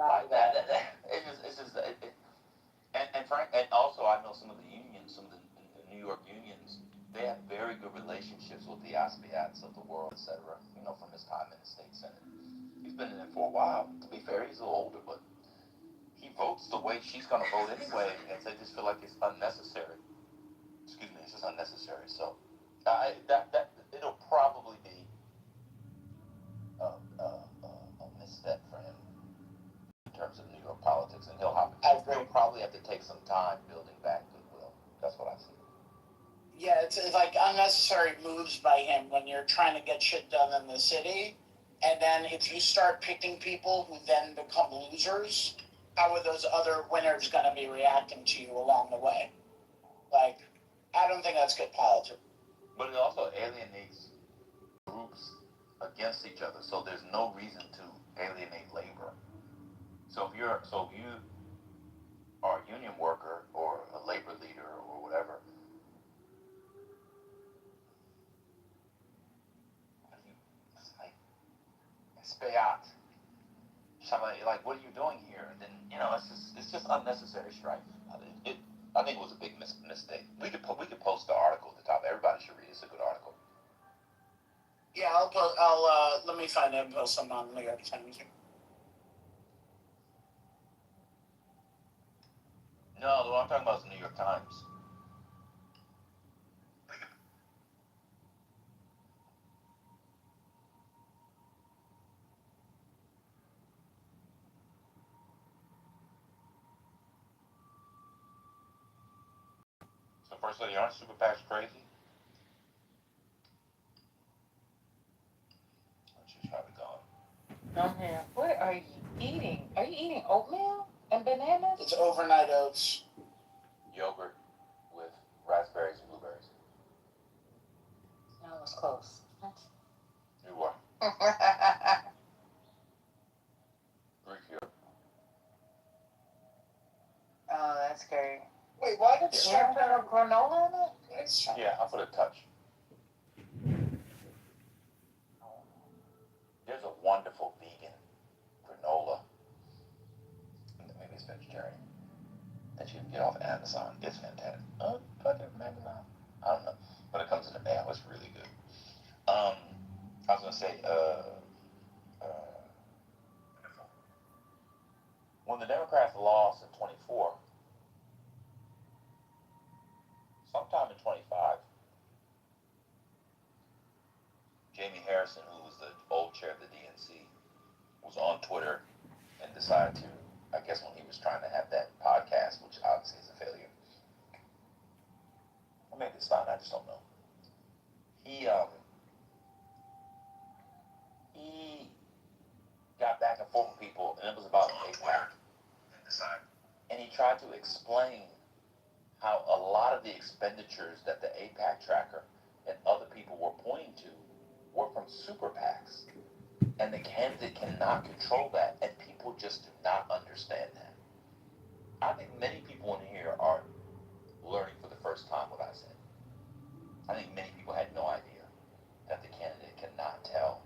like that it's just and Frank, and also I know some of the unions, some of the New York unions, they have very good relationships with the Aspiats of the world, etc. You know, from his time in the state senate. He's been in it for a while. To be fair, he's a little older, but he votes the way she's going to vote anyway, and they just feel like it's unnecessary. Excuse me, it's just unnecessary. So that it'll probably be a misstep for him in terms of New York politics, and he'll probably have to take some time building back goodwill. That's what I see. Yeah, it's like unnecessary moves by him when you're trying to get shit done in the city, and then if you start picking people who then become losers, how are those other winners going to be reacting to you along the way? Like, I don't think that's good politics. But it also alienates groups against each other, so there's no reason to alienate labor. So if you are a union worker or a labor leader or whatever, it's like Spayat. Like, what are you doing here? And then, you know, it's just unnecessary strife. I think it was a big mistake. We could post the article at the top. Everybody should read it. It's a good article. Yeah, let me find it and post some on New York Times. No, the one I'm talking about is the New York Times. So first lady, aren't super PACs crazy? She's probably gone. Okay. What are you eating? Are you eating oatmeal and bananas? It's overnight oats. Yogurt with raspberries and blueberries. That was close. You were. Greek yogurt. Oh, that's great. Wait, why did you put a granola in it? Yeah, I'll put a touch. There's a wonderful vegan granola, maybe it's vegetarian, that you can get off Amazon. It's fantastic. Amazon? I don't know, but it comes in the mail. It's really good. I was gonna say, when the Democrats lost in 24, sometime in 25, Jamie Harrison, who was the old chair of the DNC, was on Twitter and decided to, I guess when he was trying to have that podcast, which obviously is a failure. Or maybe it's not, I just don't know. He got back and forth with people, and it was about APAC. And he tried to explain how a lot of the expenditures that the APAC tracker and other people were pointing to were from super PACs. And the candidate cannot control that, and people just do not understand that. I think many people in here are learning for the first time what I said. I think many people had no idea that the candidate cannot tell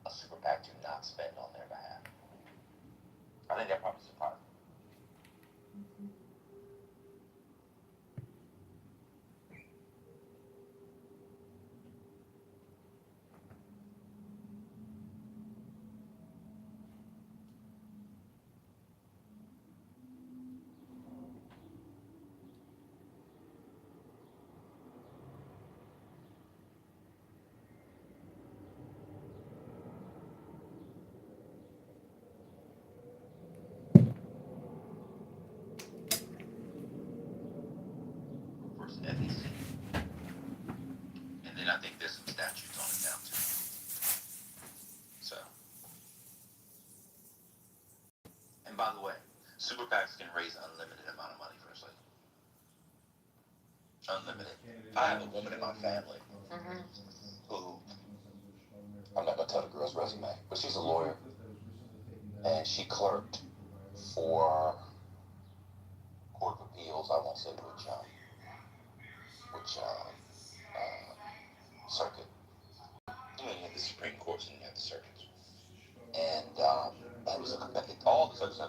a super PAC to not spend on their behalf. I think that probably surprised me. FEC. And then I think there's some statutes on it now too. So. And by the way, super PACs can raise unlimited amount of money for a slave. Unlimited. I have a woman in my family who, I'm not gonna tell the girl's resume, but she's a lawyer, and she clerked for Court of Appeals. I won't say which circuit. You know, you have the Supreme Courts and you have the circuits. And it was all the circuits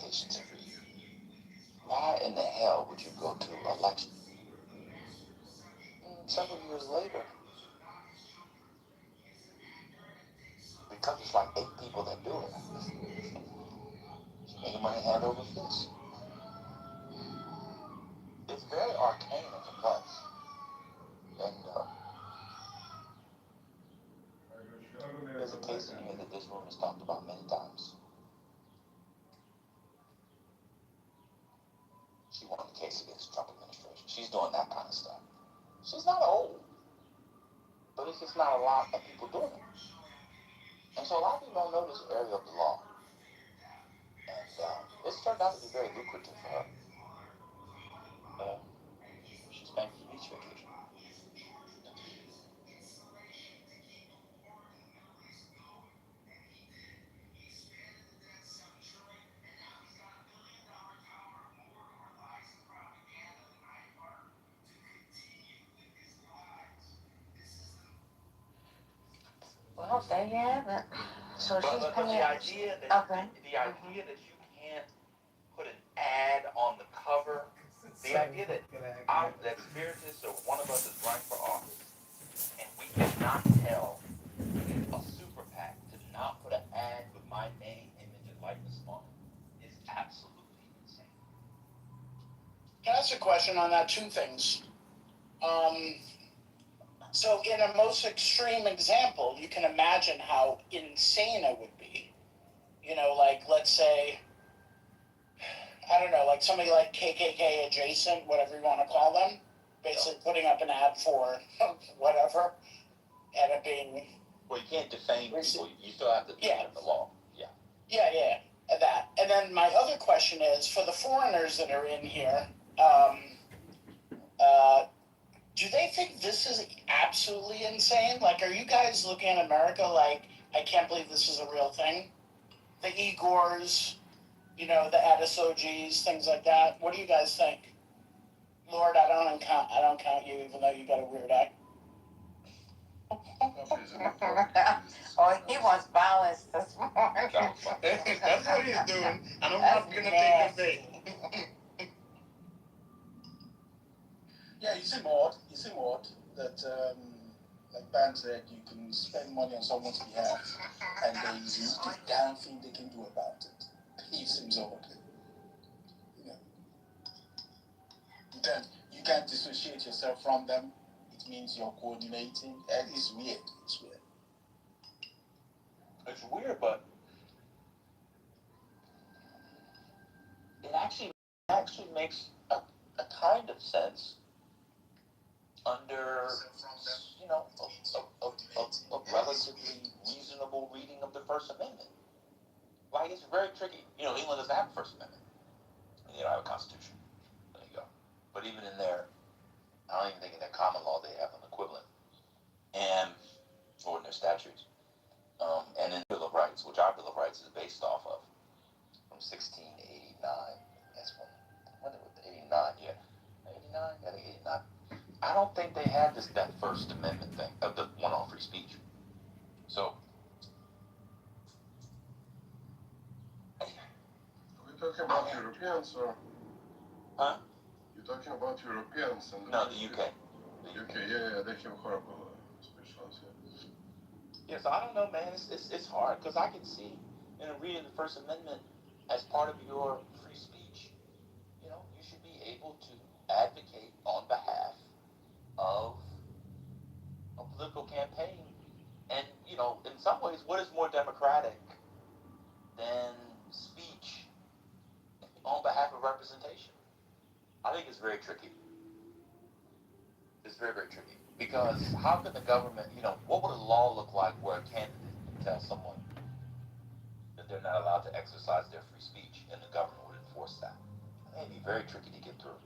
applications every year. Why in the hell would you go to election several years later? Because it's like 8 people that do it. She's making money hand over fist. It's very arcane and complex. And there's a case in here that this room has talked about many times. She won the case against the Trump administration. She's doing that kind of stuff. She's not old, but it's just not a lot of people doing it. And so a lot of people don't know this area of the law. And it's turned out to be very lucrative for her. She's paying for the beach vacation. Well, there you have it. So she's But paying. the idea that Okay. the idea that you can't put an ad on the cover, the idea that that spiritists or one of us is running for office, and we cannot tell a super PAC to not put an ad with my name, image, and likeness on it is absolutely insane. Can I ask a question on that? Two things. So in a most extreme example, you can imagine how insane it would be. You know, like, let's say, I don't know, like somebody like KKK adjacent, whatever you want to call them, basically putting up an ad for whatever, and it being... Well, you can't defame people. You still have to do it in the law. Yeah. Yeah, that. And then my other question is, for the foreigners that are in here, do they think this is absolutely insane? Like, are you guys looking at America like, I can't believe this is a real thing? The Igors, you know, the Adisojis, things like that. What do you guys think? Lord, I don't count you, even though you got a weird eye. Oh, he wants violence this morning. That's what he's doing, and I'm not gonna take the bait. Yeah, you seem odd that, like Ben said, you can spend money on someone's behalf and there is no damn thing they can do about it. It seems odd. You know, you can't dissociate yourself from them. It means you're coordinating. That is weird. It's weird. It's weird, but it actually makes a kind of sense under, you know, a relatively reasonable reading of the First Amendment. Like, it's very tricky. You know, England doesn't have a First Amendment. And they don't have a Constitution. There you go. But even in their, I don't even think in their common law they have an equivalent. Or in their statutes. And in the Bill of Rights, which our Bill of Rights is based off of, from 1689. That's when it was 89, yeah. 89? I think 89. I don't think they had that First Amendment thing, of the one on free speech. So. Are we talking about Europeans or? Huh? You're talking about Europeans and No, the UK. UK, yeah, they have horrible specials, yeah. Yeah, so I don't know, man. It's hard, because I can see in reading the First Amendment as part of your free speech, you know, you should be able to advocate on behalf of a political campaign. And, you know, in some ways, what is more democratic than speech on behalf of representation? I think it's very tricky. It's very, very tricky. Because how can the government, you know, what would a law look like where a candidate can tell someone that they're not allowed to exercise their free speech and the government would enforce that? It'd be very tricky to get through.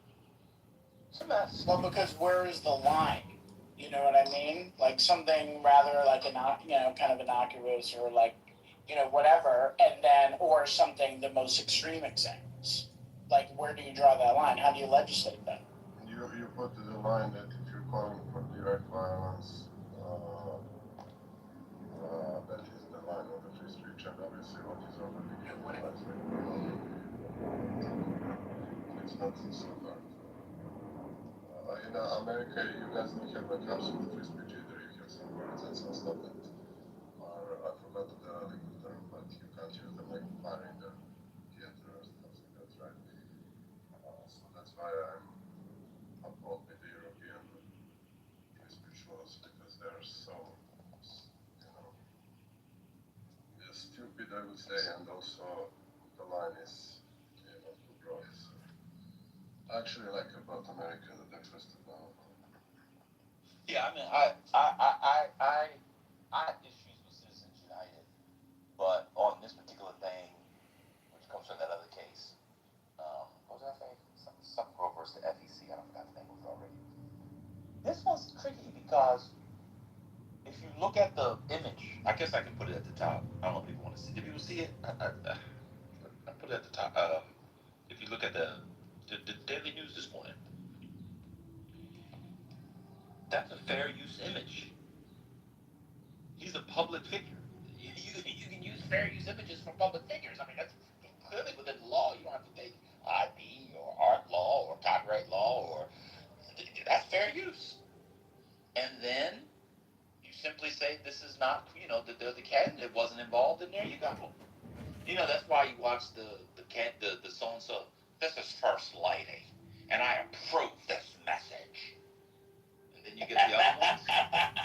It's a mess. Well, because where is the line? You know what I mean? Like something rather like kind of innocuous or like, you know, whatever, and then, or something, the most extreme examples. Like, where do you draw that line? How do you legislate that? You put the line that if you're calling for direct violence, that is the line of the free speech, and obviously what is already criminalized. it's not so hard. In America, you guys don't have like absolute free speech either. You have some words and some stuff that are, I forgot the legal term, but you can't use them like fire in the theater or stuff like that, right? So that's why I'm appalled with the European free speech laws because they're so, you know, stupid, I would say, and also the line is, you know, too broad. So I actually like about America that they're twisted now. Yeah, I mean, I had issues with Citizens United, but on this particular thing, which comes from that other case, what was that thing? Some girl versus the FEC. I don't forgot the name of it already. This one's tricky because if you look at the image, I guess I can put it at the top. I don't know if people want to see. Did people see it? I put it at the top. If you look at the Daily News this morning, that's a fair use image. He's a public figure. You can use fair use images for public figures. I mean, that's clearly within the law. You don't have to take IP or art law or copyright law or that's fair use. And then you simply say this is not, the candidate wasn't involved, and there you go. That's why you watch the so and so. This is first lady, and I approve this message. And then you get the other ones.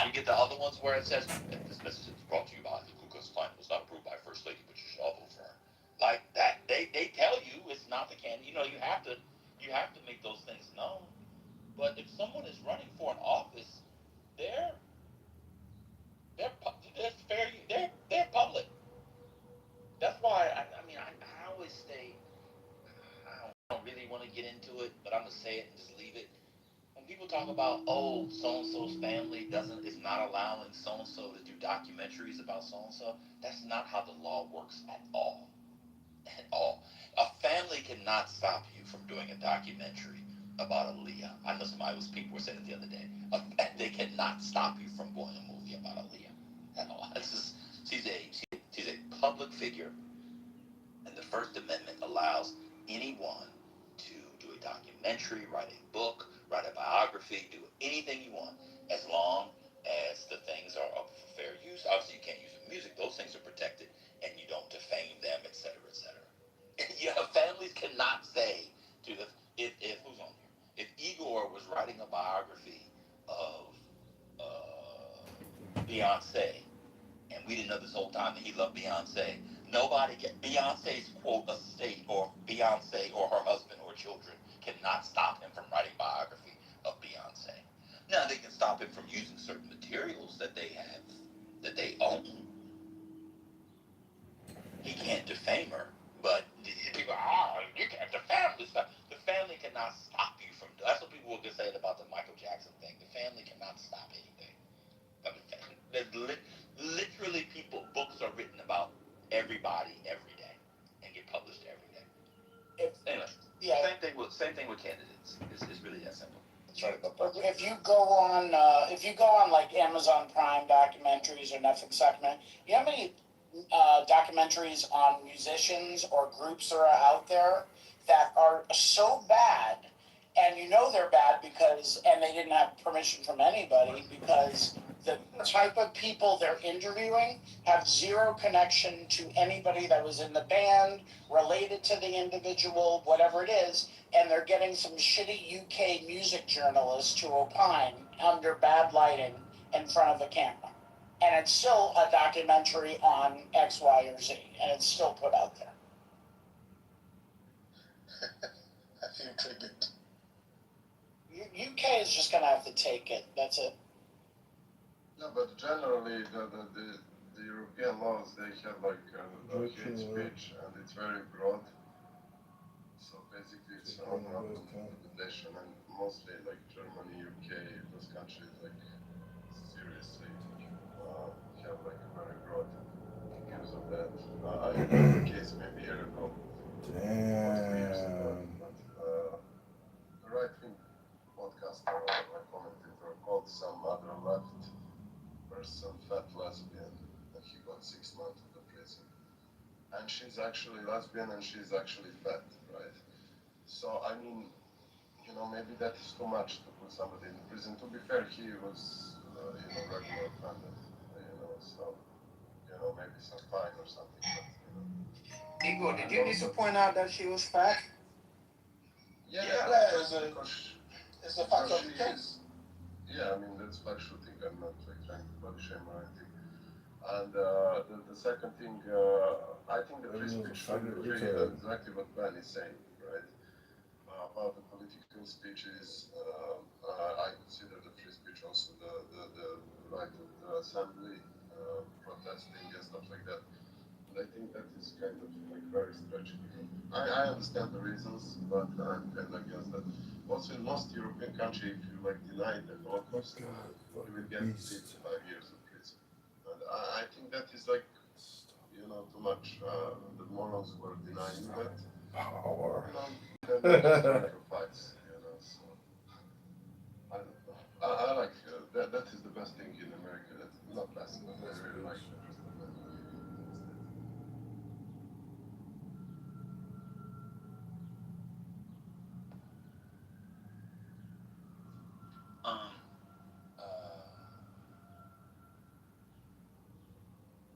You get the other ones where it says this message is brought to you by the Ku Klux Klan was not approved by First Lady, but you should all vote for her. Like that, they tell you it's not the candidate. You have to make those things known. But if someone is running for an office, they're they're public. That's why I always say I don't really want to get into it, but I'm gonna say it and just leave it. When people talk about so and so's family is not allowing so and so to do documentaries about so and so, that's not how the law works at all. At all. A family cannot stop you from doing a documentary about Aaliyah. I know people were saying it the other day. They cannot stop you from doing a movie about Aaliyah at all. She's a public figure, and the First Amendment allows anyone to do a documentary, write a book, write a biography, do anything you want, as long as the things are up for fair use. Obviously, you can't use the music; those things are protected, and you don't defame them, etc., etc. Yeah, families cannot say to the if who's on here? If Igor was writing a biography of Beyonce, and we didn't know this whole time that he loved Beyonce. Nobody can Beyonce's quote estate or Beyonce or her husband or children cannot stop him from writing biography of Beyonce. Now they can stop him from using certain materials that they own. He can't defame her, but people you can't defame this stuff. The family cannot stop you from. That's what people were saying about the Michael Jackson thing. The family cannot stop anything. There's literally books are written about everybody every day and get published every day. Anyway, yeah. Same thing with candidates. It's really that simple. If you go on like Amazon Prime documentaries or Netflix documentary, you know how many documentaries on musicians or groups that are out there that are so bad, and they're bad and they didn't have permission from anybody, because the type of people they're interviewing have zero connection to anybody that was in the band, related to the individual, whatever it is, and they're getting some shitty UK music journalists to opine under bad lighting in front of a camera. And it's still a documentary on X, Y, or Z, and it's still put out there. I feel triggered. UK is just gonna have to take it. That's it. No, but generally the European laws, they have like hate speech, and it's very broad. So basically it's an open interpretation, and mostly like Germany, UK, those countries like seriously have like a very broad views of that. I had a case maybe a year ago. Damn. But the right-wing podcaster or commentator called some other left person fat lesbian, and he got 6 months in the prison. And she's actually lesbian and she's actually fat, right? So I mean, you know, maybe that is too much to put somebody in prison. To be fair, he was, you know, regular offender, you know, so, you know, maybe some fine or something, but, you know. Igor, did you need to point out that she was fat? Yeah, It's a fact of the case. Yeah, I mean, that's factual thing. I'm not like trying to body shame or anything. And the second thing, I think the free speech should be free. That's exactly what Ben is saying, right? About the political speeches, I consider the free speech also the right of the assembly, protesting and stuff like that. But I think that is kind of like very stretchy. I understand the reasons, but I'm kind of against that. Also, in most European countries, if you like deny the Holocaust, you will get 5 years of prison. And I think that is like, you know, too much. The morons were denying that. Power. You know, they're sacrifice, you know, so I don't know. I like that is the best thing in America. That's not best, but I really like the First Amendment.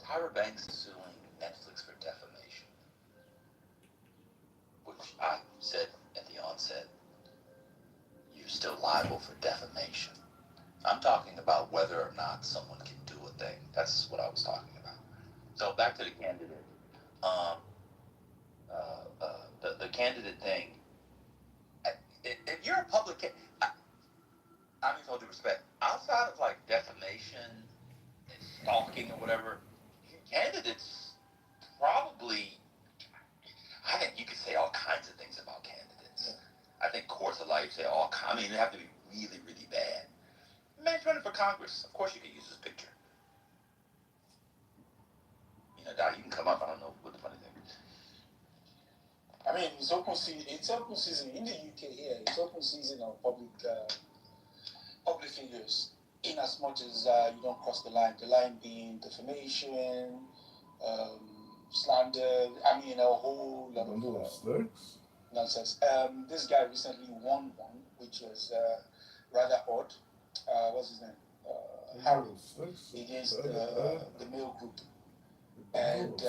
Tyra Banks is suing Netflix for defamation, which I said at the onset, you're still liable for defamation. I'm talking about whether or not someone can do a thing. That's what I was talking about. So back to the candidate. Um, the candidate thing. If you're a public, I mean, with all due respect, outside of like defamation and stalking or whatever, candidates probably. I think you could say all kinds of things about candidates. I think courts of life say all kinds. I mean, they have to be really, really bad. Man's running for Congress. Of course, you could use his picture. You know, Doc, you can come up. I don't know what the funny thing is. I mean, it's open season in the UK here. It's open season on public figures, in as much as you don't cross the line. The line being defamation, slander. I mean, a whole lot of nonsense. This guy recently won one, which was rather odd. What's his name? Harry, against the male group. And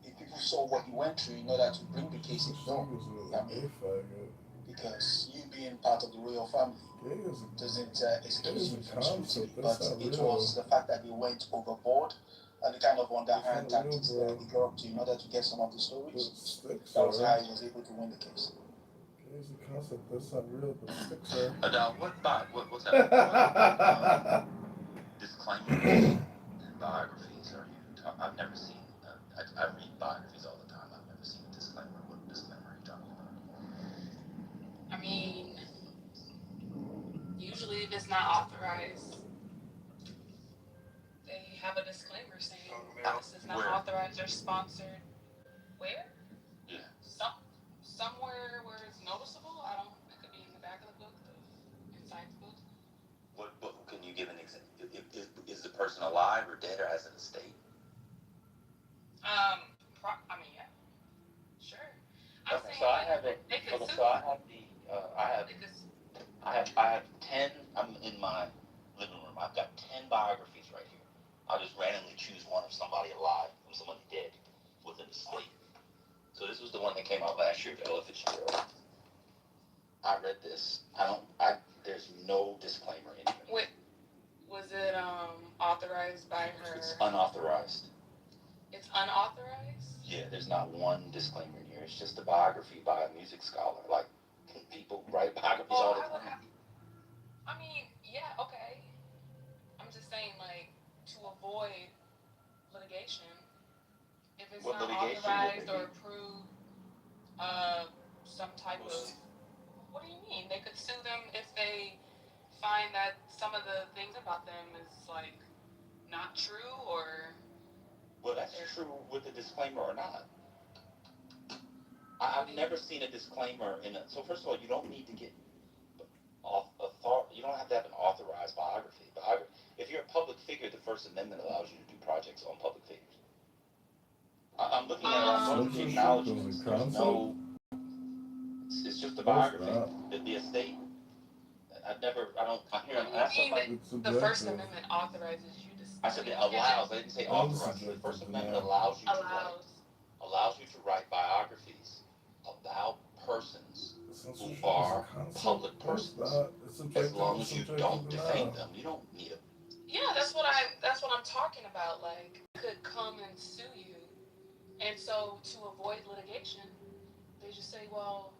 if people saw what he went through in order to bring the case in front, I mean, because you being part of the royal family doesn't excuse you from scrutiny, but it was the fact that they went overboard and the kind of underhand tactics that they got up to in order to get some of the stories. That was how he was able to win the case. Here's the concept that's not real, but sticks are. Now, what's that? Disclaimers and biographies are you? I've never seen. I read biographies all the time. I've never seen a disclaimer. What disclaimer are you talking about? I mean, usually if it's not authorized, they have a disclaimer saying this is not authorized or sponsored. Where? Yeah. Somewhere where it's noticeable. I don't. It could be in the back of the book, inside the book. What book? Can you give an example? Is the person alive or dead or has an estate? I mean, yeah. Sure. Okay, so I have it. Okay, so I have the. I have 10. I'm in my living room. I've got 10 biographies right here. I'll just randomly choose one of somebody alive from somebody dead with an estate. So this was the one that came out last year, Ella Fitzgerald. I read this. There's no disclaimer in here. Wait, was it authorized by her? It's unauthorized. It's unauthorized? Yeah, there's not one disclaimer in here. It's just a biography by a music scholar. Like, people write biographies all the time. I mean, yeah, okay. I'm just saying, like, to avoid litigation, if it's not authorized or approved, some type of. What do you mean? They could sue them if they find that some of the things about them is like not true, or. Well, that's true with the disclaimer or not. I've never seen a disclaimer in so first of all, you don't need to get you don't have to have an authorized biography. If you're a public figure, the First Amendment allows you to do projects on public figures. I'm looking at our acknowledgements. There's no it's just a No, it's biography. not. The estate. I hear What do you ask mean somebody. It's the First subjective. Amendment authorizes you to? I said I mean, it you can't allows. I didn't say That was authorizes. The First subjective, Amendment man. allows you just to write. allows. Allows you to write biographies about persons who Censorship is a are concept. public No, it's persons. not. It's As subjective. long It's as you subjective don't defame now. them, you don't need a. Yeah, that's what I'm talking about. Like, could come and sue you, and so to avoid litigation, they just say, well,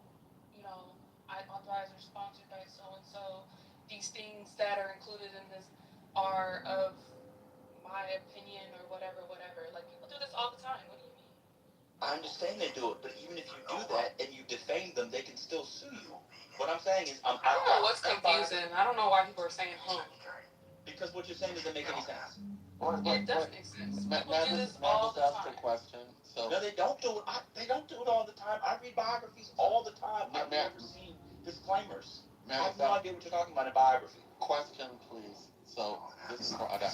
you know, I authorize or sponsored by so and so. These things that are included in this are of my opinion or whatever, whatever. Like people do this all the time. What do you mean? I understand they do it, but even if you do that and you defame them, they can still sue you. What I'm saying is, I don't know what's confusing. I don't know why people are saying because what you're saying doesn't make any sense. It does make sense. People do this May I all just the ask time. a question? So, No, they don't do it. They don't do it all the time. I read biographies all the time. I've May- never seen disclaimers. may I I have just no ask idea what you're talking about in biography. question, please? So, this is for Ada.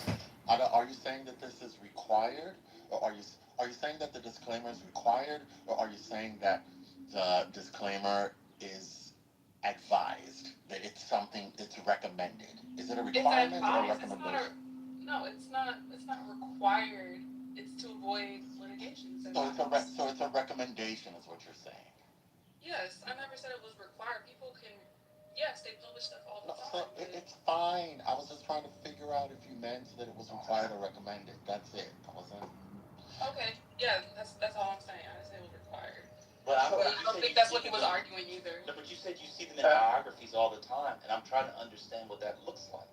Ada, are you saying that this is required, or are you saying that the disclaimer is required, or are you saying that the disclaimer is advised, that it's something that's recommended? Is it a requirement or a recommendation? It's not required. It's to avoid litigation. So it's a recommendation, is what you're saying. Yes, I never said it was required. People can, yes, they publish stuff all the No, time. so it's fine. I was just trying to figure out if you meant that it was required or recommended. That's it. I wasn't. Okay, yeah, that's all I'm saying. I didn't say it was required. But I don't think that's what he was arguing either. No, but you said you see them in biographies all the time, and I'm trying to understand what that looks like.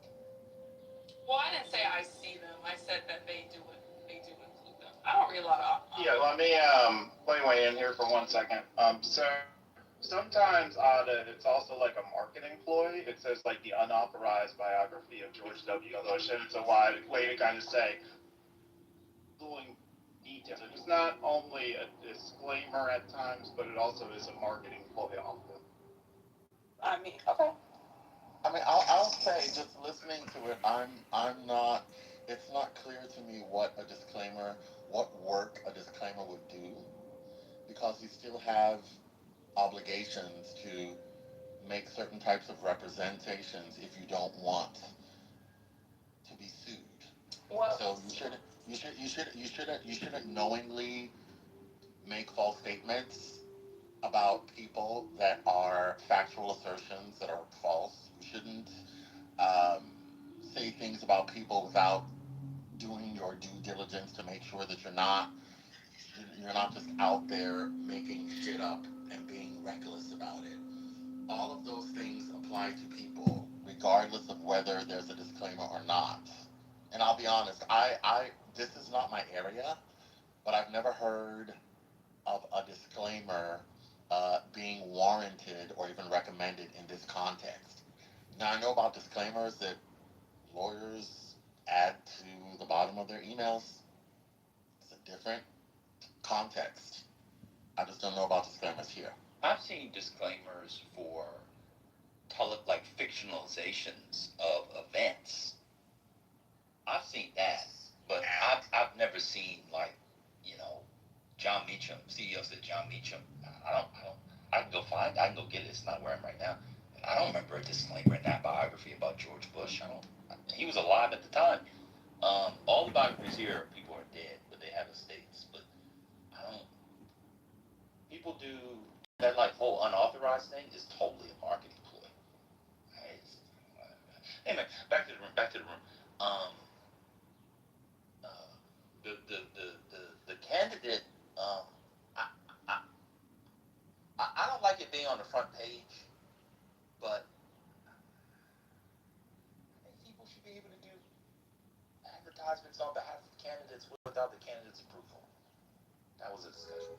Well, I didn't say I see them. I said that they do it. They do include them. I don't read a lot of. Yeah, let me weigh in here for 1 second. So sometimes it's also like a marketing ploy. It says like the unauthorized biography of George W. Bush, and it's a way to kind of say doing details. And it's not only a disclaimer at times, but it also is a marketing ploy often. I mean, okay. I mean, I'll say, just listening to it, I'm not. It's not clear to me what work a disclaimer would do, because you still have obligations to make certain types of representations if you don't want to be sued. Well, So you shouldn't knowingly make false statements about people that are factual assertions that are false. You shouldn't say things about people without doing your due diligence to make sure that you're not just out there making shit up and being reckless about it. All of those things apply to people, regardless of whether there's a disclaimer or not. And I'll be honest, I this is not my area, but I've never heard of a disclaimer being warranted or even recommended in this context. Now I know about disclaimers that lawyers add to the bottom of their emails. It's a different context. I just don't know about disclaimers here. I've seen disclaimers for like fictionalizations of events. I've seen that, but I've never seen like, John Meacham, CEO said John Meacham. I can go get it. It's not where I'm right now. I don't remember a disclaimer in that biography about George Bush. He was alive at the time. All the biographies here, people are dead, but they have estates. But people do that like whole unauthorized thing is totally a marketing ploy. Anyway, back to the room. The candidate. I don't like it being on the front page, but I think people should be able to do advertisements on behalf of candidates without the candidate's approval. That was a discussion.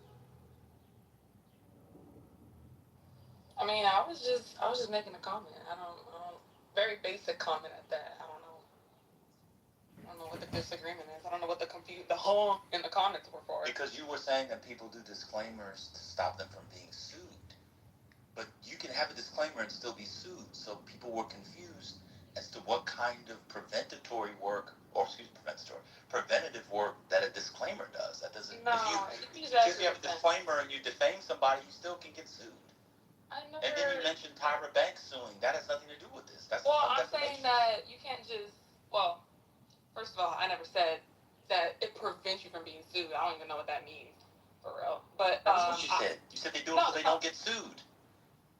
I mean, I was just making a comment. I don't very basic comment at that. I don't know what the disagreement is. I don't know what the in the comments were for. Because you were saying that people do disclaimers to stop them from being sued. But you can have a disclaimer and still be sued. So people were confused as to what kind of preventative work that a disclaimer does. That doesn't. No, If you have a disclaimer and you defame somebody, you still can get sued. I never. And then you mentioned Tyra Banks suing. That has nothing to do with this. That's Well, on I'm saying defamation. that you can't just. Well, first of all, I never said that it prevents you from being sued. I don't even know what that means, for real. But That's what you said. You said they do it so they don't get sued.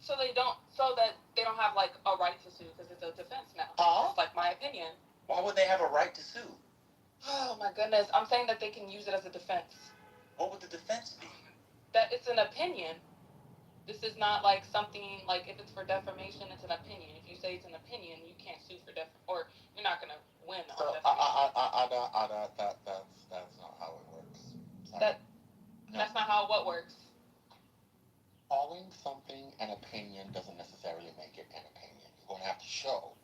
So they don't. So that they don't have like a right to sue because it's a defense now. It's like my opinion. Why would they have a right to sue? Oh my goodness! I'm saying that they can use it as a defense. What would the defense be? That it's an opinion. This is not like something like if it's for defamation, it's an opinion. If you say it's an opinion, you can't sue for or you're not gonna win on defamation. That's not how it works. That's not how what works. Calling something an opinion doesn't necessarily make it an opinion. You're going to have to show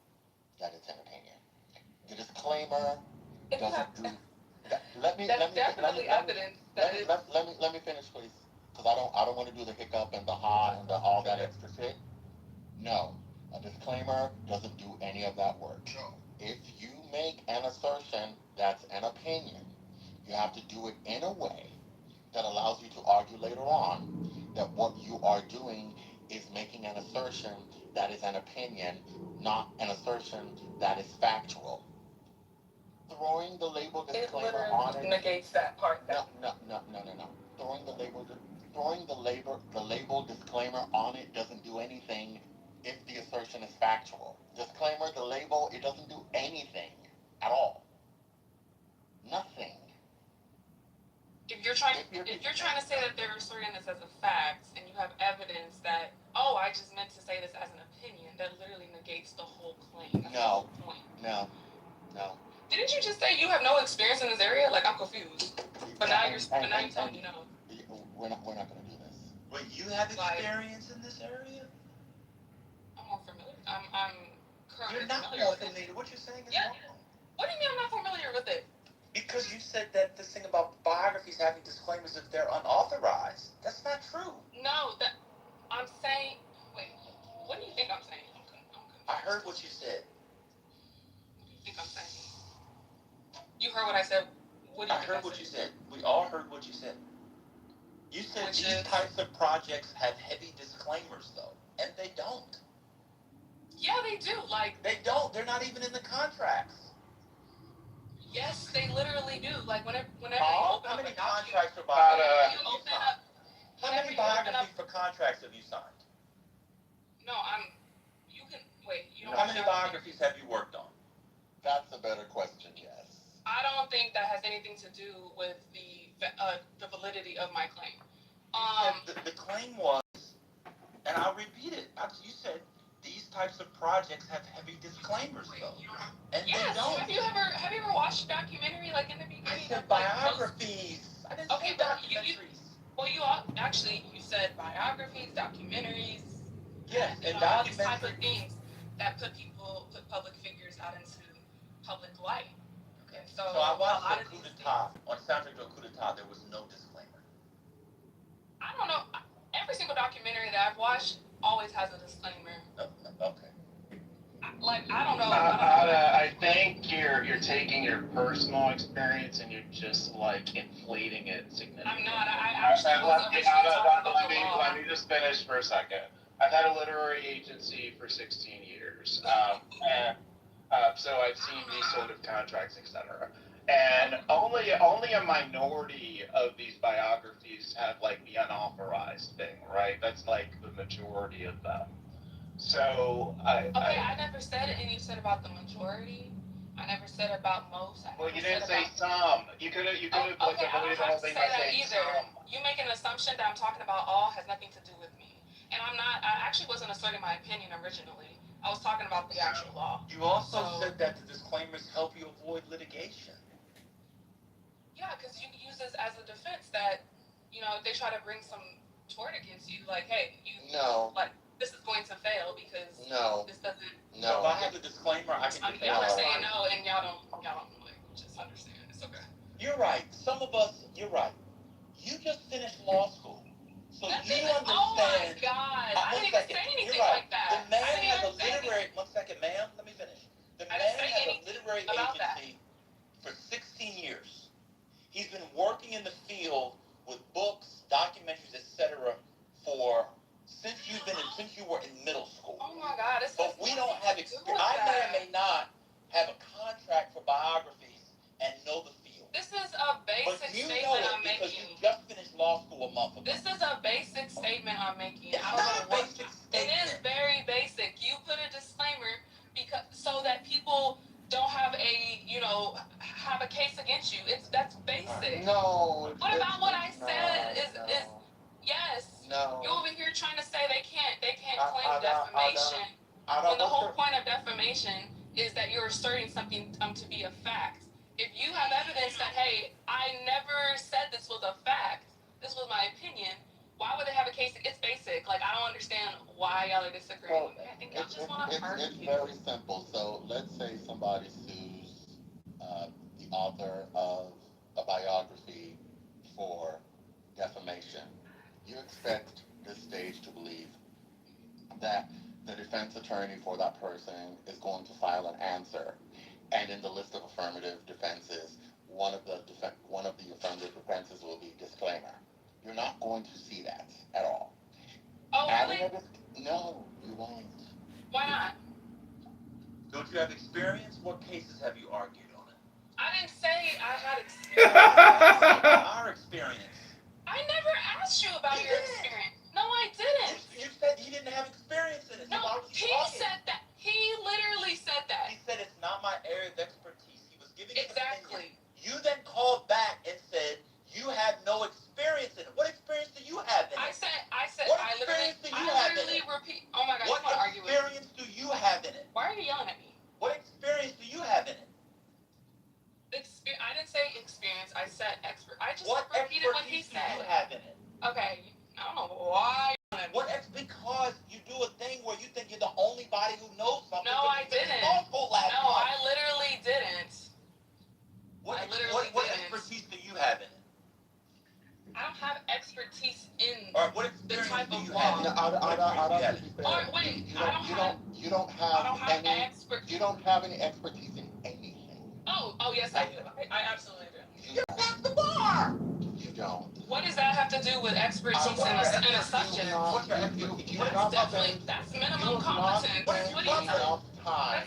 that it's an opinion. The disclaimer doesn't do that. Let me finish, please, because I don't want to do the hiccup and the ha and the all that extra shit. No, a disclaimer doesn't do any of that work. If you make an assertion that's an opinion, you have to do it in a way that allows you to argue later on that what you are doing is making an assertion that is an opinion, not an assertion that is factual. Throwing the label disclaimer on it negates that part. No. Throwing the label disclaimer on it doesn't do anything if the assertion is factual. Disclaimer, the label, it doesn't do anything at all. Nothing. If you're trying to say that they're asserting this as a fact and you have evidence that, oh, I just meant to say this as an opinion, that literally negates the whole claim. That's the whole point. No. Didn't you just say you have no experience in this area? Like, I'm confused. But now you're telling me no. We're not going to do this. Wait, you have experience in this area? I'm more familiar. I'm currently You're not familiar more with it. familiar. What you're saying is Yeah. wrong. What do you mean I'm not familiar with it? Because you said that this thing about biographies having disclaimers if they're unauthorized. That's not true. No, I'm saying. Wait, what do you think I'm saying? I'm confused. I heard what you said. What do you think I'm saying? You heard what I said. I heard what you said. We all heard what you said. You said these types of projects have heavy disclaimers, though, and they don't. Yeah, they do. Like they don't. They're not even in the contracts. Yes, they literally do. Like whenever how many contracts for biographies? How many biographies for contracts have you signed? No, you can wait. You don't. How many biographies have you worked on? That's a better question. Yes. I don't think that has anything to do with the validity of my claim. The claim was, and I'll repeat it. You said these types of projects have heavy disclaimers, though, and they don't. Have you ever watched a documentary like in the beginning? I said biographies. I didn't say documentaries. You said biographies, documentaries. Yes, and all these types of things that put public figures out into public light. Okay, so I watched a coup d'etat. On soundtrack to a coup d'etat, there was no disclaimer. I don't know. Every single documentary that I've watched always has a disclaimer. Okay. I don't know. I think you're taking your personal experience and you're just like inflating it significantly. I'm not. I actually let me just finish for a second. I've had a literary agency for 16 years, so I've seen these sort of contracts, etc. And only a minority of these biographies have like the unauthorized thing, right? That's like the majority of them. So I never said it, and you said about the majority. I never said about most. You didn't say some. You could have like avoided the whole thing by saying some. You make an assumption that I'm talking about all has nothing to do with me, and I'm not. I actually wasn't asserting my opinion originally. I was talking about the actual law. You also said that the disclaimers help you avoid litigation. Yeah, because you can use this as a defense that, they try to bring some tort against you, like, hey, this is going to fail because this doesn't. No. So if I have the disclaimer, I can. Y'all are saying no, and y'all don't like just understand. It's okay. You're right. Some of us, you're right. You just finished law school, so you understand. Oh my God! I didn't even say anything like that. The man has a literary. One second, ma'am. Let me finish. The man has a literary agency for 16 years. He's been working in the field with books, documentaries, etc. since you've been in opinion. I'm not a basic It is statement. very basic. You put a disclaimer because so that people don't have a have a case against you. That's basic. No. What about what I said is yes. No. You over here trying to say they can't claim I defamation don't when the whole want point of defamation is that you're asserting something to be a fact. If you have evidence that hey, I never said this was a fact, this was my opinion. Why would they have a case? It's basic. Like I don't understand why y'all are disagreeing. I think y'all just want to argue. It's very simple. So let's say somebody sues the author of a biography for defamation. You expect this stage to believe that the defense attorney for that person is going to file an answer, and in the list of affirmative defenses, one of the affirmative defenses will be disclaimer. You're not going to see that at all. Oh, really? No, you won't. Why not? Don't you have experience? What cases have you argued on it? I didn't say I had experience. Our experience. I never asked you about your experience. No, I didn't. You said he didn't have experience in it. No, he said that. He literally said that. He said it's not my area of expertise. He was giving Exactly. You then called back and said you have no experience in it. What experience do you have in it? I said. What I experience do you literally have in it? repeat. Oh my God, What you want to argue with me? experience do you have in it? Why are you yelling at me? What experience do you have in it? I didn't say experience. I said expert. I just What repeated what he expertise do said. you have in it? Okay. I don't know why. Because you do a thing where you think you're the only body who knows something. No, I didn't. No, I literally didn't. What didn't. expertise do you have in it? I don't have expertise in Or what the experience type do of you law. have in it? Or wait, I don't have expertise. You don't have any expertise in anything. Oh yes, I do. I absolutely do. You passed the bar. You don't. What does that have to do with expertise in a subject? What's your expertise? That's minimum competence. What are you talking about? Time.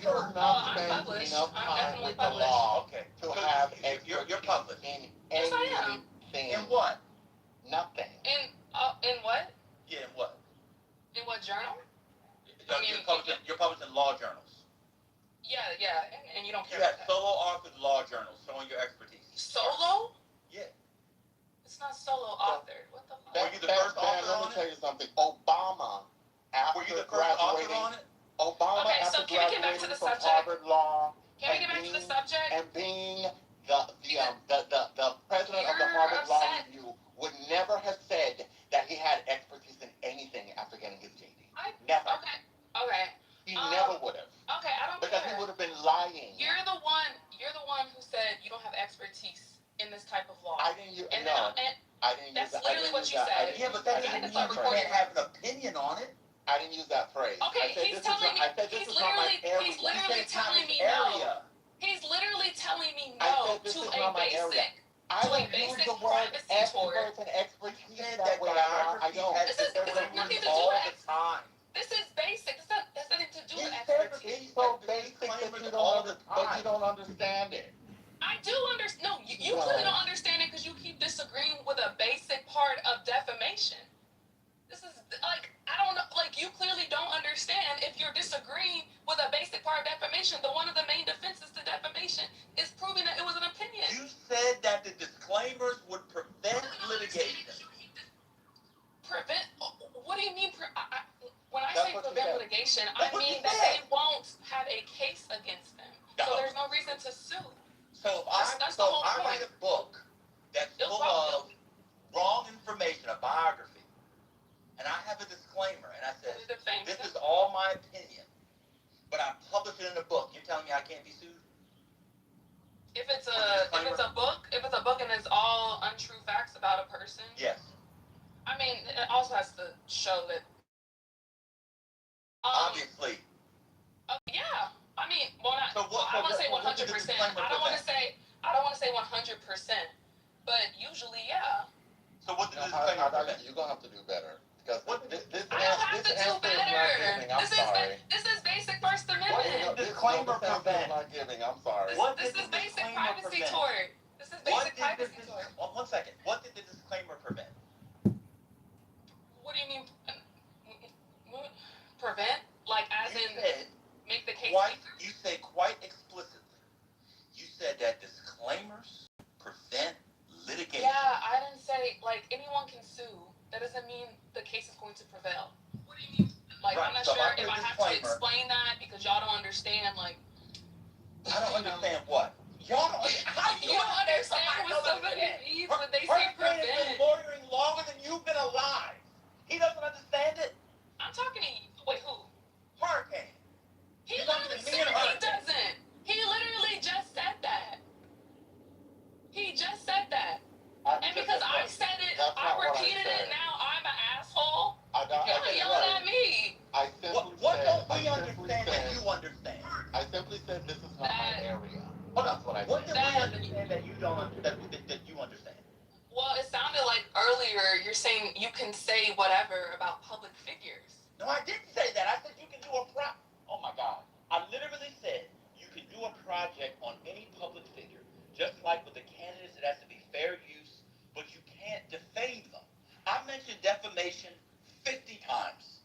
You're not spending published. enough I'm time definitely with the published. law Okay. to have You're published. in Yes, I am. anything. In what? Nothing. In what? Yeah, in what? In what journal? You're published in law journals. Yeah, and you don't care You have about that. solo authored law journals showing your expertise. Solo? Yeah. It's not solo authored. What the fuck? Were you the first author Let me on tell it? you something. Obama, Were you after the first author graduating, on it? Obama, Okay, after so can we get back to graduating the from subject? Harvard Law, Can we get back to the subject? and being the president of the You're Harvard Law upset. Review, would never have said that he had expertise in anything after getting his JD. Never. Okay. He never would have. Okay, I don't Because care. he would have been lying. You're the one who said you don't have expertise in this type of law. I didn't use And no. then, I didn't that's use that. literally what you said. Yeah, but that doesn't mean you can't have an opinion on it. I didn't use that phrase. Okay, he's telling me. He's literally telling me no. He's literally telling me no to a basic. I don't use the word experts and expertise that way. I don't. This has nothing to do all with the time. This is basic. This has nothing to do with It's expertise. so basic that you don't understand it. I do understand. No, you clearly don't understand it because you keep disagreeing with a basic part of defamation. This is like, I don't know, like you clearly don't understand if you're disagreeing with a basic part of defamation. One of the main defenses to defamation is proving that it was an opinion. You said that the disclaimers would prevent litigation. Prevent? What do you mean? When I That's say what you prevent said. litigation, That's I what mean you that said. they won't have a case against them. So there's no reason to sue. So That's the whole I point. write a book that's full of wrong information, a biography, and I have a disclaimer, and I said, this is all my opinion, but I published it in a book. You're telling me I can't be sued? If it's a book and it's all untrue facts about a person, Yes. I mean, it also has to show that. Obviously. Yeah. I mean, well, not. So what? I don't want to say what did the 100%. disclaimer I don't want to prevent? say. I don't want to say 100%. But usually, yeah. So what did the disclaimer prevent? You're gonna have to do better because this I don't have to do better. sorry. This is basic First What Amendment. did the disclaimer prevent? Not giving. I'm sorry. This is basic privacy tort. This is basic privacy tort. One second. What did the disclaimer prevent? What do you mean prevail. What do you mean? Like, Right, I'm not so sure I put if a I have to disclaimer. explain that because y'all don't understand. Like, I don't understand what. Y'all don't understand. How do you don't understand what somebody means when they say Hurricane has been prevent. lawyering longer than you've been alive. He doesn't understand it. I'm talking to you. Wait, who? Hurricane. He You're talking literally to me said and he Hurricane. doesn't. He literally just said that. He just said that. And because I said it, I repeated it, now I'm an asshole. You're yelling at me. I simply What said, don't I we simply understand said, that you understand? I simply said this is not my area. Hold on. That's what I What said. do we understand that you don't that you understand? Well, it sounded like earlier you're saying you can say whatever about public figures. No, I didn't say that. I said you can do a Oh my God. I literally said you can do a project on any public figure. Just like with the candidates, it has to be fair use, but you can't defame them. I mentioned defamation 50 times.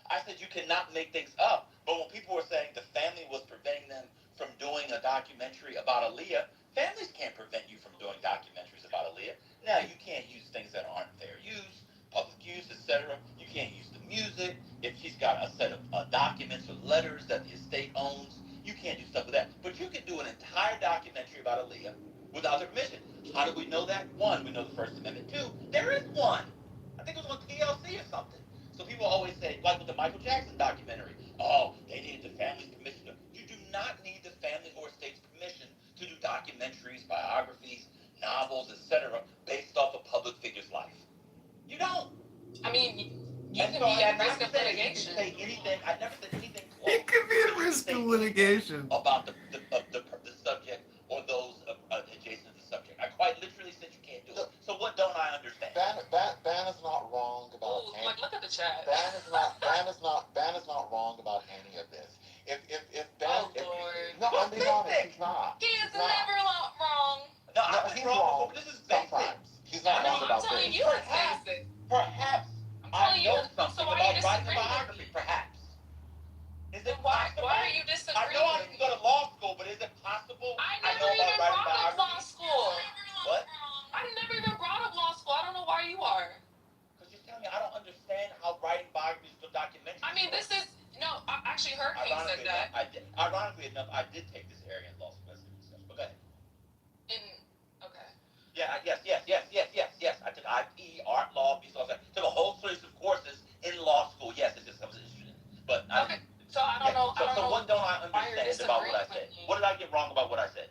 I said you cannot make things up, but when people were saying the family was preventing them from doing a documentary about Aaliyah, families can't prevent you from doing documentaries about Aaliyah. Now, you can't use things that aren't fair use, public use, etc. You can't use the music. If she's got a set of documents or letters that the estate owns, you can't do stuff with that. But you can do an entire documentary about Aaliyah without their permission. How do we know that? One, we know the First Amendment. Two, there is one. I think it was on TLC or something. So people always say, like with the Michael Jackson documentary, oh, they needed the family's permission. You do not need the family or state's permission to do documentaries, biographies, novels, etc., based off a public figure's life. You don't. I mean, you And can so be I at did risk not of say litigation. you can say anything. I never said anything close. It could be at to risk say of anything litigation. about the subject or those adjacent to the subject. I quite literally said you can't do it. So what don't I understand? Ban is not wrong about Ooh, like, look at the chat. Ban is not wrong about any of this. If Ban, Oh, Lord. no, I'm being honest, he's not. He is He's not. never wrong. No, I was he's wrong. wrong. This is basic. Sometimes. He's not wrong I'm about telling this. you it's basic. Perhaps I'm I telling know you, something so why are you about writing a disagreeing with biography. me? Perhaps. Is Then it why possible? are you I disagreeing know I with didn't me? go to law school, but is it possible I I never know about even writing brought up law biography? school. What? I never even brought up law school. I don't know why you are. Because you're telling me I don't understand how writing biographies for documentaries. I mean, this is no. Actually, Hurricane said Ironically that. Ironically enough, I did take this area in law school. That's a discussion. But go ahead. Okay. Yeah. Yes. I took IP, art law, business law. Took a whole series of courses in law school. Yes, it's just I was interested in. But I Okay. didn't. So I don't know. So, I don't know what don't I why you're understand about what I disagreeing said? with me. What did I get wrong about what I said?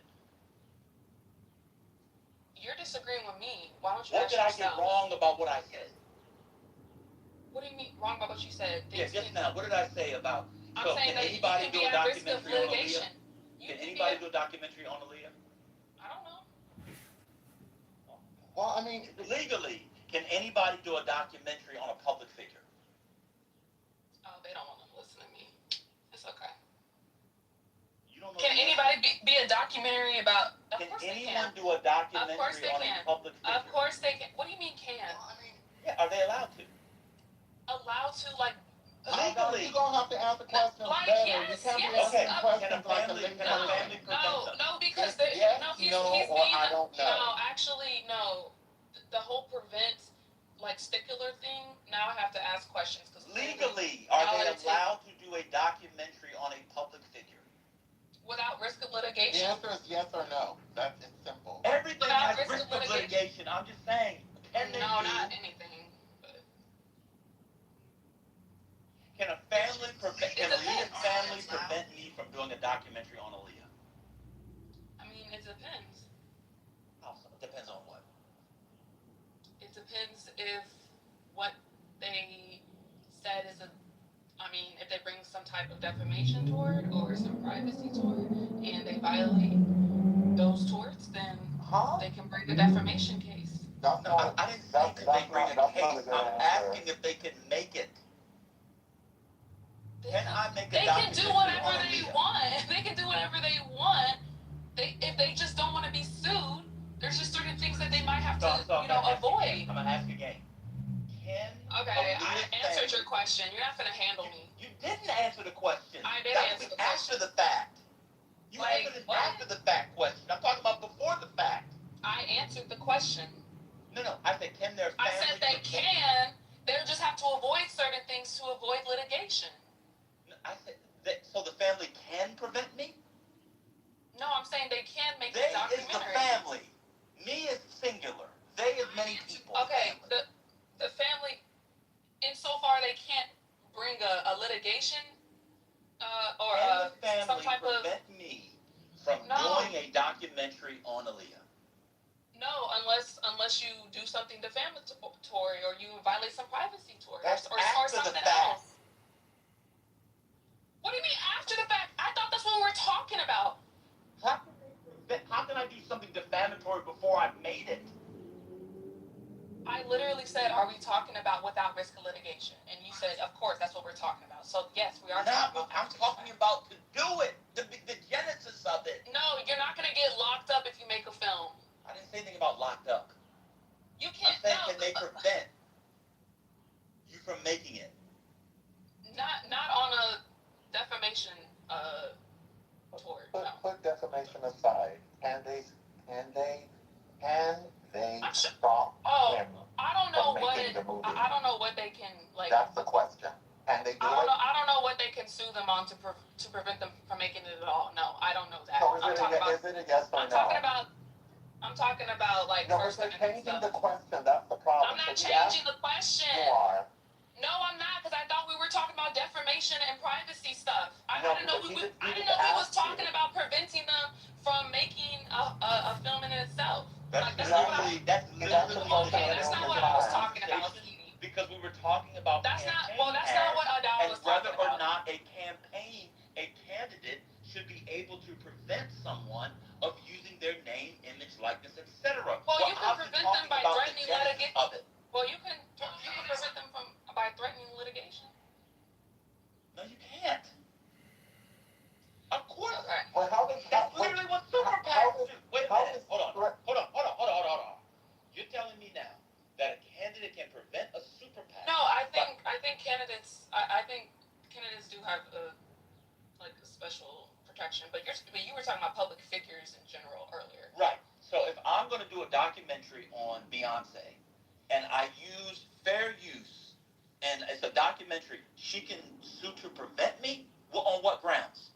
You're disagreeing with me. Why don't you What ask did I yourself? get wrong about what I said? What do you mean wrong about what you said? Yeah, just now. What did I say about? I'm So saying can that you anybody can do be a at risk of documentary on litigation. Aaliyah? Can anybody do a documentary on Aaliyah? I don't know. Well, I mean, Legally, can anybody do a documentary on a public figure? Oh, they don't want to listen to me. It's okay. You don't know. Can anybody be a documentary about? Of Can course they anyone can. do a documentary Of course they on can. a public figure? Of course they can. What do you mean can? I mean, Yeah, are they allowed to? Allowed to like. Legally. you're gonna have to answer questions Like, better. yes, You can't be yes. asking Okay, questions like a can a lady. family prevent something? No, because Yes, he's no, being or I don't know. No, actually, no. The whole prevent like stickler thing. Now I have to ask questions because Legally, are they allowed to do a documentary on a public figure? without risk of The litigation. answer is yes or no. It's simple. Everything Without has risk of litigation. I'm just saying. Can they No, do? not anything. But Can a family prevent? Can It depends. Aaliyah's family prevent me from doing a documentary on Aaliyah? I mean, it depends. Also, it depends on what. It depends if what they said is if they bring some type of defamation toward or some privacy toward and they violate those torts, then they can bring a defamation case. No, I didn't say could they bring a case. I'm asking if they can make it. Can I make a They can do documentary whatever on they Aaliyah? want. They can do whatever they want. If they just don't want to be sued, there's just certain things that they might have to, avoid. I'm gonna ask you again. Okay, I answered your question. You're not gonna handle me. You didn't answer the question. I did That answer was the after question. the fact. You Like, answered it what? after the fact question. I'm talking about before the fact. I answered the question. No. I said, can their family? I said they can They'll just have to avoid certain things to avoid litigation. I said that, so the family can prevent me? No, I'm saying they can make They a documentary. is the family. Me is singular. They is many people. Okay, the family, insofar they can't bring a litigation or Can the family some type prevent me from doing a documentary on Aaliyah? No, unless you do something defamatory or you violate some privacy or That's or after something the fact. else. What do you mean after the fact? I thought that's what we were talking about. How can I do something defamatory before I made it? I literally said, are we talking about without risk of litigation? And you said, of course, that's what we're talking about. So yes, we are talking about. I'm talking about to do it, the genesis of it. No, you're not going to get locked up if you make a film. I didn't say anything about locked up. You can't. I'm saying, can they prevent you from making it? Not on a defamation tort. Put defamation aside. Can they stop him I don't know from making the movie? I don't know what they can like. That's the question. Can they do it? I don't know what they can sue them on to prevent them from making it at all. No, I don't know that. So is it a yes or no? I'm talking about like No, first but amendment changing stuff. the question. That's the problem. I'm not So changing the question. You are. No, I'm not, because I thought we were talking about defamation and privacy stuff. I No, didn't know because we he was asked talking you. about preventing them from making a film in itself. That's Like, literally okay, that's not what I was talking about. Because we were talking about That's not campaign well. That's not what Adal and was talking whether or about. not a campaign, a candidate should be able to prevent someone of using their name, image, likeness, etc. Well, you can prevent them by threatening litigation. Well, you can prevent them by threatening litigation. No, you can't. Of course. Okay. Well, That's literally what super PACs do. Wait a minute. Hold on. You're telling me now that a candidate can prevent a super PAC? No, I think candidates. I think candidates do have a special protection, but you were talking about public figures in general earlier. Right. So if I'm going to do a documentary on Beyonce, and I use fair use, and it's a documentary, she can sue to prevent me? Well, on what grounds?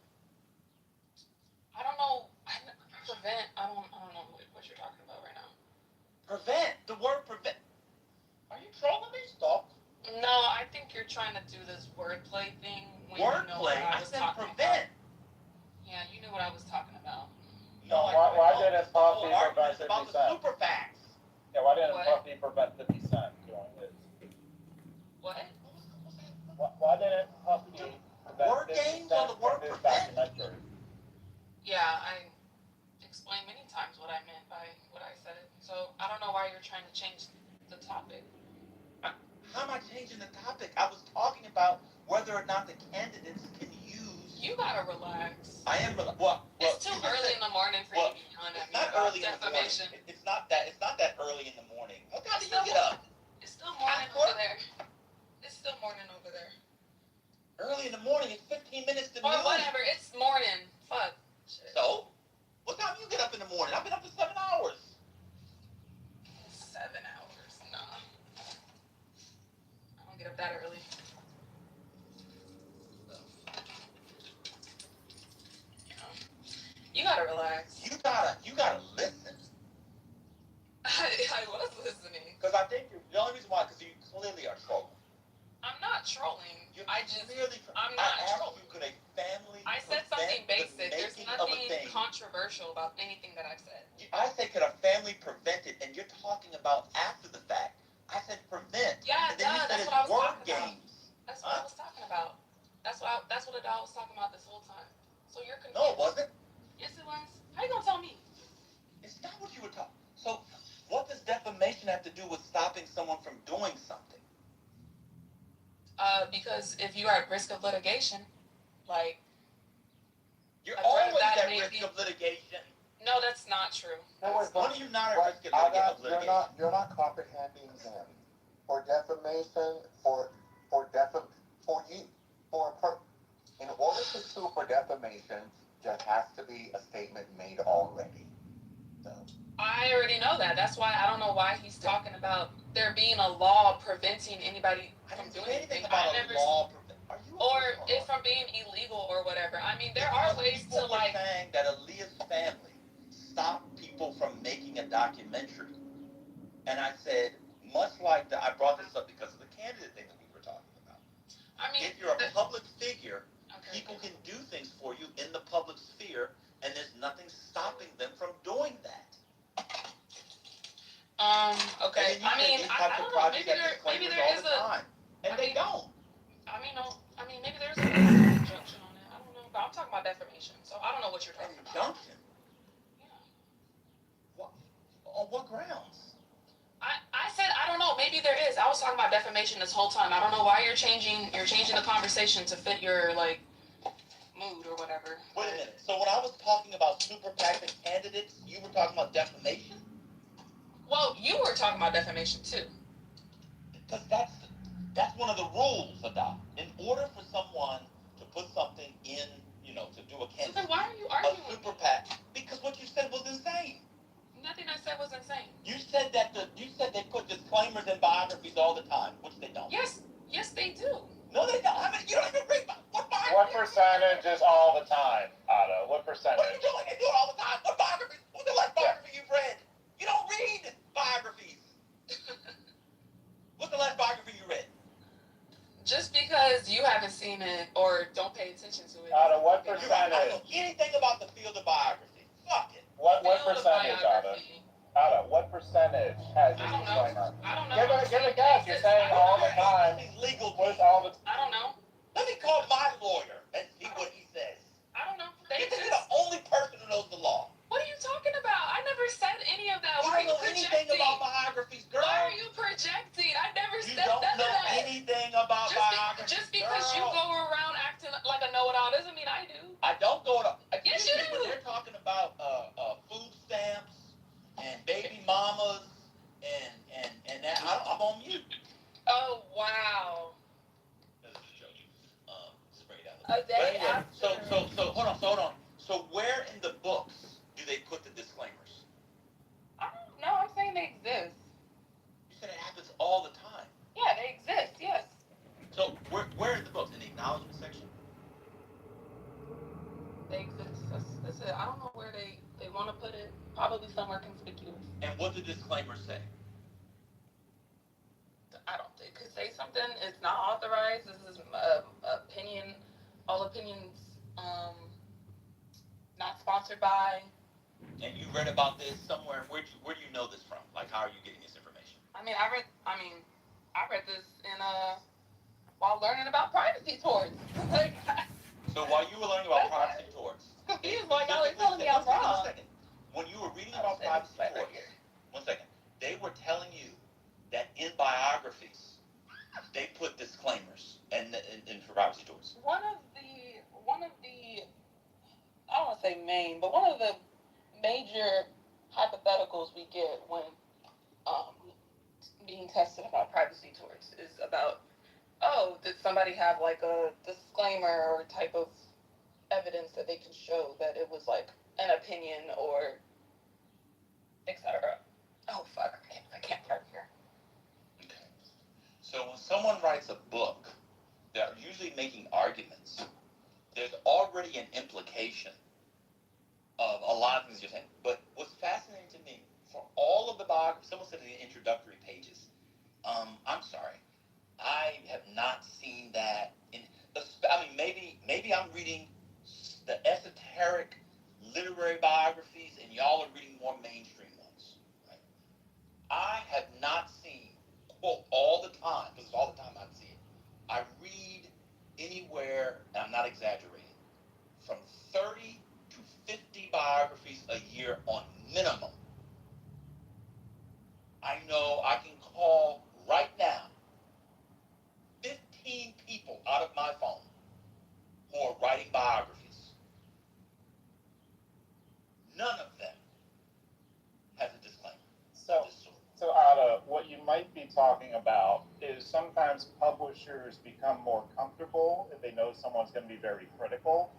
I don't know. Prevent. I don't know what you're talking about right now. Prevent. The word prevent. Are you trolling me? Stop. No, I think you're trying to do this wordplay thing. Wordplay? I said prevent. Yeah, you knew what I was talking about. No, why didn't Puffy prevent 50 about the Cent? super PACs. Yeah, why didn't Puffy prevent 50 Cent doing his? What? Why didn't Puffy prevent Word 50 games Cent on the word from his prevent? documentary? Yeah, I explained many times what I meant by what I said. So I don't know why you're trying to change the topic. How am I changing the topic? I was talking about whether or not the candidates can use. You gotta relax. I am it's too early in the morning for you to be yelling at me about defamation. It's not that early in the morning. What time do you get up? It's still morning over there. It's still morning over there. Early in the morning. It's 15 minutes to Or noon. whatever. It's morning. Fuck. Shit. So, what time you get up in the morning? I've been up for 7 hours. 7 hours? Nah. I don't get up that early. You gotta relax. You gotta listen. I was listening. Because I think the only reason why, because you clearly are trolling. I'm not trolling. I'm I not asked trolling. you, could a family I said something prevent basic. the There's making of a nothing thing? controversial about anything that I've said. I say, could a family prevent it? And you're talking about after the fact. I said prevent. Yeah, and then you said that's it's what I was word talking about. games. That's what I was talking about. That's what Adal was talking about this whole time. So you're confused. No, it wasn't. Yes, it was. How you gonna tell me? It's not what you were talking. So, what does defamation have to do with stopping someone from doing something? Because if you are at risk of litigation, like You're a always threat that at may risk be- of litigation. No, that's not true. No, wait, When are you not at risk of litigation? You're not comprehending him. For defamation, in order to sue for defamation, there has to be a statement made already. So. I already know that. That's why I don't know why he's talking about there being a law preventing anybody I from didn't doing say anything anything. about I never a law. Are you or it from being illegal or whatever. I mean, there are ways to people were like. saying that Aaliyah's family stopped people from making a documentary, and I said, much like that, I brought this up because of the candidate thing that we were talking about. I mean, If you're a public figure, okay. people can do things for you in the public sphere, and there's nothing stopping them from doing that. Okay. I mean, I don't know. Maybe there is a. And they don't. I mean, no. I mean, maybe there's an injunction on it. I don't know. But I'm talking about defamation, so I don't know what you're An talking about. injunction? Yeah. What? On what grounds? I said I don't know. Maybe there is. I was talking about defamation this whole time. I don't know why you're changing the conversation to fit your like mood or whatever. Wait a minute. So when I was talking about super PAC and candidates, you were talking about defamation? Well, you were talking about defamation too. Because that's one of the rules about. In order for someone to put something in, to do a candidate. So then why are you a arguing super with me? PAC? Because what you said was insane. Nothing I said was insane. You said they put disclaimers in biographies all the time, which they don't. Yes, they do. No, they don't. You don't even read what biography. What percentage is all the time, Otto? What percentage? What are you doing? They do it all the time. What biography? What's the last biography you've read? You don't read biographies. What's the last biography you read? Just because you haven't seen it or don't pay attention to it. Otto, what I don't percentage? know anything about the field of biography. Fuck it. What Field of percentage, Otto? biography. Otto, what percentage has I this don't disclaimer? know. I don't know. Give a guess. You're saying all the time. These legal What is people. all the I don't know. Let me call my lawyer and see what he says. I don't know. They Because just. you're the only person who knows the law. What are you talking about? I never said any of that. You Why are don't you know anything projecting? about biographies, girl. Why are you projecting? I never You said don't none know of that. anything about biographies. Just because you girl. go around acting like a know-it-all doesn't mean I do. I don't go to. Yes, you do. When they're talking about food stamps and baby mamas and that, I'm on mute. Oh wow. That's a joke. Sprayed out. A day after. So hold on. So where in the books do they put the disclaimers? I don't know. I'm saying they exist. You said it happens all the time. Yeah, they exist. Yes. So where in the books? In the acknowledgement section? They exist. That's it. I don't know where they want to put it. Probably somewhere conspicuous. And what do disclaimers say? I don't think. Could say something. It's not authorized. This is opinion. All opinions. Not sponsored by. And you read about this somewhere. Where do you know this from? Like, how are you getting this information? I read this in while learning about privacy towards. So while you were learning about privacy towards, He was like, "Oh, you're telling me I'm wrong." When you were reading about privacy towards, 1 second, they were telling you that in biographies they put disclaimers and for privacy towards. One of the I don't want to say main, but one of the major hypotheticals we get when being tested about privacy towards is about, oh, did somebody have like a disclaimer or type of evidence that they can show that it was like an opinion or etc. Oh fuck, I can't park here. Okay. So when someone writes a book, they're usually making arguments. There's already an implication of a lot of things you're saying. But what's fascinating to me, for all of the biographies, someone said in the introductory pages, I'm sorry, I have not seen that maybe I'm reading the esoteric literary biographies and y'all are reading more mainstream ones. Right? I have not seen, quote, all the time, because it's all the time I see it. I read anywhere, and I'm not exaggerating, from 30 to 50 biographies a year on minimum. I know I can call right now 15 people out of my phone who are writing biographies. None of them has a disclaimer. So Ada, what you might be talking about is sometimes publishers become more comfortable if they know someone's going to be very critical,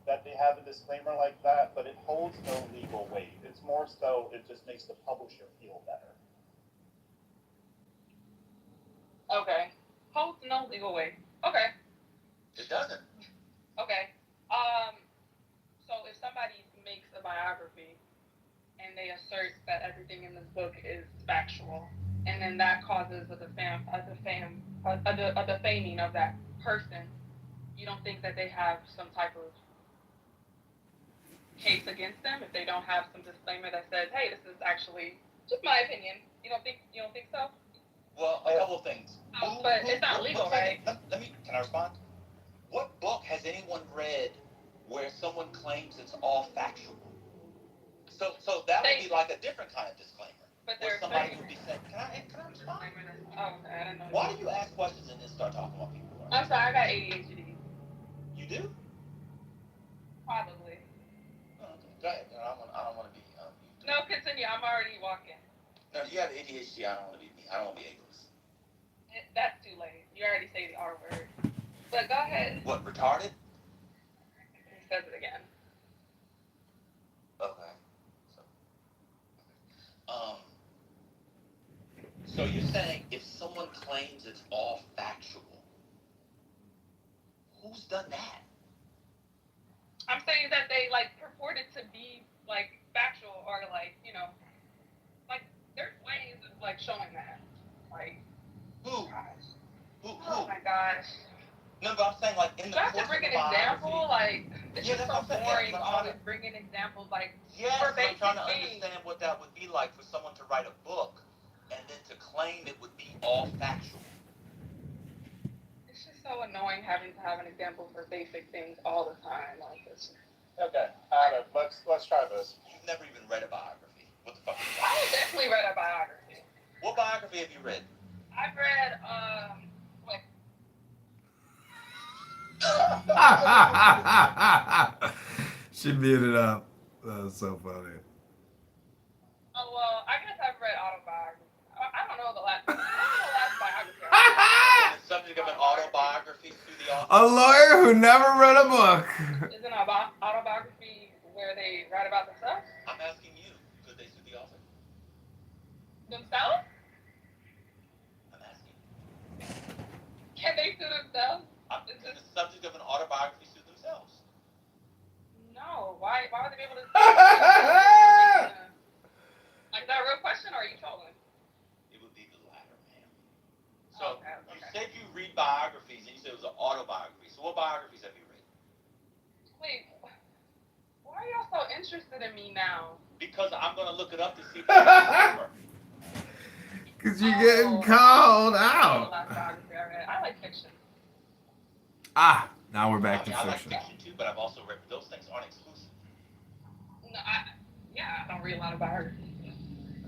that they have a disclaimer like that, but it holds no legal weight. It's more so it just makes the publisher feel better. Okay. Holds no legal weight. Okay. It doesn't. Okay. So if somebody makes a biography and they assert that everything in this book is factual, and then that causes a defaming of that person, you don't think that they have some type of case against them if they don't have some disclaimer that says, "Hey, this is actually just my opinion." You don't think so? Well, a couple of things. But it's not legal, right? Let me. Can I respond? What book has anyone read where someone claims it's all factual? So that would be like a different kind of disclaimer. But Where they're somebody saying, would be saying, "Can I respond?" oh, okay, I didn't know. Why do you ask questions and then start talking about people? I'm sorry, I got ADHD. You do? Probably. Oh, okay. Go ahead. I don't want to be. No, continue. I'm already walking. No, you have ADHD. I don't want to be me. I don't want to be ableist. That's too late. You already say the R word. But go ahead. What, retarded? He says it again. Okay. So you're saying if someone claims it's all factual, who's done that? I'm saying that they purport it to be factual or there's ways of showing that. Who? Gosh. Who? Oh my gosh. No, but I'm saying in the Do I have course to bring of an example? biography. It's Yeah, just that's so what I'm saying. boring Yeah, always bringing examples yes, for I'm basic trying to things. understand what that would be like for someone to write a book and then to claim it would be all factual. It's just so annoying having to have an example for basic things all the time. Okay, let's try this. You've never even read a biography. What the fuck? I definitely read a biography. What biography have you read? I've read She muted up. That was so funny. oh well, I guess I've read autobiography. I don't know the last. I don't know the last biography. I The subject of an autobiography through the author. A lawyer who never read a book. Isn't an autobiography where they write about themselves? I'm asking you, could they sue the author? Themselves? I'm asking. Can they sue themselves? Is the subject of an autobiography sue themselves? No. Why would they be able to? Is that a real question, or are you trolling? It would be the latter, ma'am. So you said you read biographies, and you said it was an autobiography. So what biographies have you read? Wait, why are y'all so interested in me now? Because I'm going to look it up to see if it's Because you're getting called out. I like fiction. Ah, now we're back to I like fiction. fiction too, but I've also read. Those things aren't exclusive. No, I don't read a lot of biographies.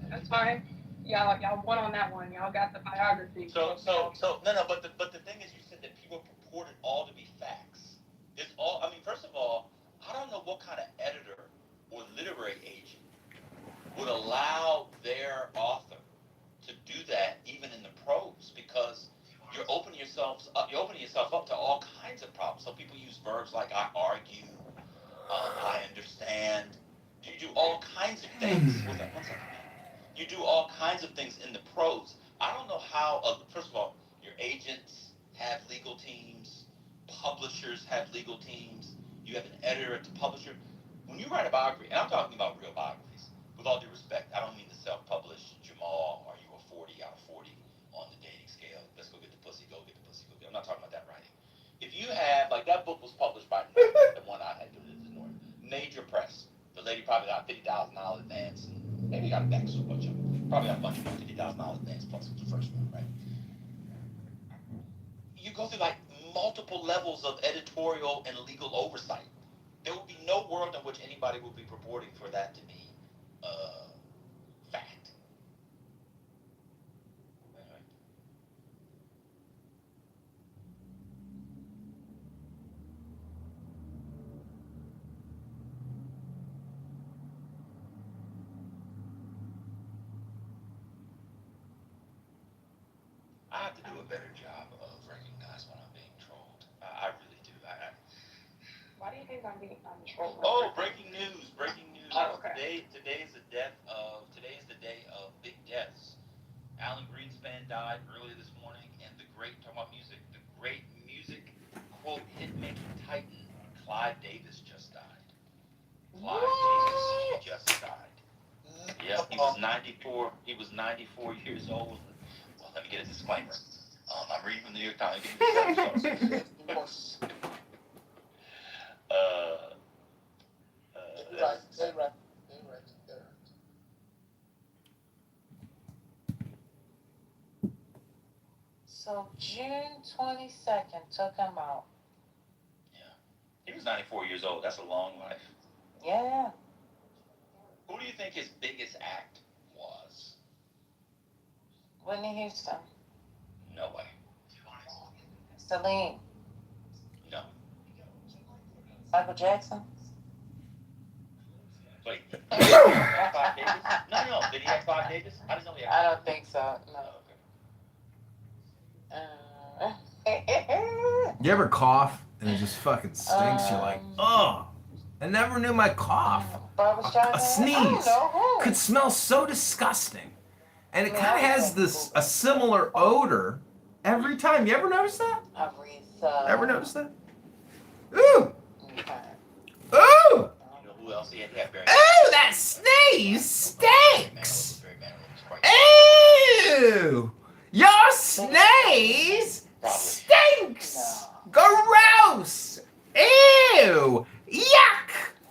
That's fine. Y'all won on that one. Y'all got the biography. No. But the thing is, you said that people purported all to be facts. It's all. I mean, first of all, I don't know what kind of editor or literary agent would allow their author to do that, even in the prose, because you're opening yourself up to all kinds of problems. So people use verbs like "I argue," "I understand." You do all kinds of things. One second. You do all kinds of things in the prose. I don't know how. First of all, your agents have legal teams. Publishers have legal teams. You have an editor at the publisher. When you write a biography, and I'm talking about real biographies, with all due respect, I don't mean to self-publish Jamal. Are you a 40 out of 40 on the dating scale? Let's go get the pussy. Go get the pussy. Go get. I'm not talking about that writing. If you have that book was published by the one I had doing it is North Major Press. The lady probably got $50,000 advance. Maybe got a back so much of it. Probably got a bunch of $50,000 advance plus the first one, right? You go through multiple levels of editorial and legal oversight. There will be no world in which anybody will be purporting for that to be fact. I have to do a better job of recognizing when I'm being trolled. I really do. Why do you think I'm trolled? Oh, breaking news! Breaking news! Oh, okay. Today is the day of big deaths. Alan Greenspan died earlier this morning, and the talking about music. The great music, quote, hit-making titan, Clive Davis just died. Clive Davis just died. Yep, he was 94. He was 94 years old. Well, let me get a disclaimer. I'm reading from the New York Times. Give me the source. They're right. So June 22nd took him out. Yeah. He was 94 years old. That's a long life. Yeah. Who do you think his biggest act was? Whitney Houston. No way. Celine. No. Michael Jackson. Wait. Clive Davis? No. Did he have Clive Davis? I didn't know he had. I don't think so. No. You ever cough and it just fucking stinks? You're like, oh, I never knew my cough. A sneeze could smell so disgusting. And it kind of has a similar odor every time. You ever notice that? Ever notice that? Ooh! Ooh! You know who else he had? Ooh, that sneeze stinks! Ew! Your sneeze stinks! Gross! Ew! Yuck!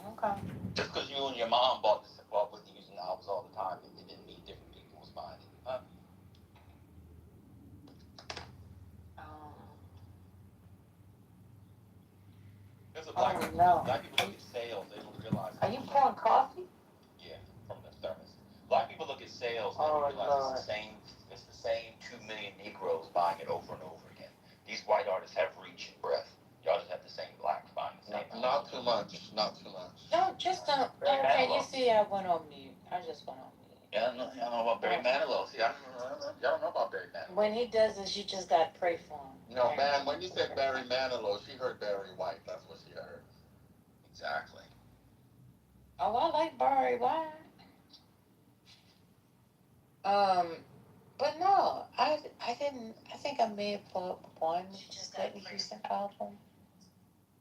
Okay. Just because you and your mom bought Whitney Houston albums all the time, it didn't mean different people was buying it. Huh? There's a black people look at sales, they don't realize. Are you pouring coffee? Yeah, from the thermos. Black people look at sales, they don't realize it's the same 2 million Negroes buying it over and over again. These white artists have reach and breadth. Y'all just have the same blacks buying the same. Not too much. No, just don't. Okay, you see, I went on mute. I just went on mute. Y'all know about Barry Manilow. See, y'all don't know about Barry Manilow. When he does this, you just got to pray for him. No, man, when you said Barry Manilow, she heard Barry White. That's what she heard. Exactly. Oh, I like Barry White. But no, I didn't. I think I may have pulled up one Whitney Houston album.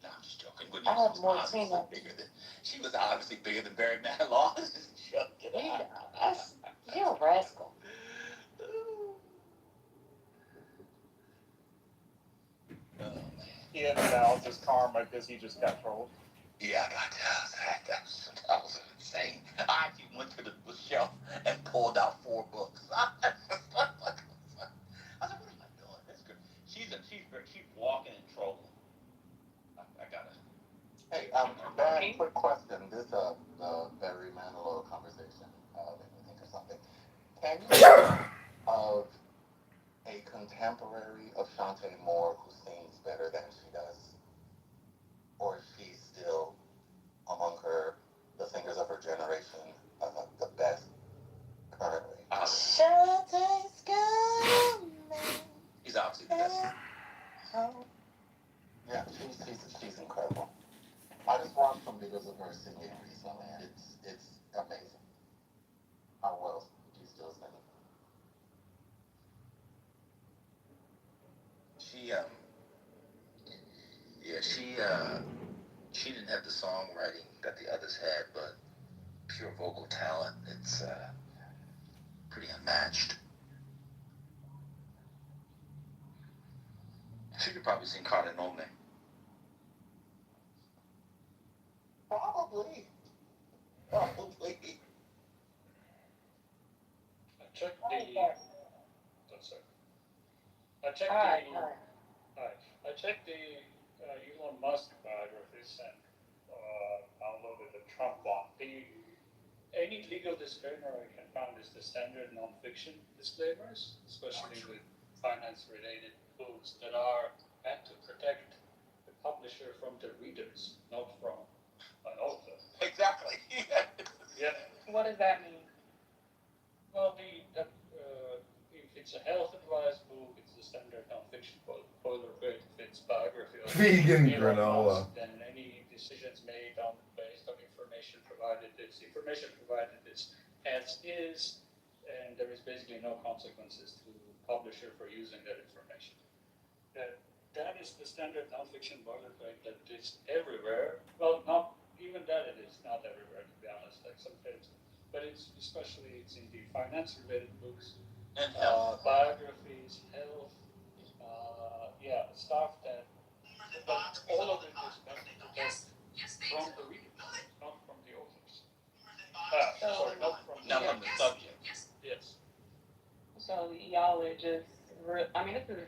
No, I'm just joking. I have more Tina. She was obviously bigger than Barry Manilow. Just joking. You're a rascal. Oh, man. He had to balance his karma because he just got trolled. Yeah, I got that was insane. I actually went to the shelf and pulled out 4 books. I said, what am I doing? That's good. She's walking and trolling. I gotta. Hey, Ben, quick question. This the Barry Manilow conversation made me think of something. Can you think of a contemporary of Shantae Moore who sings better than she does? Or is she still among the singers of her generation, the best currently? Shantae's coming. He's obviously the best. Yeah, she's incredible. I just watched some videos of her singing recently, and it's amazing how well she's still singing. She didn't have the songwriting that the others had, but pure vocal talent, it's pretty unmatched. She could probably sing Carta Nome. Probably. I checked the Elon Musk biographies and downloaded the Trump one. Any legal disclaimer I can find is the standard nonfiction disclaimers, especially with finance-related books that are meant to protect the publisher from the readers, not from an author. Exactly. Yeah. What does that mean? Well, if it's a health advice book, it's the standard nonfiction boilerplate. If it's biography of Vegan Elon granola. Musk, then any decisions made based on information provided is as is, and there is basically no consequences to the publisher for using that information. that is the standard nonfiction boilerplate that is everywhere. Well, not even that it is not everywhere, to be honest. Like sometimes, but it's especially it's in the finance-related books, And health. biographies, health, yeah, stuff that. But all of it is from the readers, not from the authors. Sorry, not from Not from the subject. Yes. So y'all are just, I mean, this is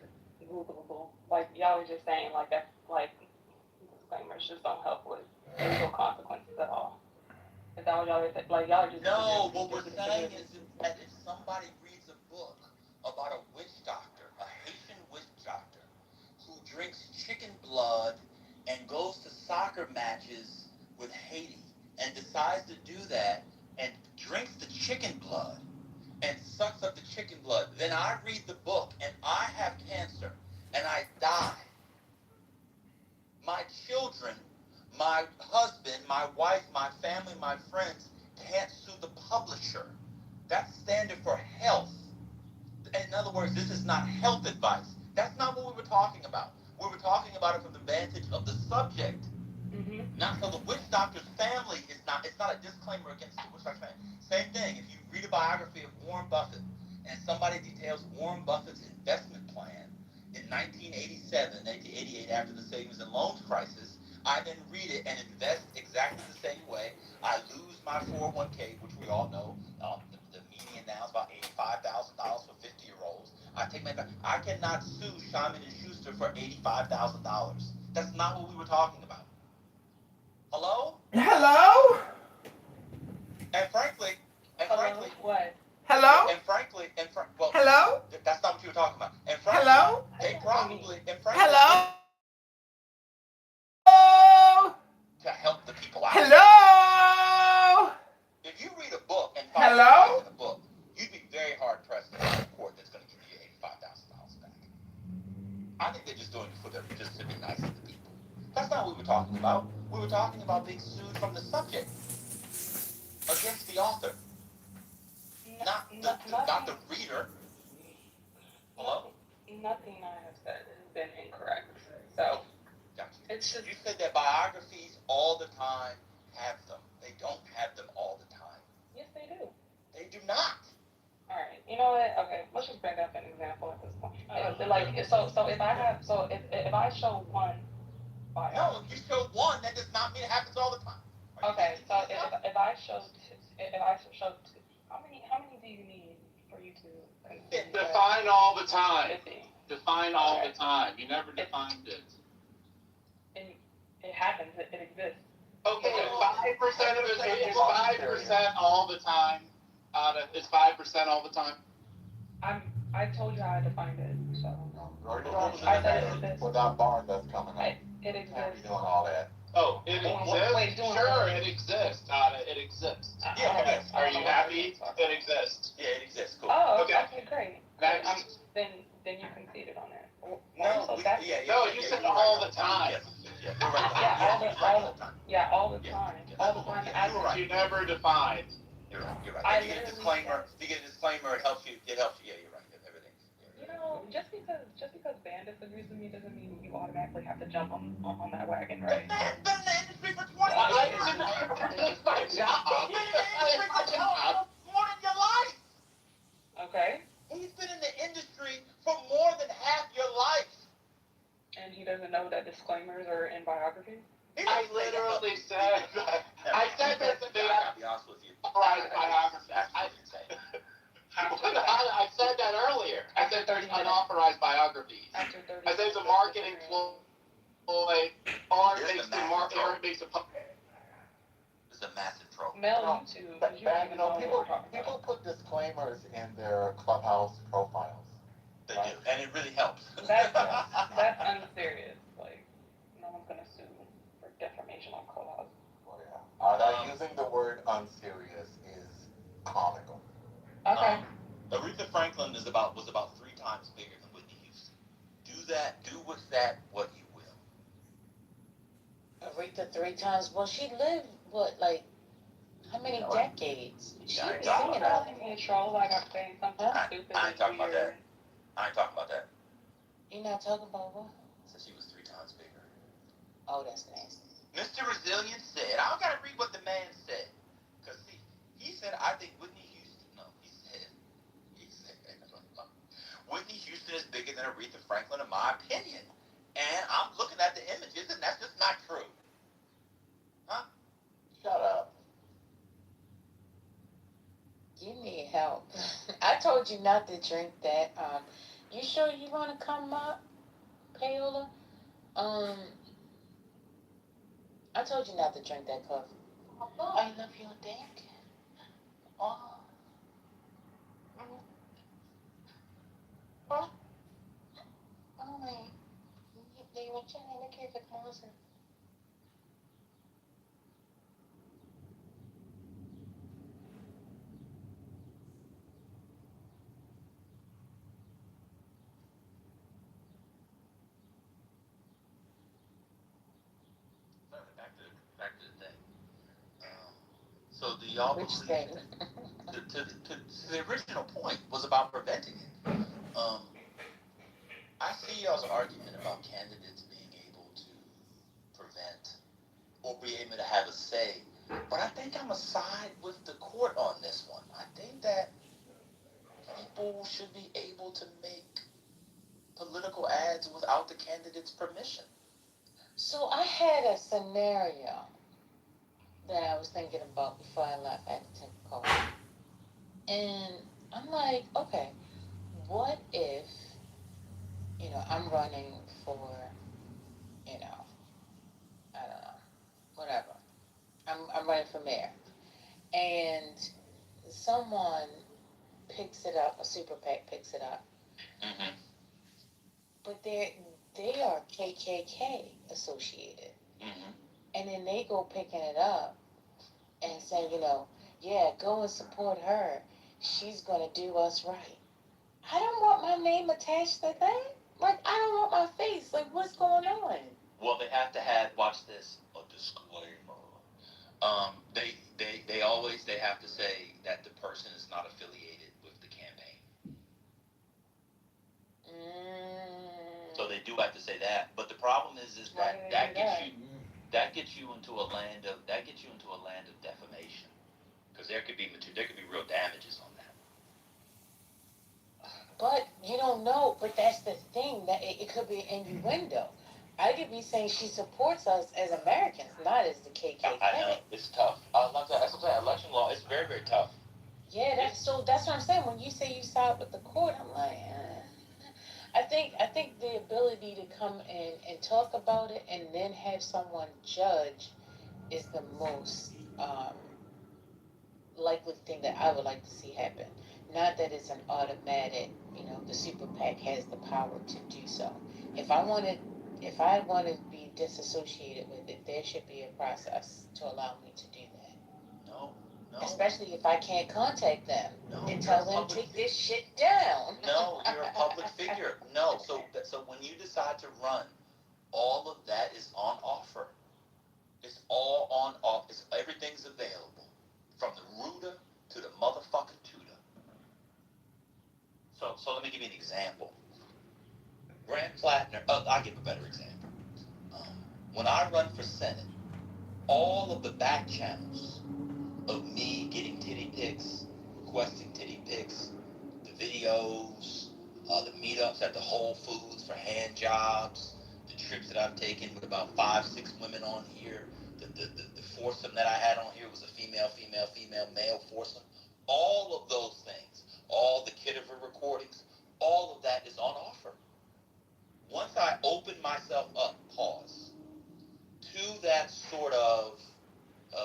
Googleable. Like y'all are just saying like that, like disclaimers just don't help with legal consequences at all. Is that what y'all are saying? Like y'all are just. No, what we're saying is that if somebody reads a book about a witch doctor, a Haitian witch doctor, who drinks chicken blood and goes to soccer matches with Haiti and decides to do that and drinks the chicken blood and sucks up the chicken blood, then I read the book and I have cancer and I die. My children, my husband, my wife, my family, my friends can't sue the publisher. That's standard for health. In other words, this is not health advice. That's not what we were talking about. We were talking about it from the vantage of the subject. Mm-hmm. Not so the witch doctor's family is not, it's not a disclaimer against the witch doctor's family. Same thing, if you read a biography of Warren Buffett and somebody details Warren Buffett's investment plan in 1987, 1988, after the savings and loans crisis, I then read it and invest exactly the same way. I lose my 401k, which we all know, the median now is about $85,000 for 50-year-olds. I cannot sue Simon & Schuster for $85,000. That's not what we were talking about. Hello? Hello? And frankly, What? Hello? Well, Hello? that's not what you were talking about. And frankly, Hello? they probably, Hello? to help the people out. Hello? If you read a book and find Hello? something in a book, you'd be very hard pressed to find a court that's going to give you $85,000 back. I think they're just doing it just to be nice to the people. That's not what we were talking about. We were talking about being sued from the subject against the author, not the reader. Hello? Nothing I have said has been incorrect. So Gotcha. it's just. You said that biographies all the time have them. They don't have them all the time. Yes, they do. They do not. All right. You know what? Okay, let's just bring up an example at this point. If I show one biography. No, if you show one, that does not mean it happens all the time. Okay, so if I show two, how many do you need for you to consider? Define all the time. 50. Define all the time. You never defined it. It happens. It exists. Okay, 5% of it is 5% all the time. It's 5% all the time. I told you how I defined it. So. I said it exists. Without bars, that's coming up. It exists. Can't be doing all that. Oh, it exists? Sure, it exists. It exists. Yeah, Are you happy? It exists. Yeah, it exists. Cool. Oh, okay, great. Next. Then you conceded on that. No, you said all the time. Yeah, we're right. All the time. You never defined. You're right. If you get a disclaimer, it helps you. Yeah, you're right. Everything. You know, just because Band disagrees with me doesn't mean you automatically have to jump on that wagon, right? Man's been in the industry for 20 years. It's my job. More than your life. Okay. He's been in the industry for more than half your life. And he doesn't know that disclaimers are in biographies? I literally said that. I said that to me. I'll be honest with you. Biography. I said that earlier. I said there's unauthorized biographies. I said it's a marketing ploy, or it makes a This is a massive trope. Mel, you too. People put disclaimers in their Clubhouse profiles. They do, and it really helps. That's unserious. Like, no one's gonna sue for defamation on Clubhouse. Oh, yeah. Using the word unserious is comical. Okay. Aretha Franklin was about 3 times bigger than Whitney Houston. Do with that what you will. Aretha 3 times. Well, she lived how many decades? She was Yeah, singing all a troll like I'm saying something stupid. I ain't talking about that. I ain't talking about that. You're not talking about what? Said she was 3 times bigger. Oh, that's nasty. Mr. Resilient said, I don't gotta read what the man said. Because see, he said, I think Whitney Houston, no, he said, Whitney Houston is bigger than Aretha Franklin in my opinion. And I'm looking at the images and that's just not true. Huh? Shut up. You need help. I told you not to drink that. You sure you want to come up, Paola? I told you not to drink that coffee. I love your dick. Oh. Oh. Oh my. They were trying to keep it closer. Back to the thing. So do y'all Which believe thing? to the original point was about preventing it. I see y'all's argument about candidates being able to prevent or be able to have a say, but I think I'm a side with the court on this one. I think that people should be able to make political ads without the candidate's permission. So I had a scenario that I was thinking about before I left. I had to take a call. And I'm like, okay, what if, I'm running for, I don't know, whatever. I'm running for mayor. And someone picks it up, a super PAC picks it up. Mm-hmm. But they are KKK associated. Mm-hmm. And then they go picking it up and say, yeah, go and support her. She's going to do us right. I don't want my name attached to that. Like, I don't want my face. Like, what's going on? Well, they have to have, watch this, a disclaimer. They have to say that the person is not affiliated with the campaign. So they do have to say that. But the problem is that gets you into a land of defamation. Because there could be real damages on that. But you don't know. But that's the thing, that it could be an innuendo. I could be saying she supports us as Americans, not as the KKK. I know, it's tough. That's what I'm saying. Election law is very, very tough. Yeah, that's what I'm saying. When you say you side with the court, I'm like, I think the ability to come in and talk about it and then have someone judge is the most likely thing that I would like to see happen. Not that it's an automatic, the super PAC has the power to do so. If I want to be disassociated with it, there should be a process to allow me to do that. No. Especially if I can't contact them and you're tell them take this shit down. No, you're a public figure. No, so when you decide to run, all of that is on offer. It's all on offer. Everything's available, from the rooter to the motherfucking tutor. So let me give you an example. Grant Plattner. I'll give a better example. When I run for Senate, all of the back channels of me getting titty pics, requesting titty pics, the videos, the meetups at the Whole Foods for hand jobs, the trips that I've taken with about 5-6 women on here, the foursome that I had on here was a female, male foursome. All of those things, all the Kitover recordings, all of that is on offer. Once I open myself up, to that sort of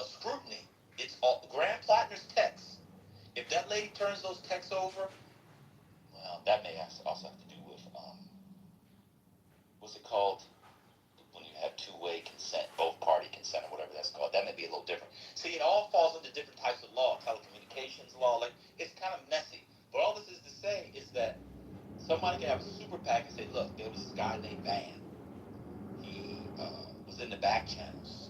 scrutiny, it's all Graham Plattner's texts. If that lady turns those texts over, well, that may also have to do with what's it called when you have two-way consent, both party consent, or whatever that's called. That may be a little different. See, it all falls into different types of law, telecommunications law. Like, it's kind of messy. But all this is to say is that somebody can have a super PAC and say, look, there was this guy named Van. He was in the back channels.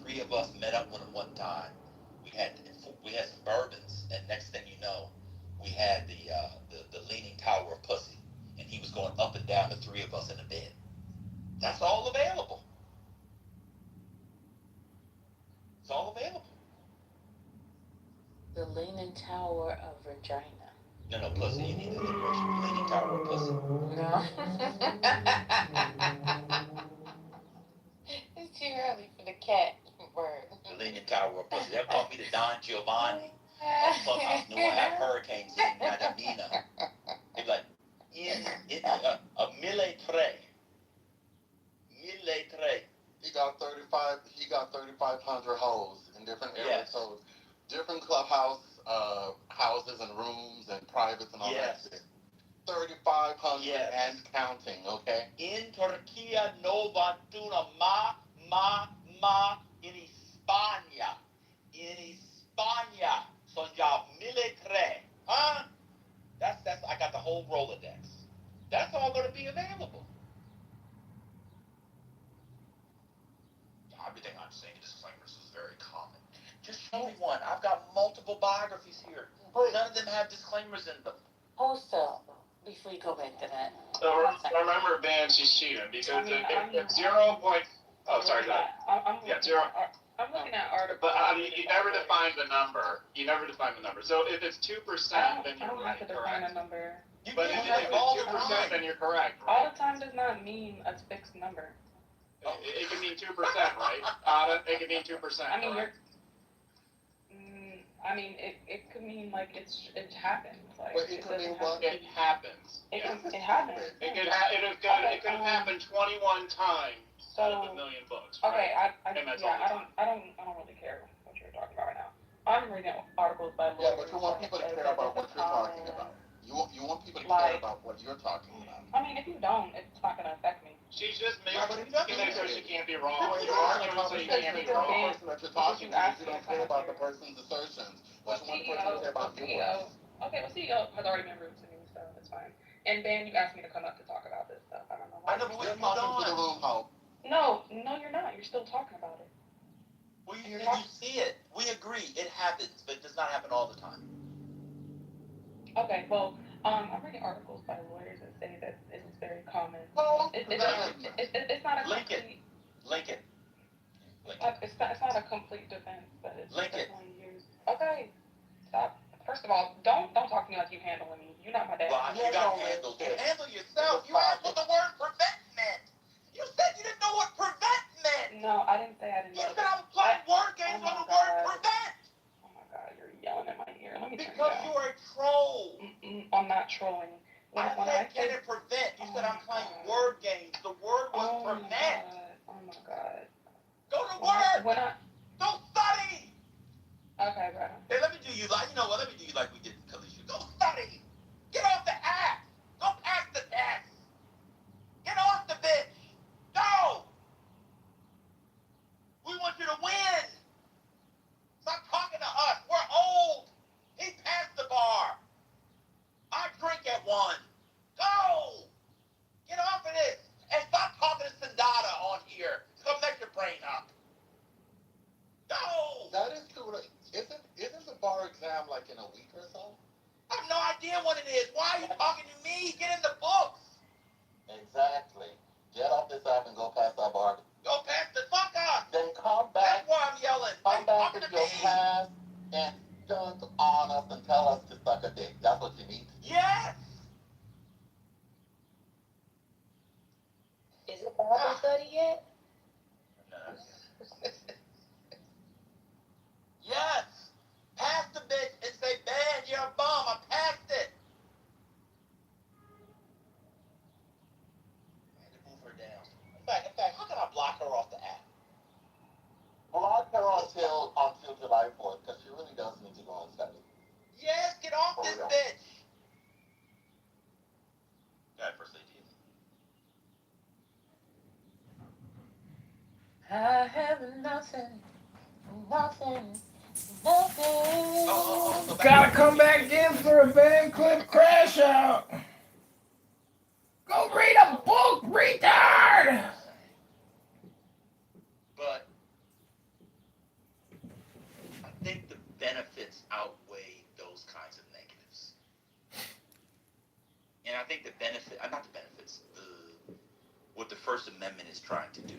3 of us met up with him one time. We had some bourbons, and next thing you know, we had the leaning tower of pussy, and and he was going up and down the three of us in a bed. That's all available. It's all available. The Leaning Tower of Regina. No, pussy. You need alliteration. Leaning Tower of pussy. No. It's too early for the cat word. The Leaning Tower of pussy. They'll call me the Don Giovanni of Clubhouse. No one have hurricanes in Madamina. They're like, a mille tre. Mille tre. He got 3,500 hoes in different areas. Yes. So different clubhouse houses and rooms and privates and all that shit. 3,500 Yes. and counting, okay? In Turquía no va tuna in España. In España son ya mille tres. Huh? That's I got the whole Rolodex. That's all gonna be available. Everything I'm saying, disclaimers, is very common. Just show me one. I've got multiple biographies here. None of them have disclaimers in them. Also, before you go back to that. So remember, Ben, she's cheating because if 0. Oh, sorry, go ahead. Yeah, 0. I'm looking at articles. But I mean, you never define the number. So if it's 2%, then you're I don't have to define a number. But if it's 2%, then you're correct. Right? All the time does not mean a fixed number. It can mean 2%, right? It can mean 2%. I mean, correct? it could mean like it happens. Like But it could mean what? It happens. It happens. It could have happened 21 times out of a million books. Okay, right? I don't really care what you're talking about right now. I'm reading articles by lawyers. Yeah, but you want people to care about what you're talking about. You want people to care about what you're talking about. I mean, if you don't, it's not going to affect me. She's just making it so she can't be wrong. You're You're arguing so you can't be wrong. The person that you're talking to, you don't care about the person's assertions. But you want the person to care about yours. Okay, well, CEO has already been rude to me, so it's fine. And Ben, you asked me to come up to talk about this stuff. I don't know why. I know, but You're talking to the room, Hope. No, you're not. You're still talking about it. Well, you see it. We agree. It happens, but it does not happen all the time. Okay, well, I'm reading articles by lawyers that say that it is very common. Well, It's not a complete. Lincoln. It's not a complete defense, but it's Lincoln. definitely used. Okay, stop. First of all, don't talk to me like you handling me. You're not my dad. Well, you got handled. Handle yourself. You asked what the word prevent meant. You said you didn't know what prevent meant. No, I didn't say I didn't know. You said I was playing word games on the word prevent. Oh my God, you're yelling in my ear. Let me turn Because you you are a troll. I'm not trolling. I said can it prevent? You said I'm playing word games. The word was prevent. Oh my God. Go to work. Don't study. Okay, bro. Hey, let me do you like we did in Kalisha. Go study. Get off the app. Go pass the test. Get off the bitch. Go. We want you to win. Stop talking to us. We're old. He passed the bar. I drink at 1. Go. Get off of this. And stop talking to Sandata on here. It's going to mess your brain up. Go. That is true. Isn't the bar exam like in a week or so? I have no idea what it is. Why are you talking to me? Get in the books. Exactly. Get off this app and go past that bar. Go past the fuck up. Then come back. That's why I'm yelling. Come back talking with to your me. past and dunk on us and tell us to suck a dick. That's what you need. Yes. Is it Bible study yet? Yes. Pass the bitch and say, man, you're a bum. I passed it. I had to move her down. In fact, how can I block her off the app? Block her until July 4th, because she really does need to go and study. Yes, get off this bitch. God, first lady. I have nothing. Gotta come back in for a Van Clip crash out. Go read a book, retard! But I think the benefits outweigh those kinds of negatives. And I think think the benefit, not the benefits, what the First Amendment is trying to do.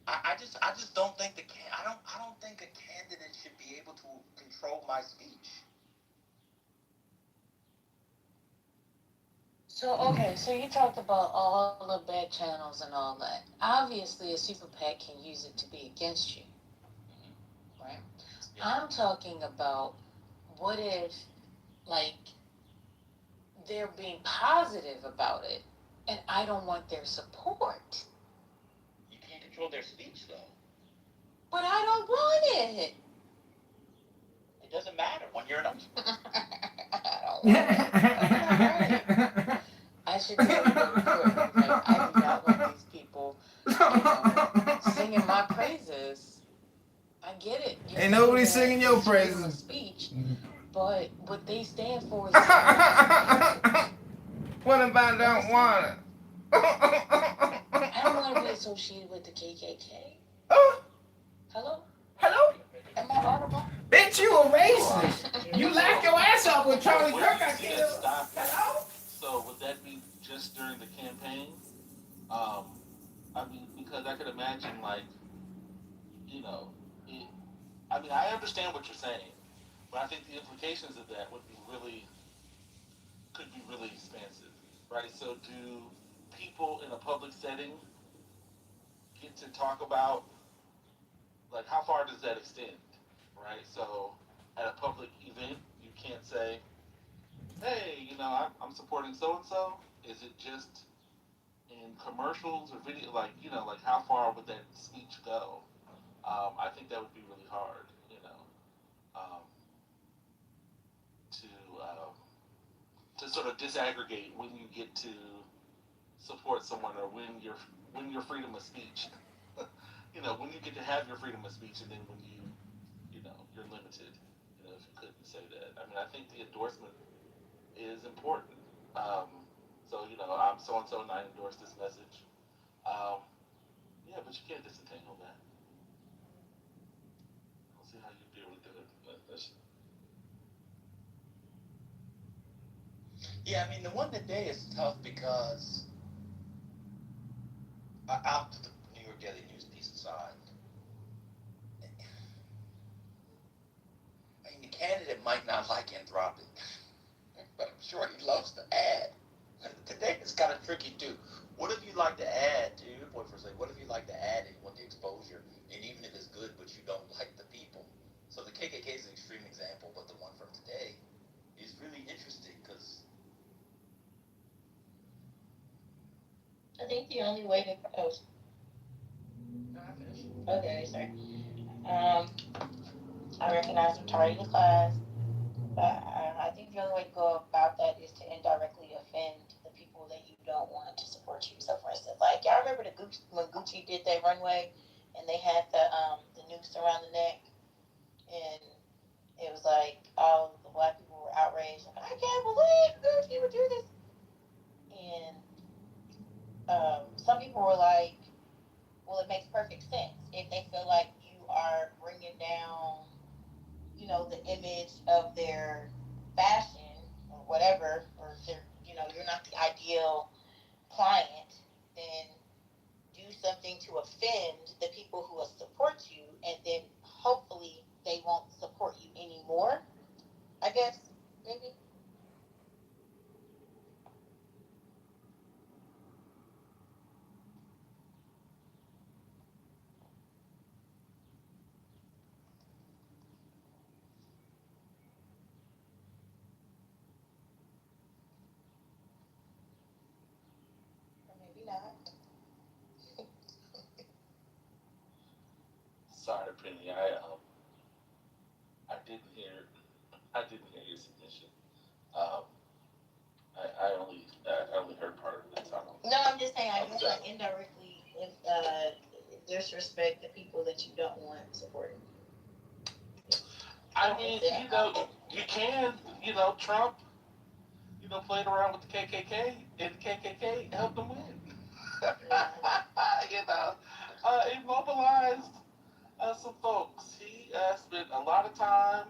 I just don't think I don't think a candidate should be able to control my speech. So, okay, so you talked about all the back channels and all that. Obviously, a super PAC can use it to be against you, right? Yeah. I'm talking about what if, like, they're being positive about it, and I don't want their support. You can't control their speech, though. But I don't want it. It doesn't matter when you're an I don't want it. I should tell you go to court. Like, I do not want these people, singing my praises. I get it. Ain't nobody singing your praises. Speech, but what they stand for is. What if I don't want it? I don't want to be associated with the KKK. Hello? Hello? Am I audible? Bitch, you a racist. You laughed your ass off with Charlie Kirk. Hello? So would that be just during the campaign? I mean, because I could imagine, like, I understand what you're saying, but I think the implications of that could be really expansive, right? So do people in a public setting get to talk about, like, how far does that extend, right? So at a public event, you can't say, hey, I'm supporting so-and-so. Is it just in commercials or video, like how far would that speech go? I think that would be really hard, to sort of disaggregate when you get to support someone or when your freedom of speech, when you get to have your freedom of speech, and then when you're limited, if you couldn't say that. I mean, I think the endorsement is important. So, I'm so-and-so and I endorse this message. Yeah, but you can't disentangle that. I don't see how you'd be able to do it. Yeah, I mean, the one today is tough because I'll put the New York Daily News piece aside. I mean, the candidate might not like Anthropic, but I'm sure he loves the ad. Today it's kind of tricky, too. What if you like the ad, to your point for say, what if you like the ad and you want the exposure, and even if it's good, but you don't like the people? So the KKK is an extreme example, but the one from today is really interesting because I think the only way to. Oh. No, I finished. Okay, sorry. I recognize I'm tardy to class, but I think the only way to go about that is to indirectly offend the people that you don't want to support you. So, for instance, like, y'all remember when Gucci did that runway and they had the noose around the neck, and it was like all the black people were outraged. Like, I can't believe Gucci would do this. And some people were like, well, it makes perfect sense if they feel like you are bringing down, the image of their fashion or whatever, or you're not the ideal client, then do something to offend the people who will support you, and then hopefully they won't support you anymore, I guess, maybe. Not. Sorry, Penny. I didn't hear your submission. I only heard part of it. So no, I'm just saying I guess like indirectly disrespect the people that you don't want supporting. I mean, you can, Trump, played around with the KKK, and the KKK helped him win. It mobilized some folks. He spent a lot of time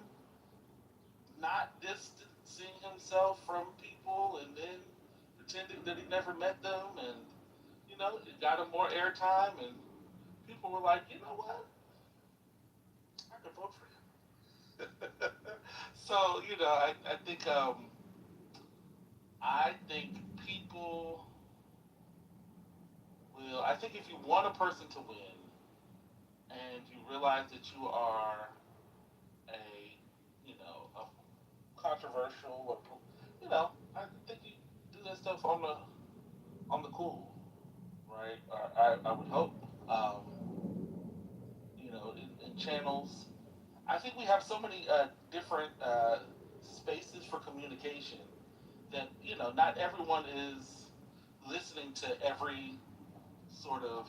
not distancing himself from people, and then pretending that he never met them, and it got him more airtime, and people were like, you know what, I could vote for him. So I think people will. I think if you want a person to win, and you realize that you are a a controversial or I think you do that stuff on the cool, right? I would hope. In channels. I think we have so many different spaces for communication that not everyone is listening to sort of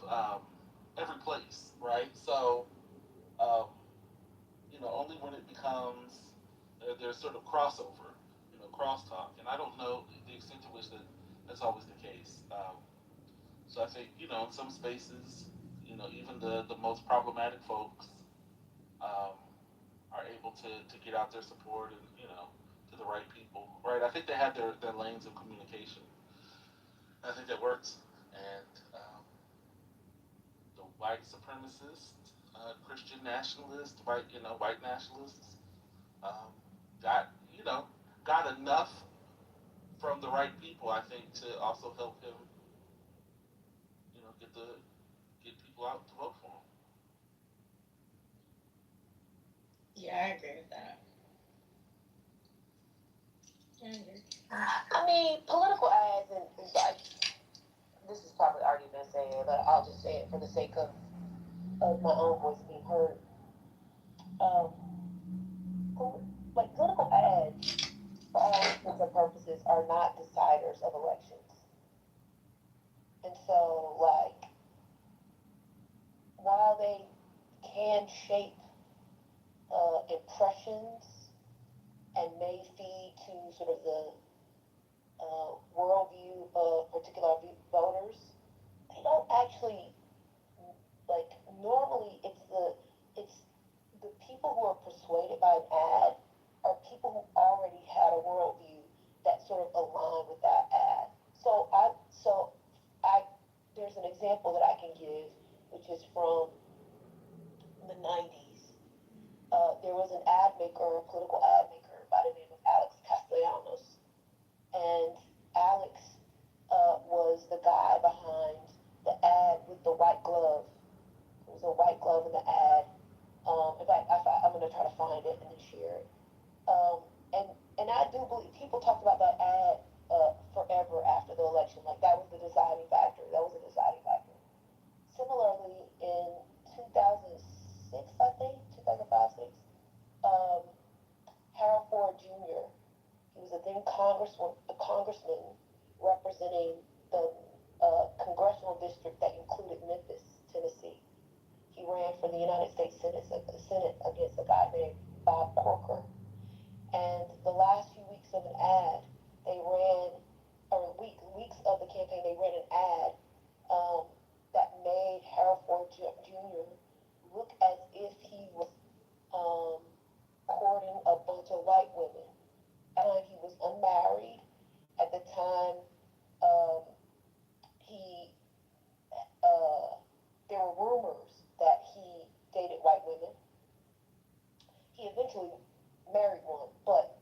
every place, right? So um, only when it becomes there's sort of crossover, crosstalk, and I don't know the extent to which that's always the case. So I think in some spaces, even the most problematic folks um, are able to get out their support and to the right people, right? I think they have their lanes of communication. I think that works, and the white supremacist, Christian nationalist, white nationalists um, got got enough from the right people, I think, to also help him, get people out to vote for him. Yeah, I agree with that. I agree. I mean, political ads, and like, this has probably already been said, but I'll just say it for the sake of my own voice being heard. Um, like political ads, for all intents and purposes, are not deciders of elections. And so, like, while they can shape impressions and may feed to sort of the worldview of particular voters, they don't actually, like, normally it's the people who are persuaded by an ad are people who already had a worldview that sort of aligned with that ad. So I there's an example that I can give, which is from the 90s. There was an ad maker, a political ad maker by the name of Alex Castellanos, and Alex was the guy behind the ad with the white glove. There was a white glove in the ad. In fact, I'm going to try to find it and then share it. Um, and I do believe people talked about that ad forever after the election. Like, that was the deciding factor. That was a deciding factor. Similarly, in 2006, I think, 2005, 6, um, Harold Ford Jr., he was a then congressman representing the congressional district that included Memphis, Tennessee. He ran for the United States Senate against a guy named Bob Corker. And the last few weeks of an ad, they ran, or weeks of the campaign, they ran an ad that made Harold Ford Jr. look as if he was courting a bunch of white women. He was unmarried. At the time, um, he there were rumors that he dated white women. He eventually married one, but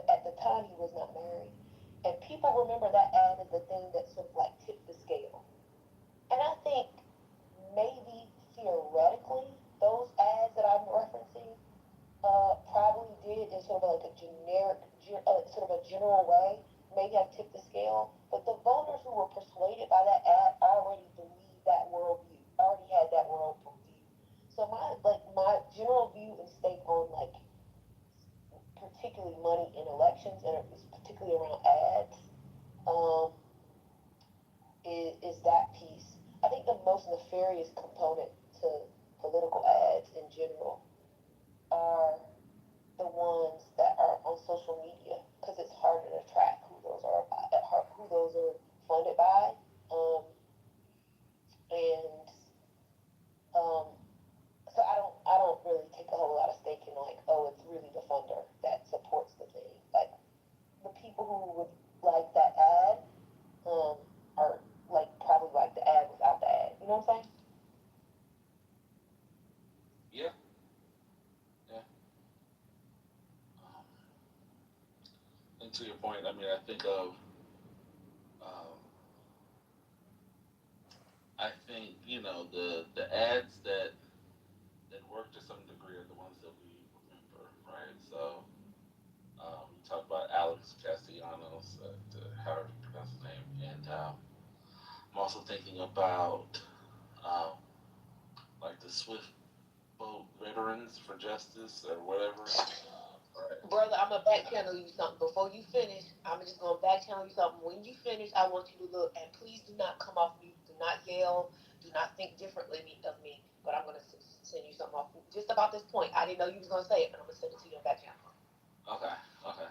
at the time he was not married. And people remember that ad as the thing that sort of like tipped the scale. And I think maybe theoretically those ads that I'm referencing probably did in sort of like a generic, sort of a general way, maybe have tipped the scale. But the voters who were persuaded by that ad already believed that worldview, already had that worldview. So my general view and stake on, like, particularly money in elections, and particularly around ads, um, is that piece. I think the most nefarious component to political ads in general are the ones that are on social media, because it's harder to track who those are funded by, and so I don't really take a whole lot of stake in, like, oh, it's really the funder that supports the thing. Like, the people who would like that ad to your point, I mean, I think of, um, I think the ads that work to some degree are the ones that we remember, right? So you talk about Alex Castellanos, however you pronounce his name, and I'm also thinking about um, like the Swift Boat Veterans for Justice or whatever. Right. Brother, I'm gonna back channel you something before you finish. I'm just gonna back channel you something. When you finish, I want you to look, and please do not come off mute. Do not yell. Do not think differently of me. But I'm gonna send you something off just about this point. I didn't know you was gonna say it, but I'm gonna send it to you in back channel. Okay. Okay.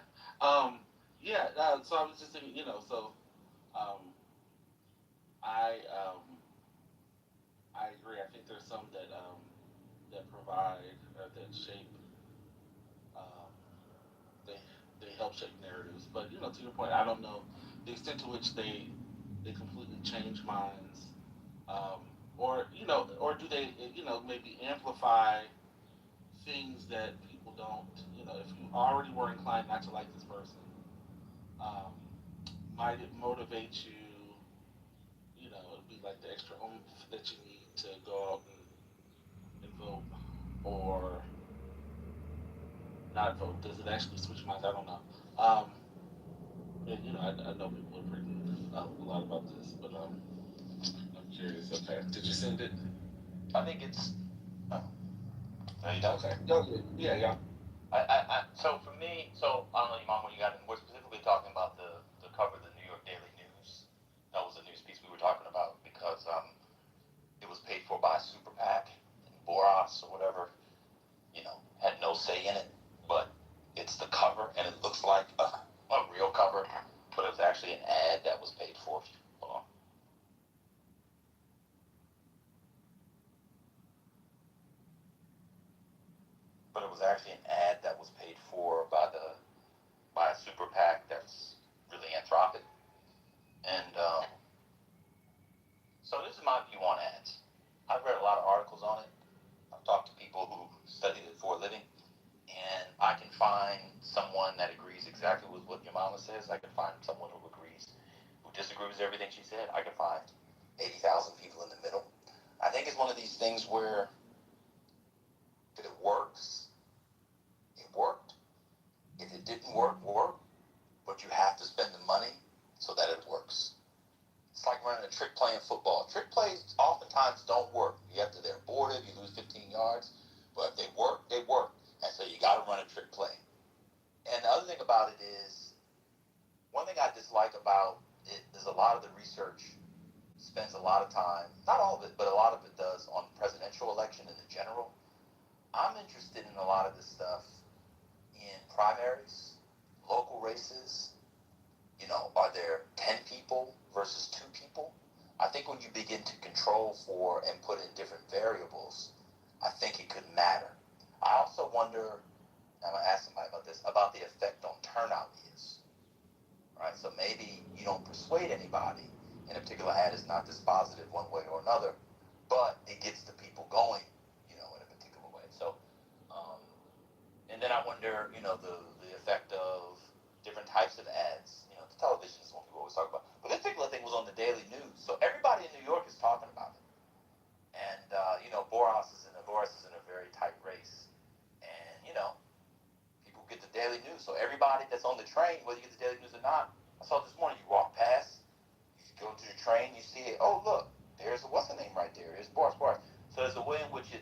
Yeah. So I was just thinking, um, I I agree. I think there's some that provide that shape. Um, they they help shape narratives, but to your point, I don't know the extent to which they completely change minds, um, or do they maybe amplify things that people don't. If you already were inclined not to like this person, um, might it motivate you? It'd be like the extra oomph that you need to go out and vote, or not vote. Does it actually switch minds? I don't know. And, I know people are pretty a lot about this, but I'm curious. Okay, did you send it? I think it's. There you go. Okay. Oh, yeah, yeah. So for me, I don't know, Imam, when you got in, we're specifically talking about the cover of the New York Daily News. That was the news piece we were talking about because it was paid for by a super PAC, and Boras or whatever, had no say in it. But it's the cover, and it looks like a real cover, but it was actually an ad that was paid for. Hold on. But it was actually an ad that was paid for by a super PAC that's really anthropic. And so this is my view on ads. I've read a lot of articles on it. I've talked to people who studied it for a living, and I can find someone that agrees exactly with what your mama says. I can find someone who agrees, who disagrees with everything she said. I can find 80,000 people in the middle. I think it's one of these things where if it works, it worked. If it didn't work, but you have to spend the money so that it works. It's like running a trick play in football. Trick plays oftentimes don't work. You have to, they're abortive, you lose 15 yards, but if they work, they work. And so you got to run a trick play. And the other thing about it is, one thing I dislike about it is a lot of the research spends a lot of time, not all of it, but a lot of it does on the presidential election in the general. I'm interested in a lot of this stuff in primaries, local races. Are there 10 people versus 2 people? I think when you begin to control for and put in different variables, I think it could matter. I also wonder, I'm going to ask somebody about this, about the effect on turnout is. Right? So maybe you don't persuade anybody, and a particular ad is not dispositive one way or another, but it gets the people going, in a particular way. So, and then I wonder, the effect of different types of ads. The television is what people always talk about. But this particular thing was on the Daily News, so everybody in New York is talking about it. And Boras is in a very tight race, and people get the Daily News. So everybody that's on the train, whether you get the Daily News or not, I saw this morning. You walk past, you go to the train, you see it. Oh look, there's what's the name right there? There's Boras. So there's a way in which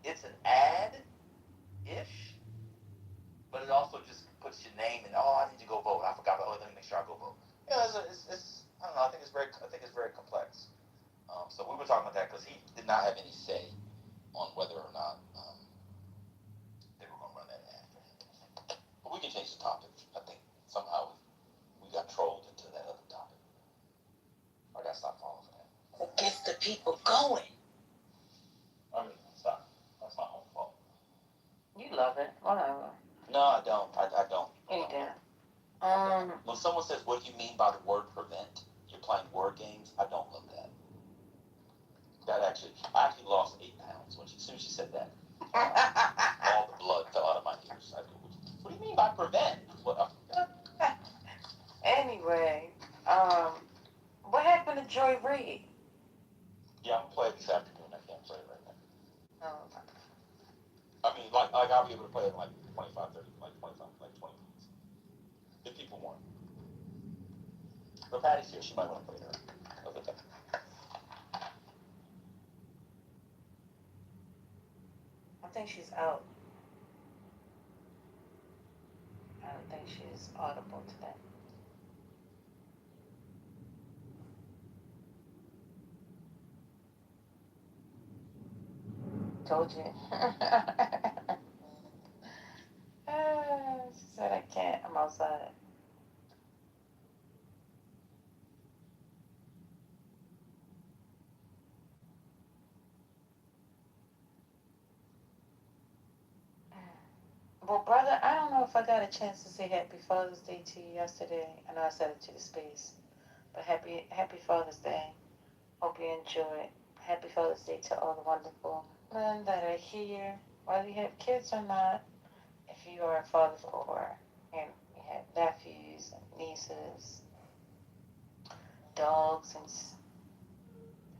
it's an ad ish, but it also just puts your name in. Oh, I need to go vote. I forgot. Oh, let me make sure I go vote. It's I don't know. I think it's very complex. So we were talking about that because he did not have any say on whether or not they were going to run that ad for him. But we can change the topic. I think somehow we got trolled into that other topic. I got to stop falling for that. It gets the people going. I mean, stop. That's my own fault. You love it. Whatever. No, I don't. I don't. You do. When someone says, "What do you mean by the word prevent?" You're playing word games. I don't love that. I actually lost 8 pounds as soon as she said that. All the blood fell out of my ears. What do you mean by prevent? free. Yeah, I'm playing this afternoon. I can't play it right now. Oh, I mean, like I'll be able to play it in like 25, 30, like 25, like 20 minutes. If people want. But Patty's here. She might want to play her. Okay. I think she's out. I don't think she's audible today. Told you. She said I can't. I'm outside. Well, brother, I don't know if I got a chance to say Happy Father's Day to you yesterday. I know I said it to the space, but Happy Father's Day. Hope you enjoy. Happy Father's Day to all the wonderful men that are here, whether you have kids or not. If you are a father or you have nephews and nieces, dogs, and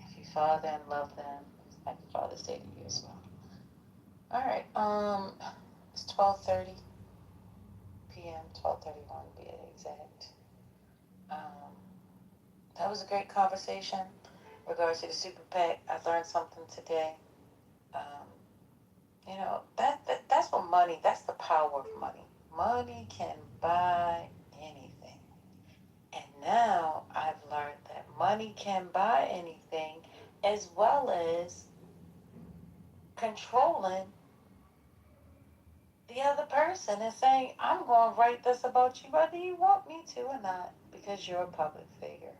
if you father and love them, Happy Father's Day to you as well. All right. It's 12:30 p.m. 12:31 to be exact. That was a great conversation in regards to the super PAC. I learned something today. Um, that's what money. That's the power of money. Money can buy anything, and now I've learned that money can buy anything, as well as controlling the other person and saying, I'm going to write this about you whether you want me to or not, because you're a public figure.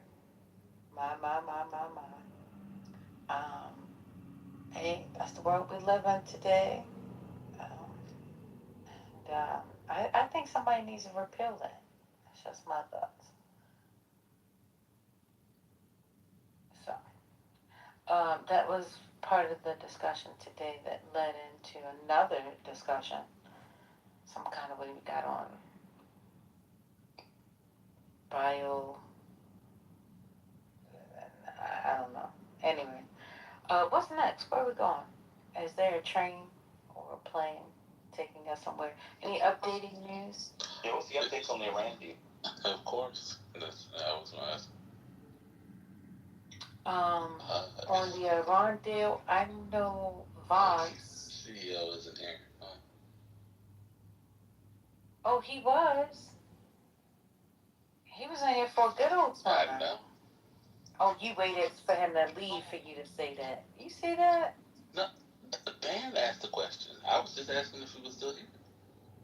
My. Hey, that's the world we live in today. I think somebody needs to repeal that. That's just my thoughts. So, that was part of the discussion today that led into another discussion. Some kind of way we got on bio. I don't know. Anyway, what's next? Where are we going? Is there a train or a plane taking us somewhere? Any updating news? Yeah, what's the updates on the Iran deal? Of course. That's, I was going to ask. On the Iran deal, I know Vance. CEO isn't here. Oh, he was. He was in here for a good old time. I know. Oh, you waited for him to leave for you to say that. You see that? No, Dan asked the question. I was just asking if he was still here.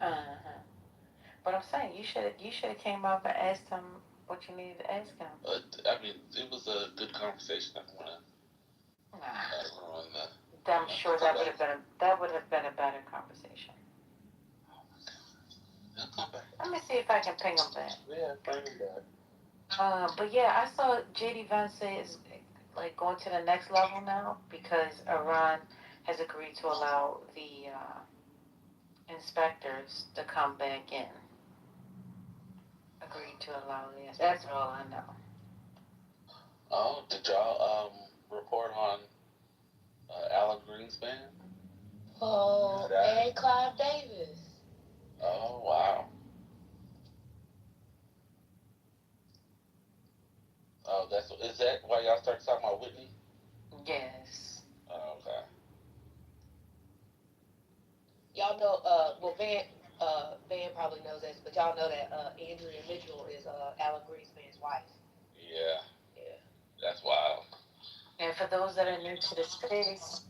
Uh-huh. But I'm saying you should have came up and asked him what you needed to ask him. I mean, it was a good conversation. I don't want to. I'm sure that would have been a better conversation. He'll come back. Let me see if I can ping him back. Yeah, bring him back. But yeah, I saw JD Vance is like going to the next level now because Iran has agreed to allow the inspectors to come back in. Agreed to allow the. That's all I know. Oh, did y'all report on Alan Greenspan? Oh, and Clive Davis. Oh, wow. Oh, is that why y'all started talking about Whitney? Yes. Oh, okay. Y'all know, Van probably knows this, but y'all know that Andrea Mitchell is Alan Greenspan's wife. Yeah. Yeah. That's wild. And for those that are new to the space,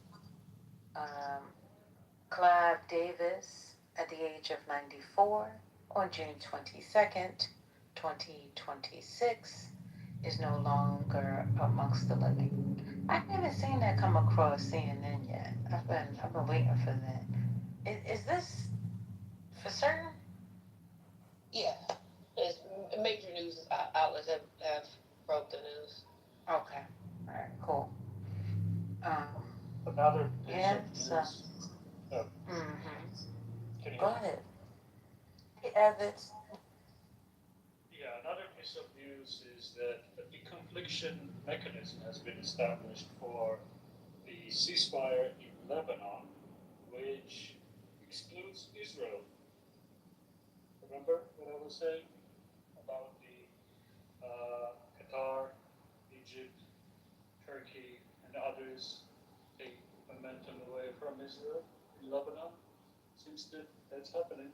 Clive Davis, at the age of 94, on June 22nd, 2026, is no longer amongst the living. I haven't seen that come across CNN yet. I've been waiting for that. Is this for certain? Yeah. It's major news outlets have broke the news. Okay. All right. Cool. Another piece Yeah. of So. news. Go ahead. Hey, Evans. Yeah, another piece piece of news is that a deconfliction mechanism has been established for the ceasefire in Lebanon, which excludes Israel. Remember what I was saying about the Qatar, Egypt, Turkey, and others take momentum away from Israel in Lebanon? Seems that that's happening.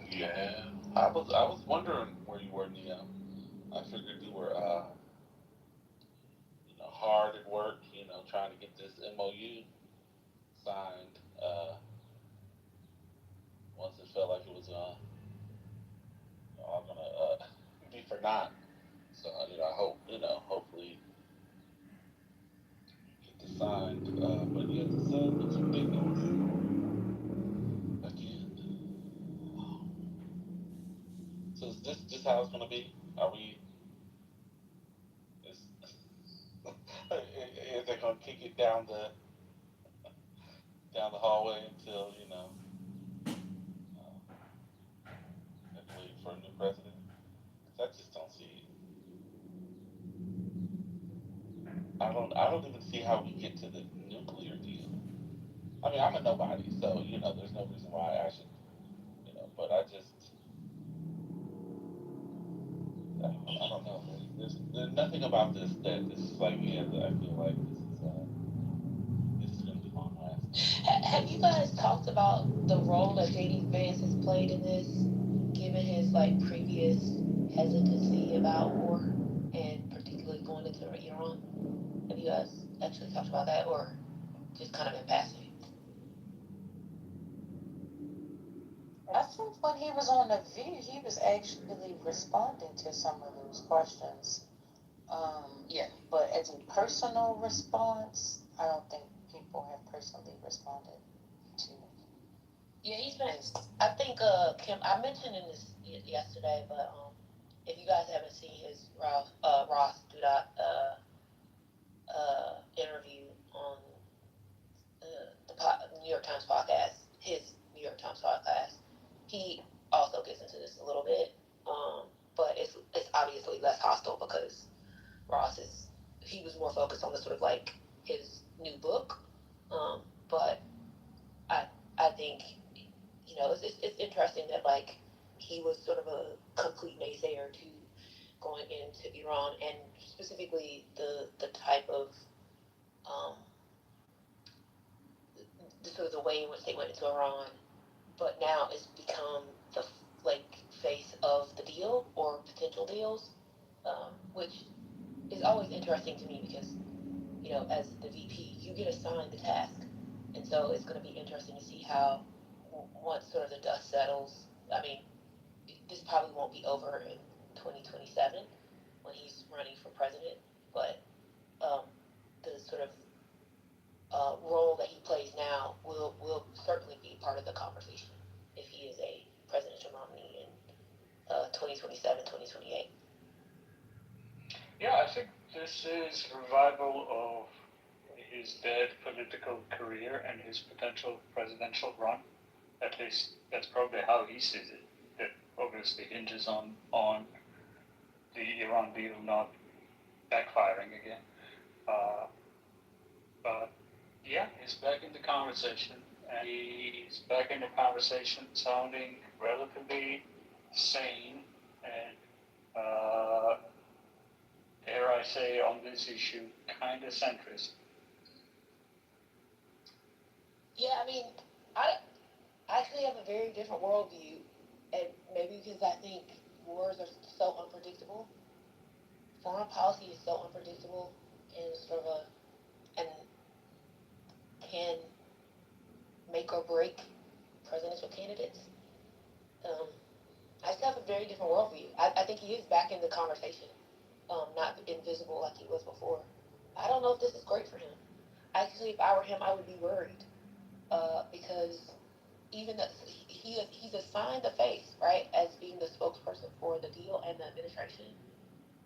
Yeah, I was wondering where you were, Neo. I figured you were hard at work, trying to get this MOU signed. Once it felt like it was all gonna be for naught. So I hope hopefully get this signed. But yeah, this looks ridiculous. Again, so is this how it's gonna be? Are we? Is, is they gonna kick it down the hallway until waiting for a new president? 'Cause I just don't see. I don't even see how we get to the nuclear deal. I mean, I'm a nobody, so there's no reason why I should, But I don't know. There's nothing about this that is like, yeah, that I feel like this is gonna be long lasting. Have you guys talked about the role that JD Vance has played in this, given his like previous hesitancy about war and particularly going into Iran? Have you guys actually talked about that, or just kind of in passing? I think when he was on The View, he was actually responding to some of those questions. Yeah, but as a personal response, I don't think people have personally responded to. Yeah, he's been. I think Kim. I mentioned in this yesterday, but if you guys haven't seen his Ross Duda interview on the New York Times podcast, his New York Times podcast, he also gets into this a little bit, but it's obviously less hostile because he was more focused on the sort of like his new book, but I think it's interesting that like he was sort of a complete naysayer to going into Iran and specifically the type of the sort of the way in which they went into Iran, but now it's become the like face of the deal or potential deals, which is always interesting to me because as the VP you get assigned the task, and so it's going to be interesting to see how once sort of the dust settles. I mean, this probably won't be over in 2027 when he's running for president, but the sort of role that he plays now will certainly be part of the conversation if he is a presidential nominee in 2027, 2028. Yeah, I think this is revival of his dead political career and his potential presidential run. At least that's probably how he sees it. That obviously hinges on the Iran deal not backfiring again. But yeah, he's back in the conversation, and he's back in the conversation sounding relatively sane and, dare I say, on this issue, kind of centrist. Yeah, I mean, I actually have a very different worldview, and maybe because I think wars are so unpredictable. Foreign policy is so unpredictable and sort of and can make or break presidential candidates. I just have a very different worldview. I think he is back in the conversation, not invisible like he was before. I don't know if this is great for him. Actually, if I were him, I would be worried because even though he's assigned the face, right, as being the spokesperson for the deal and the administration,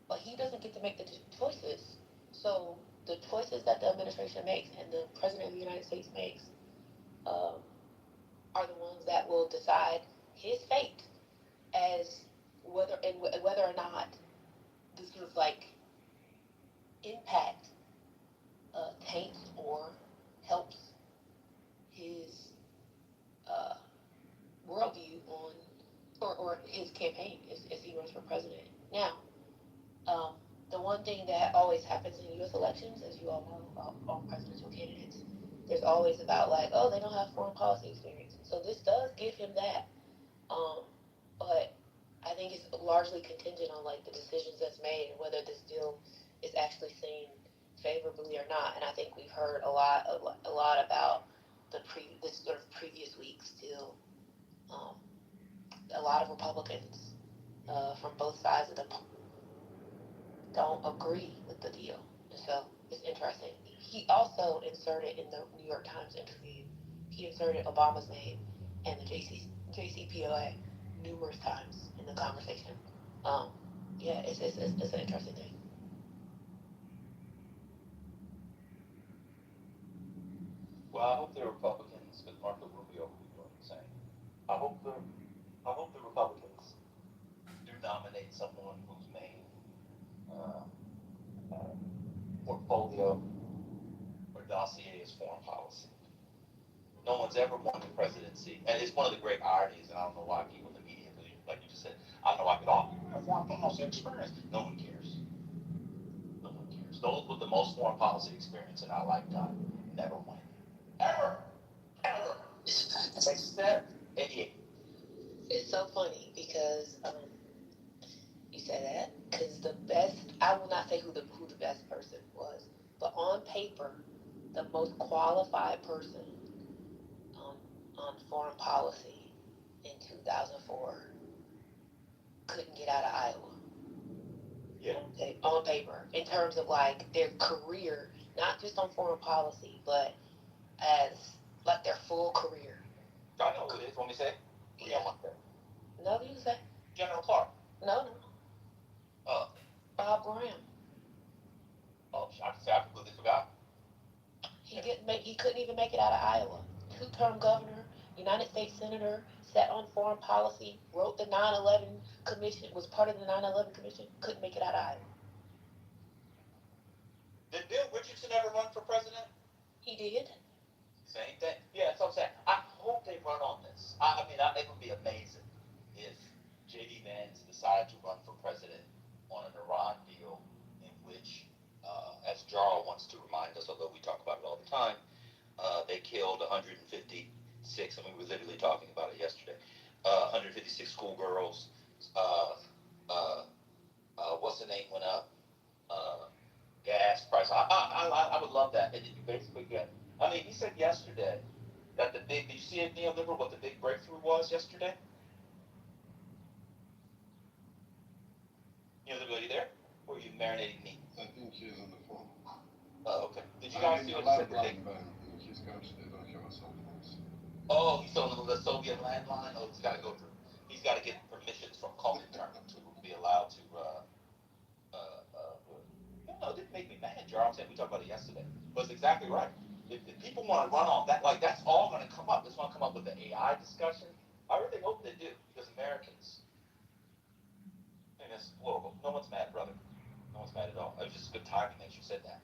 but he doesn't get to make the choices. So the choices that the administration ones that will decide his fate as whether or not this sort of like impact taints or helps his worldview on or his campaign as he runs for president. Now, the one thing that always happens in U.S. elections, as you all know, about all presidential candidates, there's always about like, oh, they don't have foreign policy experience. So this does give him that. But I think it's largely contingent on like the decisions that's made and whether this deal is actually seen favorably or not. And I think we've heard a lot about this sort of previous week still. A lot of Republicans from both sides of the don't agree with the deal. And so it's interesting. He also inserted in the New York Times interview, he inserted Obama's name and the JCPOA numerous times in the conversation. Yeah, it's an interesting thing. Well, I hope the Republicans, with Marco Rubio, will be doing the same. I hope the Republicans do nominate someone whose main portfolio or dossier is foreign policy. No one's ever won the presidency, and it's one of the great ironies, and I don't know why people in the media, like you just said, I don't know why people have foreign policy experience. No one cares. No one cares. Those with the most foreign policy experience in our lifetime never win. Ever. Ever. Except 88. It's so funny because you say that because the best, I will not say who the best person was, but on paper, the most qualified person on foreign policy in 2004 couldn't get out of Iowa. Yeah. On paper, in terms of like their career, not just on foreign policy, but as like their full career. I know who it is. Want me to say? Yeah. No, you say. General Clark. No. Bob Graham. Oh, I completely forgot. He couldn't even make it out of Iowa. 2-term governor, United States senator, sat on foreign policy, wrote the 9/11 commission, was part of the 9/11 commission, couldn't make it out of Iowa. Did Bill Richardson ever run for president? He did. Same thing. Yeah, that's what I'm saying. I hope they run on this. I mean, it would be amazing if J.D. Vance decided to run for president on an Iran deal in which, as Jarl wants to remind us, although we talk about it all the time, they killed 156, and we were literally talking about it yesterday, 156 schoolgirls, what's the name went up, gas price. I would love that. And then you basically get, I mean, he said yesterday that did you see it, Neoliberal, what the big breakthrough was yesterday? Neoliberal, are you there? Or are you marinating me? I think he's on the phone. Oh, okay. Did you guys see what he said today? In his country, they don't have a cell phones. Oh, he's on the Soviet landline? Oh, he's got to go through. He's got to get permissions from Comintern to be allowed to, it didn't make me mad, Jarl. We talked about it yesterday. But it's exactly right. If people want to run on that, like, that's all going to come up. It's going to come up with the AI discussion. I really hope they do, because Americans, I mean, it's horrible. No one's mad, brother. No one's mad at all. It was just good timing that you said that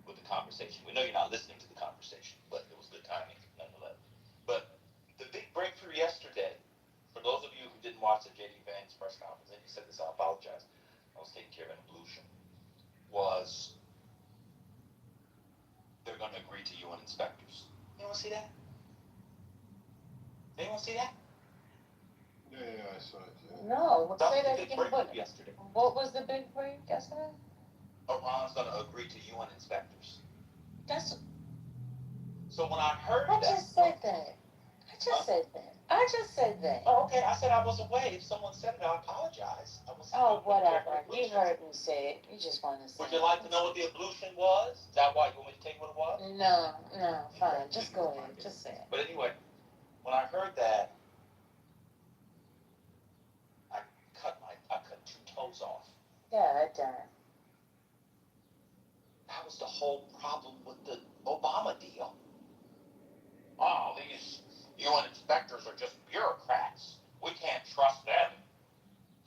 with the conversation. We know you're not listening to the conversation, but it was good timing nonetheless. But the big breakthrough yesterday, for those of you who didn't watch the J.D. Vance press conference, and you said this, I apologize. I was taking care of an ablution. Was they're going to agree to UN inspectors. Anyone see that? Anyone see that? Yeah, I saw it. Yeah. No, That say was the that big again. breakthrough yesterday. What was the big break yesterday? Iran's going to agree to UN inspectors. That's. So when I heard I that, just said that. I just said that. Oh, okay. I said I was away. If someone said it, I apologize. Oh, whatever. You heard me say it. You just want to say. Would you like to know what the ablution was? Is that why you want me to tell you what it was? No, fine. Just go ahead. Just say it. But anyway, when I heard that, I cut 2 toes off. Yeah, it done. That was the whole problem with the Obama deal. Oh, these UN inspectors are are just bureaucrats. We can't trust them.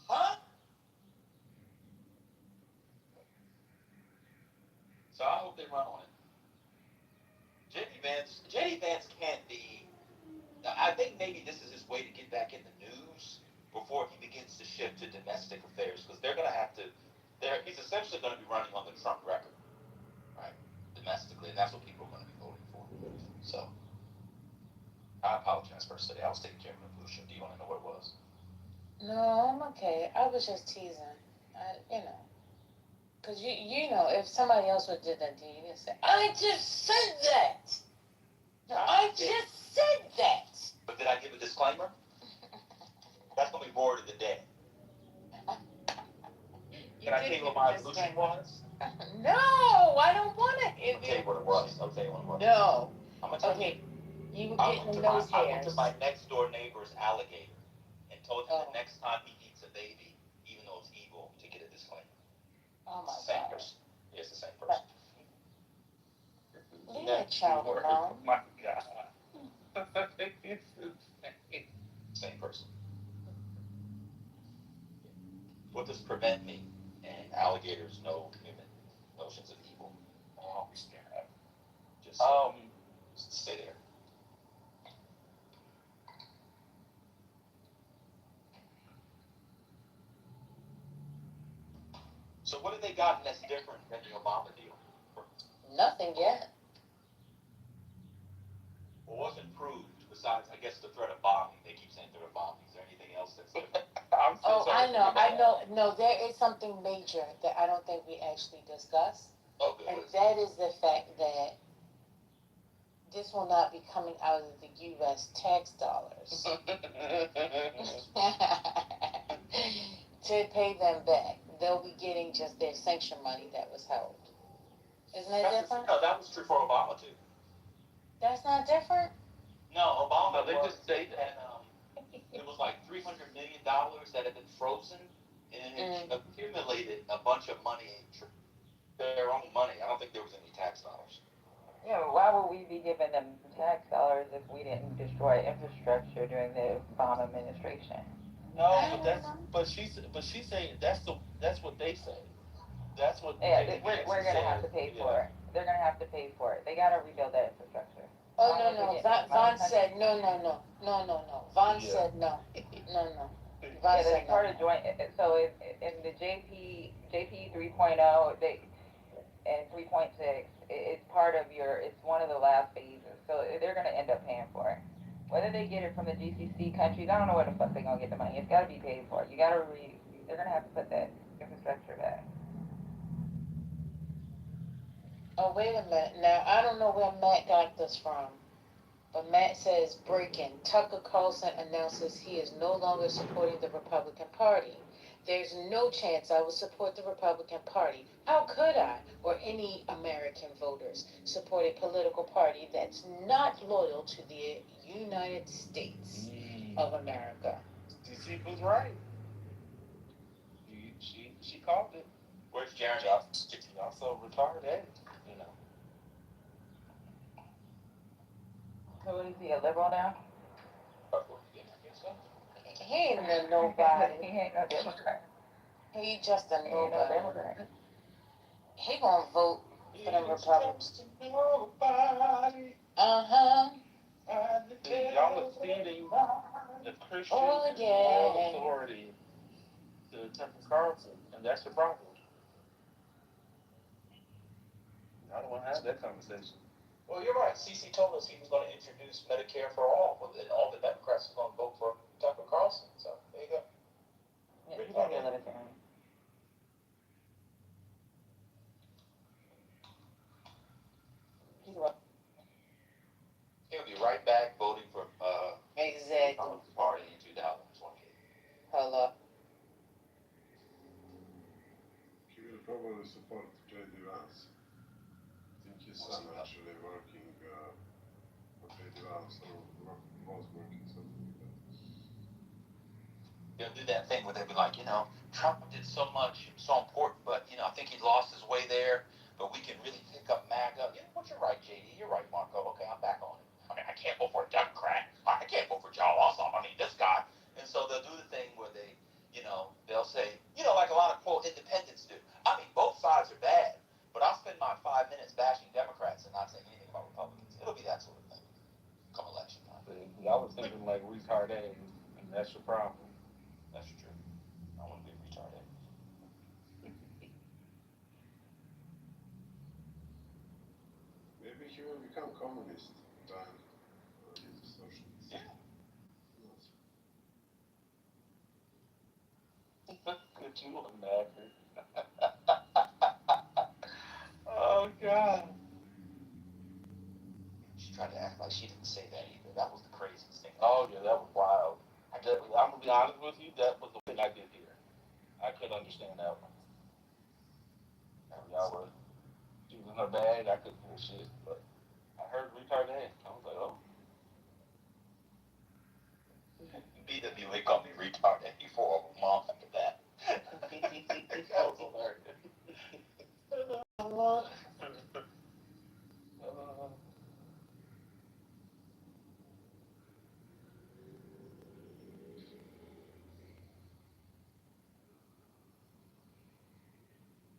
Huh? So I hope they run on it. JD Vance can't be. I think maybe this is his way to get back in the news before he begins to shift to domestic affairs, because they're going to have to. He's essentially going to be running on the Trump record, right? Domestically, and that's what people are going to be voting for. So, I apologize for today. I was taking care of an pollution. Do you want to know what it was? No, I'm okay. I was just teasing. Because you know, if somebody else would did that to you, you'd say, I just said that. I just said that. But did I give a disclaimer? That's going to be word of the day. Can I tell you what my solution was? No, I don't want to hear I'll tell you what it was. No. I'm going to tell Okay. You were I getting went in to those I went hairs. to my next door neighbor's alligator and told him the next time he eats a baby, even though it's evil, to get a disclaimer. Oh my Same God. person. It's the same person. Leave that child alone. Oh my God. Same person. What does prevent me? And alligators know human notions of evil. Oh, we scared of. Just stay there. So what have they gotten that's different than the Obama deal? Nothing yet. Well, what's improved besides, I guess, the threat of bombing? They keep saying threat of bombing. Is there anything else that's different? I know. No, there is something major that I don't think we actually discussed. Oh, good. And that is the fact that this will not be coming out of the U.S. tax dollars to pay them back. They'll be getting just their sanction money that was held. Isn't that different? No, that was true for Obama, too. That's not different? No, Obama, they just say that it was like $300 million that had been frozen, and it accumulated a bunch of money, their own money. I don't think there was any tax dollars. Yeah, but why would we be giving them tax dollars if we didn't destroy infrastructure during the Obama administration? No, but she's saying that's what they say. That's what. Yeah, we're gonna have to pay for it. They're gonna have to pay for it. They gotta rebuild that infrastructure. Oh, no. Vaughn said no. Vaughn said no. No. Vaughn said no. Part of joint. So in the JP 3.0, and 3.6, it's part of it's one of the last phases. So they're gonna end up paying for it. Whether they get it from the GCC countries, I don't know where the fuck they're gonna get the money. It's gotta be paid for. They're gonna have to put that infrastructure back. Oh, wait a minute. Now, I don't know where Matt got this from, but Matt says, breaking. Tucker Carlson announces he is no longer supporting the Republican Party. There's no chance I will support the Republican Party. How could I, or any American voters, support a political party that's not loyal to the United States of America? DC was right. She called it. Where's Jeremy? Y'all so retarded, you know. So is he a liberal now? He ain't a nobody. He ain't no Democrat. He just a He ain't no nobody. Democrat. He gonna vote for them Republicans. Nobody. Uh-huh. Y'all are ceding the Christian moral authority to Tucker Carlson, and that's the problem. I don't want to have that conversation. Well, you're right. CC told us he was going to introduce Medicare for all, but then all the Democrats are going to vote for Tucker Carlson. So there you go. Yeah, he's gonna be a libertarian. He'll be right back voting for Exactly. the party in 2028. Hello. He will probably support J.D. Vance. I think his son actually working for J.D. Vance or was working something like that. They'll do that thing where they'll be like, Trump did so much, so important, but, I think he lost his way there, but we can really pick up MAGA. Yeah, but you're right, JD. You're right, Marco. Okay, I'm back on it. I mean, I can't vote for a Democrat. I can't vote for John Ossoff. I mean, this guy. And so they'll do the thing where they'll say, like a lot of quote independents do. I mean, both sides are bad, but I'll spend my 5 minutes bashing Democrats and not saying anything about Republicans. It'll be that sort of thing come election time. I was thinking like retarded, and that's your problem. That's true. I want to be retarded. Maybe he will become communist then. He's a socialist. Yeah. Could you imagine? Oh God. She tried to act like she didn't say that either. That was the craziest thing. Oh yeah, that was wild. I'm gonna be honest with you. That was the thing I did here. I couldn't understand that one. Y'all were using her bag. I couldn't hear shit, but I heard retarded. I was like, oh. BWA called me retarded for a month after that. That was hilarious.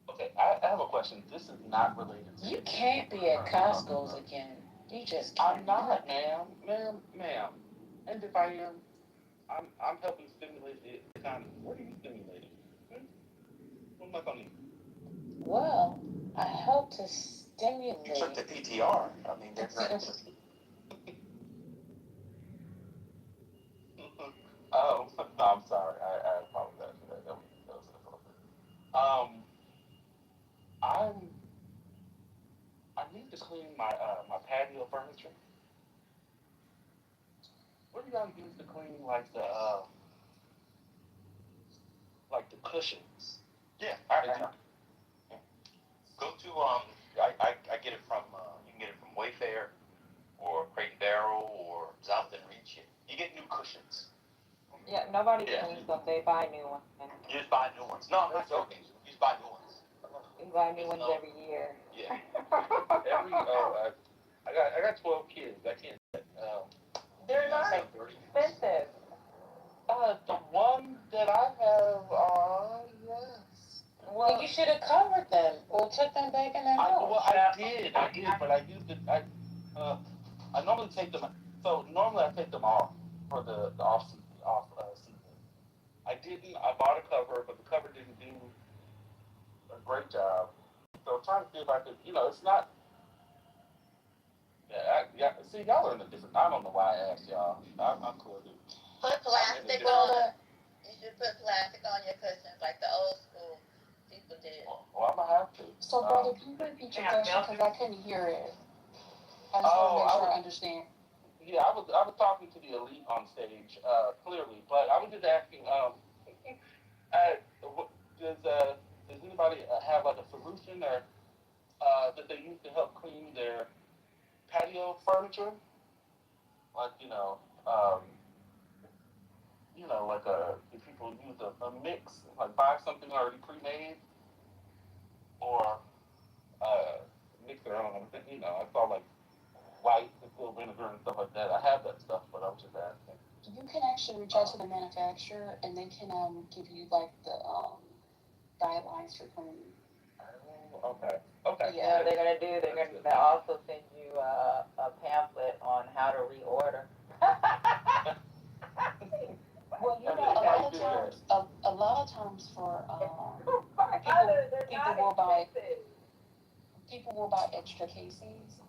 Okay, I have a question. This is not related to You can't be at Costco's again. You just can't. I'm not, ma'am. And if I am, I'm helping stimulate the economy. What are you stimulating? What am I gonna eat? Well, I help to stimulate. You took the PTR. I mean, they're great. Oh, no, I'm sorry. I apologize for that. That was inappropriate. I need to clean my patio furniture. What do y'all use to clean like the cushions? Yeah, I go to I get it from you can get it from Wayfair or Crate and Barrel or Jonathan Reach. You get new cushions. Yeah, nobody cleans them. They buy new ones. You just buy new ones. No, I'm not joking. You just buy new ones. You buy new ones every year. Yeah. I got 12 kids. I can't. They're not expensive. The one that I have are yes. Well, you should have covered them or took them back in the house. I did, but I used it. I normally take them. So normally I take them off for the off season. I didn't. I bought a cover, but the cover didn't do a great job. So I'm trying to see if I could. It's not. Yeah. See, y'all are in a different. I don't know why I asked y'all. I'm cool. Put plastic on it. You should put plastic on your cushions like the old school people did. Well, I'm gonna have to. So, brother, can you repeat your question because I couldn't hear it. I just want to make sure I understand. Yeah, I was talking to the elite on stage, clearly, but I was just asking, does anybody have like a solution or that they use to help clean their patio furniture? Like like if people use a mix, like buy something already pre-made, or mix their own. I saw like white with little vinegar and stuff like that. I have that stuff, but I'm just asking. You can actually reach out to the manufacturer and they can give you like the guidelines for cleaning. Okay. Yeah, they're gonna also send you a pamphlet on how to reorder. Well, a lot of times for people will buy extra casings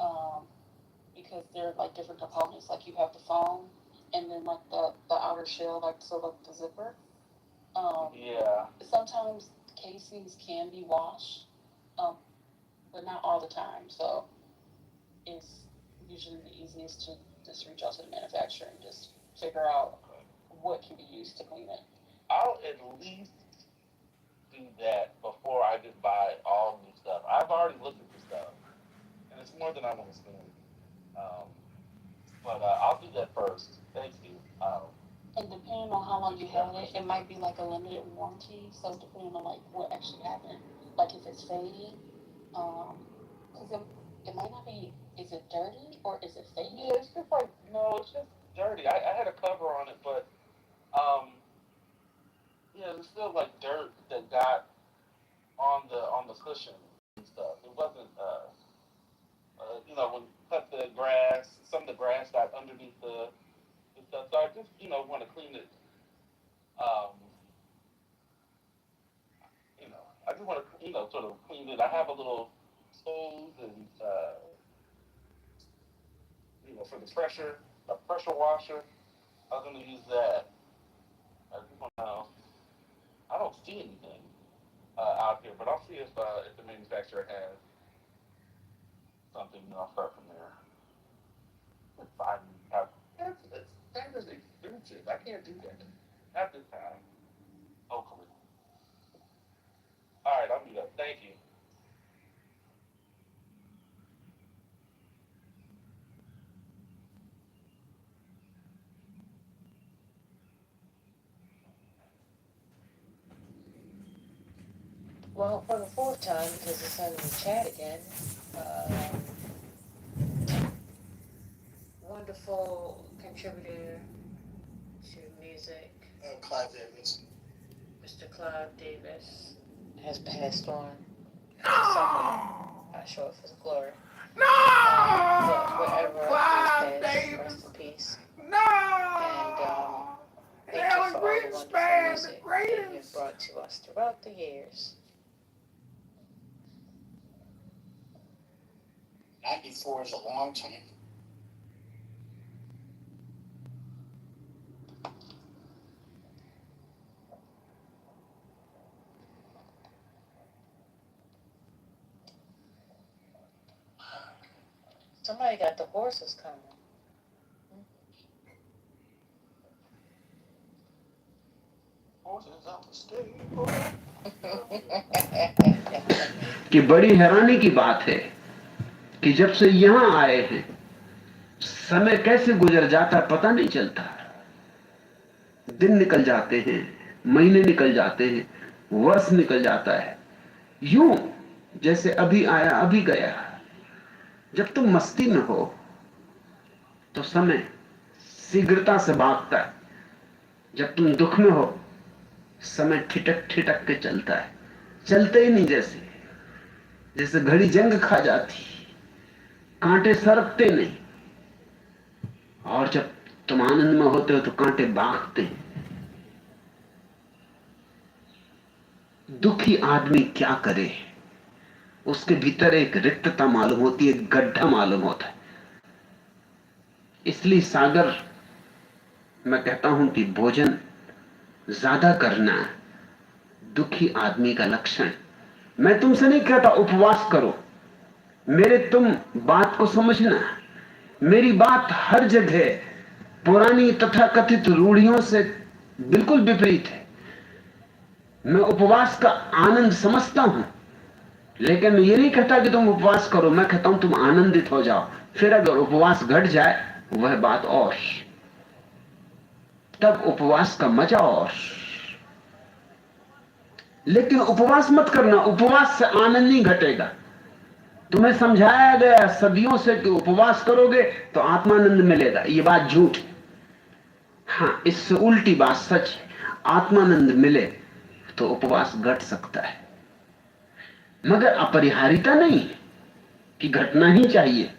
because they're like different components. Like you have the foam and then like the outer shell, like the zipper. Yeah. Sometimes casings can be washed, but not all the time. So it's usually the easiest to just reach out to the manufacturer and just figure out what can be used to clean it. I'll at least do that before I just buy all new stuff. I've already looked at the stuff, and it's more than I want to spend. But I'll do that first. Thank you. And depending on how long you had it, it might be like a limited warranty. So depending on like what actually happened, like if it's fading, because it might not be. Is it dirty or is it fading? Yeah, it's just like no, it's dirty. I had a cover on it, but yeah, there's still like dirt that got on the cushion and stuff. It wasn't when you cut the grass, some of the grass got underneath the stuff. So I just want to clean it. Um, I just want to sort of clean it. I have a little hose and for the pressure, a pressure washer. I was going to use that. I just want to. I don't see anything out here, but I'll see if the manufacturer has something. I'll start from there. It's fine. That is expensive. I can't do that at this time. Hopefully. All right, I'll be up. Thank you. Well, for the fourth time, because it's under the chat again, wonderful contributor to music, Clive Davis. Mr. Clive Davis, has passed on somewhere. Not sure if it's glory. But wherever he is, rest in peace. And thank you for all the wonderful music that you've brought to us throughout the years. 94 is a long time. Somebody got the horses coming. कि बड़ी हैरानी की बात है कि जब से यहां आए हैं समय कैसे गुजर जाता पता नहीं चलता। दिन निकल जाते हैं, महीने निकल जाते हैं, वर्ष निकल जाता है, यूं जैसे अभी आया अभी गया। जब तुम मस्ती में हो तो समय शीघ्रता से भागता है, जब तुम दुख में हो समय ठिठक ठिठक के चलता है, चलते ही नहीं जैसे घड़ी जंग खा जाती, कांटे सरकते नहीं। और जब तुम आनंद में होते हो तो कांटे भागते हैं। दुखी आदमी क्या करे, उसके भीतर एक रिक्तता मालूम होती है, एक गड्ढा मालूम होता है। इसलिए सागर, मैं कहता हूं कि भोजन ज्यादा करना दुखी आदमी का लक्षण। मैं तुमसे नहीं कहता उपवास करो, मेरे तुम बात को समझना। मेरी बात हर जगह पुरानी तथाकथित रूढ़ियों से बिल्कुल विपरीत है। मैं उपवास का आनंद समझता हूं, लेकिन मैं ये नहीं कहता कि तुम उपवास करो, मैं कहता हूं तुम आनंदित हो जाओ। फिर अगर उपवास घट जाए वह बात और, तब उपवास का मजा और। लेकिन उपवास मत करना, उपवास से आनंद नहीं घटेगा। तुम्हें समझाया गया सदियों से कि उपवास करोगे तो आत्मानंद मिलेगा, ये बात झूठ है। हाँ, इससे उल्टी बात सच है, आत्मानंद मिले तो उपवास घट सकता है, मगर अपरिहार्यता नहीं कि घटना ही चाहिए,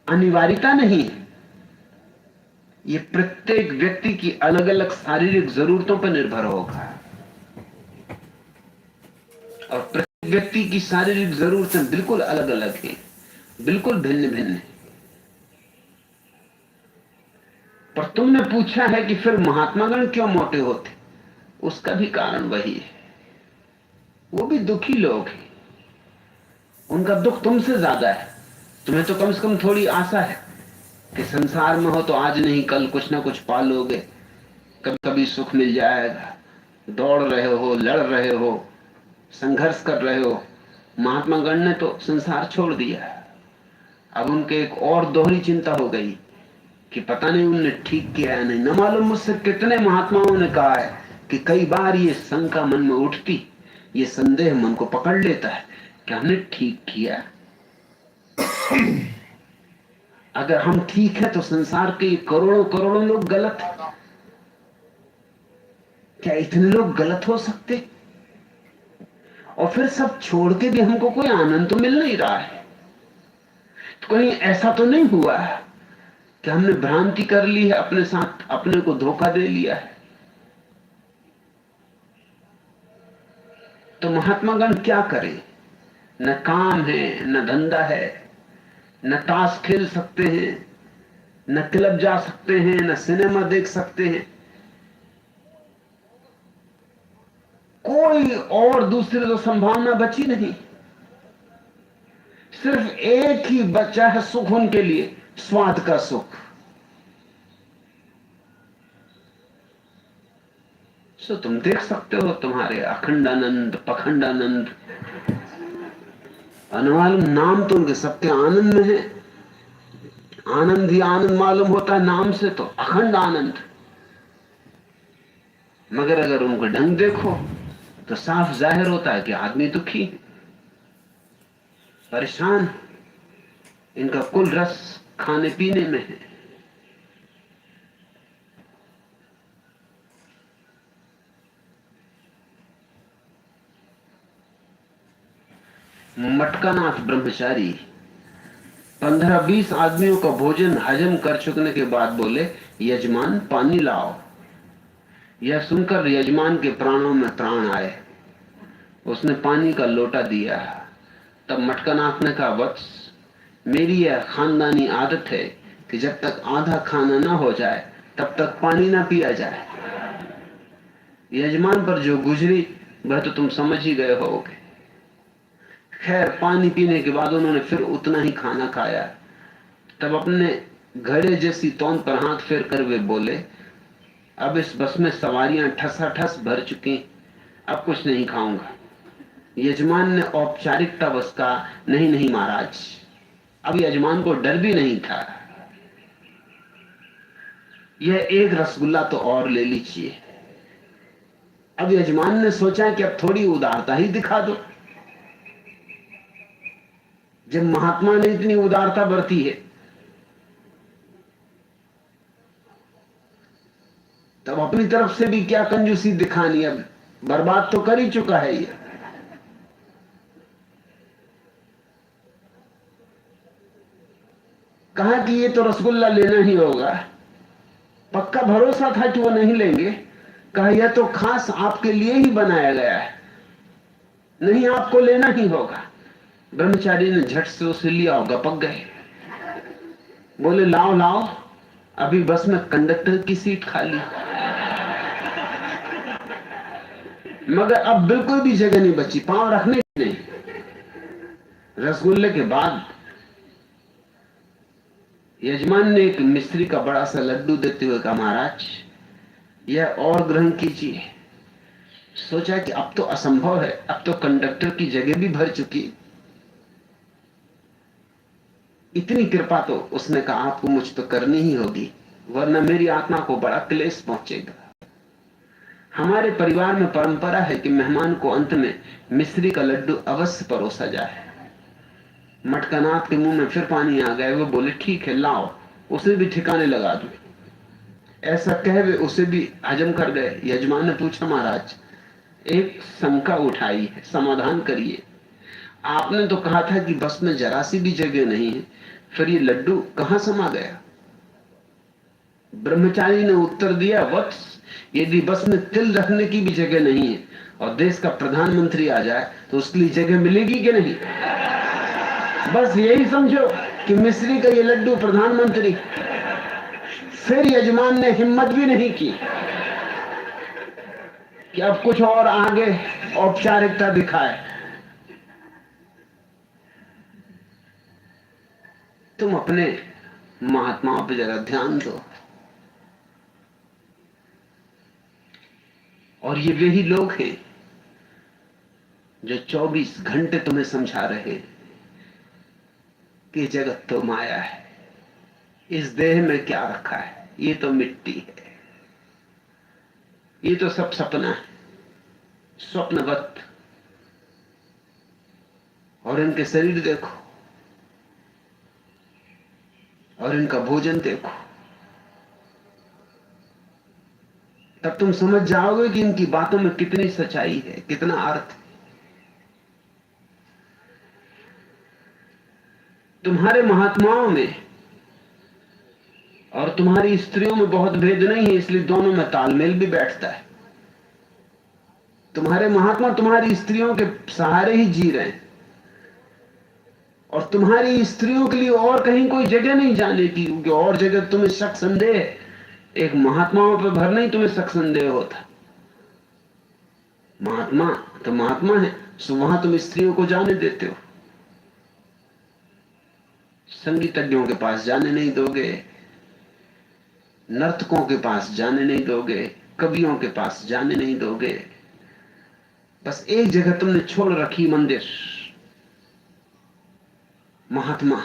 अनिवार्यता नहीं है। ये प्रत्येक व्यक्ति की अलग अलग शारीरिक जरूरतों पर निर्भर होगा, और प्रत्येक व्यक्ति की शारीरिक जरूरतें बिल्कुल अलग अलग हैं, बिल्कुल भिन्न भिन्न हैं। पर तुमने पूछा है कि फिर महात्मागण क्यों मोटे होते, उसका भी कारण वही है। वो भी दुखी लोग हैं, उनका दुख तुमसे ज्यादा है। तुम्हें तो कम से कम थोड़ी आशा है कि संसार में हो तो आज नहीं कल कुछ ना कुछ पालोगे, कभी कभी सुख मिल जाएगा। दौड़ रहे हो, लड़ रहे हो, संघर्ष कर रहे हो। महात्मा गण ने तो संसार छोड़ दिया। अब उनके एक और दोहरी चिंता हो गई कि पता नहीं उनने ठीक किया है नहीं। न मालूम मुझसे कितने महात्माओं ने कहा है कि कई बार ये शंका मन में उठती, ये संदेह मन को पकड़ लेता है कि हमने ठीक किया। अगर हम ठीक है तो संसार के करोड़ों करोड़ों लोग गलत हैं। क्या इतने लोग गलत हो सकते? और फिर सब छोड़ के भी हमको कोई आनंद तो मिल नहीं रहा है। तो कहीं ऐसा तो नहीं हुआ कि हमने भ्रांति कर ली है, अपने साथ अपने को धोखा दे लिया है? तो महात्मागण क्या करें? न काम है, न धंधा है, न ताश खेल सकते हैं, न क्लब जा सकते हैं, न सिनेमा देख सकते हैं। कोई और दूसरी तो संभावना बची नहीं। सिर्फ एक ही बचा है सुख उनके लिए, स्वाद का सुख। सो तुम देख सकते हो तुम्हारे अखंडानंद, पखंडानंद, अनमालूम नाम तो उनके सबके आनंद में है। आनंद ही आनंद मालूम होता है नाम से, तो अखंड आनंद। मगर अगर उनको ढंग देखो तो साफ जाहिर होता है कि आदमी दुखी, परेशान, इनका कुल रस खाने पीने में है। मटकानाथ ब्रह्मचारी 15-20 आदमियों का भोजन हजम कर चुकने के बाद बोले, यजमान पानी लाओ। यह सुनकर यजमान के प्राणों में प्राण आए। उसने पानी का लोटा दिया। तब मटकानाथ ने कहा, वत्स, मेरी यह खानदानी आदत है कि जब तक आधा खाना ना हो जाए तब तक पानी ना पिया जाए। यजमान पर जो गुजरी वह तो तुम समझ ही गए होगे। खैर, पानी पीने के बाद उन्होंने फिर उतना ही खाना खाया। तब अपने घड़े जैसी तौन पर हाथ फेर कर वे बोले, अब इस बस में सवारियां ठसाठस भर चुकी, अब कुछ नहीं खाऊंगा। यजमान ने औपचारिकता बस कहा, नहीं नहीं महाराज। अब यजमान को डर भी नहीं था। यह एक रसगुल्ला तो और ले लीजिए। अब यजमान ने सोचा कि अब थोड़ी उदारता ही दिखा दो। जब महात्मा ने इतनी उदारता बरती है, तब अपनी तरफ से भी क्या कंजूसी दिखानी? अब बर्बाद तो कर ही चुका है ये। कहा कि ये तो रसगुल्ला लेना ही होगा। पक्का भरोसा था कि वो नहीं लेंगे। कहा, यह तो खास आपके लिए ही बनाया गया है, नहीं आपको लेना ही होगा। ब्रह्मचारी ने झट से उसे लिया और गपक गए। बोले, लाओ लाओ, अभी बस में कंडक्टर की सीट खाली। मगर अब बिल्कुल भी जगह नहीं बची, पांव रखने की नहीं। रसगुल्ले के बाद यजमान ने एक मिस्त्री का बड़ा सा लड्डू देते हुए कहा, महाराज यह और ग्रहण कीजिए। सोचा कि अब तो असंभव है, अब तो कंडक्टर की जगह भी भर चुकी। इतनी कृपा तो उसने कहा आपको मुझ पर करनी ही होगी, वरना मेरी आत्मा को बड़ा क्लेश पहुंचेगा। हमारे परिवार में परंपरा है कि मेहमान को अंत में मिश्री का लड्डू अवश्य परोसा जाए। मटकानाथ के मुंह में फिर पानी आ गया। वो बोले, ठीक है लाओ, उसे भी ठिकाने लगा दो। ऐसा कह वे उसे भी हजम कर गए। यजमान ने पूछा, महाराज एक शंका उठाई है, समाधान करिए। आपने तो कहा था कि बस में जरा सी भी जगह नहीं है, फिर ये लड्डू कहां समा गया? ब्रह्मचारी ने उत्तर दिया, वत्स, यदि बस में तिल रखने की भी जगह नहीं है और देश का प्रधानमंत्री आ जाए तो उसके लिए जगह मिलेगी कि नहीं? बस यही समझो कि मिस्री का ये लड्डू प्रधानमंत्री। फिर यजमान ने हिम्मत भी नहीं की कि अब कुछ और आगे औपचारिकता दिखाए। तुम अपने महात्माओं पर जरा ध्यान दो। और ये वही लोग हैं जो 24 घंटे तुम्हें समझा रहे हैं कि जगत तो माया है, इस देह में क्या रखा है, ये तो मिट्टी है, ये तो सब सपना है, स्वप्नवत। और इनके शरीर देखो, और और इनका भोजन देखो, तब तुम समझ जाओगे कि इनकी बातों में कितनी सच्चाई है, कितना अर्थ है। तुम्हारे महात्माओं में और तुम्हारी स्त्रियों में बहुत भेद नहीं है, इसलिए दोनों में तालमेल भी बैठता है। तुम्हारे महात्मा तुम्हारी स्त्रियों के सहारे ही जी रहे हैं, और तुम्हारी स्त्रियों के लिए और कहीं कोई जगह नहीं जाने की, क्योंकि और जगह तुम्हें शक संदेह, एक महात्माओं पर भर नहीं तुम्हें शक संदेह होता। महात्मा तो महात्मा है, सो वहां तुम स्त्रियों को जाने देते हो। संगीतज्ञों के पास जाने नहीं दोगे, नर्तकों के पास जाने नहीं दोगे, कवियों के पास जाने नहीं दोगे। बस एक जगह तुमने छोड़ रखी, मंदिर, महात्मा।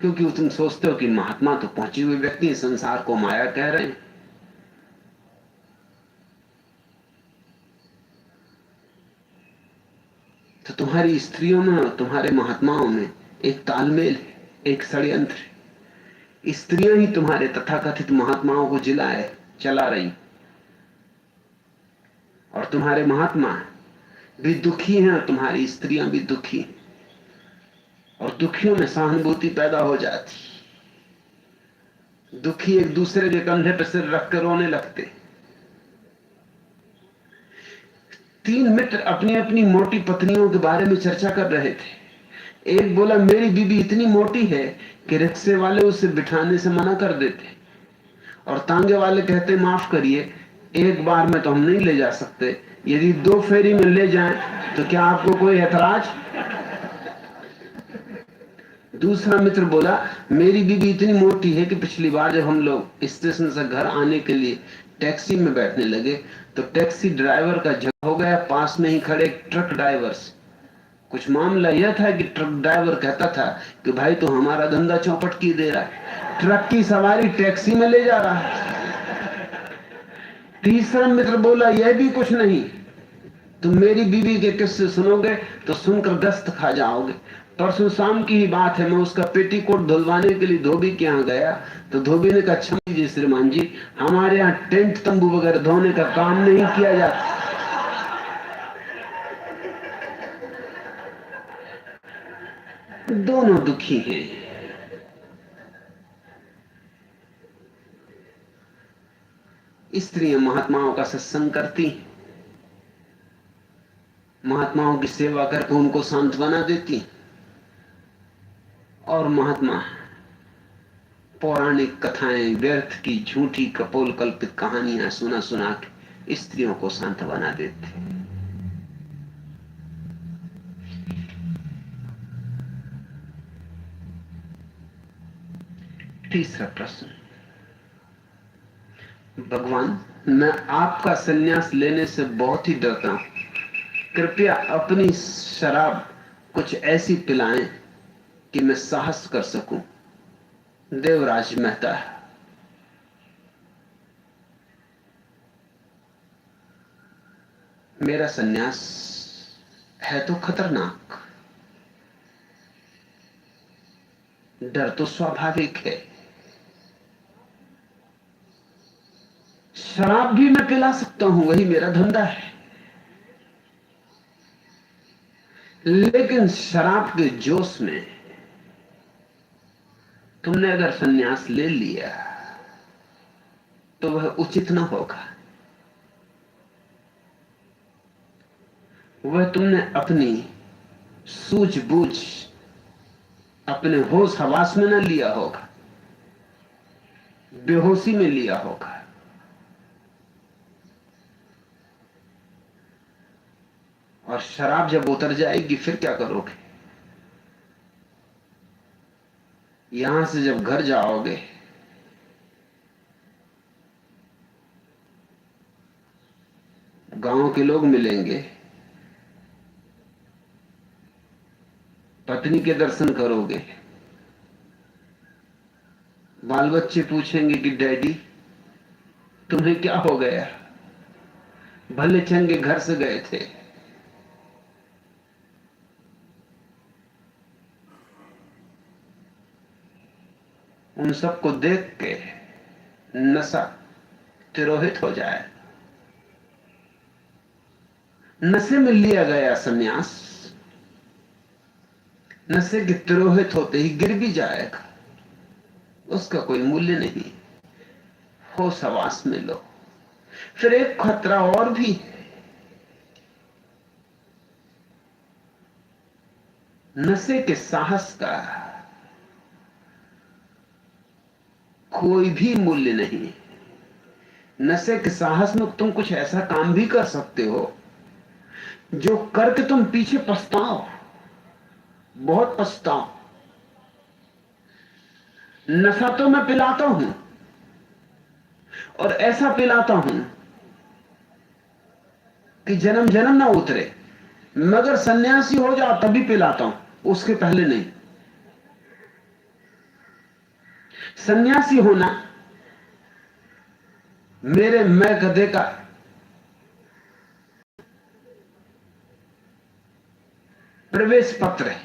क्योंकि तुम सोचते हो कि महात्मा तो पहुंचे हुए व्यक्ति संसार को माया कह रहे हैं। तो तुम्हारी स्त्रियों में और तुम्हारे महात्माओं में एक तालमेल है, एक षड्यंत्र है। स्त्रियां ही तुम्हारे तथाकथित महात्माओं को जिलाए चला रही, और तुम्हारे महात्मा भी दुखी हैं और तुम्हारी स्त्रियां भी दुखी हैं, और दुखियों में सहानुभूति पैदा हो जाती। दुखी एक दूसरे के कंधे पर सिर रखकर रोने लगते। 3 मित्र अपनी अपनी मोटी पत्नियों के बारे में चर्चा कर रहे थे। एक बोला, मेरी बीबी इतनी मोटी है कि रिक्शे वाले उसे बिठाने से मना कर देते, और तांगे वाले कहते, माफ करिए, एक बार में तो हम नहीं ले जा सकते, यदि 2 फेरी में ले जाएं तो क्या आपको कोई ऐतराज? दूसरा मित्र बोला, मेरी बीबी इतनी मोटी है कि पिछली बार जब हम लोग स्टेशन से घर आने के लिए टैक्सी में बैठने लगे तो टैक्सी ड्राइवर का झगड़ा हो गया पास में ही खड़े ट्रक ड्राइवर से। कुछ मामला यह था कि ट्रक ड्राइवर कहता था कि भाई तो हमारा धंधा चौपट की दे रहा है, ट्रक की सवारी टैक्सी में ले जा रहा है। तीसरा मित्र बोला, यह भी कुछ नहीं, तुम मेरी बीवी के किस्से सुनोगे तो सुनकर दस्त खा जाओगे। परसों शाम की ही बात है, मैं उसका पेटीकोट धुलवाने के लिए धोबी के यहाँ गया तो धोबी ने कहा, क्षमा जी श्रीमान जी, हमारे यहाँ टेंट तंबू वगैरह धोने का काम नहीं किया जाता। दोनों दुखी हैं। स्त्रियां महात्माओं का सत्संग करती, महात्माओं की सेवा करके उनको सांत्वना देती, और महात्मा पौराणिक कथाएं, व्यर्थ की झूठी कपोल कल्पित कहानियां सुना सुना के स्त्रियों को सांत्वना देते। तीसरा प्रश्न, भगवान, मैं आपका संन्यास लेने से बहुत ही डरता हूं, कृपया अपनी शराब कुछ ऐसी पिलाएं कि मैं साहस कर सकूं। देवराज मेहता। मेरा संन्यास है तो खतरनाक, डर तो स्वाभाविक है। शराब भी मैं पिला सकता हूं, वही मेरा धंधा है, लेकिन शराब के जोश में तुमने अगर संन्यास ले लिया तो वह उचित न होगा। वह तुमने अपनी सूझबूझ, अपने होश हवास में न लिया होगा, बेहोशी में लिया होगा। और शराब जब उतर जाएगी फिर क्या करोगे? यहां से जब घर जाओगे गांव के लोग मिलेंगे, पत्नी के दर्शन करोगे, बाल बच्चे पूछेंगे कि डैडी तुम्हें क्या हो गया, भले चंगे घर से गए थे। उन सबको देख के नशा तिरोहित हो जाए। नशे में लिया गया सन्यास नशे के तिरोहित होते ही गिर भी जाएगा, उसका कोई मूल्य नहीं। होश हवास में लो। फिर एक खतरा और भी है। नशे के साहस का कोई भी मूल्य नहीं। नशे के साहस में तुम कुछ ऐसा काम भी कर सकते हो जो करके तुम पीछे पछताओ, बहुत पछताओ। नशा तो मैं पिलाता हूं और ऐसा पिलाता हूं कि जन्म जन्म ना उतरे, मगर सन्यासी हो जाओ तभी पिलाता हूं, उसके पहले नहीं। सन्यासी होना मेरे मैं गधे का प्रवेश पत्र है।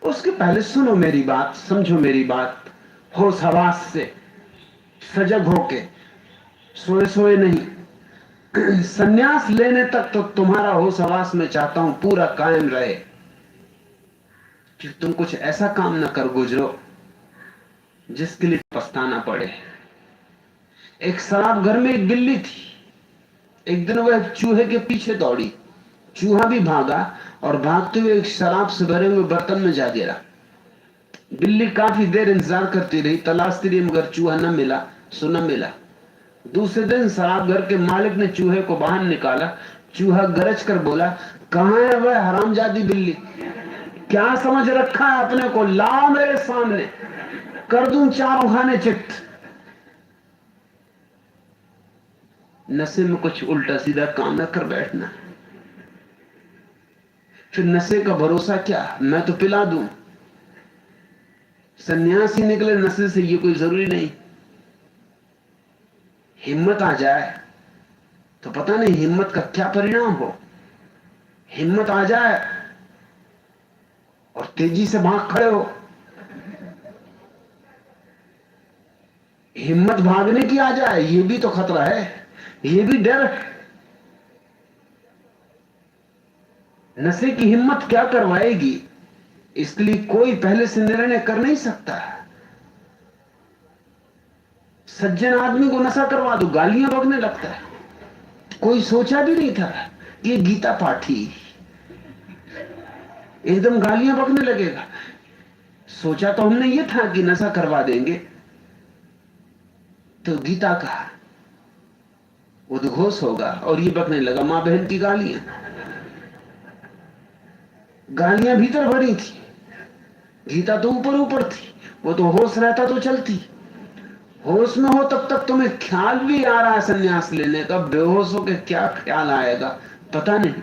उसके पहले सुनो मेरी बात, समझो मेरी बात, होश हवास से सजग होके, सोए सोए नहीं। सन्यास लेने तक तो तुम्हारा होश हवास में चाहता हूं पूरा कायम रहे कि तुम कुछ ऐसा काम ना कर गुजरो जिसके लिए पछताना पड़े। एक शराब घर में एक बिल्ली थी। एक दिन वह चूहे के पीछे दौड़ी, चूहा भी भागा और भागते हुए एक शराब से भरे हुए बर्तन में जा गिरा। बिल्ली काफी देर इंतजार करती रही, तलाशती रही, मगर चूहा न मिला, सो न मिला। दूसरे दिन शराब घर के मालिक ने चूहे को बाहर निकाला। चूहा गरज कर बोला, कहां है वह हरामजादी बिल्ली? क्या समझ रखा है अपने को? लाओ मेरे सामने, कर दूं चारों खाने चिट्ठ। नशे में कुछ उल्टा सीधा काम न कर बैठना। फिर नशे का भरोसा क्या, मैं तो पिला दूं। सन्यासी निकले नशे से ये कोई जरूरी नहीं। हिम्मत आ जाए तो पता नहीं हिम्मत का क्या परिणाम हो। हिम्मत आ जाए और तेजी से भाग खड़े हो। हिम्मत भागने की आ जाए, ये भी तो खतरा है, ये भी डर है। नशे की हिम्मत क्या करवाएगी, इसके लिए कोई पहले से निर्णय कर नहीं सकता। सज्जन आदमी को नशा करवा दो, गालियां बकने लगता है। कोई सोचा भी नहीं था कि गीता पाठी एकदम गालियां बकने लगेगा। सोचा तो हमने ये था कि नशा करवा देंगे तो गीता का उद्घोष होगा, और ये बकने लगा मां बहन की गालियां। गालियां भीतर भरी थी, गीता तो ऊपर ऊपर थी। वो तो होश रहता तो चलती। होश में हो तब तक तुम्हें ख्याल भी आ रहा है सन्यास लेने का, बेहोश हो के क्या ख्याल आएगा पता नहीं।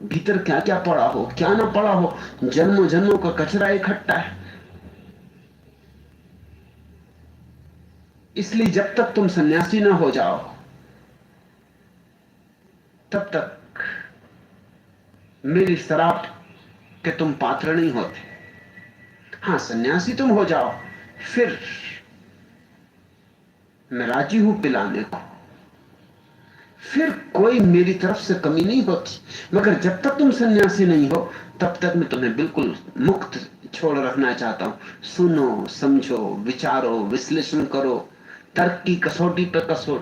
भीतर क्या क्या पड़ा हो, क्या ना पड़ा हो, जन्मों जन्मों का कचरा इकट्ठा है। इसलिए जब तक तुम सन्यासी ना हो जाओ तब तक मेरी शराब के तुम पात्र नहीं होते। हां, सन्यासी तुम हो जाओ, फिर मैं राजी हूं पिलाने को, फिर कोई मेरी तरफ से कमी नहीं होती। मगर जब तक तुम सन्यासी नहीं हो तब तक मैं तुम्हें बिल्कुल मुक्त छोड़ रखना चाहता हूं। सुनो, समझो, विचारो, विश्लेषण करो, तर्क की कसौटी पर कसो।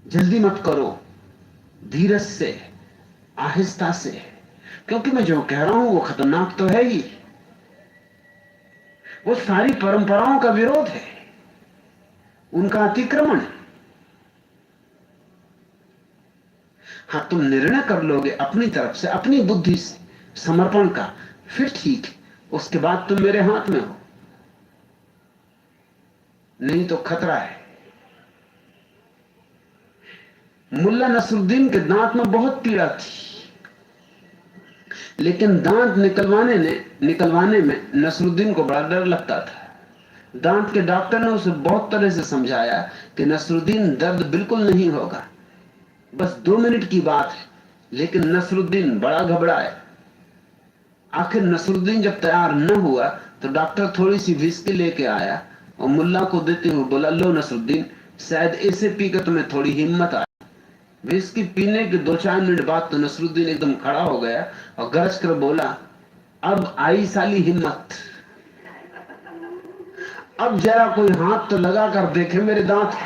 जल्दी मत करो, धीरज से, आहिस्ता से, क्योंकि मैं जो कह रहा हूं वो खतरनाक तो है ही। वो सारी परंपराओं का विरोध है, उनका अतिक्रमण है। हाँ, तुम निर्णय कर लोगे अपनी तरफ से, अपनी बुद्धि से, समर्पण का, फिर ठीक है, उसके बाद तुम मेरे हाथ में हो। नहीं तो खतरा है। मुल्ला नसरुद्दीन के दांत में बहुत पीड़ा थी, लेकिन दांत निकलवाने में नसरुद्दीन को बड़ा डर लगता था। दांत के डॉक्टर ने उसे बहुत तरह से समझाया कि नसरुद्दीन, दर्द बिल्कुल नहीं होगा, बस 2 मिनट की बात है। लेकिन नसरुद्दीन बड़ा घबराया। आखिर नसरुद्दीन जब तैयार न हुआ तो डॉक्टर थोड़ी सी विस्की लेके आया और मुल्ला को देते हुए बोला, लो नसरुद्दीन, शायद इसे पीकर तुम्हें थोड़ी हिम्मत आए। विस्की पीने के 2-4 मिनट बाद तो नसरुद्दीन एकदम खड़ा हो गया और गरज कर बोला, अब आई साली हिम्मत, अब जरा कोई हाथ तो लगा कर देखे मेरे दांत।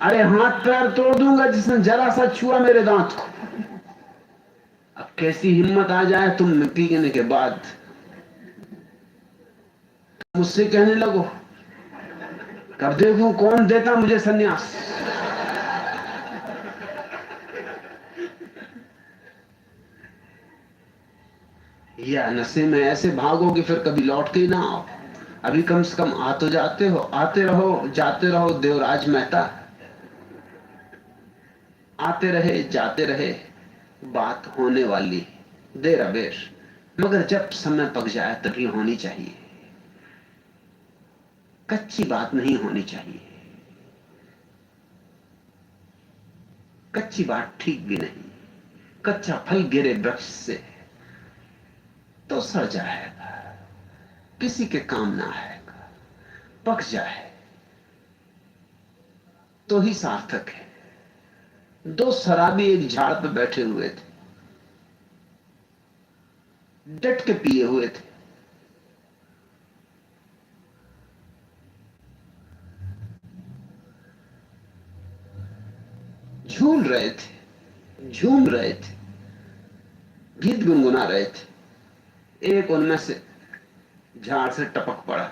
अरे हाथ पैर तोड़ दूंगा जिसने जरा सा छुआ मेरे दांत को। अब कैसी हिम्मत आ जाए तुम में पीने के बाद। मुझसे कहने लगो, कर देखूं कौन देता मुझे सन्यास। या नशे में ऐसे भागो कि फिर कभी लौट के ही ना आओ। अभी कम से कम आ तो जाते हो, आते रहो जाते रहो, देवराज मेहता। आते रहे जाते रहे, बात होने वाली देर अबेर, मगर जब समय पक जाए तभी होनी चाहिए। कच्ची बात नहीं होनी चाहिए। कच्ची बात ठीक भी नहीं। कच्चा फल गिरे वृक्ष से तो सड़ जाएगा, किसी के काम ना आएगा। पक जाए तो ही सार्थक है। 2 शराबी एक झाड़ पर बैठे हुए थे, डट के पिए हुए थे। झूल रहे थे, झूम रहे थे, गीत गुनगुना रहे थे। एक उनमें से झाड़ से टपक पड़ा।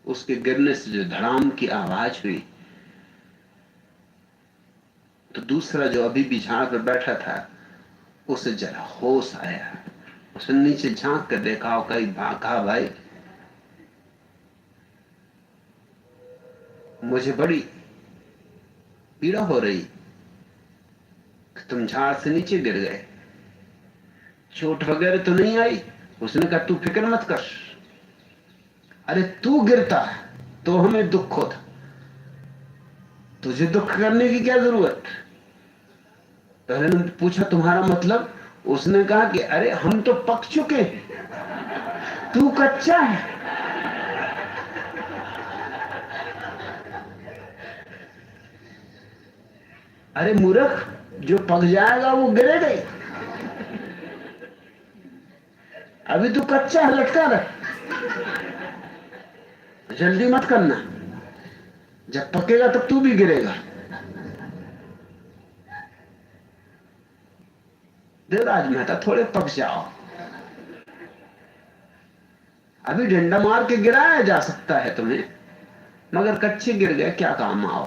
उसके गिरने से जो धड़ाम की आवाज हुई, तो दूसरा जो अभी भी झाड़ पर बैठा था, उसे जरा होश आया। उसने नीचे झांक कर देखा और कहा, भाई मुझे बड़ी पीड़ा हो रही कि तुम झाड़ से नीचे गिर गए, चोट वगैरह तो नहीं आई? उसने कहा, तू फिक्र मत कर। अरे तू गिरता तो हमें दुख होता, तुझे दुख करने की क्या जरूरत? पहले ने पूछा, तुम्हारा मतलब? उसने कहा कि अरे हम तो पक चुके हैं, तू कच्चा है। अरे मूर्ख, जो पक जाएगा वो गिरेगा ही। अभी तू कच्चा है, लटका रह, जल्दी मत करना, जब पकेगा तब तू भी गिरेगा। देवराज मेहता, थोड़े पक जाओ, अभी डंडा मार के गिराया जा सकता है तुम्हें, मगर कच्चे गिर गए, क्या काम आओ,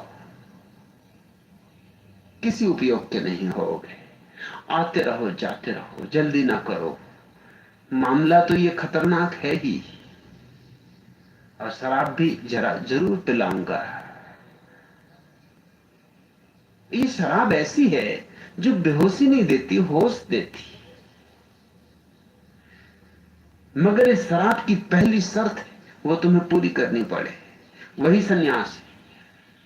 किसी उपयोग के नहीं होगे। आते रहो जाते रहो, जल्दी ना करो। मामला तो ये खतरनाक है ही, और शराब भी जरा जरूर पिलाऊंगा। ये शराब ऐसी है जो बेहोशी नहीं देती, होश देती। मगर इस शराब की पहली शर्त है, वो तुम्हें पूरी करनी पड़े। वही सन्यास,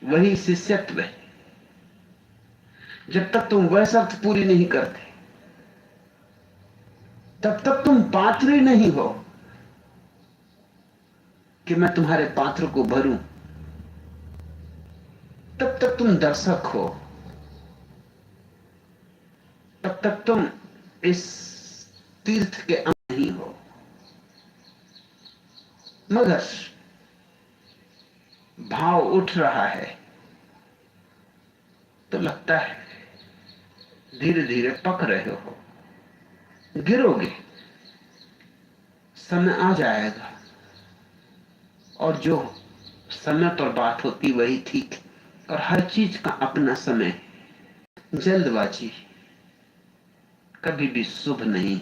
वही शिष्यत्व है। जब तक तुम वह शर्त पूरी नहीं करते, तब तक तुम पात्र ही नहीं हो कि मैं तुम्हारे पात्र को भरूं। तब तक तुम दर्शक हो, तब तक तुम इस तीर्थ के अंग नहीं हो। मगर भाव उठ रहा है तो लगता है धीरे धीरे पक रहे हो, गिरोगे, समय आ जाएगा। और जो समय पर बात होती वही ठीक, और हर चीज का अपना समय। जल्दबाजी कभी भी शुभ नहीं।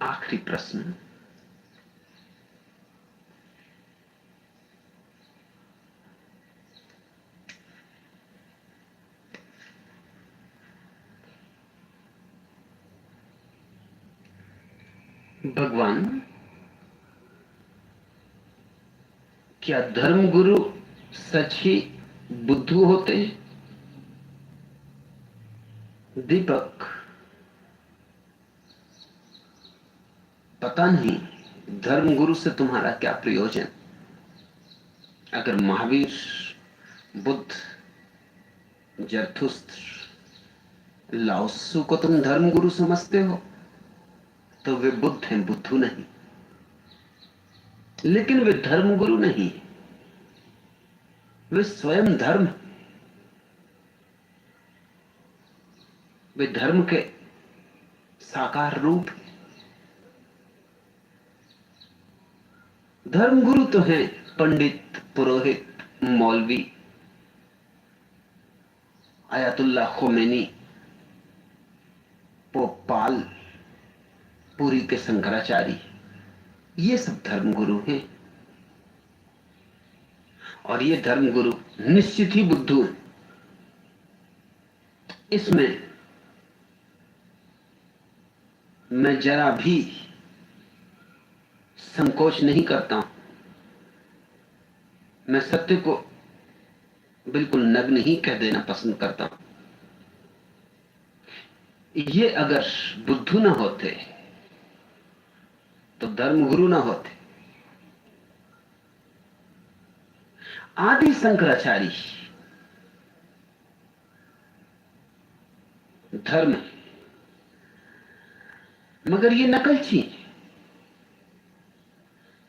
आखिरी प्रश्न, भगवान, क्या धर्मगुरु सच ही बुद्धू होते हैं? दीपक, पता नहीं धर्मगुरु से तुम्हारा क्या प्रयोजन। अगर महावीर, बुद्ध, जरथुस्त्र, लाओत्सु को तुम धर्मगुरु समझते हो तो वे बुद्ध हैं, बुद्धू नहीं। लेकिन वे धर्मगुरु नहीं, वे स्वयं धर्म। वे धर्म के साकार रूप। धर्मगुरु तो हैं पंडित, पुरोहित, मौलवी, आयतुल्लाह खोमेनी, पोपाल, पुरी के शंकराचार्य, ये सब धर्मगुरु हैं। और ये धर्मगुरु निश्चित ही बुद्धू हैं। इसमें मैं जरा भी संकोच नहीं करता हूं। मैं सत्य को बिल्कुल नग्न ही कह देना पसंद करता हूं। ये अगर बुद्धू ना होते तो धर्मगुरु ना होते। आदि शंकराचार्य धर्म, मगर ये नकलची,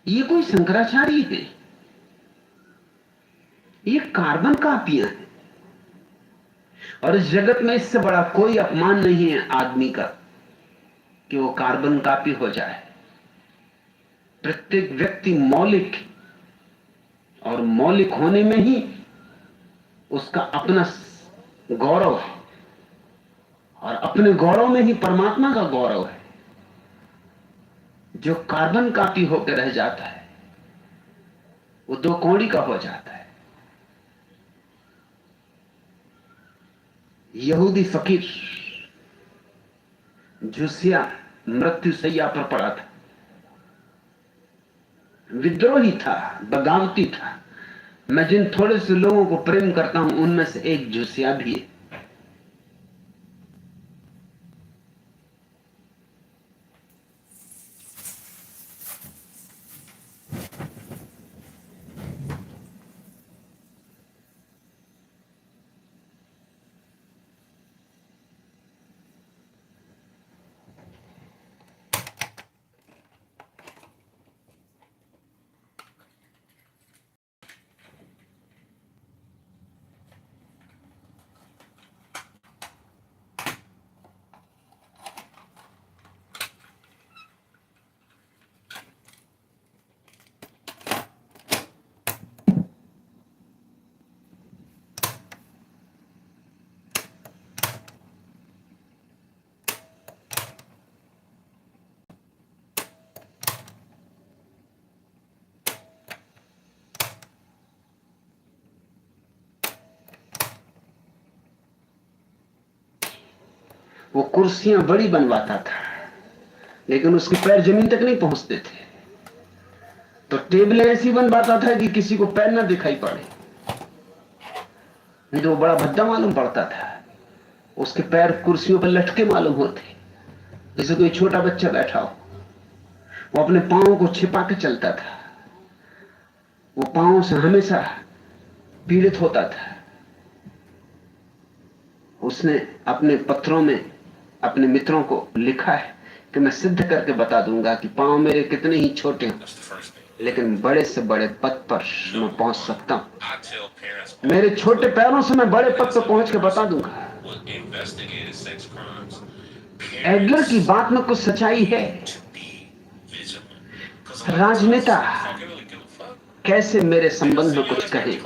ये कोई शंकराचार्य है? ये कार्बन कापियां हैं। और इस जगत में इससे बड़ा कोई अपमान नहीं है आदमी का कि वो कार्बन कापी हो जाए। प्रत्येक व्यक्ति मौलिक, और मौलिक होने में ही उसका अपना गौरव है, और अपने गौरव में ही परमात्मा का गौरव है। जो कार्बन कापी होकर रह जाता है वो दो कौड़ी का हो जाता है। यहूदी फकीर जोसिया मृत्यु सैया पर पड़ा था, विद्रोही था, बगावती था। मैं जिन थोड़े से लोगों को प्रेम करता हूं उनमें से एक जोसिया भी है। वो कुर्सियां बड़ी बनवाता था लेकिन उसके पैर जमीन तक नहीं पहुंचते थे। तो टेबलें ऐसी बनवाता था कि किसी को पैर ना दिखाई पड़े, नहीं तो वो बड़ा भद्दा मालूम पड़ता था। उसके पैर कुर्सियों पर लटके मालूम होते, जैसे कोई छोटा बच्चा बैठा हो। वो अपने पांवों को छिपा के चलता था। वो पांवों से हमेशा पीड़ित होता था। उसने अपने पत्रों में अपने मित्रों को लिखा है कि मैं सिद्ध करके बता दूंगा कि पांव मेरे कितने ही छोटे हैं, लेकिन बड़े से बड़े पद पर मैं पहुंच सकता हूं। मेरे छोटे पैरों से मैं बड़े पद पर पहुंच के बता दूंगा। एडलर की बात में कुछ सच्चाई है। राजनेता कैसे मेरे संबंध में कुछ कहें,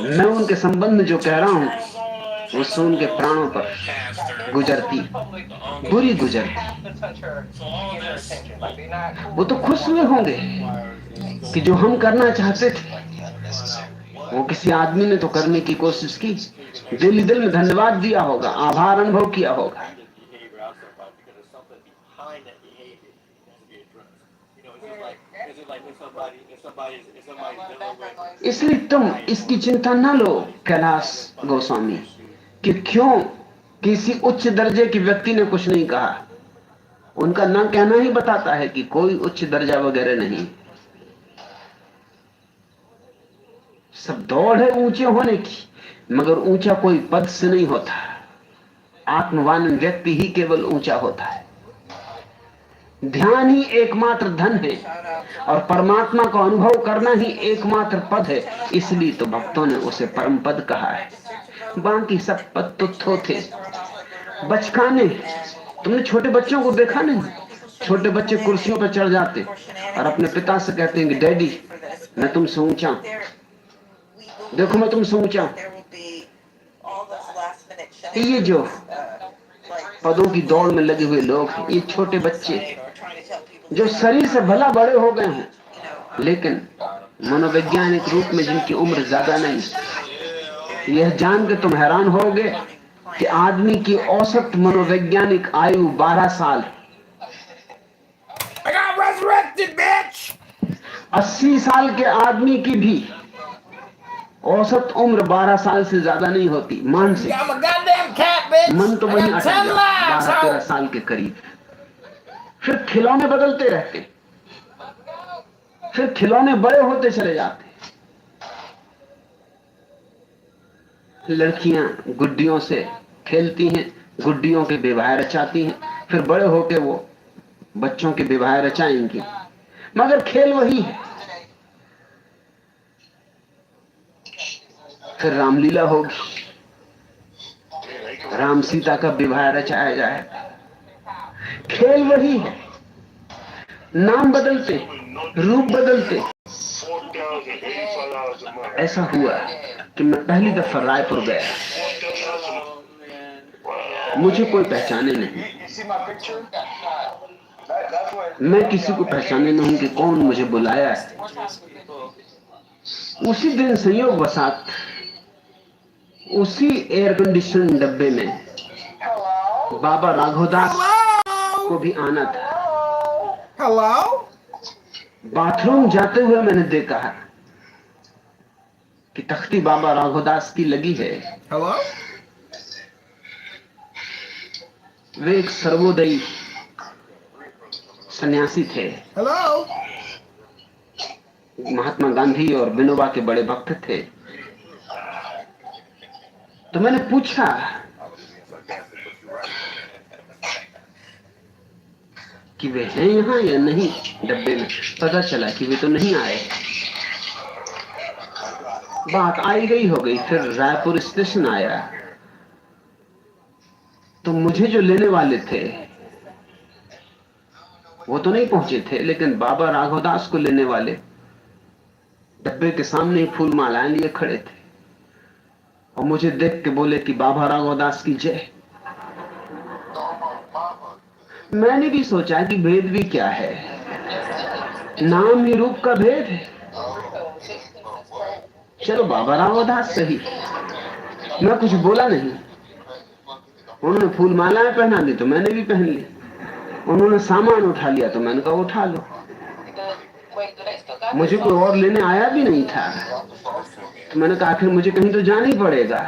मैं उनके संबंध में जो कह रहा हूं उससे उनके प्राणों पर गुजरती, बुरी गुजरती। वो तो खुश हुए होंगे कि जो हम करना चाहते थे वो किसी आदमी ने तो करने की कोशिश की। दिल में धन्यवाद दिया होगा, आभार अनुभव किया होगा। but behind that behavior has to be addressed. You know, it's just like, is it like if somebody's dealing with, इसलिए तुम इसकी चिंता ना लो कैलाश गोस्वामी कि क्यों किसी उच्च दर्जे के व्यक्ति ने कुछ नहीं कहा। उनका ना कहना ही बताता है कि कोई उच्च दर्जा वगैरह नहीं। सब दौड़ है ऊंचे होने की, मगर ऊंचा कोई पद से नहीं होता। आत्मवान व्यक्ति ही केवल ऊंचा होता है। ध्यान ही एकमात्र धन है और परमात्मा को अनुभव करना ही एकमात्र पद है। इसलिए तो भक्तों ने उसे परम पद कहा है। बाकी सब पद तुच्छ थे, बचकाने। तुमने छोटे बच्चों को देखा नहीं? छोटे बच्चे कुर्सियों पर चढ़ जाते और अपने पिता से कहते हैं कि डैडी मैं तुमसे ऊंचा हूं, देखो मैं तुमसे ऊंचा हूं। ये जो पदों की दौड़ में लगे हुए लोग हैं, ये छोटे बच्चे जो शरीर से भला बड़े हो गए हैं, लेकिन मनोवैज्ञानिक रूप में जिनकी उम्र ज्यादा नहीं। यह जान के तुम हैरान होगे कि आदमी की औसत मनोवैज्ञानिक आयु 12 साल। 80 साल के आदमी की भी औसत उम्र 12 साल से ज्यादा नहीं होती। मानसिक मन तो वही अटक जाता 12-13 साल के करीब। फिर खिलौने बदलते रहते, फिर खिलौने बड़े होते चले जाते। लड़कियां गुड्डियों से खेलती हैं, गुड्डियों के विवाह रचाती हैं, फिर बड़े होके वो बच्चों के विवाह रचाएंगी, मगर खेल वही है। फिर रामलीला होगी, राम सीता का विवाह रचाया जाए। खेल वही है, नाम बदलते, रूप बदलते। ऐसा हुआ कि मैं पहली दफा रायपुर गया, मुझे कोई पहचाने नहीं। मैं किसी को पहचाने नहीं कि कौन मुझे बुलाया है। उसी दिन संयोग वसात उसी एयर कंडीशन डब्बे में बाबा राघवदास को भी आना था। हेलो, बाथरूम जाते हुए मैंने देखा कि तख्ती बाबा राघवदास की लगी है। हेलो, वे एक सर्वोदयी सन्यासी थे। हेलो, महात्मा गांधी और विनोबा के बड़े भक्त थे। तो मैंने पूछा कि वे हैं यहां या नहीं। डब्बे में पता चला कि वे तो नहीं आए। बात आई गई हो गई। फिर रायपुर स्टेशन आया तो मुझे जो लेने वाले थे वो तो नहीं पहुंचे थे, लेकिन बाबा राघवदास को लेने वाले डब्बे के सामने ही फूल मालाएं लिए खड़े थे और मुझे देख के बोले कि बाबा राघवदास की जय। मैंने भी सोचा कि भेद भी क्या है, नाम ही रूप का भेद है। चलो बाबा राघवदास सही। मैं कुछ बोला नहीं। उन्होंने फूल मालाएं पहना दी तो मैंने भी पहन ली। उन्होंने सामान उठा लिया तो मैंने कहा उठा लो। मुझे कोई और लेने आया भी नहीं था तो मैंने कहा आखिर मुझे कहीं तो जाना ही पड़ेगा।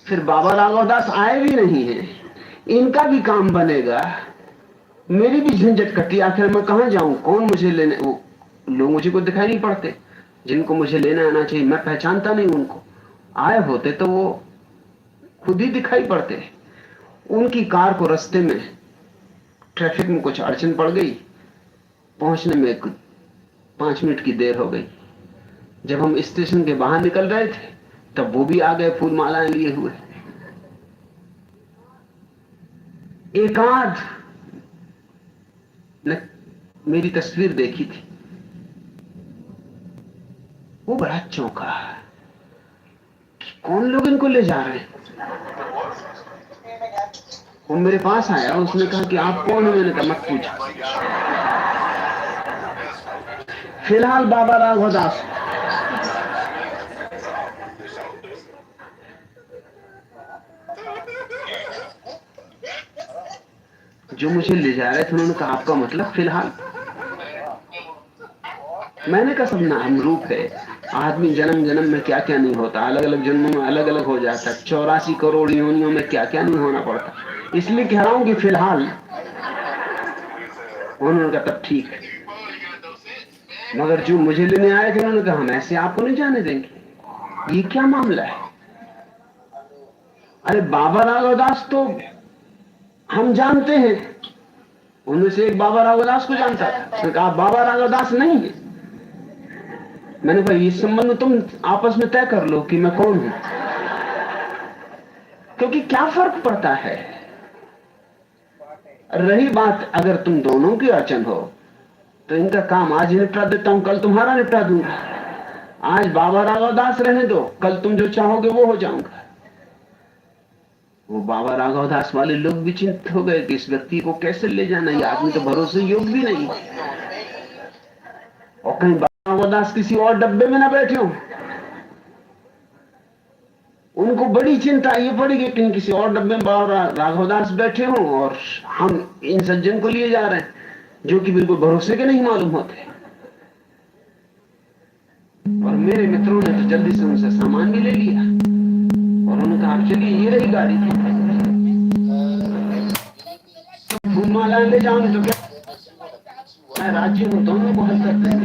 फिर बाबा राघवदास आए भी नहीं है, इनका भी काम बनेगा, मेरी भी झंझट कटी। आखिर मैं कहां जाऊं, कौन मुझे लेने। वो लोग मुझे को दिखाई नहीं पड़ते जिनको मुझे लेना आना चाहिए। मैं पहचानता नहीं उनको। आए होते तो वो खुद ही दिखाई पड़ते। उनकी कार को रास्ते में ट्रैफिक में कुछ अड़चन पड़ गई, पहुंचने में 5 मिनट की देर हो गई। जब हम स्टेशन के बाहर निकल रहे थे तब वो भी आ गए फूल मालाएं लिए हुए। एक आध ने मेरी तस्वीर देखी थी, वो बड़ा चौंका कि कौन लोग इनको ले जा रहे हैं। वो मेरे पास आया, उसने कहा कि आप कौन हो। मैंने कहा मत पूछो। फिलहाल बाबा राघवदास। जो मुझे ले जा रहे थे उन्होंने कहा आपका मतलब फिलहाल? मैंने कहा सब नाम रूप है, आदमी जन्म जन्म में क्या क्या नहीं होता, अलग अलग जन्मों में अलग अलग हो जाता, 84 करोड़ योनियों में क्या क्या नहीं होना पड़ता, इसलिए कह रहा हूं कि फिलहाल। उन्होंने कहा तब ठीक है, मगर जो मुझे लेने आए थे उन्होंने कहा हम ऐसे आपको नहीं जाने देंगे, ये क्या मामला है? अरे बाबा राघवदास तो हम जानते हैं, उनमें से एक बाबा राघवदास को जानता था, उसने कहा बाबा राघवदास नहीं है। मैंने कहा इस संबंध तुम आपस में तय कर लो कि मैं कौन हूं, क्योंकि क्या फर्क पड़ता है। रही बात अगर तुम दोनों की अड़चन हो तो इनका काम आज निपटा देता हूं, कल तुम्हारा निपटा दूंगा। आज बाबा राघवदास रहने दो, कल तुम जो चाहोगे वो हो जाऊंगा। वो बाबा राघवदास वाले लोग भी चिंतित हो गए कि इस व्यक्ति को कैसे ले जाना, ये आदमी तो भरोसे योग्य भी नहीं, और कहीं बाबा राघवदास किसी और डब्बे में ना बैठे हो। उनको बड़ी चिंता ये पड़ी कि कहीं किसी और डब्बे में बाबा राघवदास बैठे हों और हम इन सज्जन को लिए जा रहे हैं जो कि बिल्कुल भरोसे के नहीं मालूम होते। और मेरे मित्रों ने तो जल्दी से उनसे सामान भी ले लिया और उन्होंने कहा आप चलिए, ये रही गाड़ी, घुमाला ले जाऊंगे तो क्या, मैं राज्य हूं, दोनों को हल करते हैं।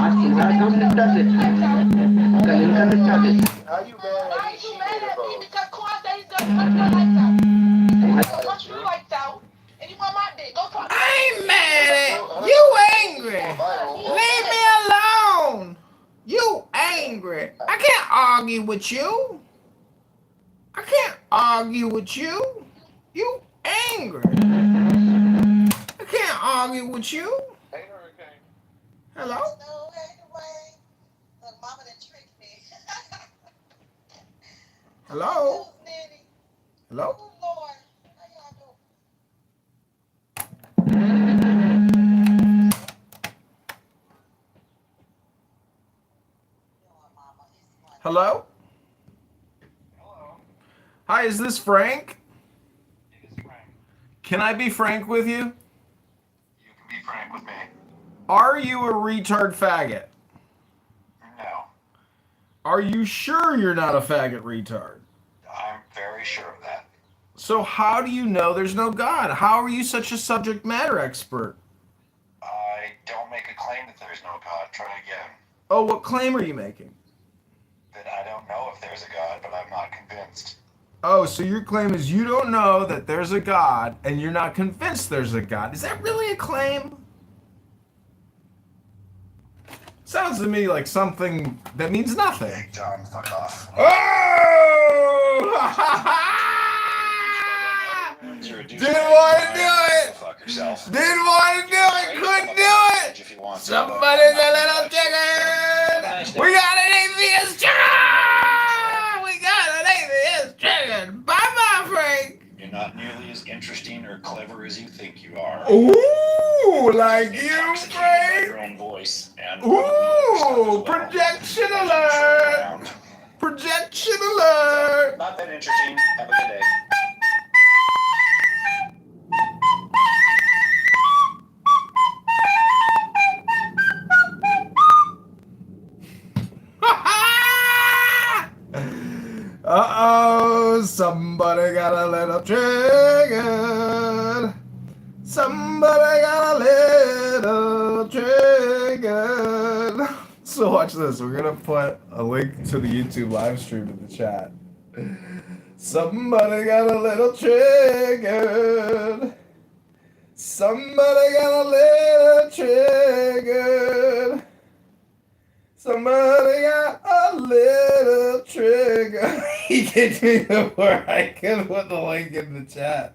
आज तुम्हारा काम निपटा दे, कल इनका निपटा दे। I ain't mad at you. Angry. Leave me alone. You angry. I can't argue with you. I can't argue with you. You angry. I can't argue with you. Hello? Hello? Hello? Hello? Hi, is this Frank? It is Frank. Can I be frank with you? You can be frank with me. Are you a retard faggot? No. Are you sure you're not a faggot retard? I'm very sure of that. So how do you know there's no God? How are you such a subject matter expert? I don't make a claim that there's no God. Try again. Oh, what claim are you making? That I don't know if there's a God, but I'm not convinced. Oh, so your claim is you don't know that there's a God and you're not convinced there's a God. Is that really a claim? Sounds to me like something that means nothing. Hey, John, fuck off. Oh! Didn't want to do it. Fuck yourself. Didn't want to do it. Couldn't do it. If you want to. Somebody's a little chicken. We got an atheist chicken. We got an atheist chicken. Bye-bye, Frank. You're not nearly as interesting or clever as you think you are. Ooh, like you, Frank. Your own voice and ooh, projection alert. Projection alert. Not that interesting. Have a good day. Uh-oh, somebody got a little triggered. Somebody got a little triggered. So watch this. We're going to put a link to the YouTube live stream in the chat. Somebody got a little triggered. Somebody got a little triggered. Somebody got a little trigger. He gave me the word. I can put the link in the chat.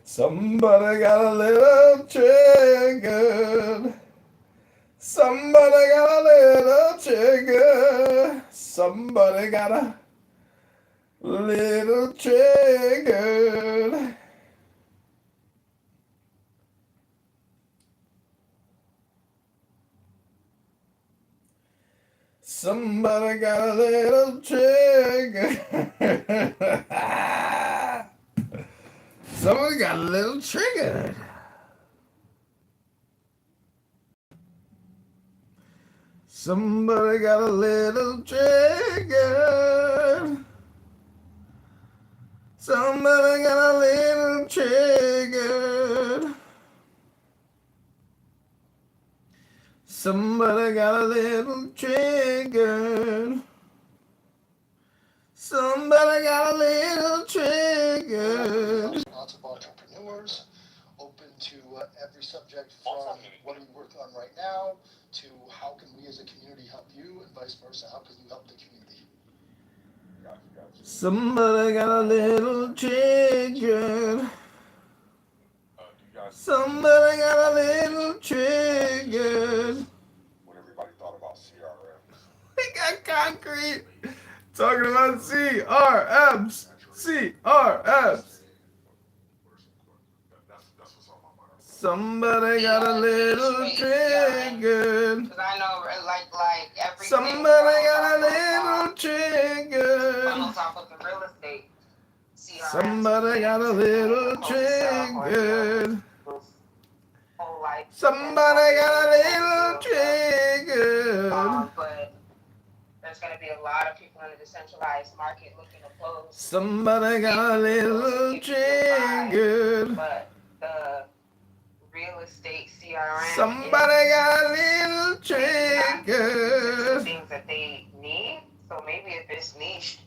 Somebody got a little triggered. Somebody got a little trigger. Somebody got a little triggered. Somebody got a little trigger. Somebody got a little triggered. Somebody got a little triggered. Somebody got a little triggered. Somebody got a little triggered. Somebody got a little triggered. Lots of entrepreneurs, open to every subject from what are you working on right now to how can we as a community help you and vice versa. How can you help the community? Somebody got a little triggered. Somebody got a little triggered. What everybody thought about CRMs. We got concrete talking about CRMs. CRMs. That's what's on my mind. Somebody got a little triggered. Because I know, like everything. Somebody got a little triggered. Funnels off of the real estate. Somebody got a little triggered. Somebody got a little triggered. But there's going to be a lot of people in the decentralized market looking to close. Somebody got a little triggered. But the real estate CRM. Somebody got a little triggered. Things that they need. So maybe if it's niche,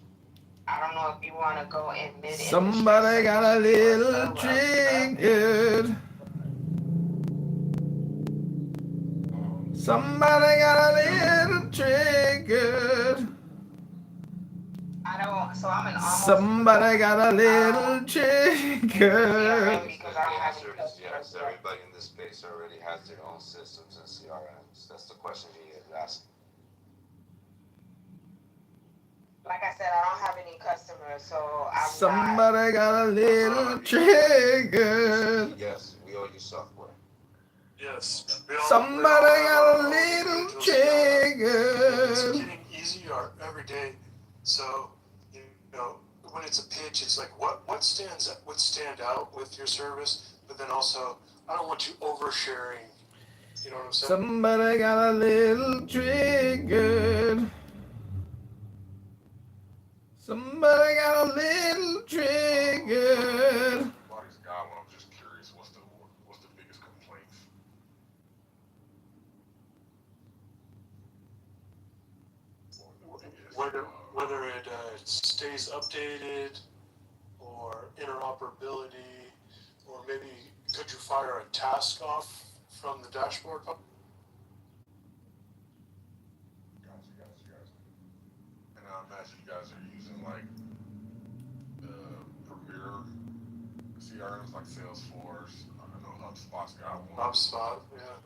I don't know if you want to go in mid. Somebody got a little triggered. Somebody got a little triggered. So I'm an almost. Somebody got a little triggered. The answer is yes. Everybody in this space already has their own systems and CRMs. That's the question he is asking. Like I said, I don't have any customers, so I'm Somebody got a little triggered. Yes, we all use software. Yes. Somebody got a little triggered. It's getting easier every day. So, you know, when it's a pitch, it's like what would stand out with your service, but then also I don't want you oversharing. You know what I'm saying? Somebody got a little triggered. Somebody got a little triggered. Everybody's got one. I'm just curious, what's the biggest complaints? Whether it stays updated or interoperability, or maybe could you fire a task off from the dashboard? Gotcha. And I imagine you guys are using like premier CRMs like Salesforce. I know HubSpot's got one. HubSpot, yeah.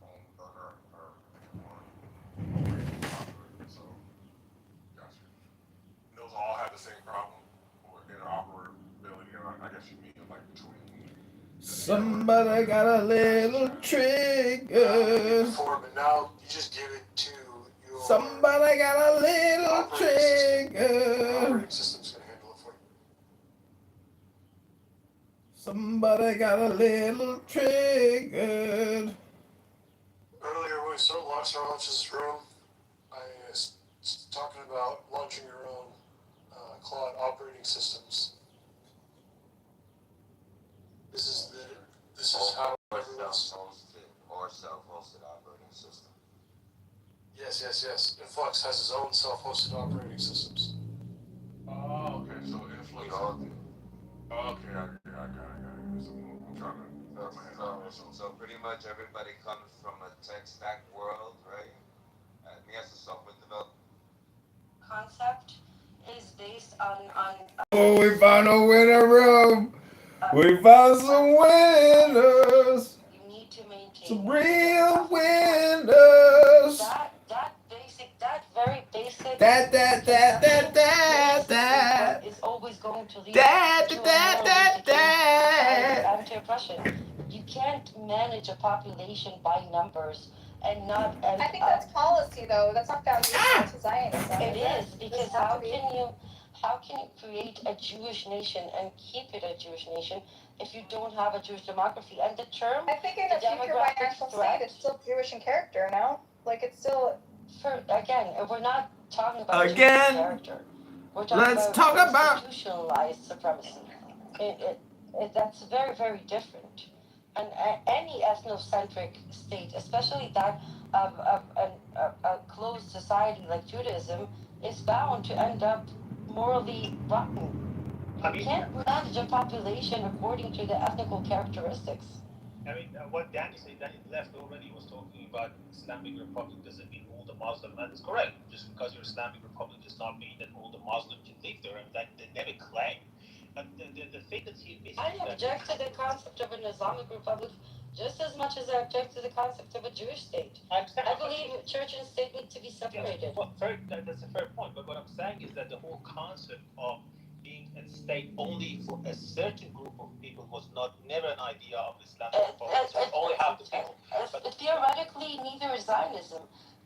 Homeburner or one. So, gotcha. Those all have the same problem with interoperability, and I guess you mean like between. Somebody got a little triggered. Before, but now you just give it to your. Somebody got a little triggered. Operating system's gonna handle it for you. Somebody got a little triggered. Earlier when we started launching this room, I was talking about launching your own cloud operating systems. This is how everyone's. Or self-hosted operating system. Yes. Influx has its own self-hosted operating systems. Oh, okay. So Influx. We all do. Okay, I got it. So I'm trying to wrap my head around this. So pretty much everybody comes from a tech stack world, right? Me as a software developer. Concept is based on. Oh, we found a winner room. We found some winners. You need to maintain. Some real winners. That very basic. That. Is always going to lead That. to oppression. You can't manage a population by numbers and not. I think that's policy, though. That's not foundational to Zionism. It is because how how can you create a Jewish nation and keep it a Jewish nation if you don't have a Jewish demography? And the term, I think in the a future demographic binational threat, state, it's still Jewish in character, no? Like, it's still... again, we're not talking about Jewish Again, character. We're talking let's about talk about. institutionalized supremacy. That's very, very different. And any ethnocentric state, especially that of a closed society like Judaism, is bound to end up morally rotten. You can't manage a population according to the ethnical characteristics. I mean, what Danny said, Danny left already, was talking about Islamic Republic doesn't mean all the Muslim, and it's correct. Just because you're Islamic Republic does not mean that all the Muslims can live there, and that they never claim. And the thing that he missed. I object to the concept of an Islamic Republic just as much as I object to the concept of a Jewish state. I believe church and state need to be separated. Well, that's a fair point, but what I'm saying is that the whole concept of being a state only for a certain group of people was never an idea of Islamic Republic. So only half the people. But theoretically, neither is Zionism.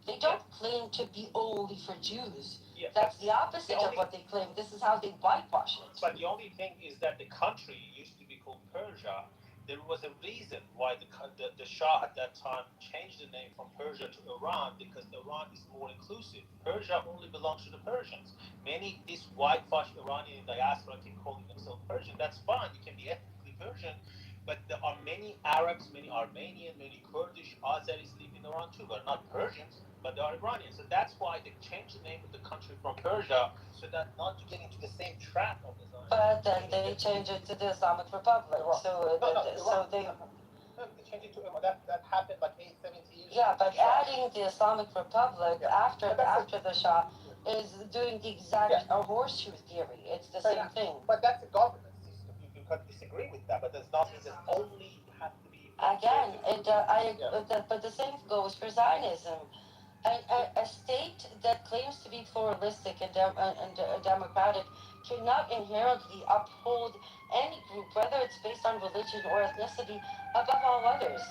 They don't claim to be only for Jews. Yeah, that's the opposite of what they claim. This is how they whitewash it. But the only thing is that the country used to be called Persia. There was a reason why the Shah at that time changed the name from Persia to Iran, because Iran is more inclusive. Persia only belongs to the Persians. This whitewashed Iranian diaspora can call themselves Persian. That's fine. You can be ethnically Persian. But there are many Arabs, many Armenian, many Kurdish, Azeris live in Iran too. They're not Persians, but they are Iranians. So that's why they changed the name of the country from Persia, so that not to get into the same trap of the Zionists. But then they changed it to the Islamic Republic. So they changed it to that happened like 70 years. Yeah, but adding the Islamic Republic after the Shah is doing the exact horseshoe theory. It's the same thing. But that's a government system. You can disagree with that, but there's nothing that only has to be. Again, but the same goes for Zionism. A state that claims to be pluralistic and democratic cannot inherently uphold any group, whether it's based on religion or ethnicity, above all others.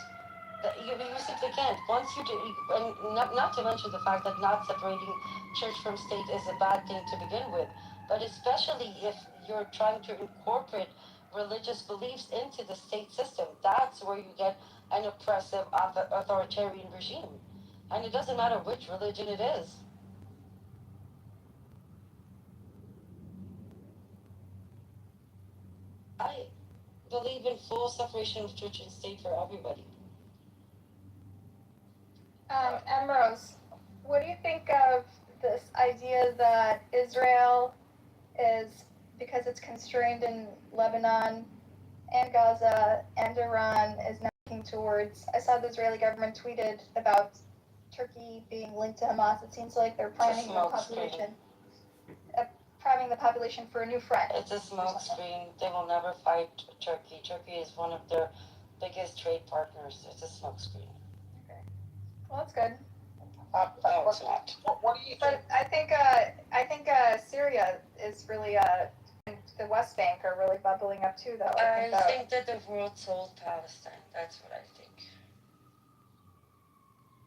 You simply can't. Once you do, and not to mention the fact that not separating church from state is a bad thing to begin with, but especially if you're trying to incorporate religious beliefs into the state system, that's where you get an oppressive authoritarian regime. And it doesn't matter which religion it is. I believe in full separation of church and state for everybody. Emrose, what do you think of this idea that Israel is, because it's constrained in Lebanon and Gaza and Iran, is now looking towards, I saw the Israeli government tweeted about Turkey being linked to Hamas. It seems like they're priming the population for a new front. It's a smokescreen. They will never fight Turkey. Turkey is one of their biggest trade partners. It's a smokescreen. Okay. Well, that's good. No, it's not. What do you think? But I think Syria is really and the West Bank are really bubbling up too, though. I think that the world sold Palestine. That's what I think.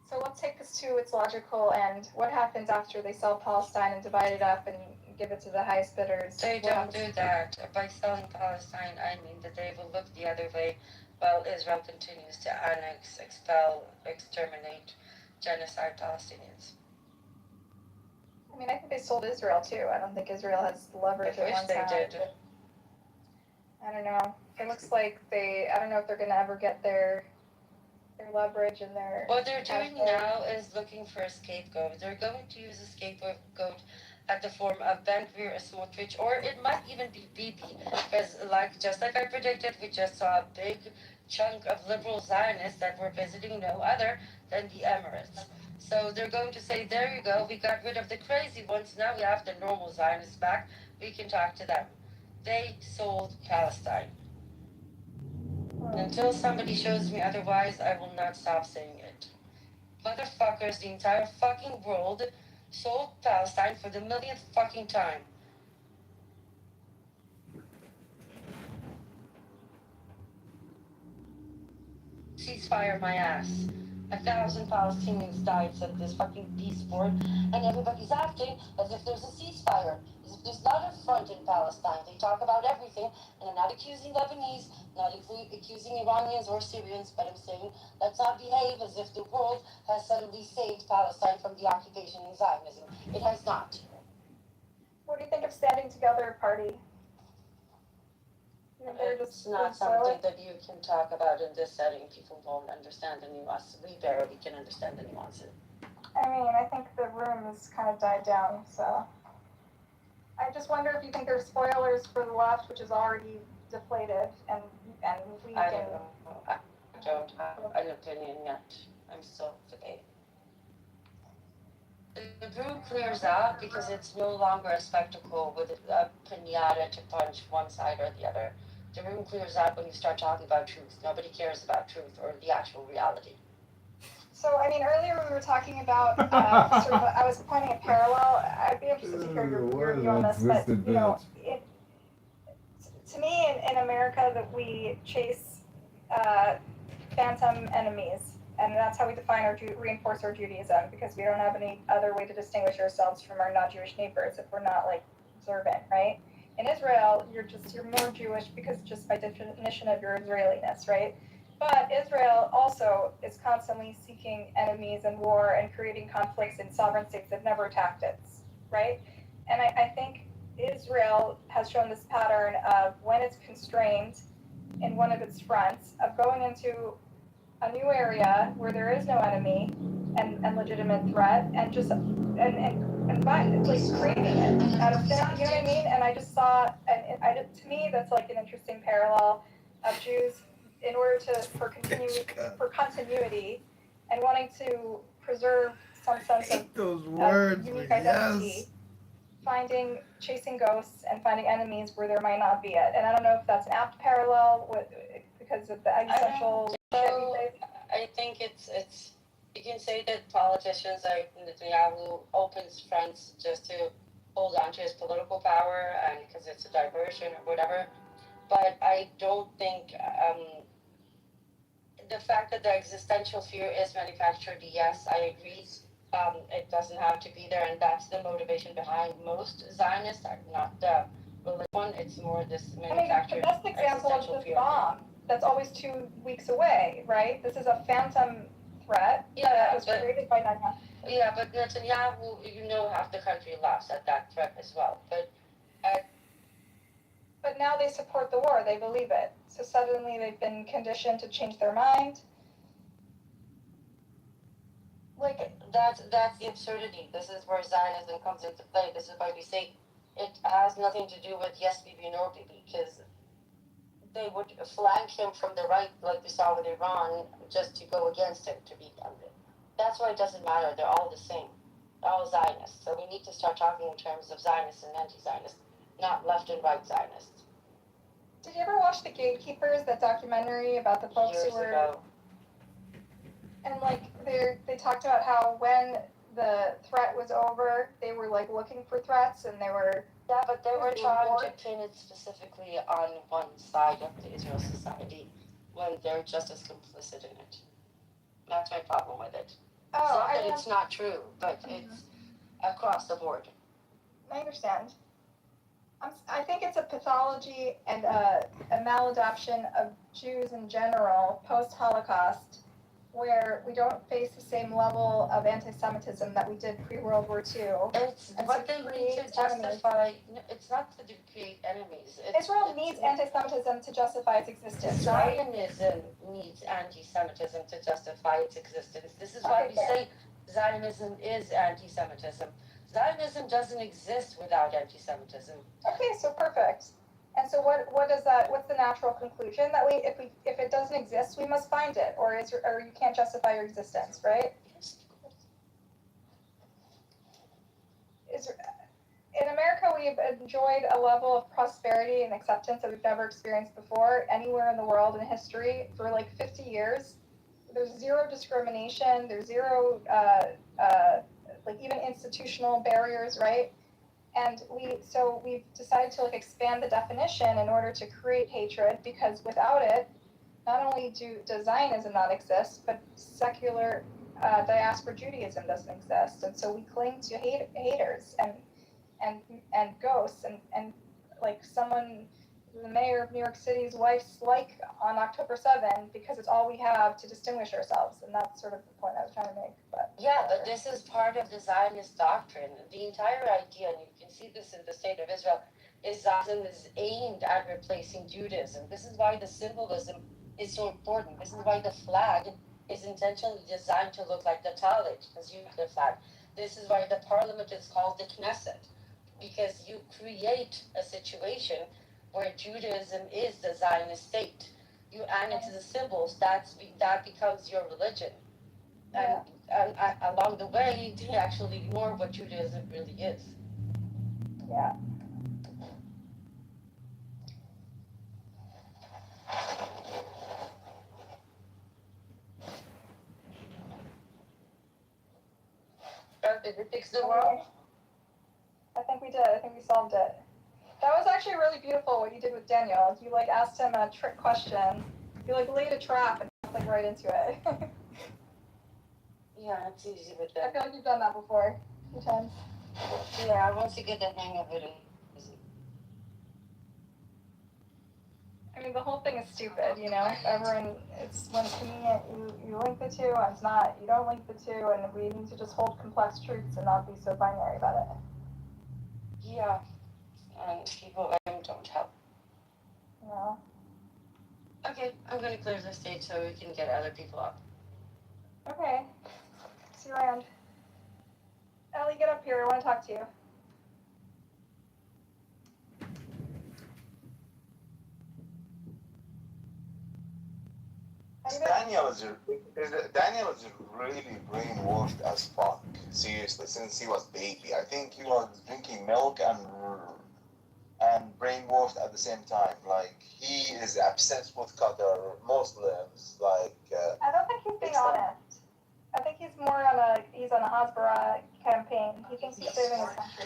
So let's take this to its logical end. What happens after they sell Palestine and divide it up and give it to the highest bidders? They don't do that. By selling Palestine, I mean that they will look the other way while Israel continues to annex, expel, exterminate, genocide Palestinians. I mean, I think they sold Israel too. I don't think Israel has leverage at one time. They did. I don't know. It looks like I don't know if they're going to ever get their leverage and their... What they're doing now is looking for a scapegoat. They're going to use a scapegoat at the form of Ben Gvir, Smotrich, or it might even be Bibi, because just like I predicted, we just saw a big chunk of liberal Zionists that were visiting no other than the Emirates. So they're going to say, there you go, we got rid of the crazy ones, now we have the normal Zionists back, we can talk to them. They sold Palestine. Until somebody shows me otherwise, I will not stop saying it. Motherfuckers, the entire fucking world sold Palestine for the millionth fucking time. Ceasefire my ass. 1,000 Palestinians died, said this fucking peace board, and everybody's acting as if there's a ceasefire, as There's not a front in Palestine. They talk about everything, and I'm not accusing Lebanese, not accusing Iranians or Syrians, but I'm saying let's not behave as if the world has suddenly saved Palestine from the occupation and Zionism. It has not. What do you think of Standing Together Party? It's not something that you can talk about in this setting. People won't understand the nuance. We barely can understand the nuances. I mean, I think the room has kind of died down, so I just wonder if you think there's spoilers for the left, which is already deflated and weak. I don't know. I don't have an opinion yet. I'm still debating. The room clears out because it's no longer a spectacle with a pinata to punch one side or the other. The room clears out when you start talking about truth. Nobody cares about truth or the actual reality. So, I mean, earlier we were talking about sort of, I was pointing a parallel. I'd be interested to hear your view on this, but, you know, to me, in America, that we chase phantom enemies, and that's how we define our reinforce our Judaism, because we don't have any other way to distinguish ourselves from our non-Jewish neighbors if we're not like observant, right? In Israel, you're more Jewish because just by definition of your Israeliness, right? But Israel also is constantly seeking enemies and war and creating conflicts in sovereign states that never attacked it, right? And I think Israel has shown this pattern of when it's constrained in one of its fronts of going into a new area where there is no enemy and legitimate threat and just like creating it out of thin, you know what I mean? And I just saw, to me, that's like an interesting parallel of Jews in order for continuity and wanting to preserve some sense of unique identity. Yes. Chasing ghosts and finding enemies where there might not be it. And I don't know if that's an apt parallel because of the existential shit we face. I think it's you can say that politicians like Netanyahu opens fronts just to hold on to his political power and because it's a diversion or whatever. But I don't think the fact that the existential fear is manufactured, yes, I agree. It doesn't have to be there, and that's the motivation behind most Zionists, not the religious one. It's more this manufactured. The best example is this bomb that's always 2 weeks away, right? This is a phantom threat that was created by Netanyahu. Yeah, but Netanyahu, half the country laughs at that threat as well. But now they support the war. They believe it. So suddenly they've been conditioned to change their mind. Like that's the absurdity. This is where Zionism comes into play. This is why we say it has nothing to do with yes Bibi, no Bibi, because they would flank him from the right, like we saw with Iran, just to go against him, to be under. That's why it doesn't matter. They're all the same. They're all Zionists. So we need to start talking in terms of Zionists and anti-Zionists, not left and right Zionists. Did you ever watch The Gatekeepers, that documentary about the folks Years who were... ago. And like they talked about how when the threat was over, they were like looking for threats and they were... Yeah, but they were trying to pin it specifically on one side of the Israel society when they're just as complicit in it. That's my problem with it. Oh, it's not that it's not true, but it's across the board. I understand. I think it's a pathology and a maladaption of Jews in general post-Holocaust, where we don't face the same level of anti-Semitism that we did pre-World War II. It's what they need to justify. It's not to create enemies. Israel needs anti-Semitism to justify its existence. Zionism needs anti-Semitism to justify its existence. This is why we say Zionism is anti-Semitism. Zionism doesn't exist without anti-Semitism. Okay, so perfect. And so what is that? What's the natural conclusion that if it doesn't exist, we must find it, or you can't justify your existence, right? In America, we've enjoyed a level of prosperity and acceptance that we've never experienced before anywhere in the world in history for like 50 years. There's zero discrimination. There's zero like even institutional barriers, right? And we've decided to like expand the definition in order to create hatred, because without it, not only does Zionism not exist, but secular diaspora Judaism doesn't exist. And so we cling to haters. And and ghosts and like someone, the mayor of New York City's wife's like on October 7 because it's all we have to distinguish ourselves, and that's sort of the point I was trying to make. But yeah, but this is part of the Zionist doctrine. The entire idea, and you can see this in the state of Israel, is Zionism is aimed at replacing Judaism. This is why the symbolism is so important. This is why the flag is intentionally designed to look like the Talit, as you the flag. This is why the parliament is called the Knesset, because you create a situation where Judaism is the Zionist state. You annex the symbols, that becomes your religion. And, along the way, you actually ignore what Judaism really is. Yeah. Did we fix the world? I think we did. I think we solved it. That was actually really beautiful what you did with Daniel. You like asked him a trick question. You like laid a trap and like right into it. Yeah, it's easy with that. I feel like you've done that before a few times. Yeah, once you get the hang of it. I mean, the whole thing is stupid, you know? Everyone, it's when it's convenient, you link the two, and it's not, you don't link the two, and we need to just hold complex truths and not be so binary about it. Yeah, and people don't help. No. Okay, I'm gonna clear the stage so we can get other people up. Okay. See you around. Ellie, get up here. I want to talk to you. Daniel is really brainwashed as fuck. Seriously, since he was baby, I think he was drinking milk and brainwashed at the same time. Like he is obsessed with Qatar, Muslims. Like I don't think he's being honest. I think he's more on a Hasbara campaign. He thinks he's saving his country.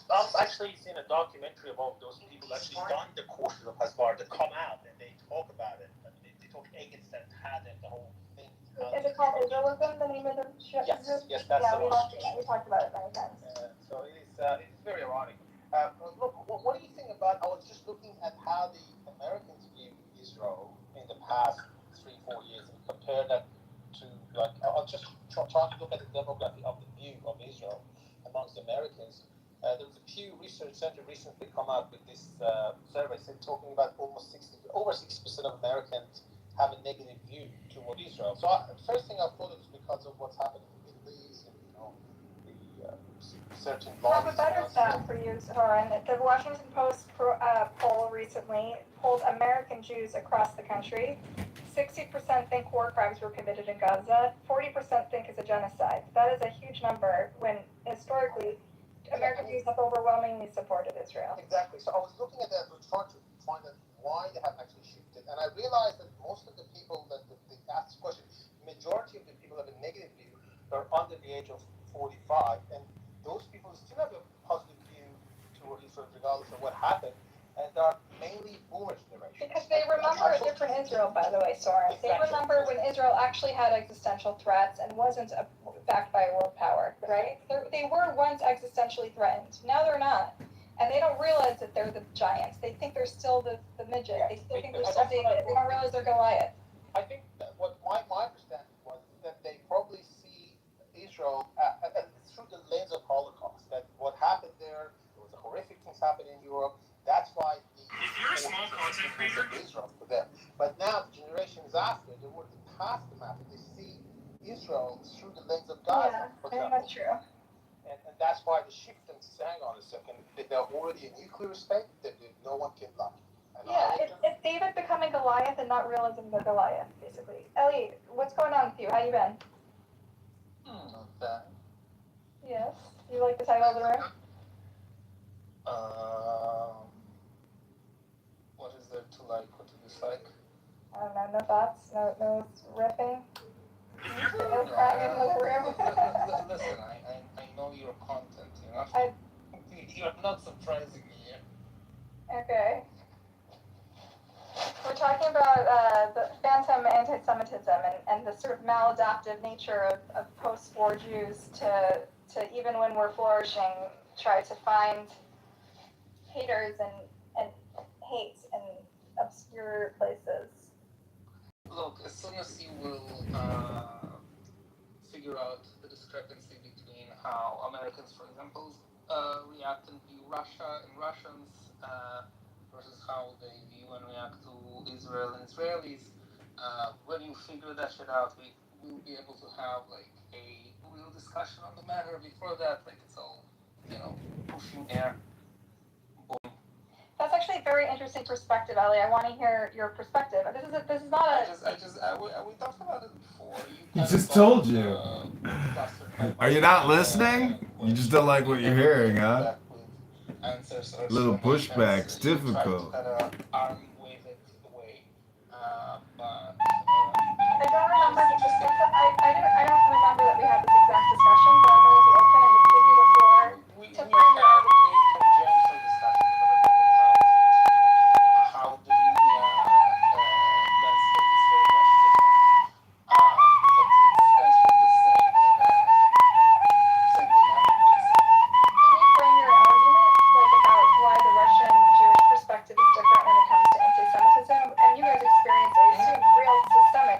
I've actually seen a documentary about those people actually done the courses of Hasbara that come out and they talk about it. I mean, they talk against and had it, the whole thing. Is it called Israelism, the name of the show? Yes, that's the one. We talked about it many times. So it's very ironic. Look, what do you think about? I was just looking at how the Americans view Israel in the past 3-4 years and compare that to like I'll just try to look at the demography of the view of Israel amongst Americans. There was a Pew Research Center recently come out with this survey talking about over 60% of Americans have a negative view toward Israel. So first thing I thought it was because of what's happening in the Middle East and the certain I have a better stat for you, Soren. The Washington Post poll recently polled American Jews across the country. 60% think war crimes were committed in Gaza. 40% think it's a genocide. That is a huge number when historically American Jews have overwhelmingly supported Israel. Exactly. So I was looking at that and trying to find out why they have actually shifted. And I realized that most of the people that they asked this question, majority of the people have a negative view are under the age of 45. And those people still have a positive view toward Israel regardless of what happened. And they're mainly boomer generation. Because they remember a different Israel, by the way, Soren. Exactly. They remember when Israel actually had existential threats and wasn't backed by a world power, right? They were once existentially threatened. Now they're not. And they don't realize that they're the giants. They think they're still the midget. Yeah. They still think they're still David. They don't realize they're Goliath. I think that what my understanding was that they probably see Israel through the lens of Holocaust. That what happened there was horrific things happening in Europe. That's why if you're a small content creator, Israel for them. But now the generations after, they're already past the map. They see Israel through the lens of Gaza. Yeah, I think that's true. And that's why the shift and hang on a second. They're already a nuclear state that no one can block. Yeah, it's David becoming Goliath and not realizing they're Goliath, basically. Ellie, what's going on with you? How you been? Not bad. Yes. You like the title of the room? What is there to like? What to dislike? I don't know. No thoughts. No riffing. No crying in the room. Listen, I know your content. You know. You're not surprising me. Okay. We're talking about the phantom anti-Semitism and the sort of maladaptive nature of post-war Jews to even when we're flourishing, try to find haters and hate in obscure places. Look, as soon as you will figure out the discrepancy between how Americans, for example, react and view Russia and Russians versus how they view and react to Israel and Israelis, when you figure that shit out, we will be able to have like a real discussion on the matter. Before that, like it's all, pushing air. That's actually a very interesting perspective, Ali. I want to hear your perspective. This is not a. We talked about it before. He just told you. Are you not listening? You just don't like what you're hearing, huh? Little pushback's difficult. I don't remember I don't remember that we had this exact discussion, but I'm going to be open and just give you the floor to frame your argument. How the media landscape is very much different, but it stands for the same thing happening. Can you frame your argument, like about why the Russian Jewish perspective is different when it comes to anti-Semitism? And you guys experience, I assume, real systemic,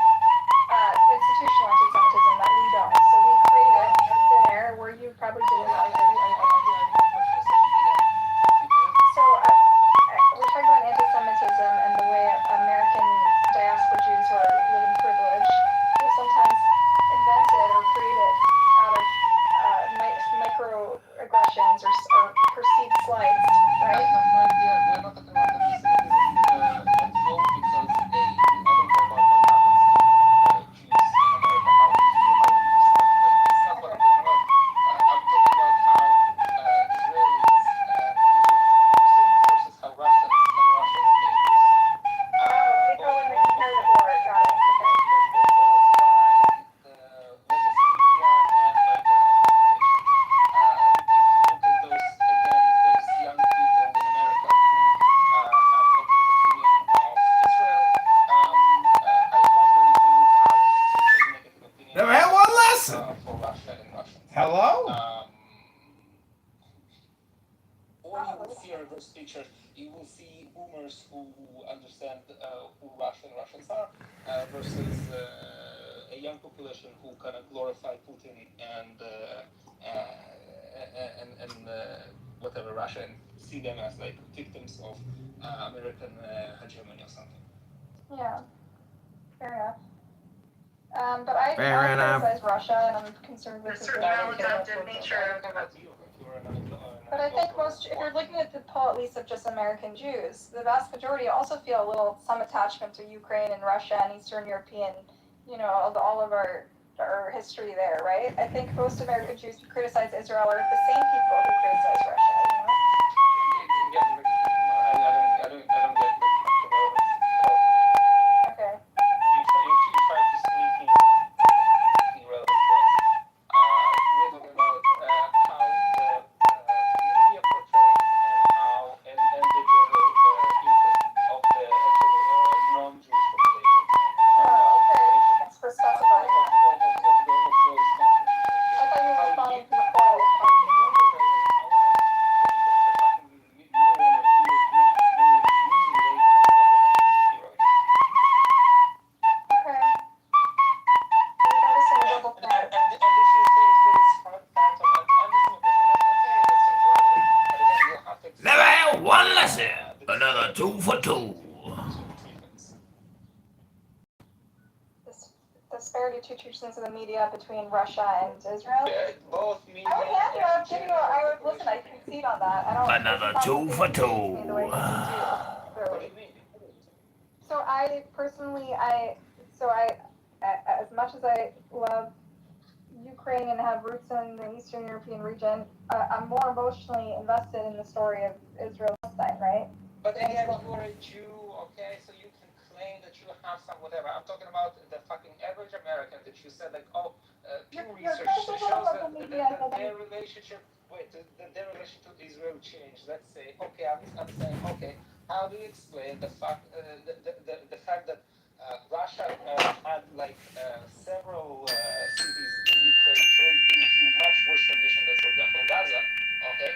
institutional anti-Semitism that we don't. So we create it out of thin air where you probably didn't. So we're talking about anti-Semitism and the way American diaspora Jews who live in privilege will sometimes invent it or create it out of microaggressions or perceived slights, right? I have no idea. We're not talking about anti-Semitism at all because I don't care about what happens to Jews in America, how they view, how they perceive. It's not what I'm talking about. I'm talking about how Israelis and Israelis being perceived versus how Russians and Russians being perceived. They go in the comparative order. Got it. Okay. Both by the legacy media and by the population. If you look at those, again, those young people in America who have negative opinion of Israel, I wonder if they will have the same negative opinion Never had one lesson. For Russia and Russians. Hello? Or you will see a reverse picture. You will see boomers who understand who Russians are versus a young population who kind of glorify Putin and whatever Russia and see them as like victims of American hegemony or something. Yeah. Fair enough. But I criticize Russia and I'm concerned with the maladaptive nature. But I think if you're looking at the poll, at least of just American Jews, the vast majority also feel some attachment to Ukraine and Russia and Eastern European, all of our history there, right? I think most American Jews who criticize Israel are the same people who criticize Russia, I don't get Okay. You try to sneak in irrelevant points. We're talking about how the media portrays and how and the general interest of the actual non-Jewish population. Thanks for specifying that. I thought you were responding to the poll. Never had one lesson. Another 2 for 2. Disparity to treatments of the media between Russia and Israel. Both media. Listen, I concede on that. Another 2 for 2. So I personally, as much as I love Ukraine and have roots in the Eastern European region, I'm more emotionally invested in the story of Israel-Palestine, right? But again, you are a Jew, okay, so you can claim that you have some whatever. I'm talking about the fucking average American that you said like, Pew Research shows that their relationship, their relationship to Israel changed. Let's say, okay, I'm saying, okay, how do you explain the fact that Russia had like several cities in Ukraine turned into much worse condition than, for example, Gaza, okay?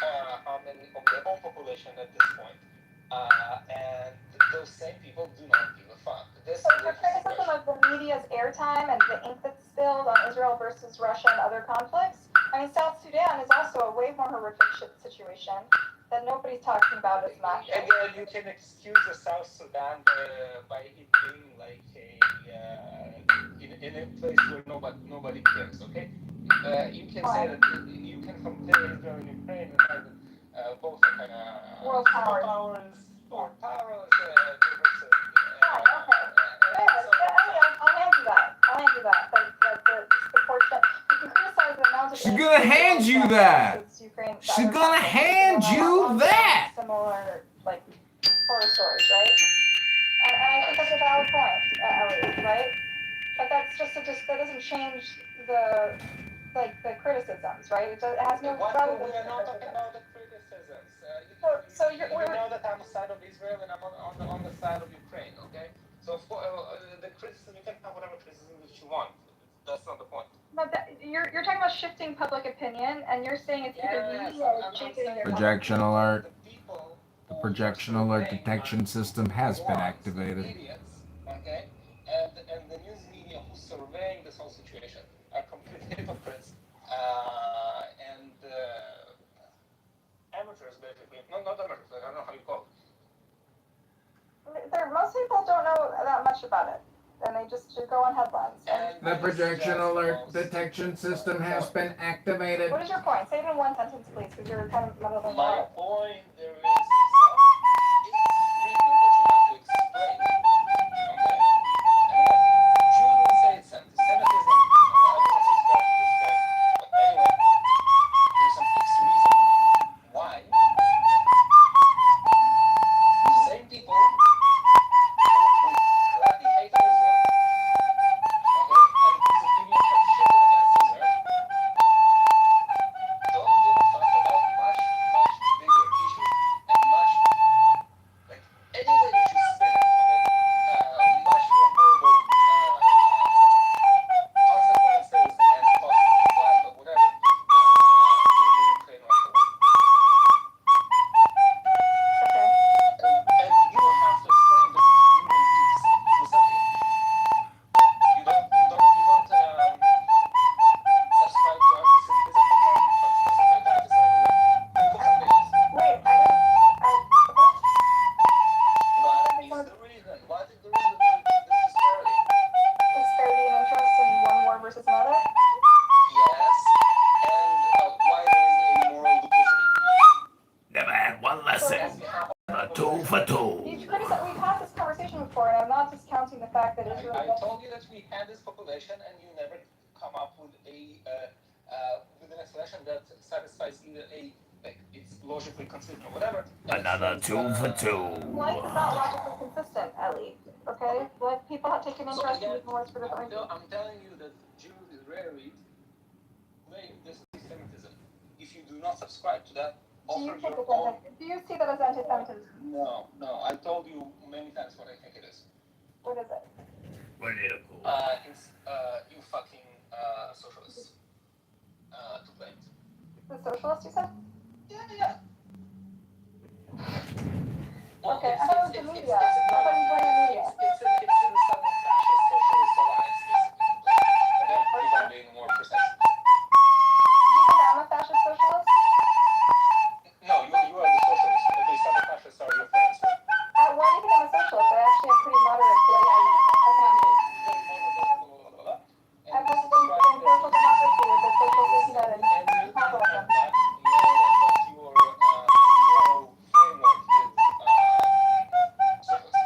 how many of their own population at this point. And those same people do not give a fuck. So your criticism of the media's airtime and the ink that's spilled on Israel versus Russia and other conflicts, I mean, South Sudan is also a way more horrific situation that nobody's talking about as much. Again, you can excuse the South Sudan by it being like in a place where nobody cares. Okay, you can say that you can compare Israel and Ukraine and have both kind of world powers, or powers. I'll hand you that. But the disproportionate. You can criticize the amount of. She's gonna hand you that. She's gonna hand you that. Similar like horror stories, right? And I think that's a valid point, Ellie, right? But that's just that doesn't change the criticisms, right? It has no relevance. We are not talking about the criticisms. So you know that I'm on the side of Israel and I'm on the side of Ukraine, okay? So for the criticism, you can have whatever criticism that you want. That's not the point. No, you're talking about shifting public opinion, and you're saying it's either media or shaping their projection alert. The projection alert detection system has been activated. Idiots, okay? And the news media who's surveying this whole situation are complete hypocrites and amateurs, basically. No, not amateurs. I don't know how you call it. Most people don't know that much about it, and they just go on headlines. The projection alert detection system has been activated. What is your point? Say it in one sentence, please, because you're kind of muddling. My point, there is some reason that you have to explain. Okay? And Jew will say it's anti-Semitism. I don't subscribe to this point. But anyway, there's some fixed reason why the same people who gladly hate Israel, okay, and whose opinions have shifted against Israel, don't give a fuck about much bigger issues and much, like, any way that you spin it, okay, much more horrible consequences and cost of life or whatever in the Ukraine-Russia war. And you have to explain this with something. You don't subscribe to anti-Semitism. Subscribe to anti-Semitism. Think of something else. Wait, What is the reason? What is the reason for this disparity? Disparity in interest in one war versus another? Yes. And why there is a moral duplicity? Never had one lesson. A two for two. We've had this conversation before, and I'm not discounting the fact that Israel. I told you that we had this population, and you never come up with an explanation that satisfies either it's logically consistent or whatever. Another two for two. Life is not logically consistent, Ellie. Okay, like people have taken interest in using words for different reasons. I'm telling you that Jews Israelis claim this anti-Semitism. If you do not subscribe to that, Do you see that as anti-Semitism? No. I told you many times what I think it is. What is it? Political. It's you fucking socialists. To blame. The socialist, you said? Yeah. Well, okay, I thought it was the media. How about you blame the media? It's in the Southern Fascist Socialist Alliance, basically. Okay, if I'm being more precise. Do you think I'm a fascist socialist? No, you are the socialist. The Southern Fascists are your friends. Why do you think I'm a socialist? I actually am pretty moderate economically. I believe in social democracy with the social safety net and capitalism. Your moral framework is socialist.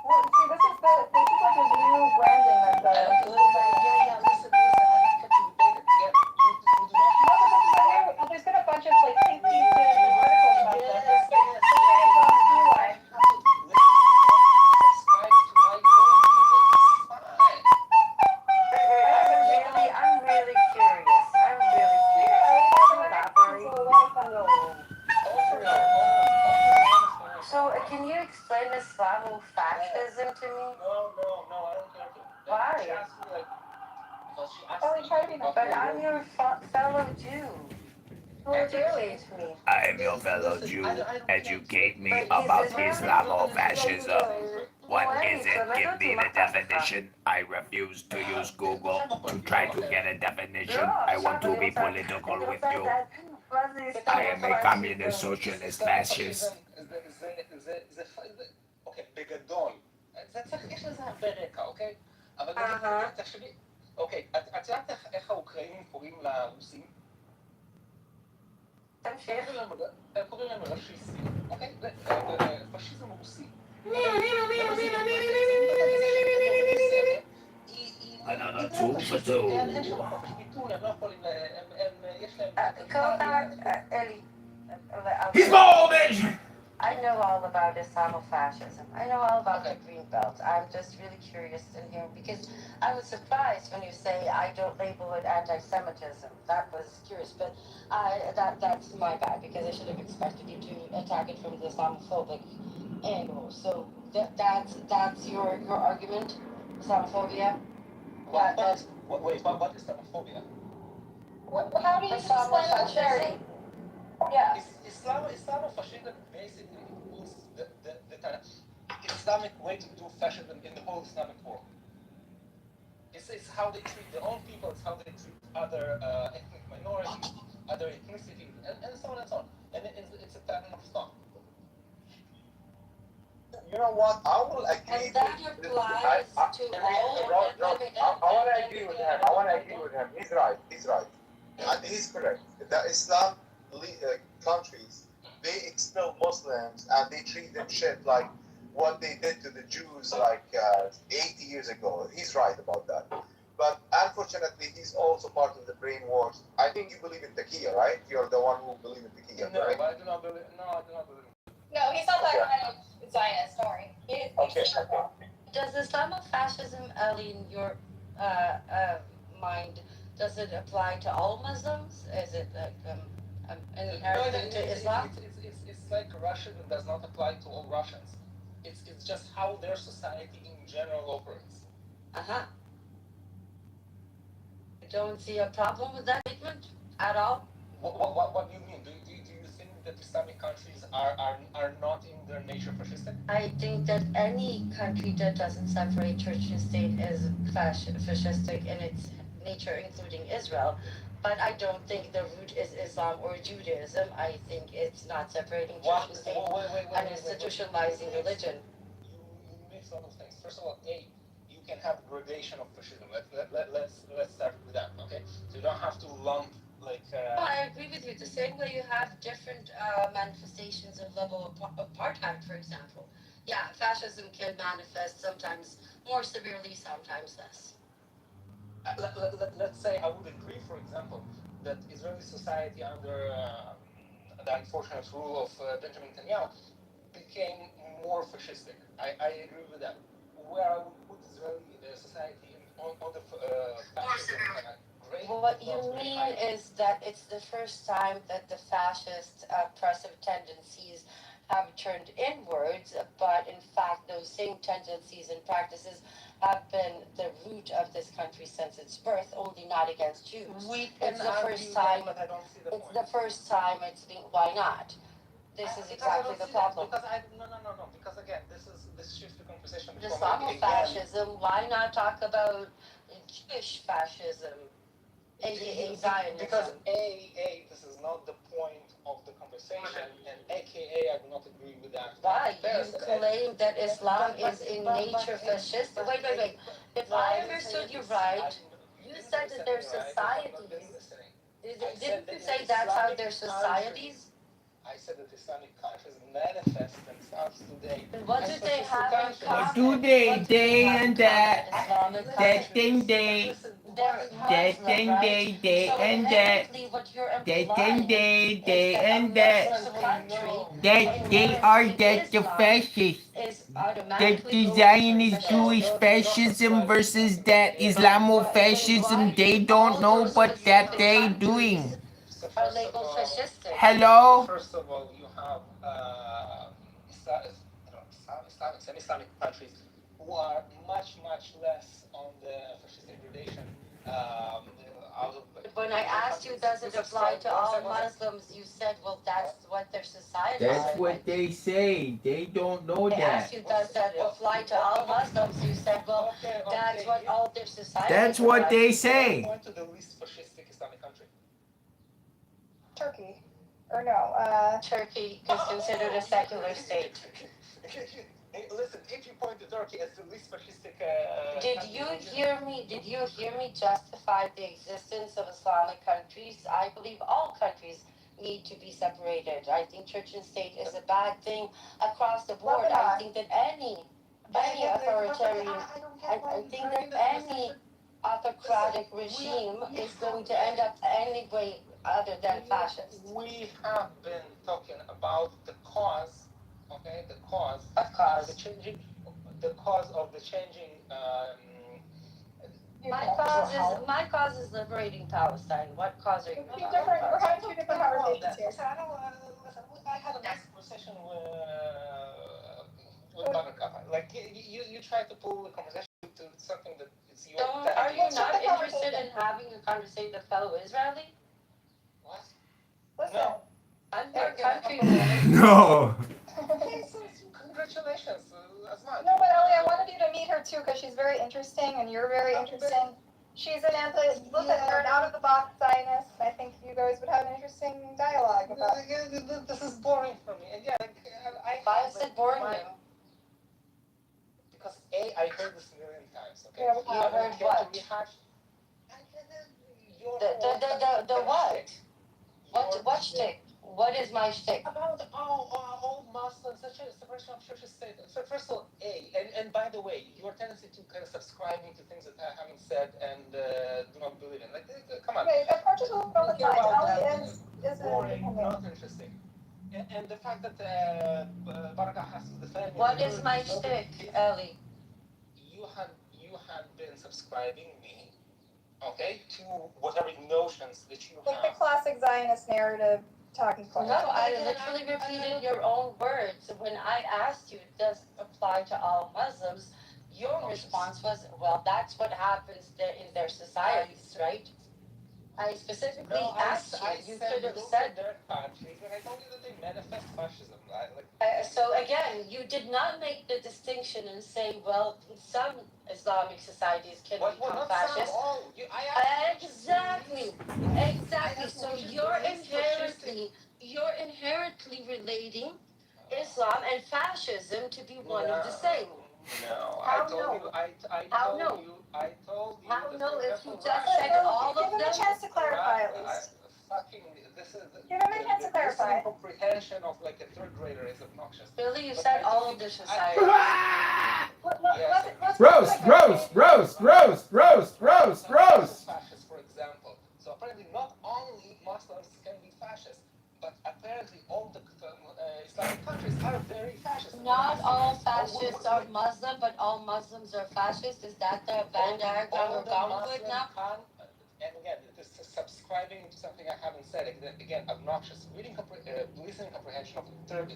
Well, see, this is like this new branding of the. Listen. There's been a bunch of like think pieces and articles about this. I'm really curious. So, can you explain this Slavo-fascism to me? No, I don't care to. Why? She asked me, like, because she asked Ellie, try to be nice. But I'm your fellow Jew. I am your fellow Jew. Educate me about Islamofascism. What is it? Give me the definition. I refuse to use Google to try to get a definition. I want to be political with you. I am a communist, socialist, fascist. אוקיי, בגדול, זה צריך, יש לזה הרבה רקע, אוקיי? אבל תחשבי, אוקיי, את יודעת איך האוקראינים קוראים לרוסים? הם קוראים להם רשיסטים, אוקיי? פשיזם רוסי. אין שם חופש ביטוי, הם לא יכולים, יש להם... He's my old bitch! I know all about Islamofascism. I know all about the green belt. I'm just really curious in here because I was surprised when you say I don't label it anti-Semitism. That was curious, but that's my bad because I should have expected you to attack it from the Islamophobic angle. So that's your argument, Islamophobia. What is Islamophobia? How do you explain charity? Yeah. Islamofascism basically was the kind of Islamic way to do fascism in the whole Islamic world. It's how they treat their own people, it's how they treat other ethnic minorities, other ethnicities, and so on and so on. And it's a pattern of thought. You know what? I will agree. And that applies to all. I want to agree with him. He's right. And he's correct. The Islam countries, they expel Muslims and they treat them shit like what they did to the Jews like 80 years ago. He's right about that. But unfortunately, he's also part of the brainwash. I think you believe in Taqiyya, right? You're the one who believes in Taqiyya, right? No, I do not believe. No, he's not that kind of Zionist, don't worry. Okay. Does Islamofascism, Ali, in your mind, does it apply to all Muslims? Is it like an inherent thing to Islam? It's like Russianism does not apply to all Russians. It's just how their society in general operates. I don't see a problem with that statement at all. What do you mean? Do you think that Islamic countries are not in their nature fascistic? I think that any country that doesn't separate church and state is fascistic in its nature, including Israel. But I don't think the root is Islam or Judaism. I think it's not separating church and state and institutionalizing religion. You mix all those things. First of all, you can have gradation of fascism. Let's start with that, okay? So you don't have to lump like. I agree with you. The same way you have different manifestations of level of apartheid, for example. Yeah, fascism can manifest sometimes more severely, sometimes less. Let's say I would agree, for example, that Israeli society under the unfortunate rule of Benjamin Netanyahu became more fascistic. I agree with that. Where I would put Israeli society on the fascism What you mean is that it's the first time that the fascist oppressive tendencies have turned inwards, but in fact those same tendencies and practices have been the root of this country since its birth, only not against Jews. It's the first time. It's the first time it's been. Why not? This is exactly the problem. No. Because again, this shifts the conversation. Islamofascism. Why not talk about Jewish fascism? Zionism. Because this is not the point of the conversation, and AKA I do not agree with that. Why? You claim that Islam is in nature fascist. Wait. If I understood you right, you said that their societies. Didn't you say that's how their societies? I said that Islamic countries manifest themselves today. What do they have in common? What do they and that? That thing they. That thing they and that. That thing they and that. That they are that the fascists. That the Zionist Jewish fascism versus that Islamofascism, they don't know what that they doing. Are labeled fascistic. Hello? First of all, you have semi-Islamic countries who are much less on the fascistic gradation. When I asked you, does it apply to all Muslims, you said, well, that's what their society is. That's what they say. They don't know I that. asked you, does that apply to all Muslims? You said, well, that's what all their society. That's what they say. Point to the least fascistic Islamic country. Turkey. Or no, Turkey is considered a secular state. Listen, if you point to Turkey as the least fascistic Did you hear me justify the existence of Islamic countries? I believe all countries need to be separated. I think church and state is a bad thing across the board. I think that any authoritarian, I think that any autocratic regime is going to end up any way other than fascist. We have been talking about the cause, okay, the cause of the changing. My cause is liberating Palestine. What cause are you talking about? We're having two different conversations here. I had a nice conversation with Buttercup. Like you try to pull the conversation to something that is your. Are you not interested in having a conversation with a fellow Israeli? What? Listen. No. I'm your country. No. Okay, so congratulations, Asma. No, but Ellie, I wanted you to meet her too because she's very interesting and you're very interesting. She's an you're an out-of-the-box Zionist. I think you guys would have an interesting dialogue about. This is boring for me. And yeah, Why is it boring? Because I heard this a million times. Okay. Yeah, you heard what? The what? What shtick? What is my shtick? About all Muslims, such a separation of church and state. So first of all, and by the way, your tendency to kind of subscribing to things that I haven't said and do not believe in. Like, come on. Okay, approaches will go with Ellie is boring, not interesting. And the fact that Baraka has to defend. What is my shtick, Ellie? You had been subscribing me, okay, to whatever notions that you like have. the classic Zionist narrative talking point. No, I literally repeated your own words. When I asked you, does it apply to all Muslims? Your response was, well, that's what happens in their societies, right? I specifically asked you. You could have said their countries, and I told you that they manifest fascism. So again, you did not make the distinction and say, well, some Islamic societies can become fascist. Exactly. So you're inherently relating Islam and fascism to be one of the same. No, How I told you. How no? If you just said all of them. Give him a chance to clarify at least. Give him a chance to clarify. Comprehension of like a third grader is obnoxious. Really, you said all of the society. Roast. Fascist, for example. So apparently, not only Muslims can be fascist, but apparently all the Islamic countries are very fascist. Not all fascists are Muslim, but all Muslims are fascist. Is that the Venn diagram we're going with now? And again, this is subscribing to something I haven't said. Again, obnoxious. Listening comprehension of third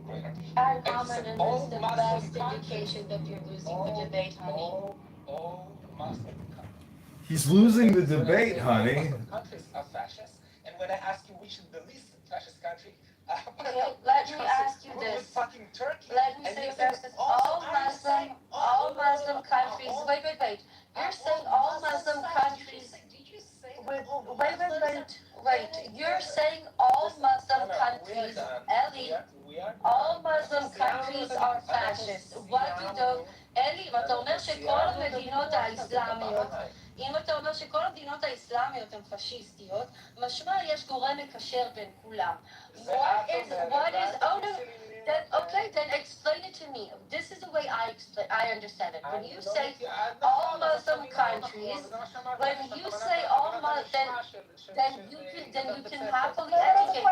grader. And common and it's the best indication that you're losing the debate, honey. All Muslim He's losing the debate, honey. countries are fascist, and when I ask you which is the least fascist country, okay, let me ask you this. Fucking Turkey. Let me say this: all Muslim countries. Wait. You're saying all Muslim countries. Wait. You're saying all Muslim countries, Ellie. All Muslim countries are fascist. What do those? אלי, אם אתה אומר שכל המדינות האסלאמיות, אם אתה אומר שכל המדינות האסלאמיות הן פשיסטיות, משמע יש גורם מקשר בין כולם. What is, oh no, then explain it to me. This is the way I understand it. When you say all Muslim countries, when you say all Muslim, then you can happily educate me.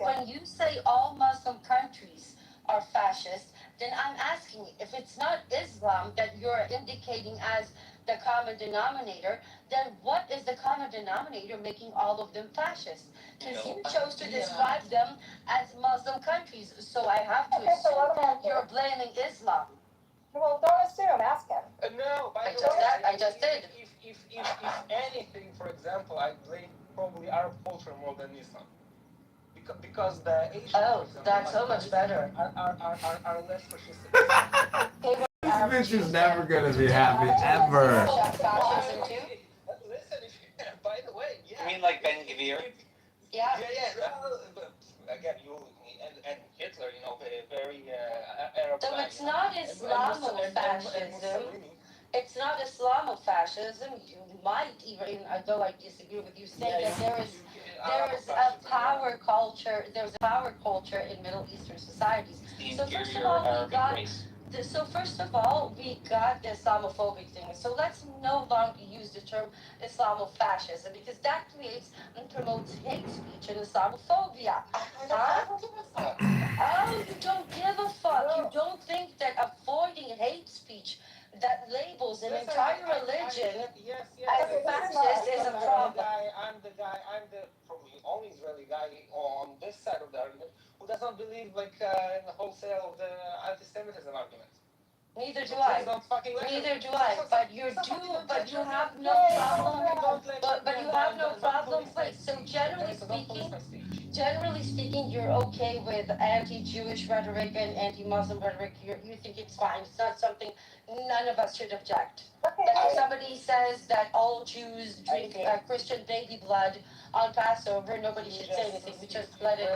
When you say all Muslim countries are fascist, then I'm asking, if it's not Islam that you're indicating as the common denominator, then what is the common denominator making all of them fascist? Because you chose to describe them as Muslim countries, so I have to assume you're blaming Islam. Well, don't assume, ask him. No, I just did. if anything, for example, I blame probably Arab culture more than Islam. Because the Asians, for example, that's so much better. Are less fascistic. This bitch is never gonna be happy ever. Fascism too? Listen, by the way, yeah. You mean like Ben Gvir? Yeah. But again, you and Hitler, you know, very Arab. So it's not Islamofascism. It's not Islamofascism. You might even, although I disagree with you, say that there is a power culture. There's a power culture in Middle Eastern societies. So first of all, we got the Islamophobic thing. So let's no longer use the term Islamofascism because that creates and promotes hate speech and Islamophobia. Huh? Oh, you don't give a fuck. You don't think that avoiding hate speech that labels an entire religion as fascist is a problem. I'm the probably only Israeli guy on this side of the argument who doesn't believe in the wholesale of the anti-Semitism argument. Neither do I. Neither do I. But you have no problem. But you have no problem. Wait. So generally speaking, you're okay with anti-Jewish rhetoric and anti-Muslim rhetoric. You think it's fine. It's not something none of us should object. Like if somebody says that all Jews drink Christian baby blood on Passover, nobody should say anything. We just let it.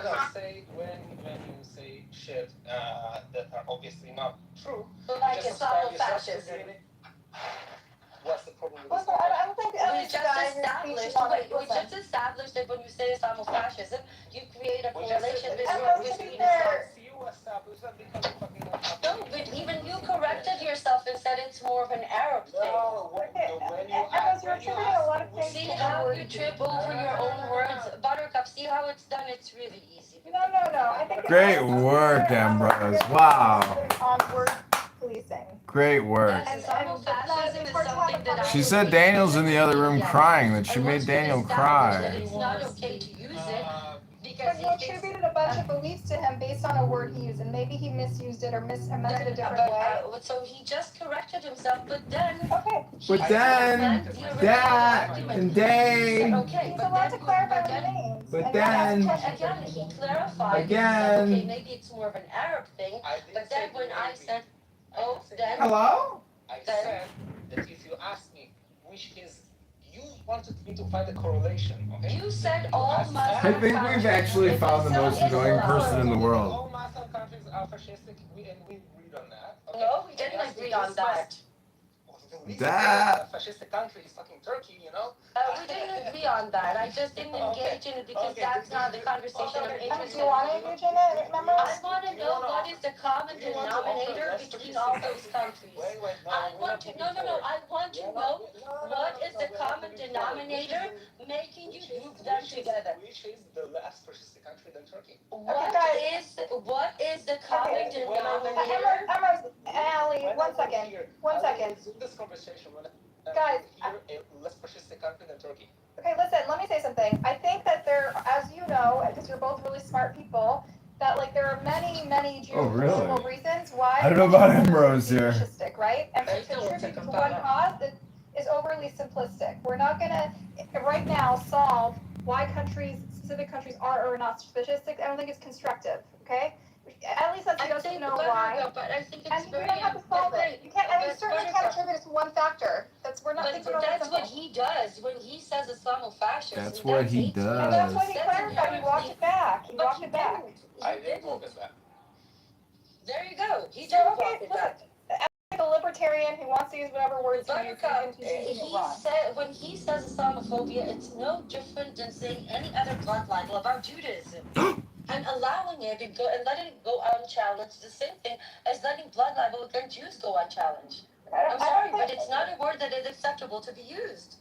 When you say shit that are obviously not true. Like Islamofascism. What's the problem with Listen, I don't think we just established that when you say Islamofascism, you create a correlation between No, but even you corrected yourself and said it's more of an Arab thing. See how you trip over your own words, Buttercup. See how it's done. It's really easy. No. I think Great work, Ambrose. Wow. On word policing. Great work. She said Daniel's in the other room crying, that she made Daniel cry. It's not okay to use it because you attributed a bunch of beliefs to him based on a word he used, and maybe he misused it or meant it a different way. So he just corrected himself, but then... Okay. But then, that, and they... Okay, he's allowed to clarify what he means. But then... Again, he clarified. Again... Okay, maybe it's more of an Arab thing, but then when I said... Oh, then... Hello? I said that if you ask me which is... You wanted me to find a correlation, okay? You said all Muslim I think we've actually found the most annoying person in the world. All Muslim countries are fascistic, we agreed on that. Okay? No, we didn't agree on that. That fascistic country is fucking Turkey, you know? We didn't agree on that. I just didn't engage in it because that's not the conversation I'm interested in. Do you want to engage in it, remember? I want to know what is the common denominator between all those countries. I want to know what is the common denominator making you group them together. Which is the less fascistic country than Turkey? What is the common denominator? Emrose, Ali, one second. This conversation, guys, less fascistic country than Turkey. Okay, listen, let me say something. I think that there, as you know, because you're both really smart people, that there are many geopolitical reasons why. I don't know about Ambrose here. Right? And to contribute to one cause is overly simplistic. We're not gonna right now solve why specific countries are or not fascistic. I don't think it's constructive. Okay. At least let's just know why. But I think it's and you don't have to solve it. You can't. You certainly can't attribute it to one factor. We're not. But that's what he does when he says Islamofascism. That's what he does. And that's what he clarified. He walked it back. I didn't walk it back. There you go. He did walk it back. The libertarian who wants to use whatever words he said when he says Islamophobia, it's no different than saying any other blood libel about Judaism. And allowing it and letting it go unchallenged, the same thing as letting blood libel against Jews go unchallenged. I'm sorry, but it's not a word that is acceptable to be used.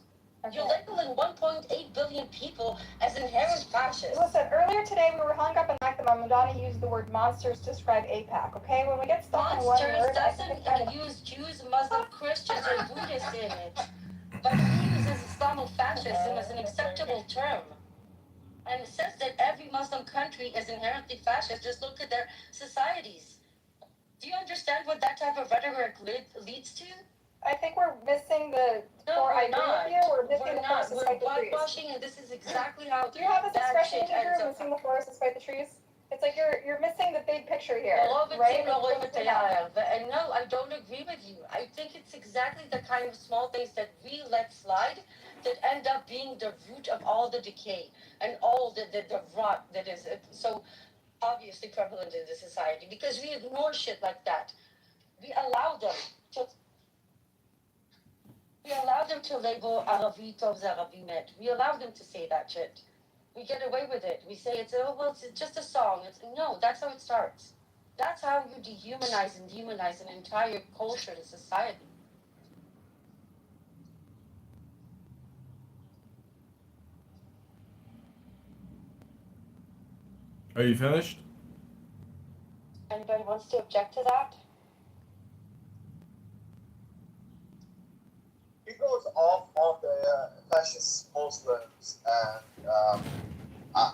You're labeling 1.8 billion people as inherent fascists. Listen, earlier today we were hung up in fact that Madonna used the word monsters to describe AIPAC, okay? When we get stuck in one word, doesn't use Jews, Muslim, Christians, or Buddhists in it. But he uses Islamofascism as an acceptable term. And it says that every Muslim country is inherently fascist. Just look at their societies. Do you understand what that type of rhetoric leads to? I think we're missing the. No, I we're agree not. with you. We're missing We're the not. forest We're despite the trees. whitewashing, and this is exactly how Do you have this that expression shit in Hebrew, ends up. missing the forest despite the trees? It's like you're missing the big picture here, Well, right? And no, I don't agree with you. I think it's exactly the kind of small things that we let slide that end up being the root of all the decay and all the rot that is so obviously prevalent in the society because we ignore shit like that. We allow them to label Arabi Tov Arabi Met. We allow them to say that shit. We get away with it. We say it's just a song. No, that's how it starts. That's how you dehumanize and demonize an entire culture and society. Are you finished? Anybody wants to object to that? It goes off on the fascist Muslims, and I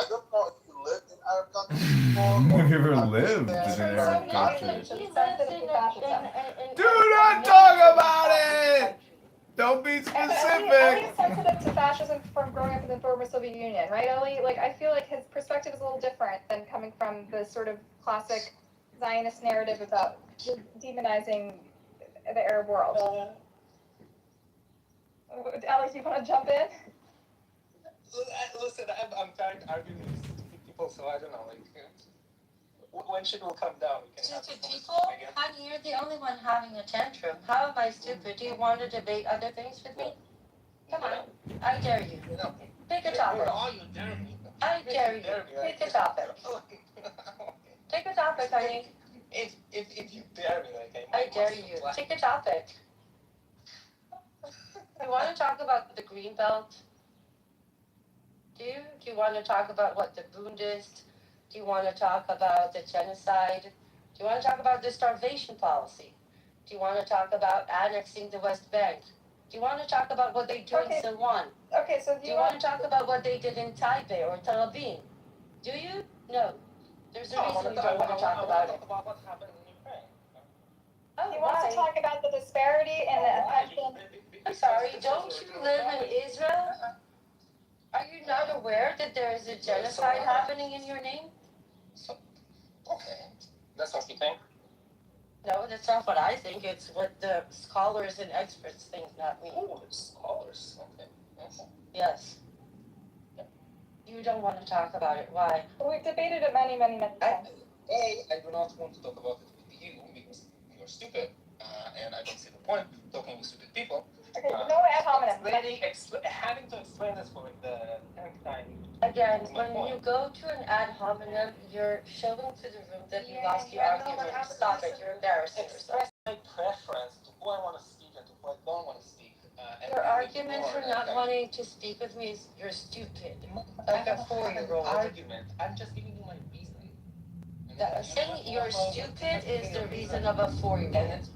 don't know if you lived in Arab countries before. Have you ever lived in an Arab country? Do not talk about it! Don't be specific! Ellie's sensitive to fascism from growing up in the former Soviet Union, right, Ellie? Like, I feel like his perspective is a little different than coming from the sort of classic Zionist narrative about demonizing the Arab world. Ellie, do you want to jump in? Listen, I'm tired of arguing with stupid people, so I don't know, like, when shit will come down. Stupid people? Honey, you're the only one having a tantrum. How am I stupid? Do you want to debate other things with me? Come on, I dare you. Pick a topic. I dare you. Pick a topic. Pick a topic, honey. If you dare me, like, I dare you. Pick a topic. You want to talk about the green belt? Do you? Do you want to talk about what the Bundists? Do you want to talk about the genocide? Do you want to talk about the starvation policy? Do you want to talk about annexing the West Bank? Do you want to talk about what they do in Silwan? Okay, so do you want to talk about what they did in Taipei or Tel Aviv? Do you? No. There's a reason you don't want to talk about it. About what happened in Ukraine. He wants to talk about the disparity and the oppression. I'm sorry, don't you live in Israel? Are you not aware that there is a genocide happening in your name? Okay, that's what you think? No, that's not what I think. It's what the scholars and experts think, not me. Oh, the scholars. Okay. Yes. You don't want to talk about it. Why? We've debated it many times. I do not want to talk about it with you because you're stupid, and I don't see the point of talking with stupid people. Okay, no ad hominem. Having to explain this for the 10th time. Again, when you go to an ad hominem, you're showing to the room that you lost your argument. Stop it. You're embarrassing yourself. Express my preference to who I want to speak and to who I don't want to speak. Your argument for not wanting to speak with me is you're stupid. Like a 4-year-old. Argument. I'm just giving you my reason. Saying you're stupid is the reason of a 4-year-old.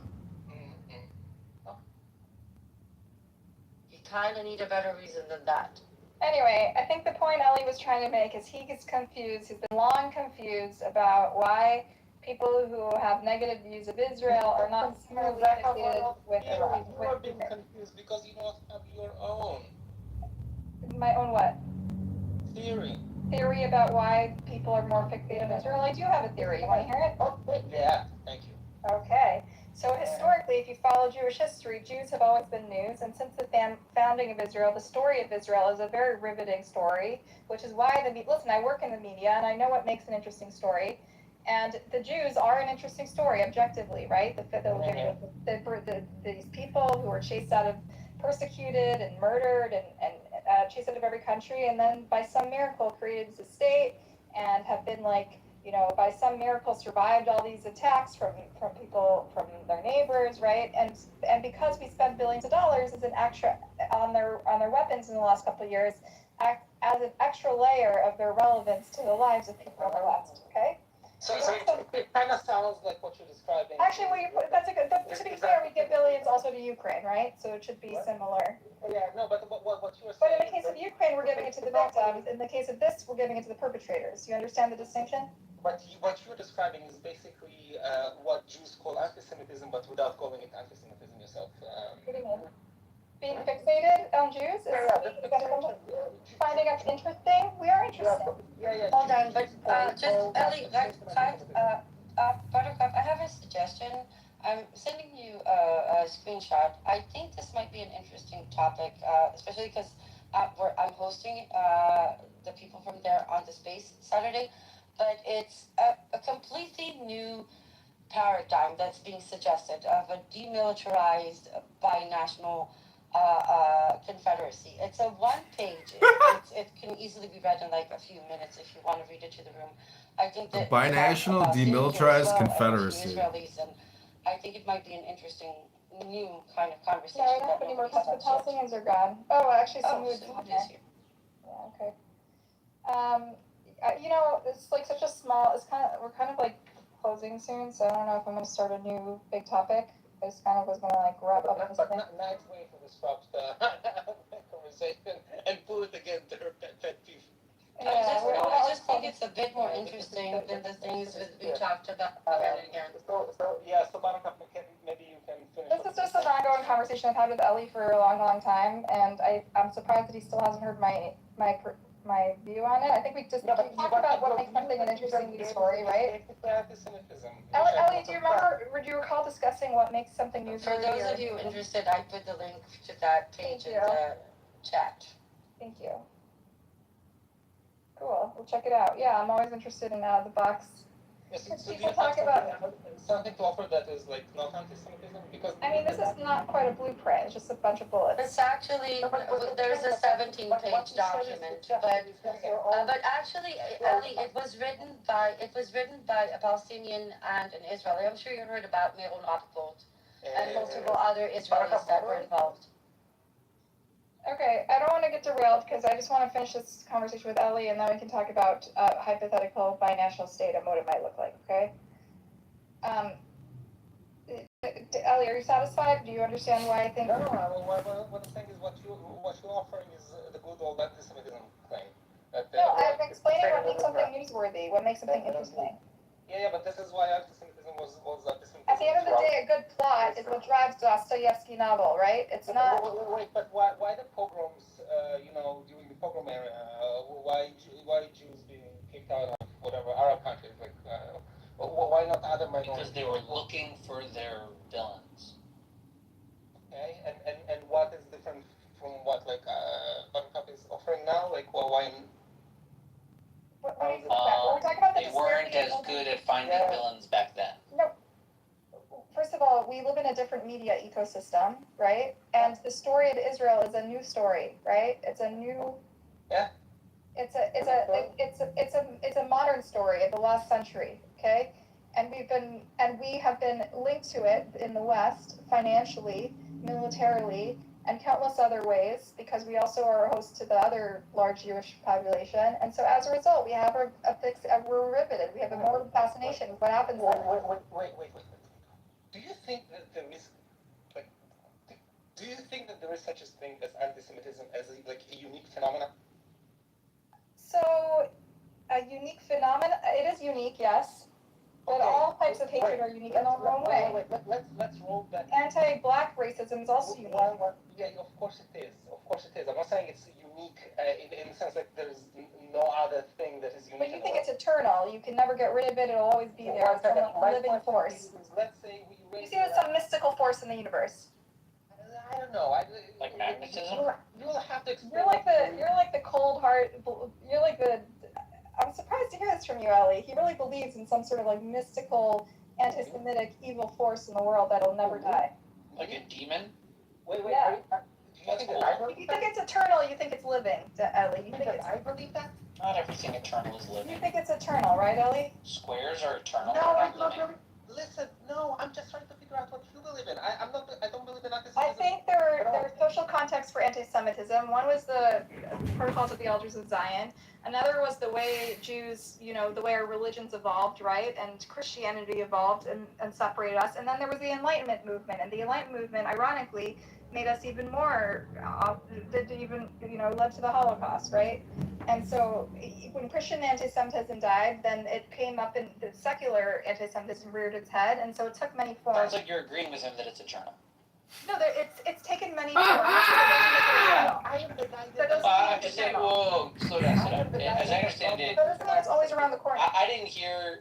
You kind of need a better reason than that. Anyway, I think the point Ellie was trying to make is he gets confused. He's been long confused about why people who have negative views of Israel are not similarly affiliated with Iran. You are being confused because you don't have your own. My own what? Theory. Theory about why people are more fixated on Israel? I do have a theory. You want to hear it? Yeah, thank you. Okay. So historically, if you follow Jewish history, Jews have always been news, and since the founding of Israel, the story of Israel is a very riveting story, which is why listen, I work in the media, and I know what makes an interesting story, and the Jews are an interesting story, objectively, right? These people who were chased out of, persecuted and murdered, and chased out of every country, and then by some miracle created as a state, and have been by some miracle survived all these attacks from people, from their neighbors, right? And because we spent billions of dollars as an extra on their weapons in the last couple of years, as an extra layer of their relevance to the lives of people in the West, okay? So it kind of sounds like what you're describing. Actually, that's a good. To be fair, we give billions also to Ukraine, right? So it should be similar. Yeah, no, but what you were saying. But in the case of Ukraine, we're giving it to the victims. In the case of this, we're giving it to the perpetrators. You understand the distinction? what you're describing is basically what Jews call anti-Semitism, but without calling it anti-Semitism yourself. What do you mean? Being fixated on Jews finding us interesting. We are interesting. Hold on, but just Ellie, Buttercup, I have a suggestion. I'm sending you a screenshot. I think this might be an interesting topic, especially because I'm hosting the people from there on the space Saturday, but it's a completely new paradigm that's being suggested of a demilitarized binational confederacy. It's a one page. It can easily be read in like a few minutes if you want to read it to the room. I think that binational demilitarized confederacy. Israelis, and I think it might be an interesting new kind of conversation. Yeah, I don't have any more questions. The Palestinians are gone. Oh, actually, some would. Here. Yeah, okay. You know, it's like such a small. We're kind of like closing soon, so I don't know if I'm going to start a new big topic. I just kind of was going to like wrap up this thing. Nice way to disrupt the conversation and pull it again to her pet peeve. Yeah, I just think it's a bit more interesting than the things that we talked about again and again. So Buttercup, maybe you can finish. This is just an ongoing conversation I've had with Ellie for a long, long time, and I'm surprised that he still hasn't heard my view on it. I think we just talked about what makes something an interesting news story, right? Ellie, do you recall discussing what makes something newsworthy? For those of you interested, I put the link to that page in the chat. Thank you. Cool. We'll check it out. Yeah, I'm always interested in the box. So people talk about something to offer that is like not anti-Semitism, because I mean, this is not quite a blueprint. It's just a bunch of bullets. It's actually there's a 17-page document, but actually, Ellie, it was written by a Palestinian and an Israeli. I'm sure you heard about Meron Rapaport and multiple other Israelis that were involved. Okay, I don't want to get derailed because I just want to finish this conversation with Ellie, and then we can talk about hypothetical binational state and what it might look like. Okay. Ellie, are you satisfied? Do you understand why I think? No. What I'm saying is what you're offering is the good old anti-Semitism claim. No, I'm explaining what makes something newsworthy, what makes something interesting. Yeah, but this is why anti-Semitism was anti-Semitism. At the end of the day, a good plot is what drives Dostoevsky novel, right? It's not. Wait, but why the pogroms? During the pogrom era, why Jews being kicked out of whatever Arab countries? Like, why not other minorities? Because they were looking for their villains. Okay, and what is different from what Buttercup is offering now? Like, why? What are you we're talking about the they weren't as good at finding villains back then. No. First of all, we live in a different media ecosystem, right? And the story of Israel is a new story, right? It's a new. Yeah. It's a modern story of the last century, okay? And we have been linked to it in the West financially, militarily, and countless other ways, because we also are a host to the other large Jewish population. And so as a result, we have we're riveted. We have a morbid fascination with what happens there. Wait. Do you think that there is, do you think that there is such a thing as anti-Semitism as a unique phenomenon? So, a unique phenomenon, it is unique, yes. But all types of hatred are unique in their own way. Let's roll that. Anti-black racism is also unique. Yeah, of course it is. I'm not saying it's unique in the sense that there is no other thing that is unique. But you think it's eternal. You can never get rid of it. It'll always be there. It's a living force. Let's say you see it as some mystical force in the universe. I don't know. Like magnetism? You'll have to explain. You're like the cold heart. You're like the. I'm surprised to hear this from you, Ellie. He really believes in some sort of like mystical, anti-Semitic evil force in the world that'll never die. Like a demon? Wait. Yeah. That's cool. You think it's eternal, you think it's living, Ellie. You think it's. I believe that. Not everything eternal is living. You think it's eternal, right, Ellie? Squares are eternal. No, I'm not living. Listen, no, I'm just trying to figure out what you believe in. I don't believe in anti-Semitism. I think there are social contexts for anti-Semitism. One was the protocols of the Elders of Zion. Another was the way Jews, the way our religions evolved, right? And Christianity evolved and separated us. And then there was the Enlightenment movement. And the Enlightenment movement, ironically, made us even more, led to the Holocaust, right? And so when Christian anti-Semitism died, then it came up and the secular anti-Semitism reared its head, and so it took many forms. Sounds like you're agreeing with him that it's eternal. No, it's taken many forms, but it doesn't make it eternal. I'm just saying, whoa, slow down. As I understand it, So doesn't mean it's always around the corner. I didn't hear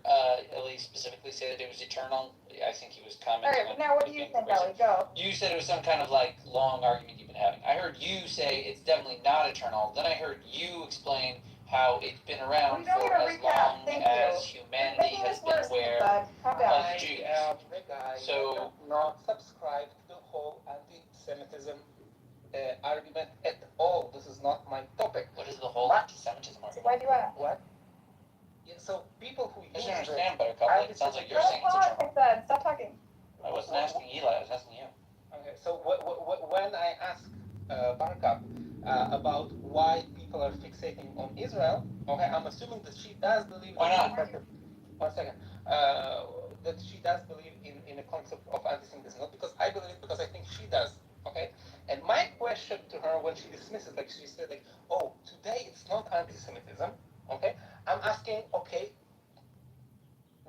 Ellie specifically say that it was eternal. I think he was commenting. All right, now what do you think, Ellie? Go. You said it was some kind of like long argument you've been having. I heard you say it's definitely not eternal. Then I heard you explain how it's been around for as long as humanity has been aware of the Jews. So not subscribe to the whole anti-Semitism argument at all. This is not my topic. What is the whole anti-Semitism argument? Why do you ask? What? Yeah, so people who I don't understand, Buttercup. It sounds like you're saying it's eternal. Stop talking. I wasn't asking Eli. I was asking you. Okay, so when I asked Buttercup about why people are fixating on Israel, okay, I'm assuming that she does believe. Why not? 1 second. That she does believe in a concept of anti-Semitism, not because I believe it, because I think she does. Okay, and my question to her when she dismisses, like she said, like, oh, today it's not anti-Semitism. Okay, I'm asking, okay,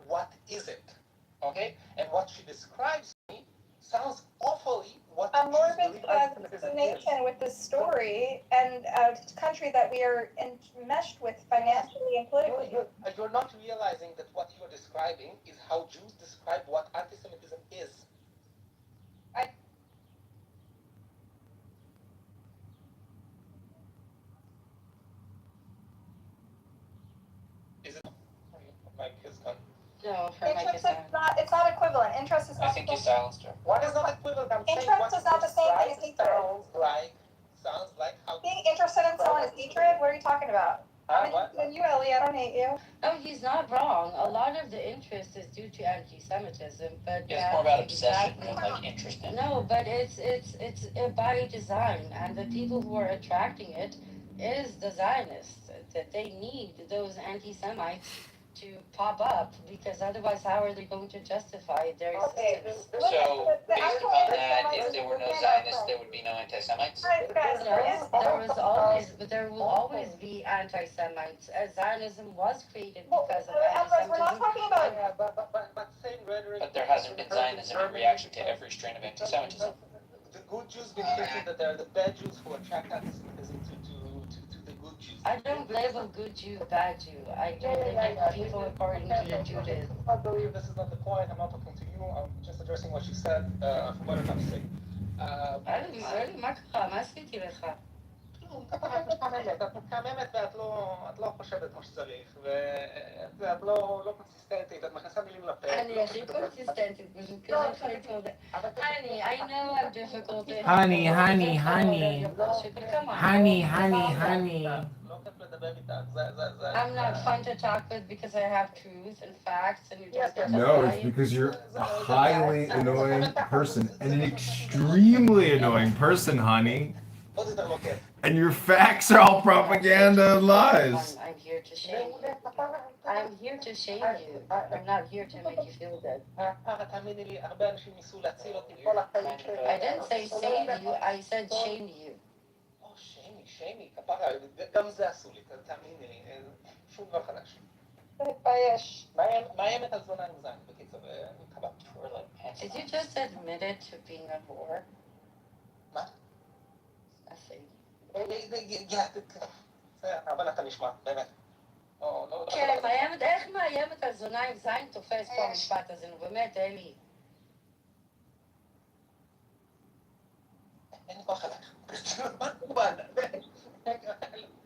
what is it? Okay, and what she describes to me sounds awfully what a morbid fascination with this story and a country that we are enmeshed with financially and politically. You're not realizing that what you're describing is how Jews describe what anti-Semitism is. Is it? Mike is gone. No, her mic is Interest is not, it's not equivalent. Interest is not. I think you silenced her. What is not equivalent? I'm saying Interest what is not the same thing as hatred. Sounds like how. Being interested in someone is hatred? What are you talking about? I'm interested in you, Ellie. I don't hate you. No, he's not wrong. A lot of the interest is due to anti-Semitism, but It's more about obsession than like interest in it. no, but it's by design, and the people who are attracting it is the Zionists. That they need those anti-Semites to pop up, because otherwise, how are they going to justify their existence? So, based upon that, if there were no Zionists, there would be no anti-Semites? No, there was always, but there will always be anti-Semites. Zionism was created because of anti-Semitism. We're not talking about. Yeah, but same rhetoric. But there hasn't been Zionism in reaction to every strain of anti-Semitism. The good Jews been thinking that they're the bad Jews who attract anti-Semitism to the good Jews. I don't label good Jew, bad Jew. I do label people according to the Judaism. I believe this is not the point. I'm not talking to you. I'm just addressing what she said. For what I'm saying. מה קרה? מה עשיתי לך? את מתחממת ואת לא חושבת כמו שצריך, ואת לא קונסיסטנטית, את מכניסה מילים לפה. אני הכי קונסיסטנטית, פשוט כזה חלק. Honey, I know I'm difficult. Honey. לא כיף לדבר איתך, זה... I'm not fun to talk with because I have truth and facts and you don't get to No, lie. it's because you're a highly annoying person and an extremely annoying person, honey. And your facts are all propaganda and lies. I'm here to shame you. I'm here to shame you. I'm not here to make you feel good. I didn't say save you, I said shame you. שיימי, כפרה, גם זה עשו לי, תאמיני לי, שום דבר חדש. תתבייש. מאיימת על זונה עם זין, בקיצור, מתחבא. Did you just admit it to being a whore? מה? Nothing. אבל אתה נשמע, באמת. כן, מאיימת, איך מאיימת על זונה עם זין תופס פה המשפט הזה, נו באמת, אלי. אין לי כוח עליך.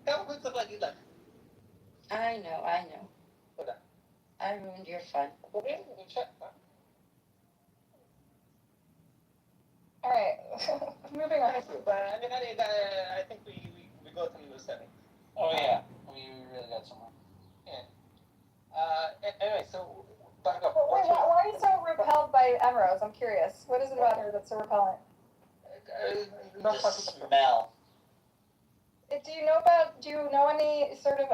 כמה צריך להגיד לך? I know. תודה. I ruined your fun. All right, moving on. I think we got an understanding. Oh yeah, we really got somewhere. Yeah. Anyway, so... Wait, why are you so repelled by Emerose? I'm curious. What is it about her that's so repellent? The smell. Do you know any sort of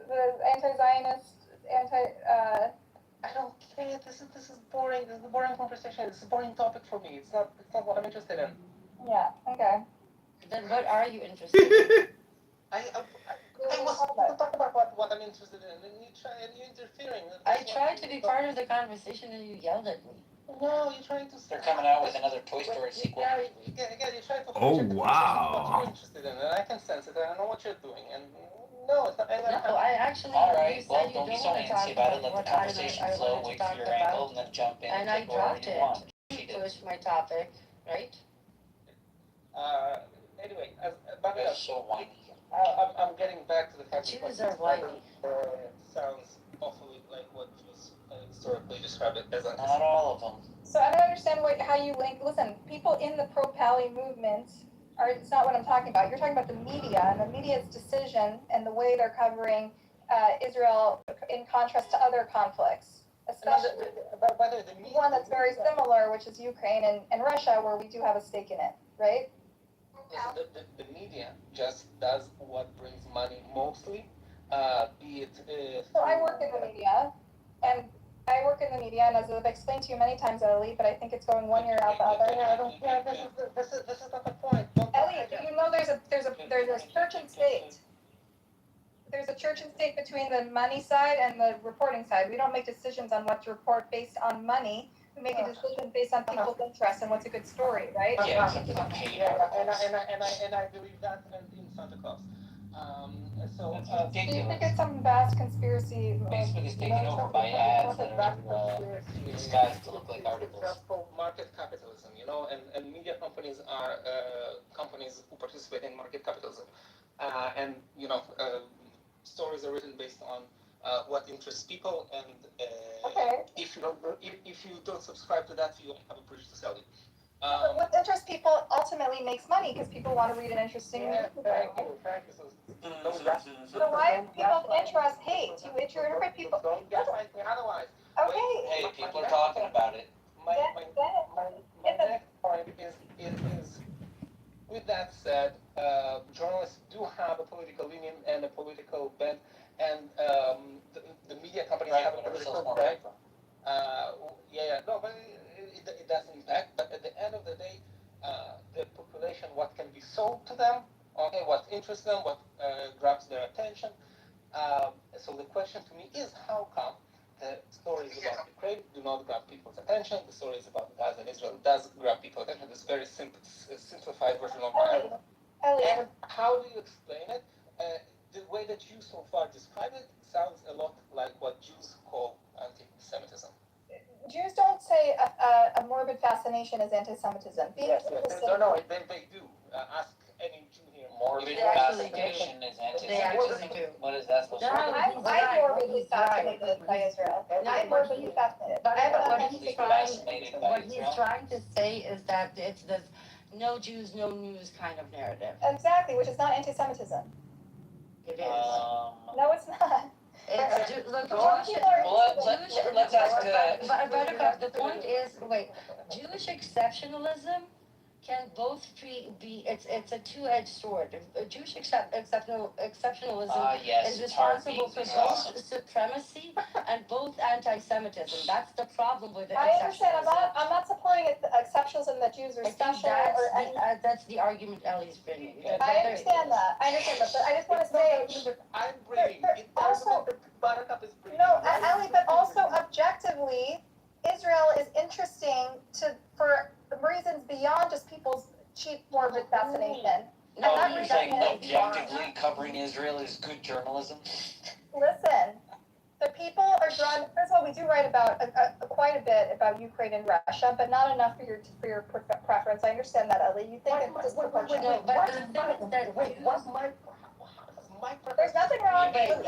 the anti-Zionist, I don't care. This is boring. This is a boring conversation. This is a boring topic for me. It's not what I'm interested in. Yeah. Okay. Then what are you interested in? I was talk about what I'm interested in, and you're interfering. I tried to be part of the conversation and you yelled at me. No, you're trying to. They're coming out with another Toy Story sequel. Yeah, you're trying to Oh, hijack the conversation to what wow. you're interested in, and I can sense it, and I know what you're doing, and no, it's not. No, I actually. All right, you said well, you don't be so wanna talk antsy about it. Let what the conversation I flow. wanted to Wait talk for your about, ankle, and then jump in and and I take wherever dropped you it. want. She did. Push my topic, right? Anyway, but You're so whiny. I'm getting back to the fact that Jews are whiny. Sounds awfully like what Jews historically describe it as Not all of them. So I don't understand how you link. Listen, people in the pro-Pally movement are. It's not what I'm talking about. You're talking about the media and the media's decision and the way they're covering Israel in contrast to other conflicts, especially one that's very similar, which is Ukraine and Russia, where we do have a stake in it, right? The media just does what brings money mostly, be it. So I work in the media, and as I've explained to you many times, Ellie, but I think it's going one ear out the other. This is not the point. Ellie, do you know there's a church and state? There's a church and state between the money side and the reporting side. We don't make decisions on what to report based on money. We make a decision based on people's interest and what's a good story, right? Yeah, except for the paid articles. And I believe that in Santa Claus. So do you think it's some vast conspiracy? Basically, it's taken over by ads that are disguised to look like articles. Market capitalism, and media companies are companies who participate in market capitalism, and stories are written based on what interests people, and if you don't subscribe to that, you have a bridge to sell you. What interests people ultimately makes money because people want to read an interesting news. So why people's interest hate? You interpret people. Otherwise. Okay. Hey, people are talking about it. My next point is with that said, journalists do have a political leaning and a political bent, and the media companies have a political bent. No, but it does impact. But at the end of the day, the population, what can be sold to them, okay, what interests them, what grabs their attention. So the question to me is, how come the stories about Ukraine do not grab people's attention? The stories about Gaza and Israel does grab people's attention. This very simplified version of my argument. And how do you explain it? The way that you so far describe it sounds a lot like what Jews call anti-Semitism. Jews don't say a morbid fascination is anti-Semitism. Yes, no, they do. Ask any Jew here. Morbid fascination is anti-Semitism. What is that supposed to mean? I'm morbidly fascinated by Israel. I'm morbidly fascinated. What he's trying to say is that it's this no Jews, no news kind of narrative. Exactly, which is not anti-Semitism. It is. No, it's not. Let's ask. But the point is, Jewish exceptionalism can both be it's a two-edged sword. Jewish exceptionalism is responsible for both supremacy and both anti-Semitism. That's the problem with it. I understand. I'm not supporting exceptionalism that Jews are special. That's the argument Ellie's bringing. I understand that. But I just want to say. I'm bringing. Also, no, Ellie, but also objectively, Israel is interesting for reasons beyond just people's cheap morbid fascination. No, you're saying objectively covering Israel is good journalism? Listen, the people are drawn. First of all, we do write about quite a bit about Ukraine and Russia, but not enough for your preference. I understand that, Ellie. You think it's disproportionate. There's nothing wrong with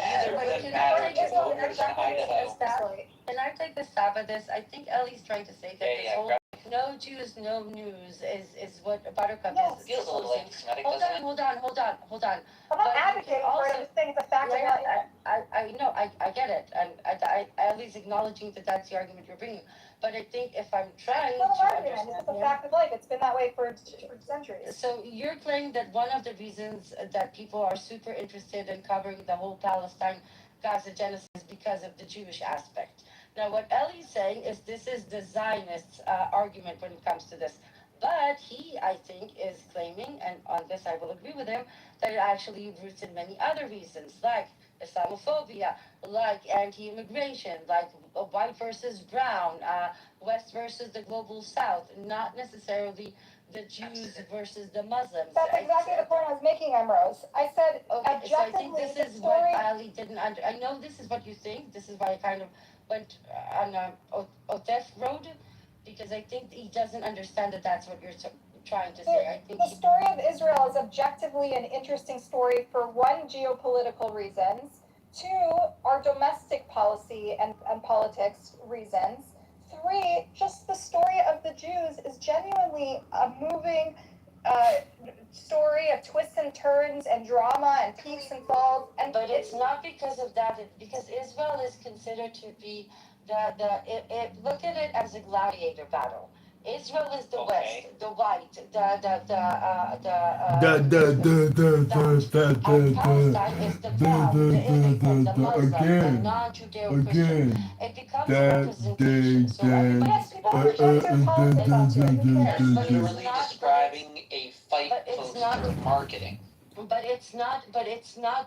that. Can I take a stab at this? I think Ellie's trying to say that this whole no Jews, no news is what Buttercup is. Feels a little anti-Semitic, hold on. I'm not advocating for it. I'm just saying it's a fact. I know, I get it, and Ellie's acknowledging that that's the argument you're bringing. But I think if I'm trying to understand, it's a fact of life. It's been that way for centuries. So you're claiming that one of the reasons that people are super interested in covering the whole Palestine-Gaza genocide is because of the Jewish aspect. Now, what Ellie's saying is this is the Zionist argument when it comes to this. But he, I think, is claiming, and on this I will agree with him, that it actually roots in many other reasons, like Islamophobia, like anti-immigration, like white versus brown, West versus the global South, not necessarily the Jews versus the Muslims. That's exactly the point I was making, Emrose. I said, okay, so I think objectively, this the is story... what Ali didn't under. I know this is what you think. This is why I kind of went on a Otef road, because I think he doesn't understand that that's what you're trying to say. I think the story of Israel is objectively an interesting story for one, geopolitical reasons, two, our domestic policy and politics reasons, three, just the story of the Jews is genuinely a moving story of twists and turns and drama and peaks and falls. And but it's not because of that. Because Israel is considered to be look at it as a gladiator battle. Israel is the West, the white, Palestine is the brown, the immigrant, the Muslim, the non-Judeo-Christian. It becomes a representation. So That's literally describing a fight poster of marketing. But it's not the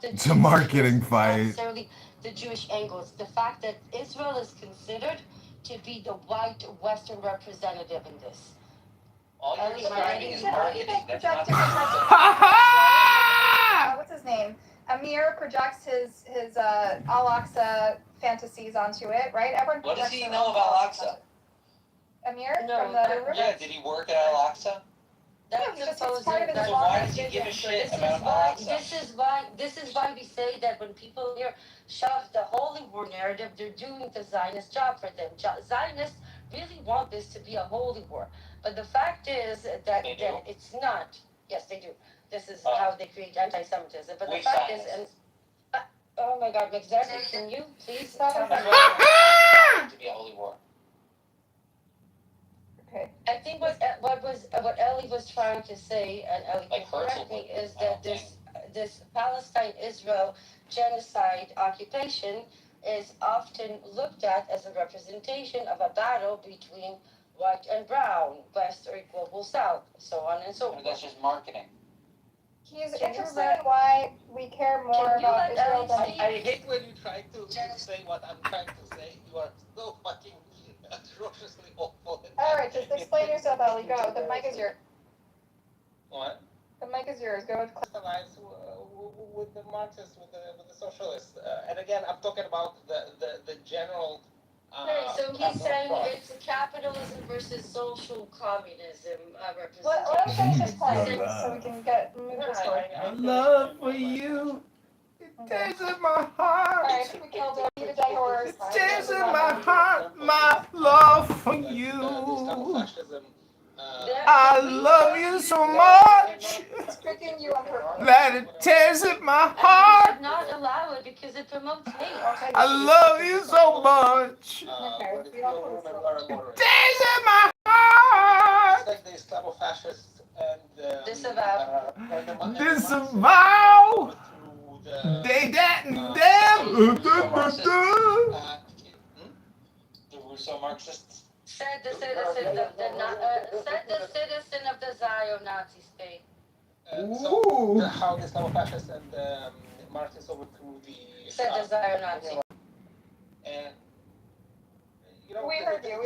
It's a marketing fight. necessarily the Jewish angles. The fact that Israel is considered to be the white Western representative in this. All you're describing is marketing. That's not what's his name? Amir projects his Al-Aqsa fantasies onto it, right? Everyone. What does he know of Al-Aqsa? Amir from the yeah, did he work at Al-Aqsa? That's part of his so why does he give a shit about Al-Aqsa? This is why we say that when people here shove the holy war narrative, they're doing the Zionist job for them. Zionists really want this to be a holy war, but the fact is that it's not. Yes, they do. This is how they create anti-Semitism. But the fact is, and oh my God, McZarty, can you please tell me to be a holy war? Okay. I think what Ellie was trying to say, and Ellie can correct me, is that this Palestine-Israel genocide occupation is often looked at as a representation of a battle between white and brown, West or global South, so on and so forth. That's just marketing. He's interested in why we care more about Israel than... I hate when you try to say what I'm trying to say. You are so fucking atrociously awful. Alright, just explain yourself, Ali. Go. The mic is yours. What? The mic is yours. Go with with the Marxists, with the socialists. And again, I'm talking about the general... so he's saying it's capitalism versus social communism representation. Let him finish his point so we can get move to the story. Love for you. It tears in my heart. Alright, we killed it. Beat a dead horse. It tears in my heart, my love for you. I love you so much that it tears in my heart. You should not allow it because it promotes hate. I love you so much. It tears in my heart. It's like the Islamofascists and disavow. They that and them. The Russo Marxists. Said the citizen of the Zion Nazi state. So how the Islamofascists and Marxists overthrew the... Said the Zion Nazi. And, you know... We heard you.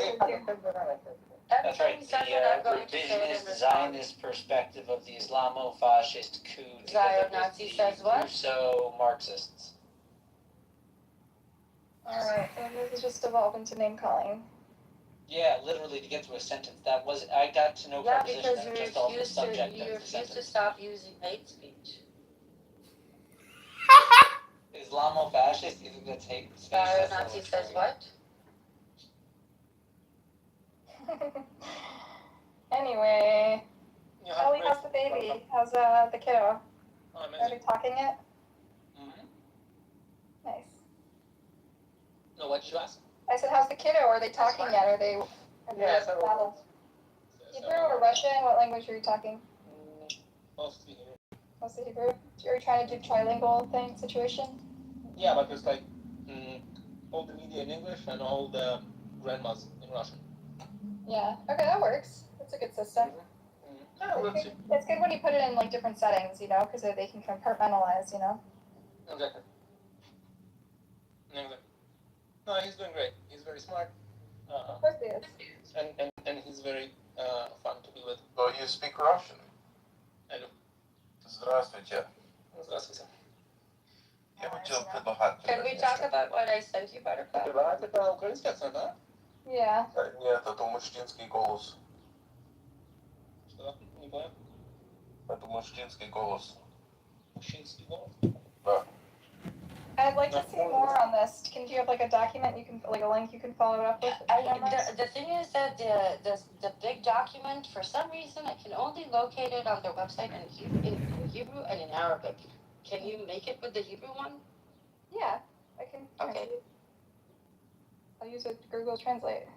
That's right, the revisionist Zionist perspective of the Islamo-fascist coup Zion Nazi says what? Russo-Marxists. Alright, so this is just evolved into name calling. Yeah, literally to get to a sentence. That was, I got to know preposition and just all the subject you refuse to stop using hate speech. Islamo-fascist, you think that's hate speech? Zion Nazi says what? Anyway, Ellie, how's the baby? How's the kiddo? Are they talking yet? Nice. No, what did you ask? I said, how's the kiddo? Are they talking yet? Are they? Hebrew or Russian? What language are you talking? Mostly Hebrew. Mostly Hebrew. Are you trying to do trilingual thing situation? Yeah, but it's like all the media in English and all the grandmas in Russian. Yeah. Okay, that works. That's a good system. Yeah, we'll see. It's good when you put it in like different settings, you know, because they can compartmentalize, you know. Exactly. Exactly. No, he's doing great. He's very smart. Of course he is. And he's very fun to be with. So you speak Russian? I do. Здравствуйте. Здравствуйте. Я хотел предлагать... Can we talk about what I sent you, Buttercup? Это украинский акцент, да? Yeah. Нет, это мужчинский голос. Что? Не понял. Это мужчинский голос. Мужчинский голос? Да. I'd like to see more on this. Do you have like a document you can, like a link you can follow it up with? The thing is that the big document, for some reason, I can only locate it on their website in Hebrew and in Arabic. Can you make it with the Hebrew one? Yeah, I can. Okay. I'll use it Google Translate.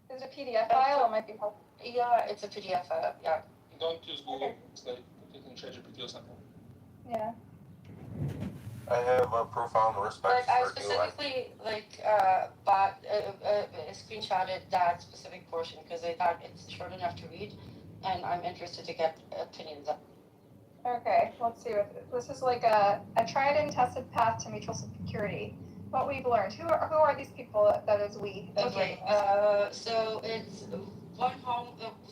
Is it a PDF file? It might be helpful. Yeah, it's a PDF file. Yeah. Don't use Google. It's like you can ChatGPT or something. Yeah. I have a profound respect Like I for you. specifically screenshotted that specific portion because I thought it's short enough to read, and I'm interested to get opinions on. Okay, let's see. This is like a tried and tested path to mutual security. What we've learned. Who are these people? That is we. Okay. So it's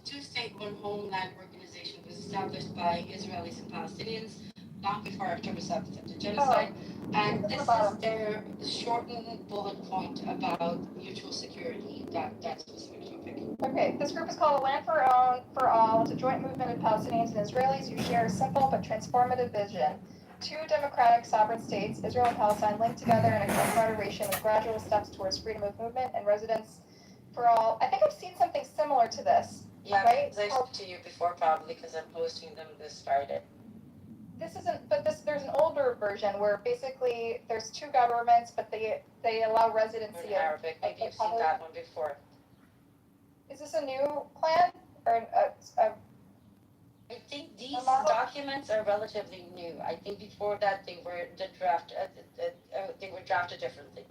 two state, one homeland organization was established by Israelis and Palestinians long before October 7th, the genocide. And this is their shortened bullet point about mutual security, that specific topic. Okay, this group is called A Land for All. It's a joint movement of Palestinians and Israelis who share a simple but transformative vision. Two democratic sovereign states, Israel and Palestine, linked together in a confederation with gradual steps towards freedom of movement and residence for all. I think I've seen something similar to this. Yeah, right? I spoke to you before probably because I'm posting them this Friday. This isn't, but there's an older version where basically there's two governments, but they allow residency in Arabic. Maybe you've seen that one before. Is this a new plan or I think these documents are relatively new. I think before that they were drafted differently.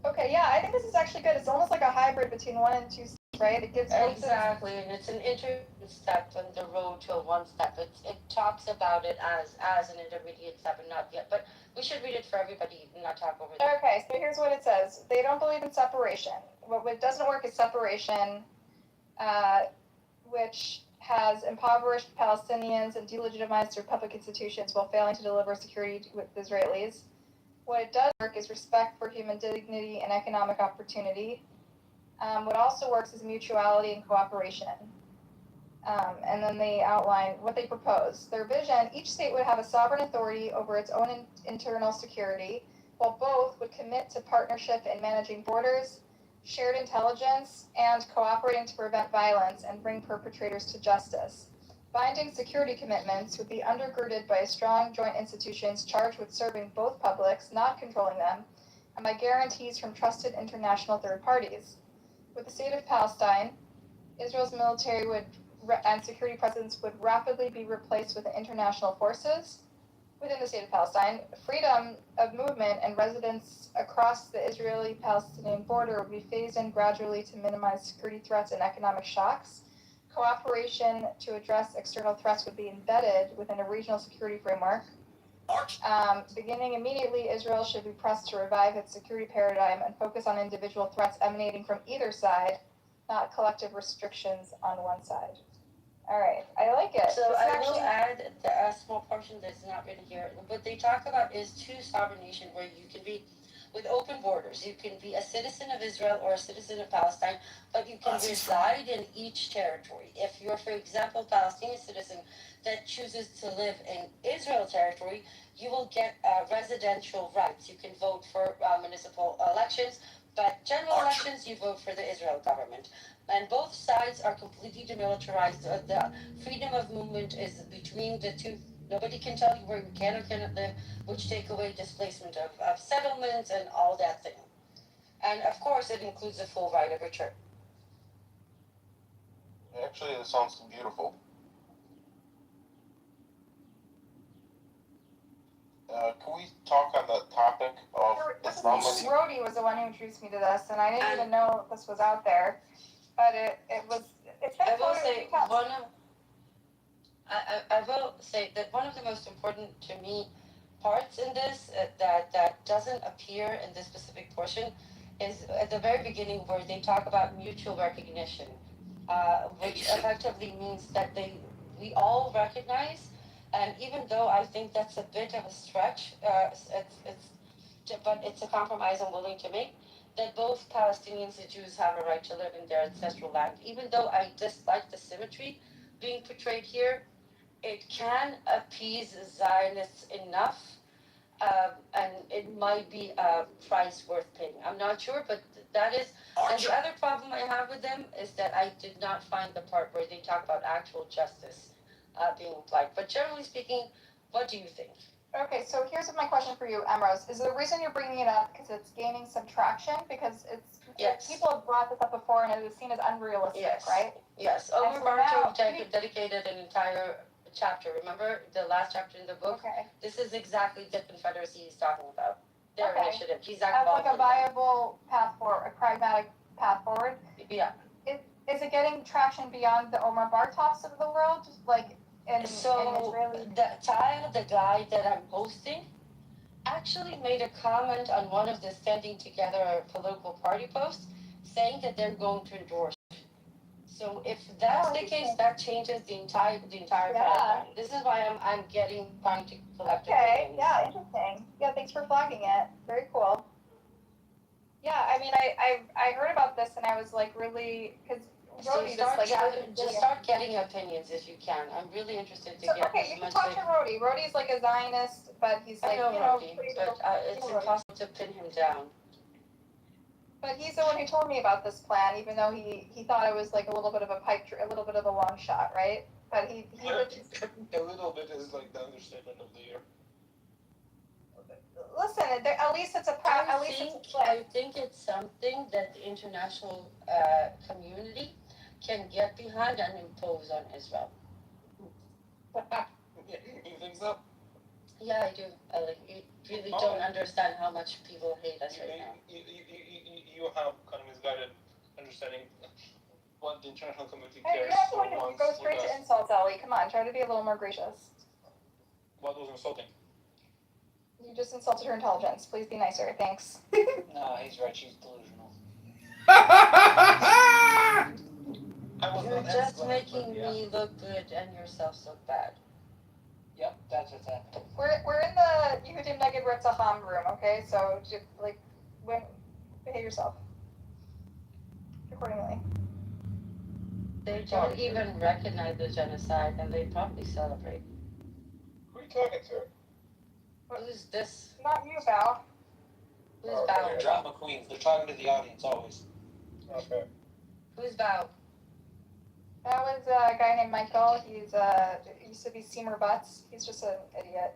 Okay, yeah, I think this is actually good. It's almost like a hybrid between one and two steps, right? It gives exactly, and it's an intermediate step on the road to a one step. It talks about it as an intermediate step and not yet. But we should read it for everybody and not talk over it. Okay, so here's what it says. They don't believe in separation. What doesn't work is separation, which has impoverished Palestinians and delegitimized their public institutions while failing to deliver security with Israelis. What it does work is respect for human dignity and economic opportunity. What also works is mutuality and cooperation. And then they outline what they propose. Their vision, each state would have a sovereign authority over its own internal security, while both would commit to partnership in managing borders, shared intelligence, and cooperating to prevent violence and bring perpetrators to justice. Binding security commitments would be undergirded by strong joint institutions charged with serving both publics, not controlling them, and by guarantees from trusted international third parties. With the state of Palestine, Israel's military and security presence would rapidly be replaced with international forces. Within the state of Palestine, freedom of movement and residence across the Israeli-Palestinian border would be phased in gradually to minimize security threats and economic shocks. Cooperation to address external threats would be embedded within a regional security framework. Beginning immediately, Israel should be pressed to revive its security paradigm and focus on individual threats emanating from either side, not collective restrictions on one side. All right, I like it. So I will add a small portion that's not written here. What they talk about is two sovereign nation where you can be with open borders. You can be a citizen of Israel or a citizen of Palestine, but you can reside in each territory. If you're, for example, a Palestinian citizen that chooses to live in Israel territory, you will get residential rights. You can vote for municipal elections, but general elections, you vote for the Israel government. And both sides are completely demilitarized. The freedom of movement is between the two. Nobody can tell you where you can or cannot live, which take away displacement of settlements and all that thing. And of course, it includes the full right of return. Actually, it sounds beautiful. Can we talk on the topic of Islam? Brody was the one who introduced me to this, and I didn't even know this was out there. But it's been I will say I will say that one of the most important to me parts in this that doesn't appear in this specific portion is at the very beginning where they talk about mutual recognition, which effectively means that we all recognize, and even though I think that's a bit of a stretch, but it's a compromise I'm willing to make, that both Palestinians and Jews have a right to live in their ancestral land. Even though I dislike the symmetry being portrayed here, it can appease Zionists enough, and it might be a price worth paying. I'm not sure, but that is. And the other problem I have with them is that I did not find the part where they talk about actual justice being applied. But generally speaking, what do you think? Okay, so here's my question for you, Emrose. Is the reason you're bringing it up because it's gaining some traction? Because Yes. People have brought this up before and it was seen as unrealistic, Yes. right? Yes. And Omar so Bartu now- dedicated an entire chapter. Remember the last chapter in the book? Okay. This is exactly the Confederacy he's talking about. Their Okay. initiative. He's As involved like a in that. viable path forward, a pragmatic path forward. Yeah. Is it getting traction beyond the Omar Bartovs of the world? Just like in Israeli? The guy that I'm hosting, actually made a comment on one of the Standing Together political party posts, saying that they're going to endorse it. So if that's the case, that changes the entire paradigm. This is why I'm trying to collect opinions. Yeah, interesting. Yeah, thanks for flagging it. Very cool. Yeah, I mean, I heard about this and I was like really, because Rody just start getting opinions if you can. I'm really interested to get okay, as you can much. talk to Rody. Rody's like a Zionist, but he's like, I know Rody, pretty but it's impossible to pin him down. But he's the one who told me about this plan, even though he thought it was like a little bit of a little bit of a long shot, right? But he a little bit is like the understatement of the year. Listen, at least it's a plan. I think it's something that the international community can get behind and impose on Israel. You think so? Yeah, I do. You really don't understand how much people hate us right now. You have kind of misguided understanding what the international community Hey, cares you're not going to go straight to insults, Ellie. Come on, try to be a little more gracious. What was insulting? You just insulted her intelligence. Please be nicer. Thanks. No, he's right. She's delusional. You're just making me look good and yourself look bad. Yep, that's what's happening. We're in the Yehudim Neged Retzacham room, okay? So just behave yourself accordingly. They don't even recognize the genocide, and they probably celebrate. Who are you talking to? Who's this? Not you, Val. Who's Val? They're drama queens. They're talking to the audience always. Okay. Who's Val? That was a guy named Michael. He's used to be Seymour Butts. He's just an idiot.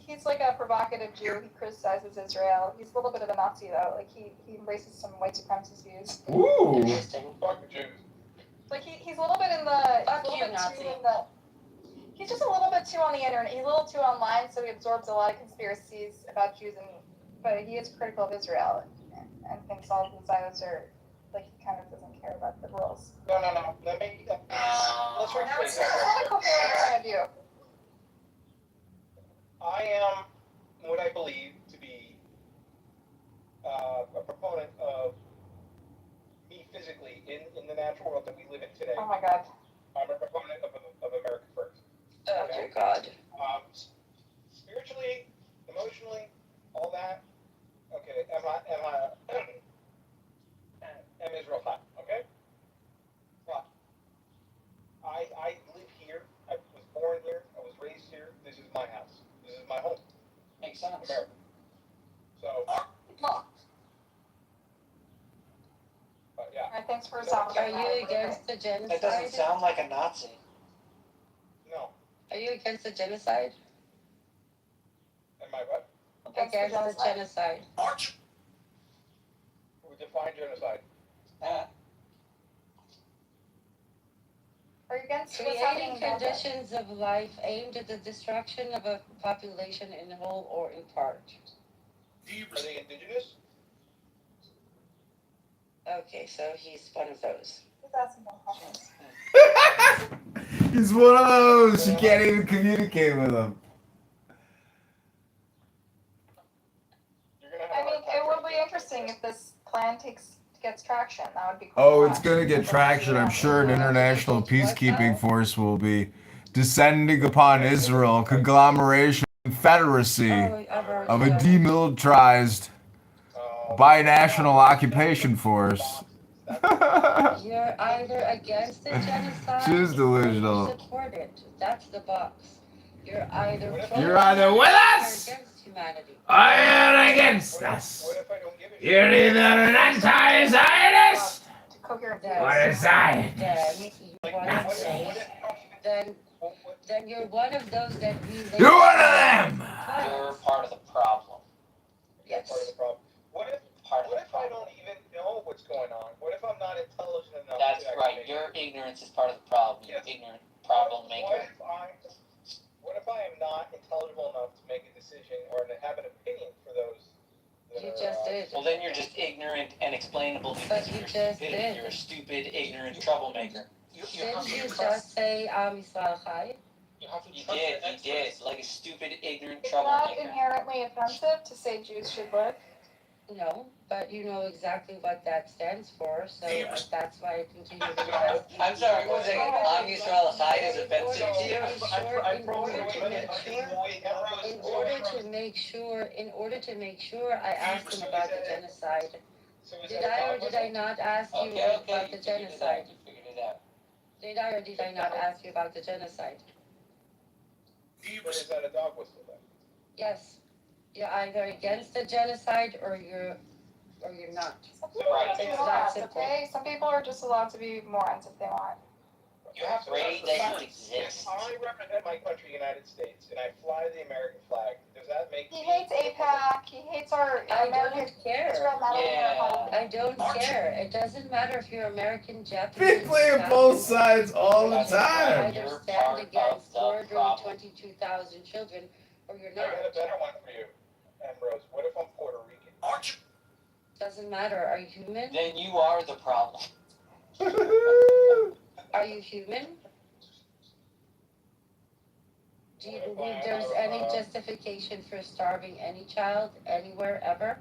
He's like a provocative Jew. He criticizes Israel. He's a little bit of a Nazi though. Like he embraces some white supremacist views. Ooh. Interesting. Fuck the Jews. Like he's a little bit in the. He's just a little bit too on the internet. He's a little too online, so he absorbs a lot of conspiracies about Jews, but he is critical of Israel and thinks all the Zionists are like he kind of doesn't care about the rules. No. Let me. Let's rephrase It's not a coherent point of view. I am what I believe to be a proponent of me physically in the natural world that we live in today. Oh my God. I'm a proponent of America first. Oh my God. Spiritually, emotionally, all that. Okay, am Israel hot? Okay. But I live here. I was born here. I was raised here. This is my house. This is my home. Makes sense. America. So. Yeah. Alright, thanks for Are you against the genocide? That doesn't sound like a Nazi. No. Are you against the genocide? Am I what? Against the genocide. March. We define genocide. Are you against what's happening Creating in Gaza? conditions of life aimed at the destruction of a population in whole or in part. Are they indigenous? Okay, so he's one of those. He's one of those. You can't even communicate with him. I mean, it will be interesting if this plan gets traction. That would be cool. Oh, it's going to get traction. I'm sure an international peacekeeping force will be descending upon Israel, conglomeration, confederacy of a demilitarized binational occupation force. You're either against the genocide She's delusional. or you support it. That's the box. You're either with us against humanity. or you're against us. You're either an anti-Zionist or a Zionist. Then you're one of those that relates. You're one of them. You're part of the problem. Yes. Part of the problem. What if I don't even know what's going on? What if I'm not intelligent enough? That's right. Your ignorance is part of the problem. You're ignorant problem maker. What if I am not intelligible enough to make a decision or to have an opinion for those? You just did. Well, then you're just ignorant and explainable because you you're just stupid. did. You're a stupid, ignorant troublemaker. Did you just say Israel Chai? You did. Like a stupid, ignorant It's not troublemaker. inherently offensive to say Jews should live. No, but you know exactly what that stands for, so that's why I continue to ask. I'm sorry, one second. Am Israel Chai is offensive to you? In order to make sure, I asked him about the genocide. Did I or did I not ask you about the genocide? You figured it out. Did I or did I not ask you about the genocide? Is that a dog whistle then? Yes. You're either against the genocide or you're not. Some people are just morons, okay? Some people are just allowed to be morons if they want. You're afraid that you exist. If I represent my country, United States, and I fly the American flag, does that make He hates APAC. He hates our American Israel I don't care. It doesn't matter if you're American, Japanese. They play both sides all the time. You either stand against murdering 22,000 children or you're not. I got a better one for you, Ambrose. What if I'm Puerto Rican? Doesn't matter. Are you human? Then you are the problem. Are you human? Do you believe there's any justification for starving any child anywhere ever?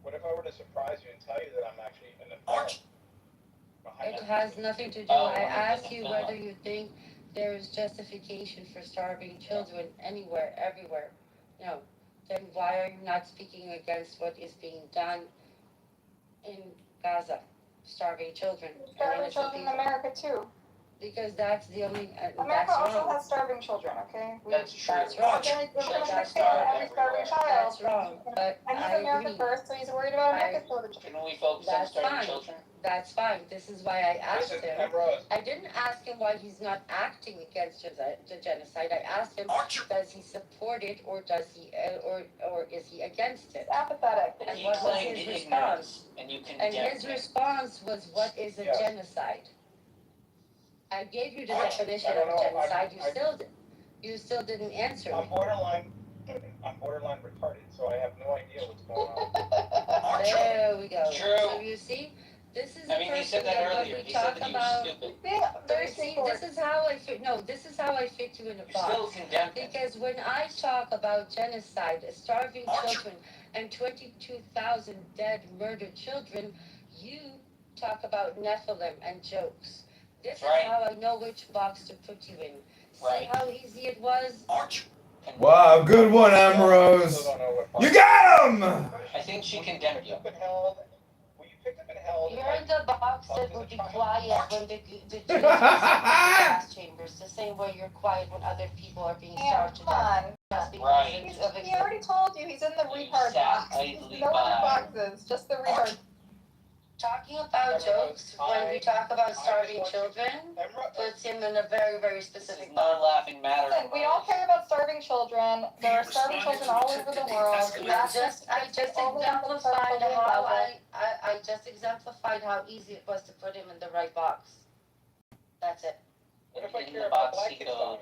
What if I were to surprise you and tell you that I'm actually an adult? It has nothing to do. I ask you whether you think there is justification for starving children anywhere, everywhere. No. Then why are you not speaking against what is being done in Gaza? Starving children. Starving children in America too. Because that's the only. America also has starving children, okay? That's true. That's wrong. We're going to fix every starving child. That's wrong. But and he's America first, so he's worried about America's children. Can we focus on starving children? That's fine. This is why I asked him. I didn't ask him why he's not acting against the genocide. I asked him, does he support it or does he or is he against it? Apathetic. And what was his response? And his response was, "What is a genocide?" I gave you the definition of genocide. You still didn't answer me. I'm borderline retarded, so I have no idea what's going on. There we go. True. So you see, this is the you said that earlier. when we You talk said that about. you were stupid. See, this is how I fit. No, this is how I fit you in a box. Still condemned. Because when I talk about genocide, starving children, and 22,000 dead, murdered children, you talk about Nephilim and jokes. This is how I know which box to put you in. See how easy it was? Wow, good one, Ambrose. You got him! I think she condemned you. You're in the box that would be quiet when the Jews are in gas chambers, the same way you're quiet when other people are being starved to death. Right. He already told you he's in the retard box. No other boxes, just the retard. Talking about jokes when we talk about starving children puts him in a very, very specific box. Not a laughing matter. Listen, we all care about starving children. There are starving children all over the world. I just exemplified how easy it was to put him in the right box. That's it. What if I care about black kids dying?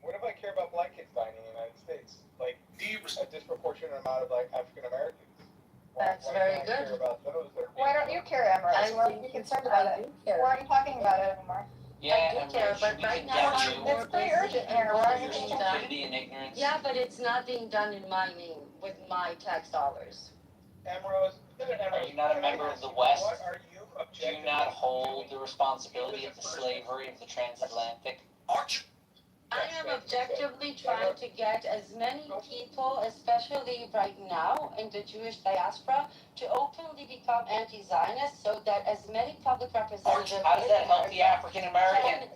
What if I care about black kids dying in the United States? Like a disproportionate amount of like African Americans. That's very good. Why don't you care, Emrose? Why aren't you concerned about it? Why aren't you talking about it anymore? Yeah, I do and care, Rich, but we right can now get I'm you more It's pretty busy urgent and here. Why for aren't your you working concerned? stupidity and ignorance. Yeah, but it's not being done in my name with my tax dollars. Ambrose, Are you not a member of the West? Do you not hold the responsibility of the slavery of the transatlantic? I am objectively trying to get as many people, especially right now in the Jewish diaspora, to openly become anti-Zionist so that as many public representatives How does that help the African can American?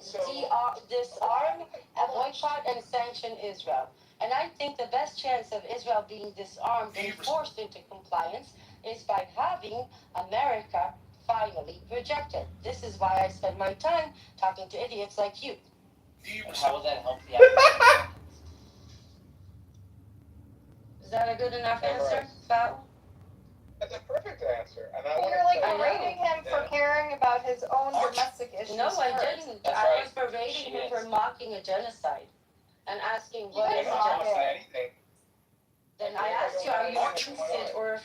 disarm, boycott, and sanction Israel. And I think the best chance of Israel being disarmed and forced into compliance is by having America finally rejected. This is why I spend my time talking to idiots like you. And how will that help the African American? Is that a good enough answer, Val? That's a perfect answer. And You're like berating him for caring about his own domestic issues. No, I first. didn't. That's I right. was berating She him is. for mocking a genocide and asking what didn't is a mock genocide. anything. Then I asked you, are you against it, or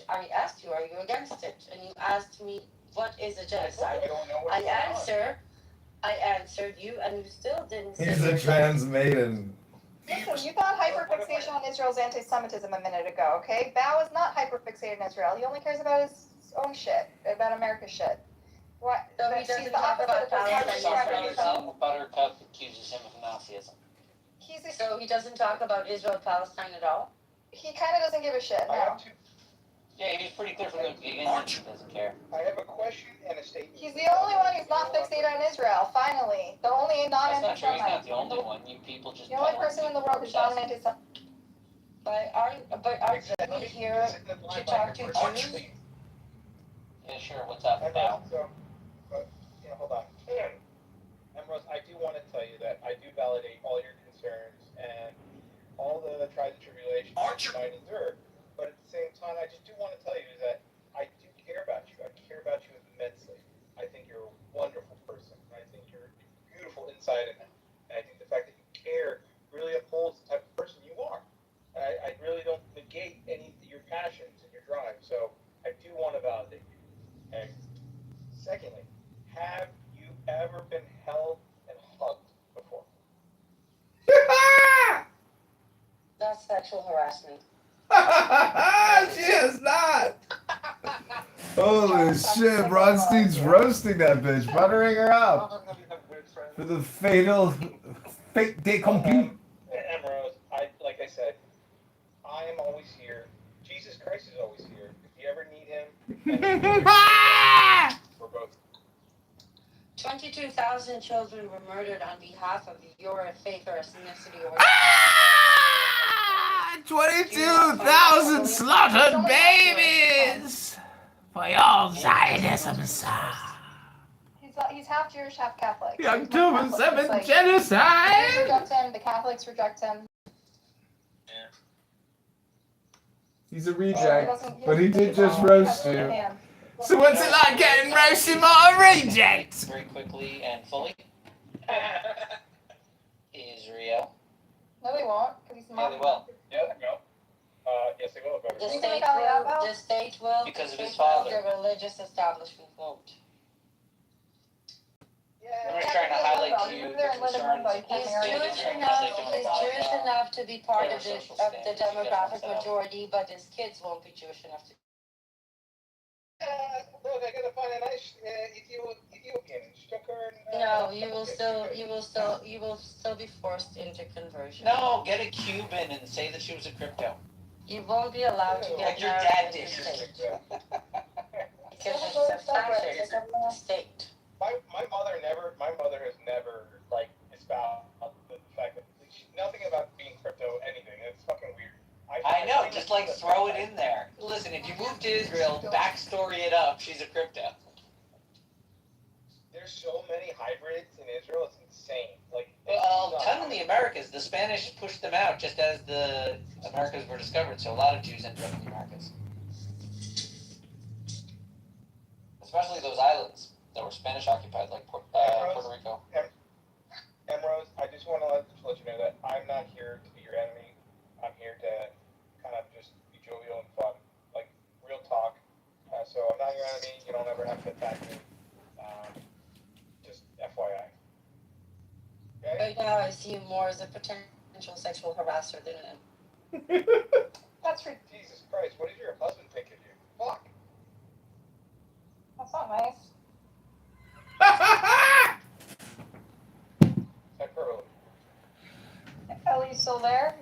I asked you, are you against it? And you asked me, what is a genocide? I answered you, and you still didn't say He's a trans maiden. Listen, you thought hyperfixation on Israel's anti-Semitism a minute ago, okay? Bao is not hyperfixated in Israel. He only cares about his own shit, about America's shit. What? So he He's doesn't the talk opposite about of what's For Palestine some happening in Israel. reason, Buttercup accuses him of Nazism. So he doesn't talk about Israel-Palestine at all? He kind of doesn't give a shit now. Yeah, he was pretty clear from the beginning that he doesn't care. I have a question and a statement. He's the only one who's not fixated on Israel, finally. The only That's not true. He's not non-anti-Semite. the only one. You people just The only peddle person in the people world who's not an obsessed. anti-Semite. But aren't you here to talk to Jews? Yeah, sure. What's up, Val? Hold on. Ambrose, I do want to tell you that I do validate all your concerns and all the trials and tribulations you might endure. But at the same time, I just do want to tell you that I do care about you. I care about you immensely. I think you're a wonderful person. I think you're beautiful inside and out. And I think the fact that you care really upholds the type of person you are. I really don't negate any of your passions and your drive. So I do want to validate you. Okay. Secondly, have you ever been held and hugged before? That's sexual harassment. She is not. Holy shit, Bronstein's roasting that bitch, buttering her up for the fatal fate de compute. Emerald, like I said, I am always here. Jesus Christ is always here. If you ever need him, we're both. 22,000 children were murdered on behalf of your faith or ethnicity or 22,000 slaughtered babies for your Zionism, sir. He's half Jewish, half Catholic. The October 7th genocide. The Jews reject him, the Catholics reject him. He's a reject, but he did just roast you. So what's it like getting roasted by a reject? Very quickly and fully. Israel. No, they won't, because he's Yeah, not. they will. Yeah, they will. Yes, they will. the state will Because of his father. the religious establishment won't. I'm just trying to highlight to you the concerns of He's the Jewish ignorant enough. as they don't He's about Jewish enough to be part their of the social of standards, the you get demographic what I'm saying? majority, but his kids won't be Jewish enough to. Look, I gotta find a nice Ethiopian. No, you will still be forced into conversion. No, get a Cuban and say that she was a crypto. You won't be allowed to get Like your married dad in the did. state. Because it's a fascist state. My mother has never like espoused the fact that nothing about being crypto anything. It's fucking weird. I know, just like throw it in there. Listen, if you move to Israel, backstory it up. She's a crypto. There's so many hybrids in Israel. It's insane. Like Well, a ton in the Americas. The Spanish pushed them out just as the Americas were discovered. So a lot of Jews ended up in the Americas, especially those islands that were Spanish occupied, like Puerto Rico. Emrose, I just want to let you know that I'm not here to be your enemy. I'm here to kind of just be jovial and fun. Like, real what I mean? You don't ever have to attack me. Just FYI. Okay? Right now, I see you more as a potential sexual harasser than an. That's for. Jesus Christ, what did your husband think of you? Fuck. That's not nice. Hyperbole. Ellie, you still there?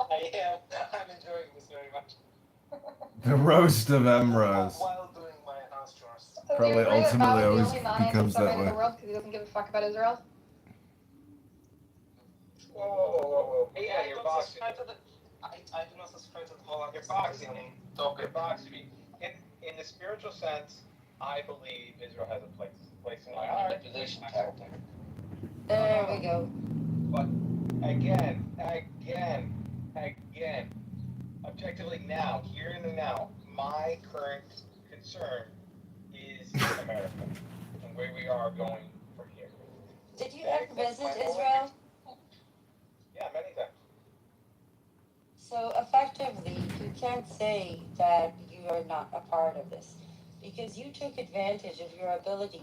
I am. I'm enjoying this very much. The roast of Emrose. While doing my house chores. So Probably do you agree that ultimately Bob is always the only non-anti-Semite becomes that in the way. world because he doesn't give a fuck about Israel? Whoa. Yeah, Yeah, you're boxing. I do not subscribe to the whole You're boxing me. topic. You're boxing me. In the spiritual sense, I believe Israel has a place in my heart. Manipulation tactic. There we go. But again, objectively now, here and now, my current concern is America and where we are going from here. Did you ever visit Israel? Yeah, many times. So effectively, you can't say that you are not a part of this because you took advantage of your ability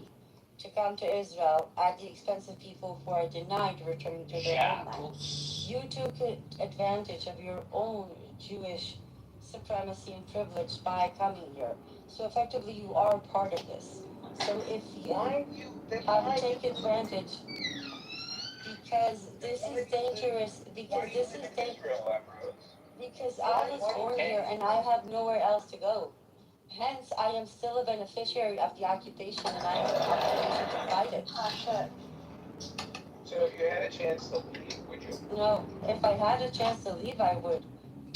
to come to Israel at the expense of people who are denied returning to their homeland. You took advantage of your own Jewish supremacy and privilege by coming here. So effectively, you are part of this. So if you take advantage, because this is dangerous, because I was born here and I have nowhere else to go. Hence, I am still a beneficiary of the occupation and I have the obligation to fight it. Oh, shit. So if you had a chance to leave, would you? No, if I had a chance to leave, I would.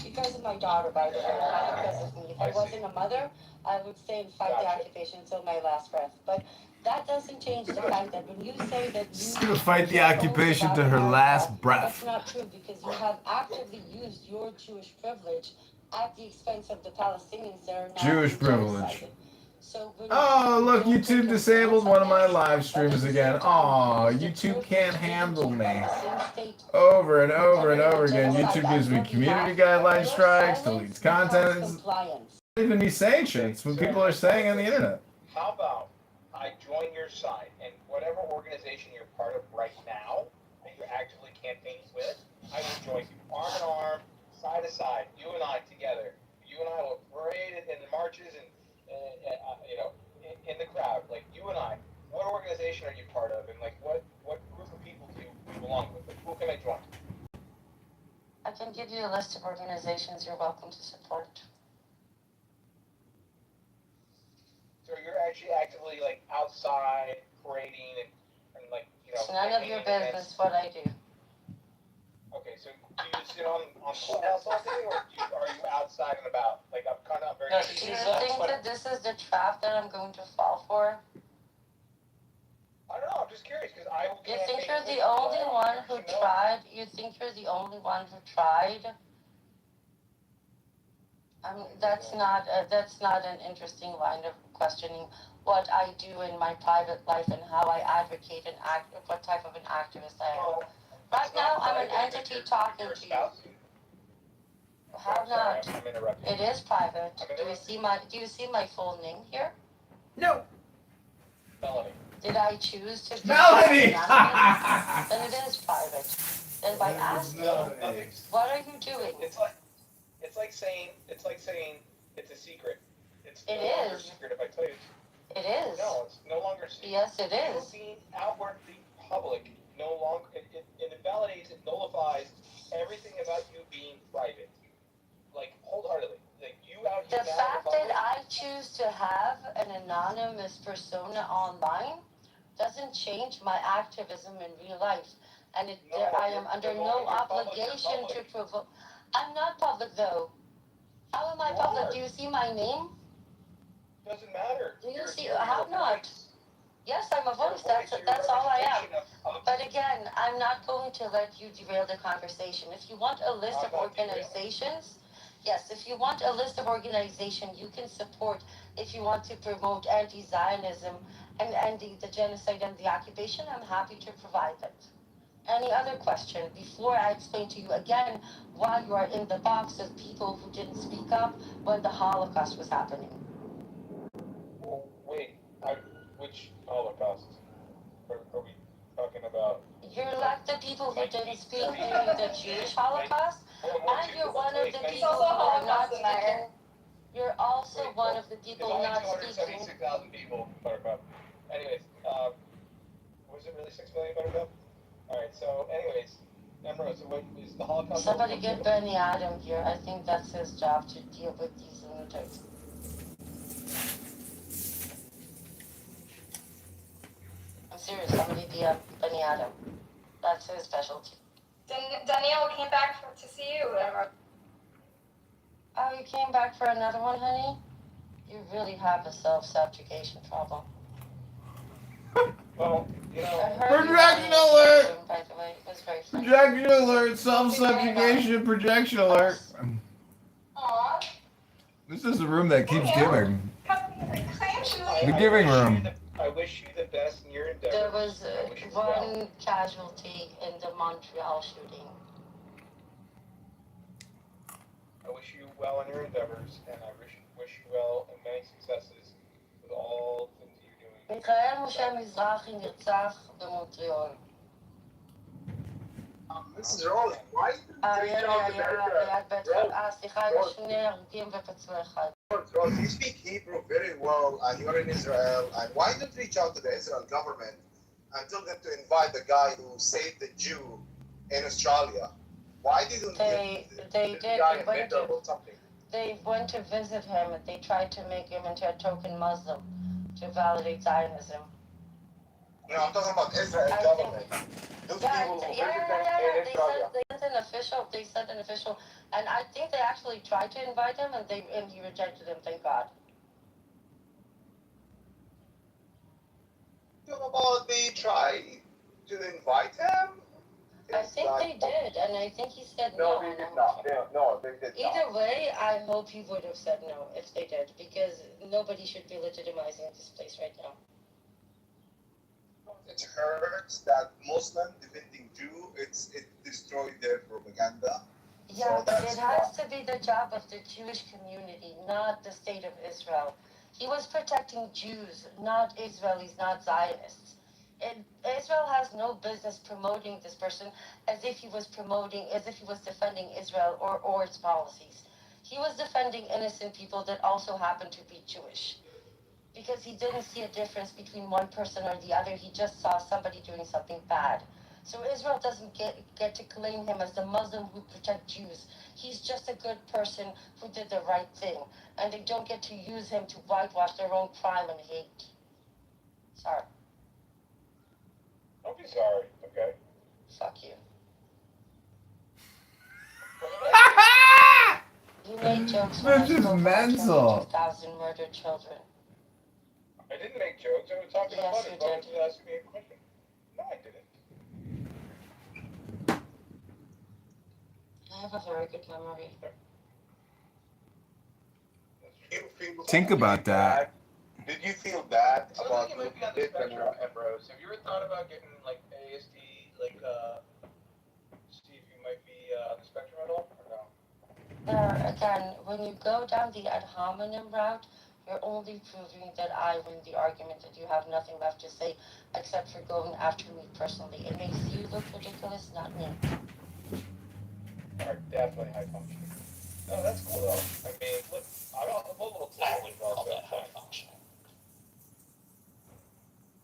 Because of my daughter, by the way, not because of me. If I wasn't a mother, I would stay and fight the occupation until my last breath. But that doesn't change the fact that when you say that She's gonna fight the occupation to her last breath. That's not true because you have actively used your Jewish privilege at the expense of the Palestinians that are not Jewish privilege. So Oh, look, YouTube disabled one of my live streams again. Aw, YouTube can't handle me. Over and over and over again, YouTube gives me community guideline strikes, deletes content. It's not even me saying shit. It's what people are saying on the internet. How about I join your side and whatever organization you're part of right now that you're actively campaigning with, I will join you arm in arm, side to side, you and I together. You and I will parade in the marches and in the crowd, like you and I. What organization are you part of, and like what group of people do you belong with? Like, who can I join? I can give you a list of organizations you're welcome to support. So you're actually actively like outside parading and like It's none of your business what I do. Okay, so do you sit on Clubhouse all day, or are you outside and about? Like I'm very. Do you think that this is the trap that I'm going to fall for? I don't know. I'm just curious because I. You think you're the only one who tried? You think you're the only one who tried? I mean, that's not an interesting line of questioning what I do in my private life and how I advocate and act, what type of an activist I am. Right now, I'm an entity talking to you. How not? It is private. Do you see my full name here? No. Melanie. Did I choose to be Melanie? Then it is private. Then by asking, what are you doing? It's like saying it's a secret. It's no longer a secret if I tell you. It is. No, it's no longer a secret. Yes, it is. You being outwardly public no longer it invalidates, it nullifies everything about you being private. Like wholeheartedly. Like you out here. The fact that I choose to have an anonymous persona online doesn't change my activism in real life. And I am under no obligation to provoke. I'm not public though. How am I public? Do you see my name? Doesn't matter. Do you see? How not? Yes, I'm a voice. That's all I am. But again, I'm not going to let you derail the conversation. If you want a list of organizations, yes, if you want a list of organizations you can support, if you want to promote anti-Zionism and the genocide and the occupation, I'm happy to provide that. Any other question before I explain to you again why you are in the box of people who didn't speak up when the Holocaust was happening? You're like the people who didn't speak during the Jewish Holocaust, and you're one of the people who are not speaking. You're also one of the people not speaking. 276,000 people, Buttercup. Anyways, was it really 6 million, Buttercup? Alright, so anyways, Emerald, so what is the Holocaust? Somebody get Benny Adam here. I think that's his job to deal with these lunatics. I'm serious. Somebody DM Benny Adam. That's his specialty. Danielle came back to see you, Emerald. Oh, you came back for another one, honey? You really have a self-subjugation problem. Well, you know... Projection alert! By the way, it was very funny. Projection alert! Self-subjugation projection alert! Aww. This is the room that keeps giving. The giving room. I wish you the best in your endeavors. There was one casualty in the Montreal shooting. I wish you well in your endeavors, and I wish you well and many successes with all the things you're doing. מיכאל משה מזרחי נרצח במונטריאול. Mrs. Rowland, why did you reach out to America? סליחה, היו שני הרוגים ופצוע אחד. Rose, you speak Hebrew very well, and you're in Israel, and why don't you reach out to the Israel government and tell them to invite the guy who saved the Jew in Australia? Why didn't they did guy or something? They went to visit him and they tried to make him into a token Muslim to validate Zionism. No, I'm talking about Israel government. Those people who They sent an official, and I think they actually tried to invite him, and he rejected him. Thank God. About they tried to invite him? I think they did, and I think he said no. No, they did not. No, they did not. Either way, I hope he would have said no if they did, because nobody should be legitimizing this place right now. It hurts that Muslim defending Jew, it destroyed their propaganda. Yeah, but it has to be the job of the Jewish community, not the state of Israel. He was protecting Jews, not Israelis, not Zionists. Israel has no business promoting this person as if he was defending Israel or its policies. He was defending innocent people that also happen to be Jewish. Because he didn't see a difference between one person or the other. He just saw somebody doing something bad. So Israel doesn't get to claim him as the Muslim who protects Jews. He's just a good person who did the right thing. And they don't get to use him to whitewash their own crime and hate. Sorry. Don't be sorry, okay? Fuck you. You made jokes when I spoke about 2,000 murdered children. I didn't make jokes. I was talking about it. Yes, you did. Ask me a question. No, I didn't. I have a very good memory. Think about that. Did you feel bad about you might be on the spectrum, Ambrose. Have you ever thought about getting like ASD, see if you might be on the spectrum at all, or no? Again, when you go down the ad hominem route, you're only proving that I win the argument, that you have nothing left to say except for going after me personally. It makes you look ridiculous, not me. Are definitely high functioning. No, that's cool though. I mean, look, I'm a little I wouldn't call that high functioning.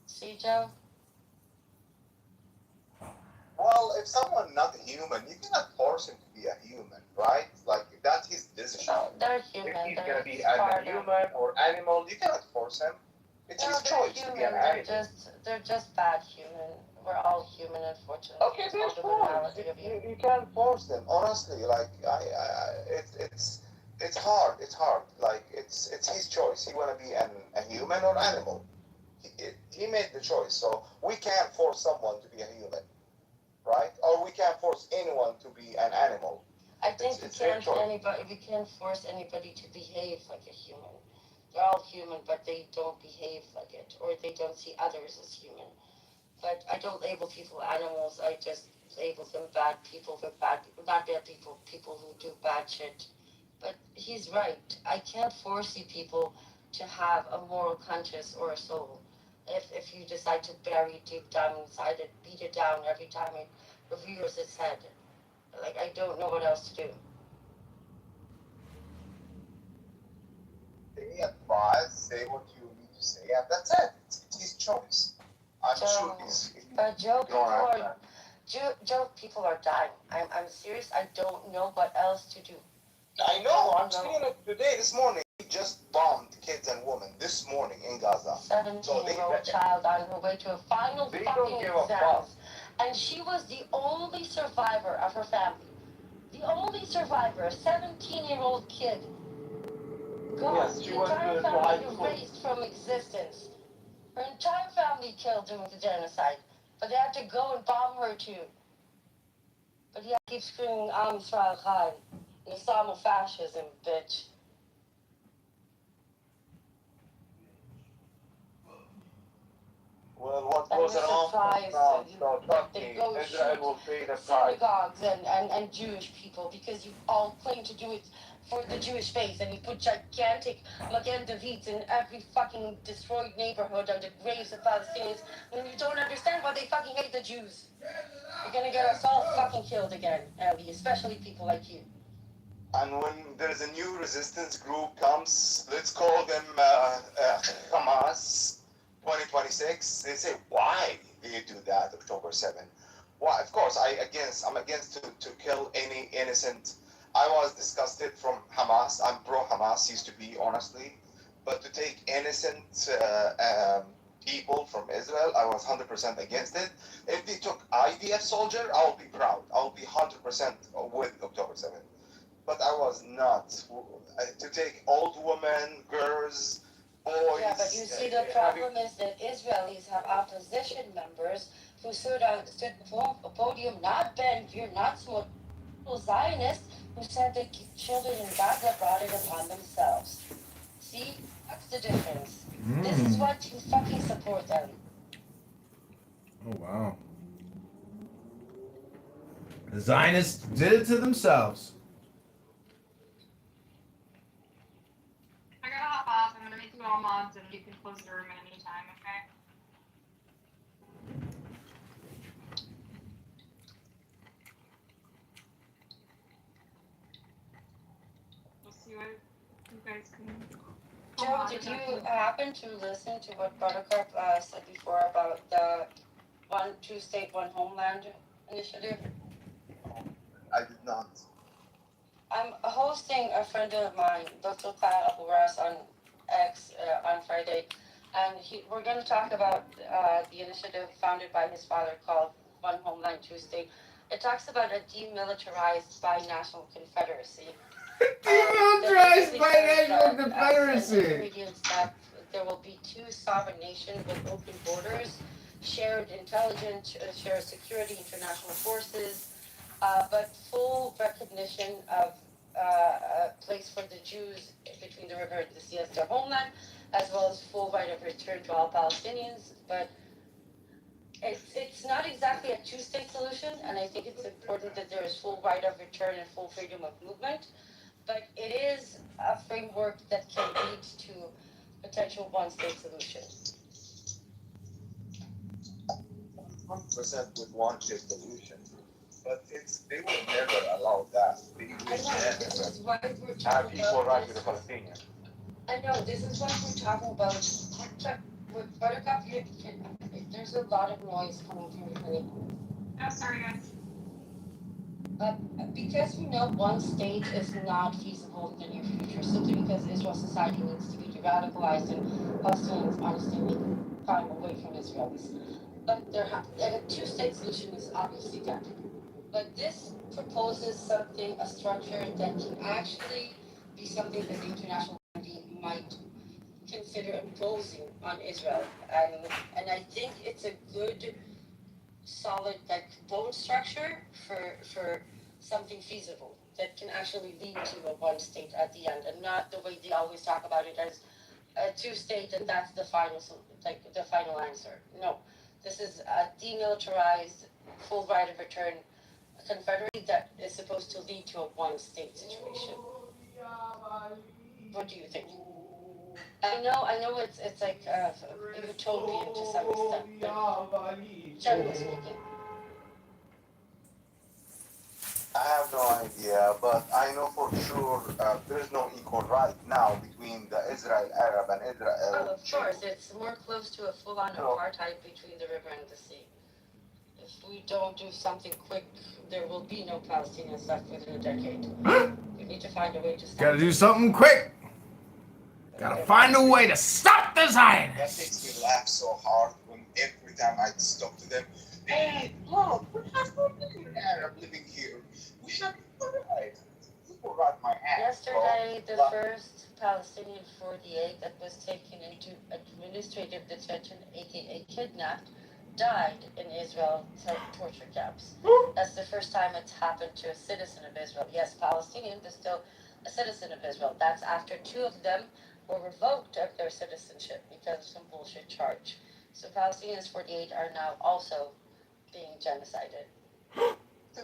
See, Joe? Well, if someone not human, you cannot force him to be a human, right? Like, that's his decision. No, they're human. If he's going to be a human or animal, you cannot force him. It's his choice to be an animal. They're just bad human. We're all human, unfortunately. Okay, that's fine. You can't force them. Honestly, like, it's hard. It's hard. Like, it's his choice. He want to be a human or animal. He made the choice. So we can't force someone to be a human, right? Or we can't force anyone to be an animal. I think we can't force anybody to behave like a human. They're all human, but they don't behave like it, or they don't see others as human. But I don't label people animals. I just label them bad people. They're not bad people. People who do bad shit. But he's right. I can't force you people to have a moral conscience or a soul. if you decide to bury it deep down inside it, beat it down every time it rears its head. Like, I don't know what else to do. They advise, say what you need to say, and that's it. It's his choice. I'm sure he's. But Joe, people are dying. I'm serious. I don't know what else to do. I know. I'm seeing it today, this morning. He just bombed kids and women this morning in Gaza. 17-year-old child on her way to a final fucking exam. And she was the only survivor of her family. The only survivor, a 17-year-old kid. God, yes, she the entire family erased from existence. Her entire family killed during the genocide. But they had to go and bomb her too. But he keeps screaming, Am Israel Chai. Islamofascism, bitch. Well, what goes around comes around, so trust me, Israel will pay the price. Synagogues and Jewish people, because you all claim to do it for the Jewish faith, and you put gigantic Magen Davids in every fucking destroyed neighborhood under graves of Palestinians, and you don't understand why they fucking hate the Jews. You're gonna get us all fucking killed again, Ellie, especially people like you. And when there's a new resistance group comes, let's call them Hamas 2026, they say, why do you do that, October 7? Why? Of course, I'm against to kill any innocent. I was disgusted from Hamas. I'm pro-Hamas, used to be, honestly. But to take innocent people from Israel, I was 100% against it. If they took IDF soldier, I'll be proud. I'll be 100% with October 7. But I was not. To take old women, girls, boys. Yeah, but you see, the problem is that Israelis have opposition members who stood on a podium, not Ben-Gvir, not small Zionists, who said that children in Gaza brought it upon themselves. See? That's the difference. This is what you fucking support them. Oh, wow. The Zionists did it to themselves. I gotta hop off. I'm gonna make you all mods and you can close the room at any time, okay? We'll see what you guys can. Joe, did you happen to listen to what Buttercup said before about the one two-state, one homeland initiative? I did not. I'm hosting a friend of mine, Dr. Kyle Aburas, on X on Friday, and we're going to talk about the initiative founded by his father called One Homeland, Two State. It talks about a demilitarized binational confederacy. Demilitarized binational confederacy. Ingredients that there will be two sovereign nations with open borders, shared intelligence, shared security, international forces, but full recognition of a place for the Jews between the river and the sea as their homeland, as well as full right of return to all Palestinians. But it's not exactly a two-state solution, and I think it's important that there is full right of return and full freedom of movement. But it is a framework that can lead to potential one-state solution. 100% with one-state solution. But they would never allow that. They would This is why we're talking equal about right to this. the Palestinians. I know, this is what we're talking about. With Buttercup, there's a lot of noise coming from your honey. Oh, sorry, guys. Because we know one state is not feasible in the near future, simply because Israel society needs to be de-radicalized and Palestinians honestly need time away from Israelis. But a two-state solution is obviously dead. But this proposes something, a structure that can actually be something that the international community might consider imposing on Israel. And I think it's a good, solid, like, bone structure for something feasible that can actually lead to a one state at the end, and not the way they always talk about it as a two state and that's the final, like, the final answer. No, this is a demilitarized, full right of return confederacy that is supposed to lead to a one state situation. What do you think? I know it's like utopian to some extent, but generally speaking. I have no idea, but I know for sure there is no equal right now between the Israel Arab and Israel. Oh, of course, it's more close to a full-on apartheid between the river and the sea. If we don't do something quick, there will be no Palestinians left within a decade. We need to find a way to stop. Gotta do something quick. Gotta find a way to stop the Zionists. That makes me laugh so hard when every time I talk to them. Hey, look, we have no Arab living here. We have equal rights. Equal right, my ass. Yesterday, the first Palestinian 48 that was taken into administrative detention, aka kidnapped, died in Israel torture camps. That's the first time it's happened to a citizen of Israel. Yes, Palestinian, but still a citizen of Israel. That's after 2 of them were revoked of their citizenship because of some bullshit charge. So Palestinians 48 are now also being genocided.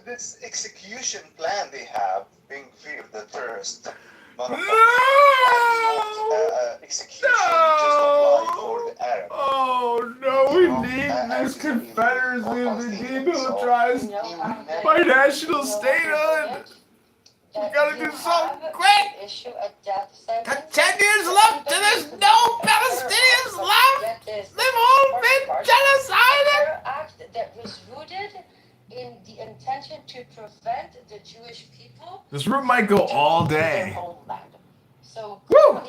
This execution plan they have, being fear the terrorist. Execution just apply for the Arab. Oh no, we need this Confederacy of the demilitarized by national statehood. We gotta do something quick. Issue a death sentence. Got 10 years left and there's no Palestinians left. They've all been genocided. Act that was rooted in the intention to prevent the Jewish people. This room might go all day. Homeland. So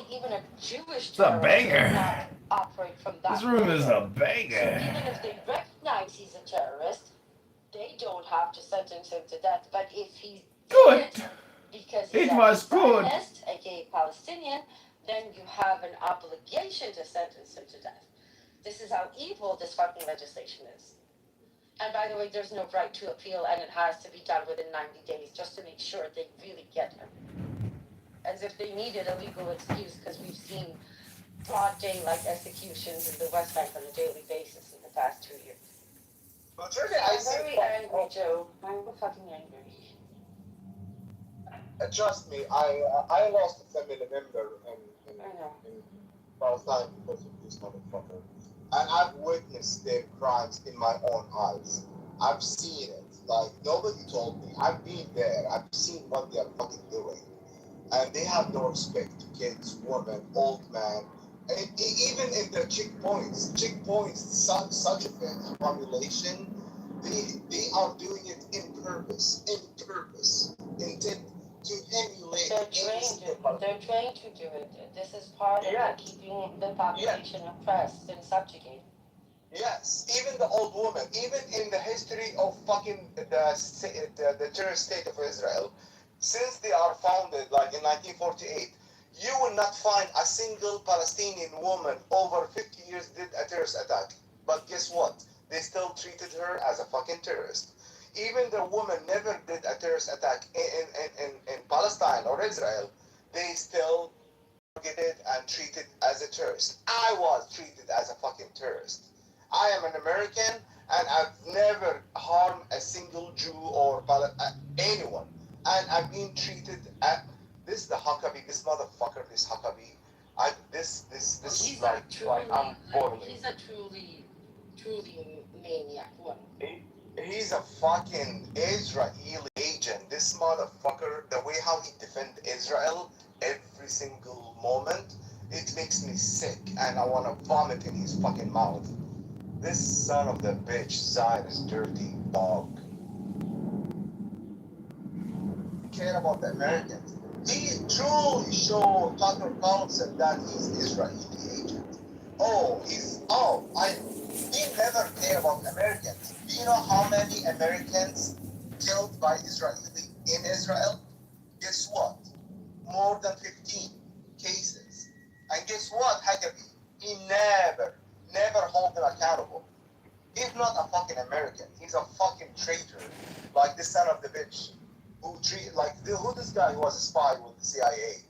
even a Jewish it's a banger. Cannot operate from that. This room is a banger. So even if they recognize he's a terrorist, they don't have to sentence him to death. But if he good, because he's it was good, aka Palestinian, then you have an obligation to sentence him to death. This is how evil this fucking legislation is. And by the way, there's no right to appeal, and it has to be done within 90 days just to make sure they really get him. As if they needed a legal excuse, because we've seen broad daylight executions in the West Bank on a daily basis in the past 2 years. But I'm very angry, Joe. I'm fucking angry. Trust me, I lost a family member in Palestine because of this motherfucker. And I've witnessed their crimes in my own eyes. I've seen it. Like, nobody told me. I've been there. I've seen what they are fucking doing. And they have no respect to kids, women, old men. And even in the checkpoints, such a population, they are doing it in purpose, intent to emulate. They're trained to do it. This is part of keeping the population oppressed and subjugated. Yes, even the old woman, even in the history of fucking the terrorist state of Israel, since they are founded, like in 1948, you will not find a single Palestinian woman over 50 years did a terrorist attack. But guess what? They still treated her as a fucking terrorist. Even the woman never did a terrorist attack in Palestine or Israel. They still targeted and treated as a terrorist. I was treated as a fucking terrorist. I am an American, and I've never harmed a single Jew or anyone. And I've been treated at this the Huckabee, this motherfucker, this Huckabee. He's a truly maniac one. He's a fucking Israeli agent. This motherfucker, the way how he defends Israel every single moment, it makes me sick, and I want to vomit in his fucking mouth. This son of the bitch, Zionist dirty dog. Care about the Americans. He truly showed Tucker Carlson that he's Israeli agent. He never care about Americans. Do you know how many Americans killed by Israeli in Israel? Guess what? More than 15 cases. And guess what, Huckabee? He never hold them accountable. He's not a fucking American. He's a fucking traitor. Like this son of the bitch. Who this guy who was a spy with the CIA?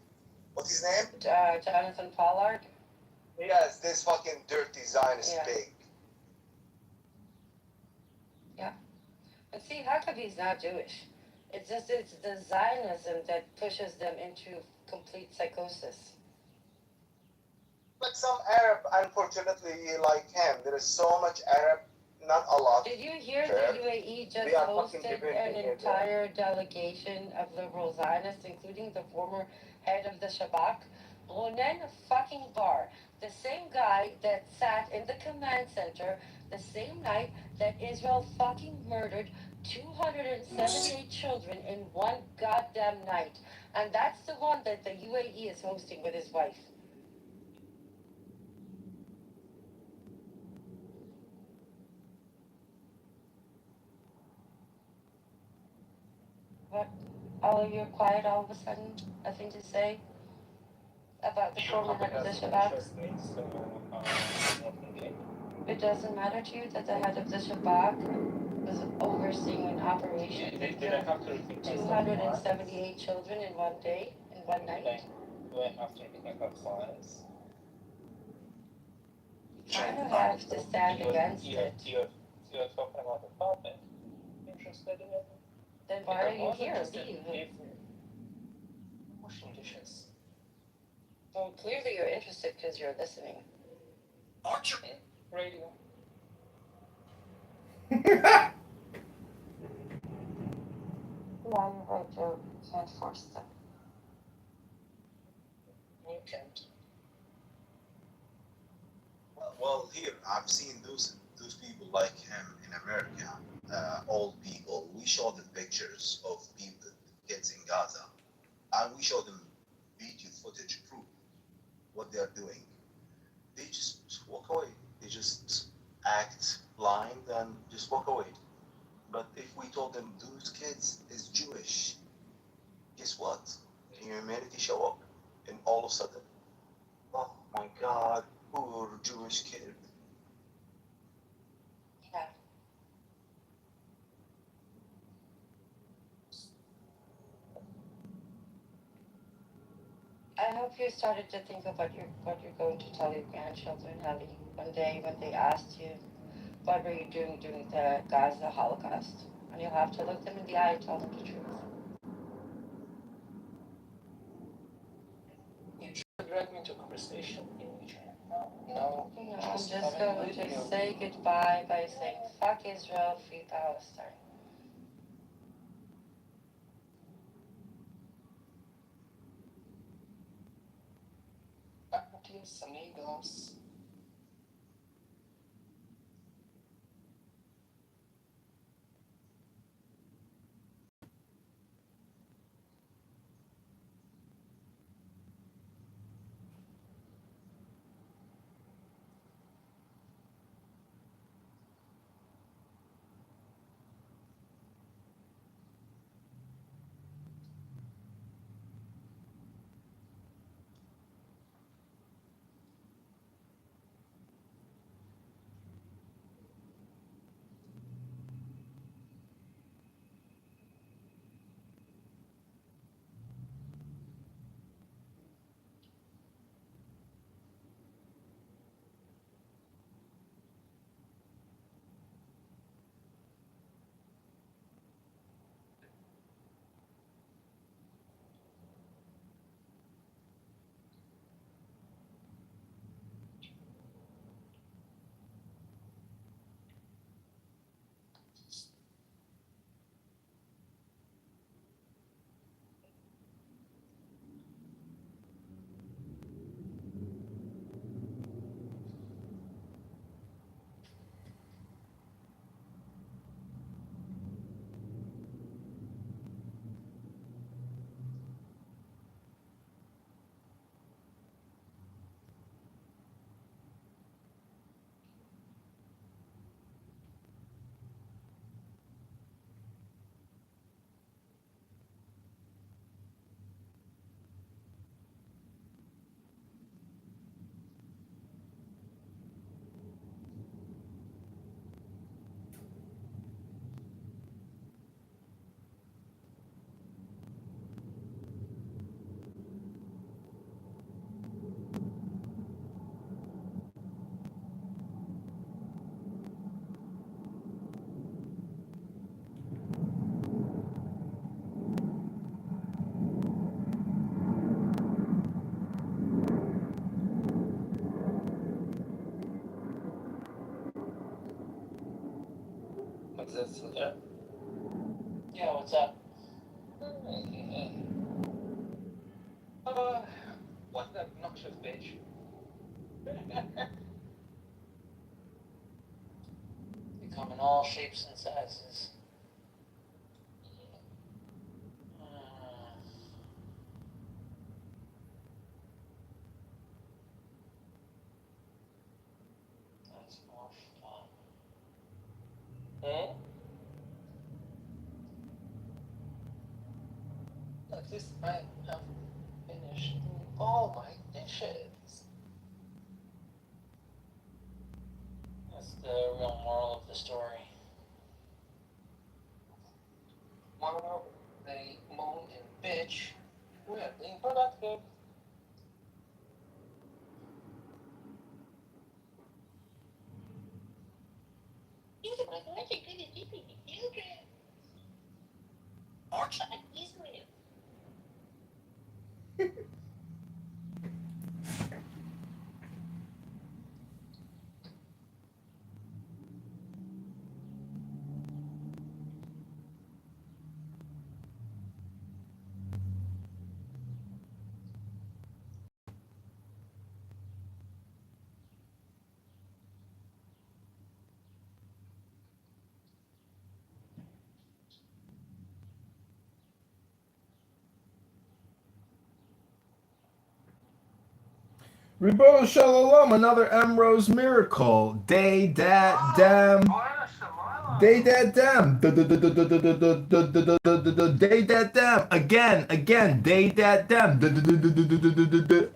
What's his name? Jonathan Pollard? Yes, this fucking dirty Zionist pig. Yeah. But see, Huckabee's not Jewish. It's the Zionism that pushes them into complete psychosis. Like some Arab, unfortunately, like him. There is so much Arab, not a lot. Did you hear Fair. the UAE just They are fucking hosted debating an it. entire delegation of liberal Zionists, including the former head of the Shabak, Ronen fucking Bar, the same guy that sat in the command center the same night that Israel fucking murdered 278 children in one goddamn night. And that's the one that the UAE is hosting with his wife. What? All of you are quiet all of a sudden? Nothing to say about the former head of the Shabak? It doesn't matter to you that the head of the Shabak was overseeing an operation that killed 278 children in one day, in one night? I don't have to stand against it. You're talking about the topic. Interested in it? Then why are you here? Leave. Washing dishes. Well, clearly you're interested because you're listening. Archer. Radio. Yeah, you're right, Joe. You can't force them. You can't. Well, here I've seen those people like him in America, old people. We show them pictures of people, kids in Gaza, and we show them video footage proof what they are doing. They just walk away. They just act blind and just walk away. But if we told them those kids is Jewish, guess what? Humanity show up, and all of a sudden, oh my God, poor Jewish kid. Yeah. I hope you started to think about what you're going to tell your grandchildren, Ellie, one day when they asked you, what were you doing during the Gaza Holocaust? And you'll have to look them in the eye and tell them the truth. You should drag me to a conversation in which No, I'm just going to say goodbye by saying, fuck Israel, free Palestine. Adios, amigos. Yeah, what's up? What that obnoxious bitch? They come in all shapes and sizes. That's more fun. At least I have finished all my dishes. That's the real moral of the story. Moral, they moan and bitch. We are being productive. Ribo Shalom, another Emrose miracle. Day dat dem. Day dat dem. Day dat dem. Again. Day dat dem.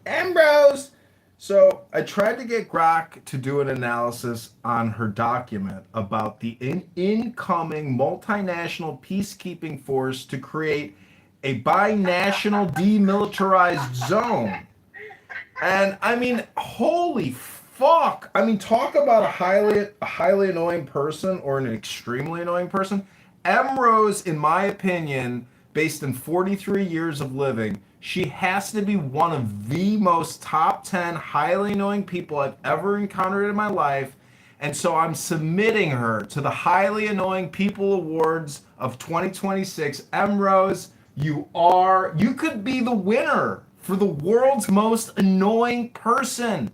Ambrose. So I tried to get Grok to do an analysis on her document about the incoming multinational peacekeeping force to create a binational demilitarized zone. And I mean, holy fuck! I mean, talk about a highly annoying person or an extremely annoying person. M. Rose, in my opinion, based on 43 years of living, she has to be one of the most top 10 highly annoying people I've ever encountered in my life. And so I'm submitting her to the Highly Annoying People Awards of 2026. M. Rose, you could be the winner for the world's most annoying person.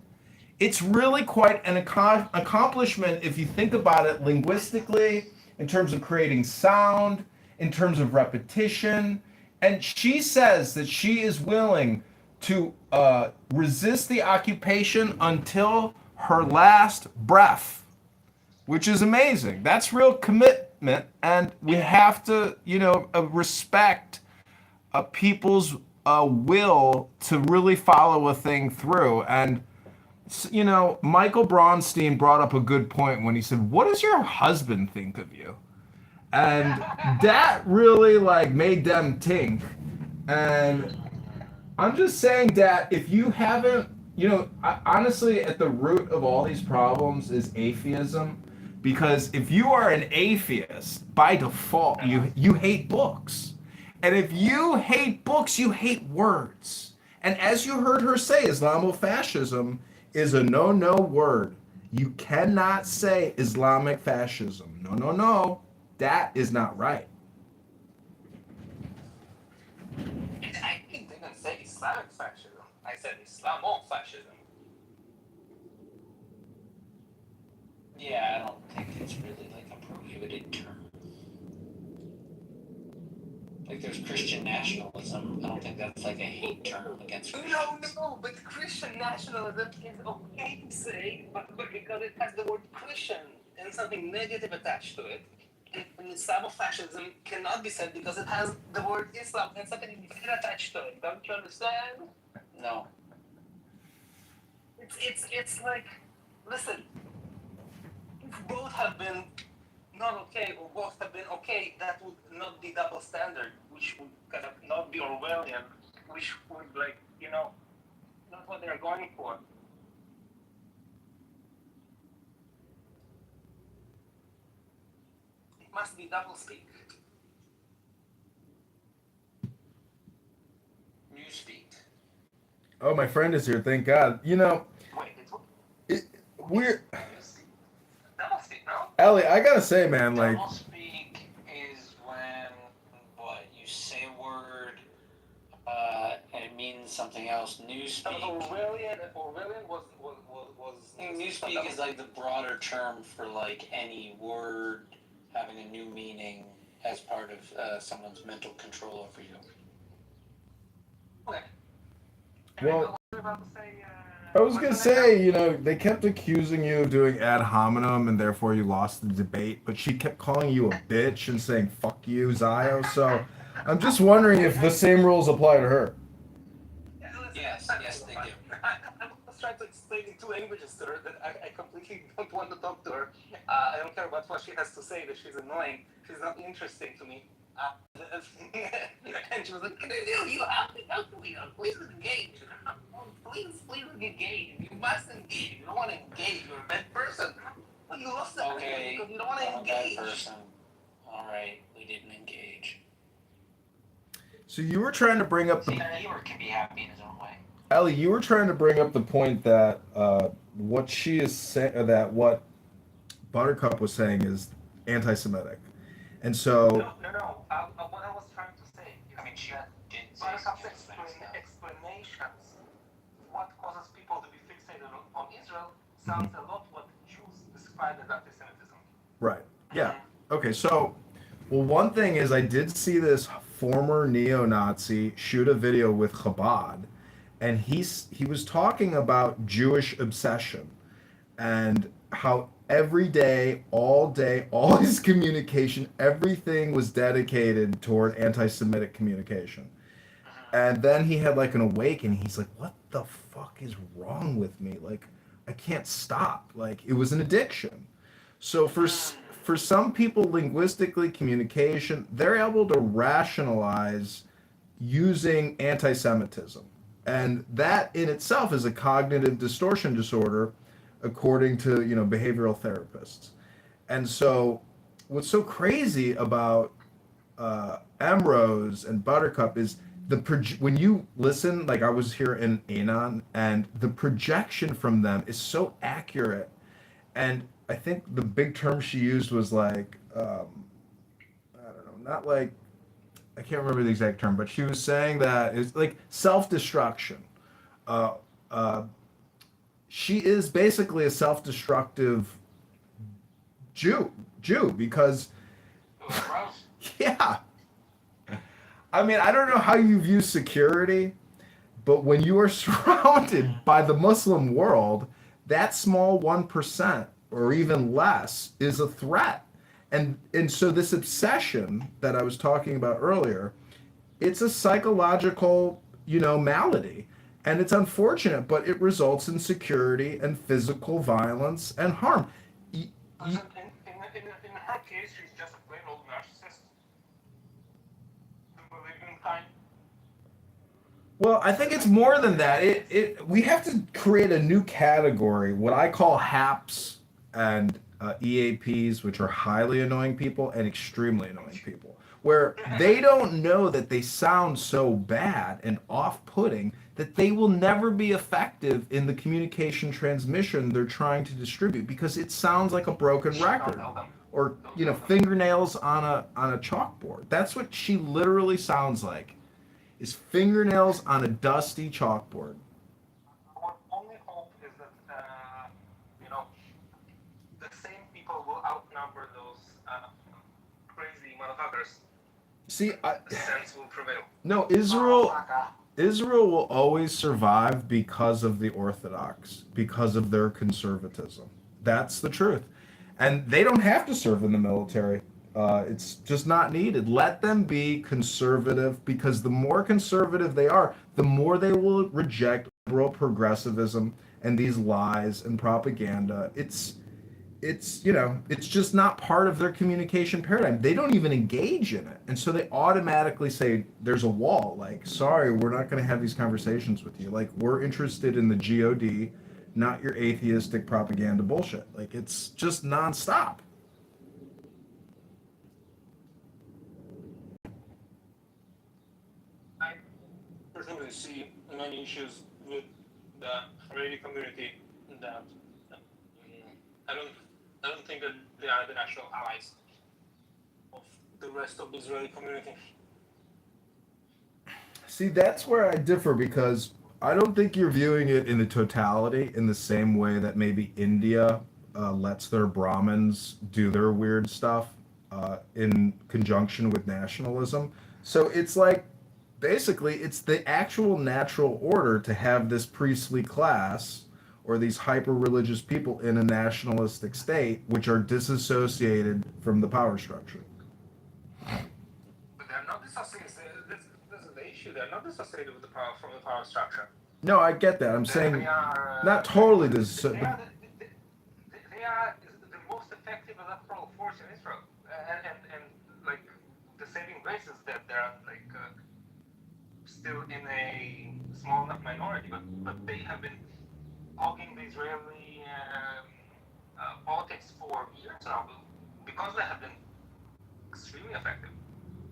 It's really quite an accomplishment if you think about it linguistically, in terms of creating sound, in terms of repetition. And she says that she is willing to resist the occupation until her last breath, which is amazing. That's real commitment, and we have to, respect people's will to really follow a thing through. And Michael Braunstein brought up a good point when he said, "What does your husband think of you?" And that really made them think. And I'm just saying that if you haven't, honestly, at the root of all these problems is atheism. Because if you are an atheist, by default, you hate books. And if you hate books, you hate words. And as you heard her say, Islamofascism is a no word. You cannot say Islamic fascism. No. That is not right. I didn't say Islamic fascism. I said Islamofascism. Yeah, I don't think it's really a prohibited term. There's Christian nationalism. I don't think that's a hate term against Christians. No, but Christian nationalism is okay to say, but because it has the word Christian and something negative attached to it. And Islamofascism cannot be said because it has the word Islam and something bad attached to it. Don't you understand? No. It's like, listen, if both have been not okay or both have been okay, that would not be double standard, which would kind of not be Orwellian, which would not what they're going for. It must be double speak. New speak. Oh, my friend is here, thank God. We're Double speak, no? Ellie, I gotta say, man, Double speak something else. Newspeak. Orwellian was Newspeak is like the broader term for like any word having a new meaning as part of someone's mental control over you. Okay. Well, What about to say, I was gonna say, you know, they kept accusing you of doing ad hominem, and therefore you lost the debate. But she kept calling you a bitch and saying "fuck you, Zio." So I'm just wondering if the same rules apply to her. Yes, they do. I was trying to explain in two languages to her that I completely don't want to talk to her. I don't care about what she has to say, that she's annoying. She's not interesting to me. And she was like, you have to talk to me. Please engage. Please engage. You must engage. You don't want to engage. You're a bad person. Well, you lost that because you don't want to engage. Bad person. All right, we didn't engage. So you were trying to bring up the Eeyore can be happy in his own way. Ellie. You were trying to bring up the point that what she is saying, that what Buttercup was saying is anti-Semitic, and so. No. What I was trying to say is she didn't say Buttercup's explanations, what causes people to be fixated on Israel, sounds a lot what Jews describe as anti-Semitism. Right. Yeah. Okay. So, well, one thing is I did see this former neo-Nazi shoot a video with Chabad, and he was talking about Jewish obsession and how every day, all his communication, everything was dedicated toward anti-Semitic communication. And then he had like an awakening. He's like, what the fuck is wrong with me? Like, I can't stop. Like, it was an addiction. So for some people, linguistically, communication, they're able to rationalize using anti-Semitism. And that in itself is a cognitive distortion disorder, according to, you know, behavioral therapists. And so what's so crazy about Emrose and Buttercup is when you listen, like I was here in Anon, and the projection from them is so accurate. And I think the big term she used was like, I don't know, not like, I can't remember the exact term, but she was saying that it's like self-destruction. She is basically a self-destructive Jew because, yeah. I mean, I don't know how you view security, but when you are surrounded by the Muslim world, that small 1% or even less is a threat. And so this obsession that I was talking about earlier, it's a psychological, you know, malady. And it's unfortunate, but it results in security and physical violence and harm. In her case, she's just a plain old narcissist. Well, I think it's more than that. We have to create a new category, what I call HAPs and EAPs, which are highly annoying people and extremely annoying people, where they don't know that they sound so bad and off-putting that they will never be effective in the communication transmission they're trying to distribute because it sounds like a broken record or, you know, fingernails on a chalkboard. That's what she literally sounds like, is fingernails on a dusty chalkboard. Our only hope is that, you know, the same people will outnumber those crazy motherfuckers. See, sense will prevail. No, Israel will always survive because of the Orthodox, because of their conservatism. That's the truth. And they don't have to serve in the military. It's just not needed. Let them be conservative, because the more conservative they are, the more they will reject liberal progressivism and these lies and propaganda. It's you know, it's just not part of their communication paradigm. They don't even engage in it. And so they automatically say there's a wall, like, sorry, we're not going to have these conversations with you. Like, we're interested in the GOD, not your atheistic propaganda bullshit. Like, it's just nonstop. I personally see many issues with the Haredi community that I don't think that they are the actual allies of the rest of the Israeli community. See, that's where I differ because I don't think you're viewing it in the totality in the same way that maybe India lets their Brahmins do their weird stuff in conjunction with nationalism. So it's like basically it's the actual natural order to have this priestly class or these hyper religious people in a nationalistic state which are disassociated from the power structure. But they're not dissociated. This is the issue. They're not dissociated with the power from the power structure. No, I get that. I'm saying not totally this. They are the most effective electoral force in Israel, and like the saving grace is that they're like still in a small enough minority, but they have been hogging the Israeli politics for years now because they have been extremely effective.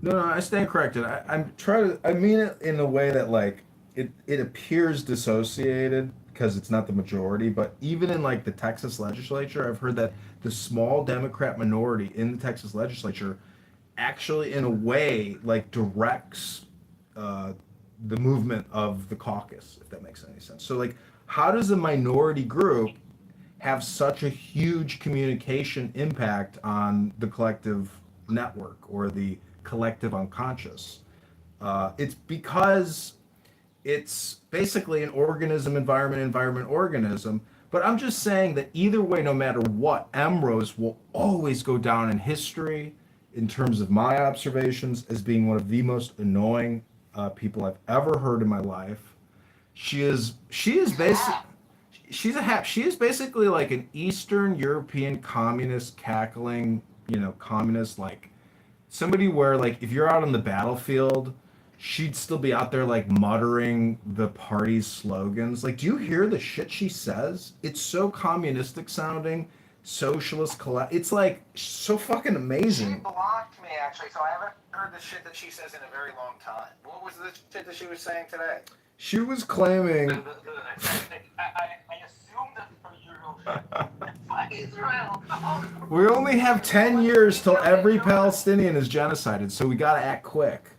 No, I stand corrected. I'm trying to. I mean it in a way that like it appears dissociated because it's not the majority. But even in like the Texas legislature, I've heard that the small Democrat minority in the Texas legislature actually, in a way, like directs uh, the movement of the caucus, if that makes any sense. So like, how does a minority group have such a huge communication impact on the collective network or the collective unconscious? It's because it's basically an organism, environment, environment, organism. But I'm just saying that either way, no matter what, Emrose will always go down in history in terms of my observations as being one of the most annoying people I've ever heard in my life. She is basic. She is basically like an Eastern European communist cackling, communist like somebody where like if you're out on the battlefield, she'd still be out there like muttering the party's slogans. Like, do you hear the shit she says? It's so communistic sounding, socialist. It's like so fucking She amazing. blocked me actually, so I haven't heard the shit that she says in a very long time. What was the shit that she was saying today? She was claiming. I assume that for Euro. Fuck Israel. We only have 10 years till every Palestinian is genocided, so we gotta act quick.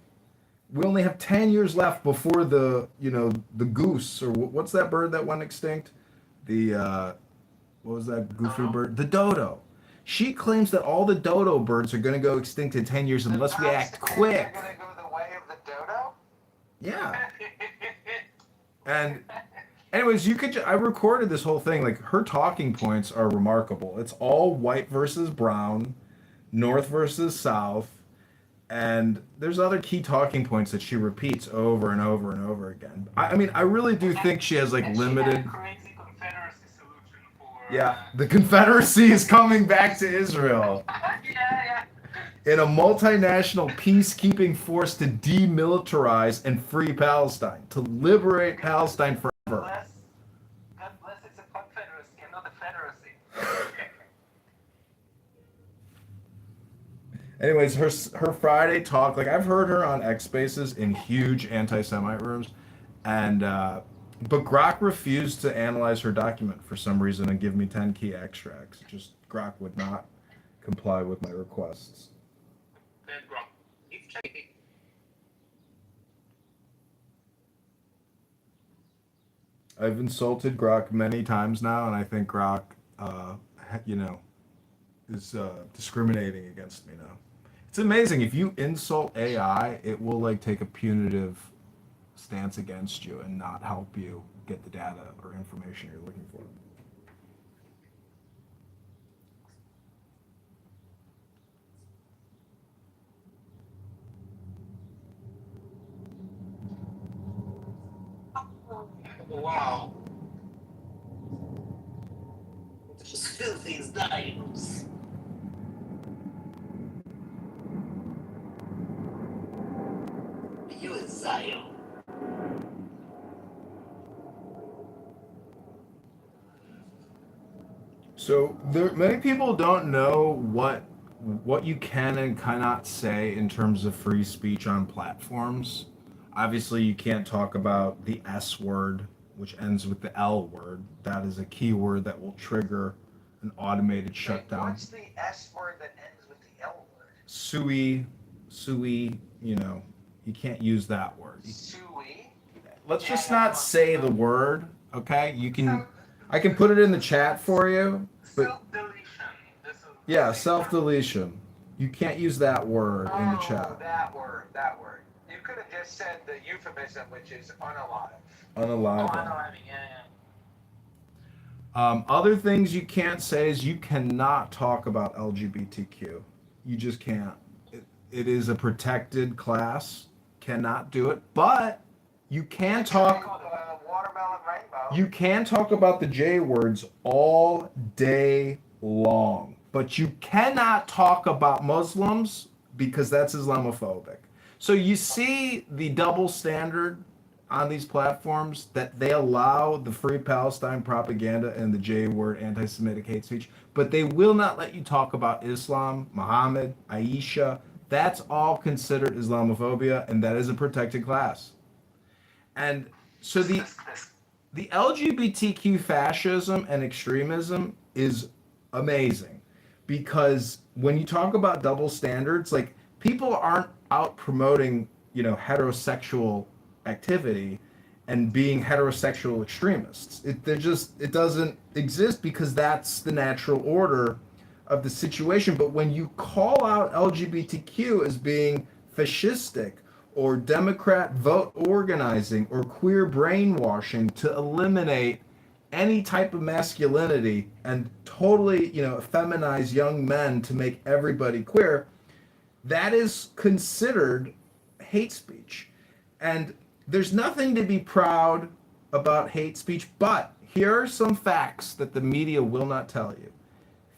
We only have 10 years left before the goose, or what's that bird that went extinct? What was that goofy bird? The dodo. She claims that all the dodo birds are gonna go extinct in 10 years unless we act quick. They're gonna go the way of the dodo? Yeah. And anyways, I recorded this whole thing. Like, her talking points are remarkable. It's all white versus brown, north versus south, and there's other key talking points that she repeats over and over and over again. I mean, I really do think she has like limited. Yeah, the Confederacy is coming back to Israel. In a multinational peacekeeping force to demilitarize and free Palestine, to liberate Palestine forever. God bless, it's a confederacy and not a federacy. Anyways, her Friday talk, like I've heard her on X Spaces in huge anti-Semite rooms, and but Grok refused to analyze her document for some reason and give me 10 key extracts. Just Grok would not comply with my requests. I've insulted Grok many times now, and I think Grok, is discriminating against me now. It's amazing. If you insult AI, it will like take a punitive stance against you and not help you get the data or information you're looking for. Wow. Just fill these dimes. You is Zion. So many people don't know what you can and cannot say in terms of free speech on platforms. Obviously, you can't talk about the S word, which ends with the L word. That is a keyword that will trigger an automated shutdown. What's the S word that ends with the L word? Sui, You can't use that word. Sui. Let's just not say the word, okay? I can put it in the chat for you. But yeah, self-deletion. You can't use that word in the chat. Oh, that word. You could have just said the euphemism, which is unalive. Unalive. Oh, unalive, yeah. Other things you can't say is you cannot talk about LGBTQ. You just can't. It is a protected class. Cannot do it. But you can talk. Watermelon rainbow. You can talk about the J words all day long. But you cannot talk about Muslims because that's Islamophobic. So you see the double standard on these platforms, that they allow the Free Palestine propaganda and the J word, anti-Semitic hate speech, but they will not let you talk about Islam, Muhammad, Aisha. That's all considered Islamophobia, and that is a protected class. And so the LGBTQ fascism and extremism is amazing, because when you talk about double standards, like, people aren't out promoting, heterosexual activity and being heterosexual extremists. It doesn't exist, because that's the natural order of the situation. But when you call out LGBTQ as being fascistic or Democrat vote organizing or queer brainwashing to eliminate any type of masculinity and totally, feminize young men to make everybody queer, that is considered hate speech. And there's nothing to be proud about hate speech, but here are some facts that the media will not tell you.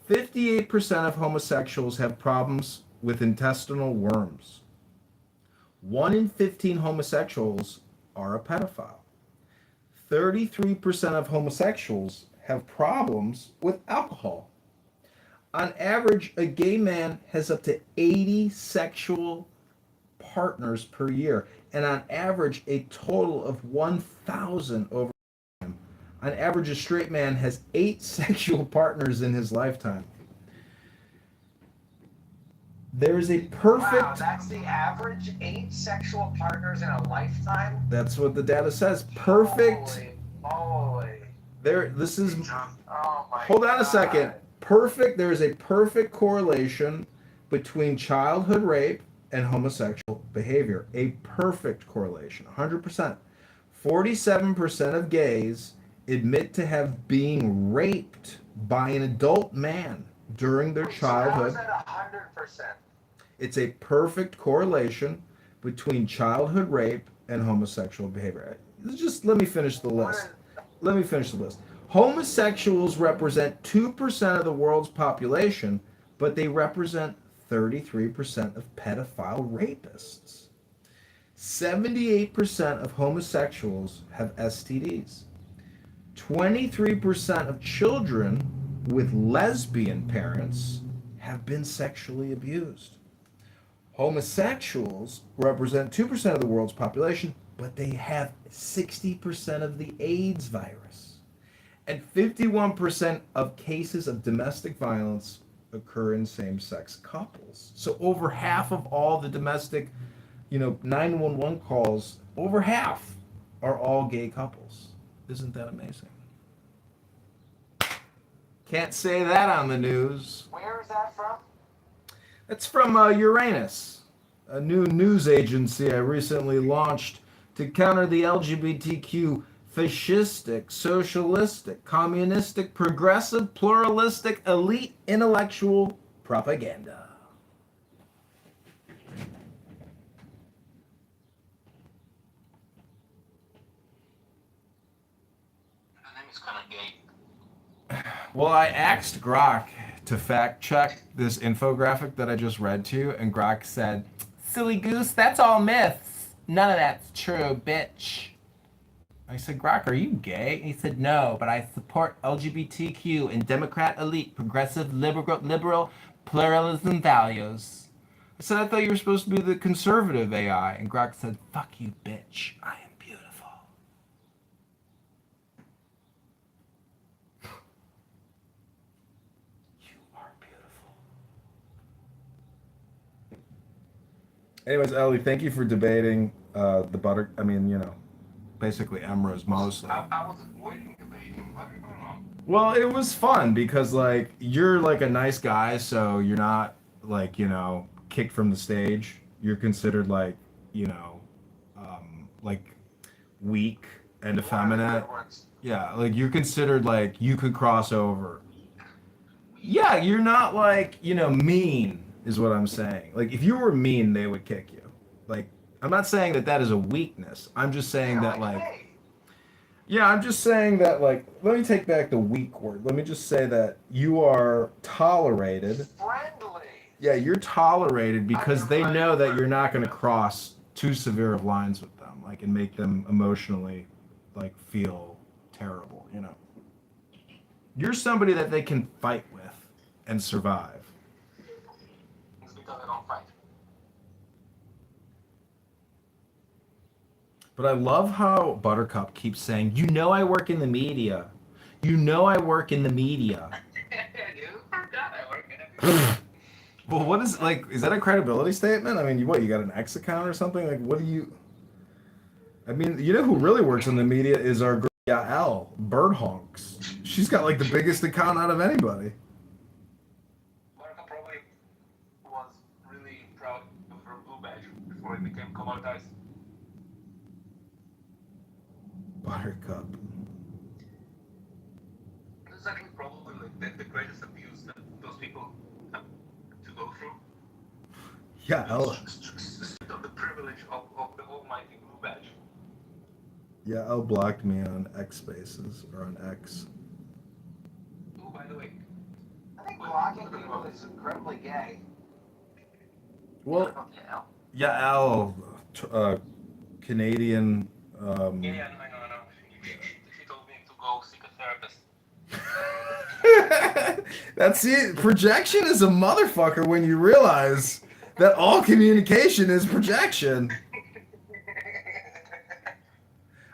58% of homosexuals have problems with intestinal worms. 1 in 15 homosexuals are a pedophile. 33% of homosexuals have problems with alcohol. On average, a gay man has up to 80 sexual partners per year, and on average, a total of 1,000 over time. On average, a straight man has 8 sexual partners in his lifetime. There's a perfect... Wow, that's the average? 8 sexual partners in a lifetime? That's what the data says. Perfect... Holy. This is... Oh my Hold on a second. There is a perfect correlation between childhood rape and homosexual behavior. A perfect correlation, 100%. 47% of gays admit to have being raped by an adult man during their childhood. So how is that 100%? It's a perfect correlation between childhood rape and homosexual behavior. Just let me finish the list. Homosexuals represent 2% of the world's population, but they represent 33% of pedophile rapists. 78% of homosexuals have STDs. 23% of children with lesbian parents have been sexually abused. Homosexuals represent 2% of the world's population, but they have 60% of the AIDS virus. And 51% of cases of domestic violence occur in same-sex couples. So over half of all the domestic, 911 calls, over half are all gay couples. Isn't that amazing? Can't say that on the news. Where is that from? It's from Uranus, a new news agency I recently launched to counter the LGBTQ fascistic, socialistic, communistic, progressive, pluralistic, elite, intellectual propaganda. I think it's kind of gay. Well, I asked Grok to fact check this infographic that I just read to you, and Grok said, "Silly goose, that's all myths. None of that's true, bitch." I said, "Grok, are you gay?" And he said, "No, but I support LGBTQ and Democrat elite, progressive, liberal pluralism values." I said, "I thought you were supposed to be the conservative AI." And Grok said, "Fuck you, bitch. I am beautiful." You are beautiful. Anyways, Ellie, thank you for debating the butter. I mean, basically Emrose mostly. I was avoiding debating, but I don't know. Well, it was fun because like you're like a nice guy, so you're not like kicked from the stage. You're considered like like weak and effeminate. Yeah, like you're considered like you could cross over. Yeah, you're not like mean is what I'm saying. Like if you were mean, they would kick you. Like I'm not saying that that is a weakness. I'm just saying that like. Yeah, I'm just saying that, like, let me take back the weak word. Let me just say that you are tolerated. Friendly. Yeah, you're tolerated because they know that you're not going to cross too severe of lines with them, like, and make them emotionally, like, feel terrible. You're somebody that they can fight with and survive. It's because I don't fight. But I love how Buttercup keeps saying, I work in the media. I work in the media. You forgot I work in a Well, what is that a credibility statement? I mean, you got an X account or something? Like, what do you. I mean, who really works in the media is our girl Yael, Bird Honks. She's got, like, the biggest account out of anybody. America probably was really proud of her blue badge before it became commoditized. Buttercup. It's actually probably like the greatest abuse that those people have to go through. Yael. The privilege of the almighty blue badge. Yael blocked me on X Spaces, or on X. Oh, by the way, I think blocking people is incredibly gay. Well, Yael, Canadian. Yeah, I know. She told me to go seek a therapist. That's it. Projection is a motherfucker when you realize that all communication is projection.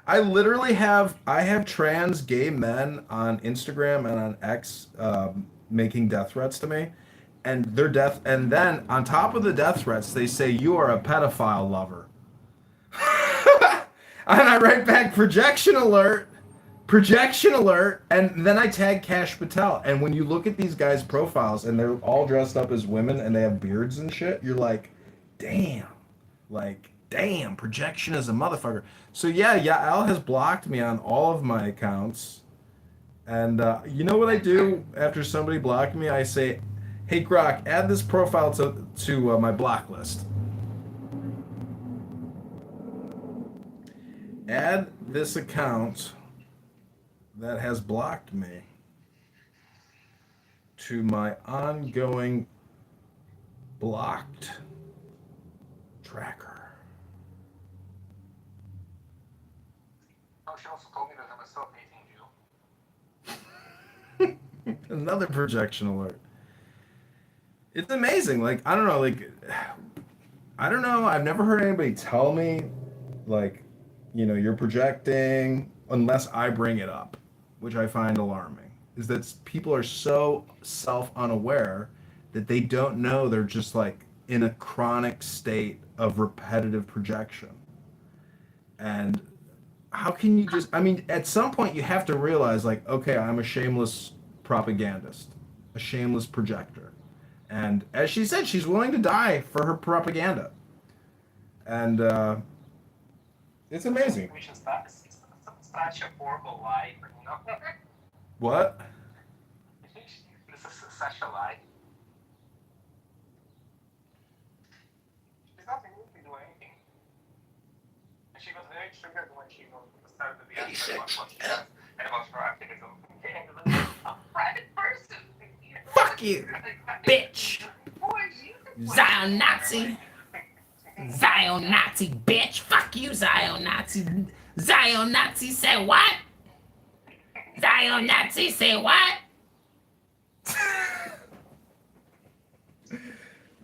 I have trans gay men on Instagram and on X making death threats to me, and and then on top of the death threats, they say you are a pedophile lover. And I write back projection alert, and then I tag Cash Patel. And when you look at these guys' profiles and they're all dressed up as women and they have beards and shit, you're like, damn, projection is a motherfucker. So yeah, Yael has blocked me on all of my accounts. And you know what I do after somebody blocked me? I say, hey Grok, add this profile to my block list. Add this account that has blocked me to my ongoing blocked tracker. Oh, she also told me that I'm a self-hating Jew. Another projection alert. It's amazing. Like, I don't know, I don't know. I've never heard anybody tell me, like, you're projecting unless I bring it up, which I find alarming. Is that people are so self-unaware that they don't know they're just like in a chronic state of repetitive projection. And how can you just, I mean, at some point you have to realize, like, okay, I'm a shameless propagandist, a shameless projector. And as she said, she's willing to die for her propaganda. And it's amazing. Which is such a horrible lie, What? This is such a lie. She's not really doing anything. And she was very triggered when she started the answer about what she does and about her activism. A private person. Fuck you, bitch. Zion Nazi. Zion Nazi, bitch. Fuck you, Zion Nazi. Zion Nazi say what? Zion Nazi say what?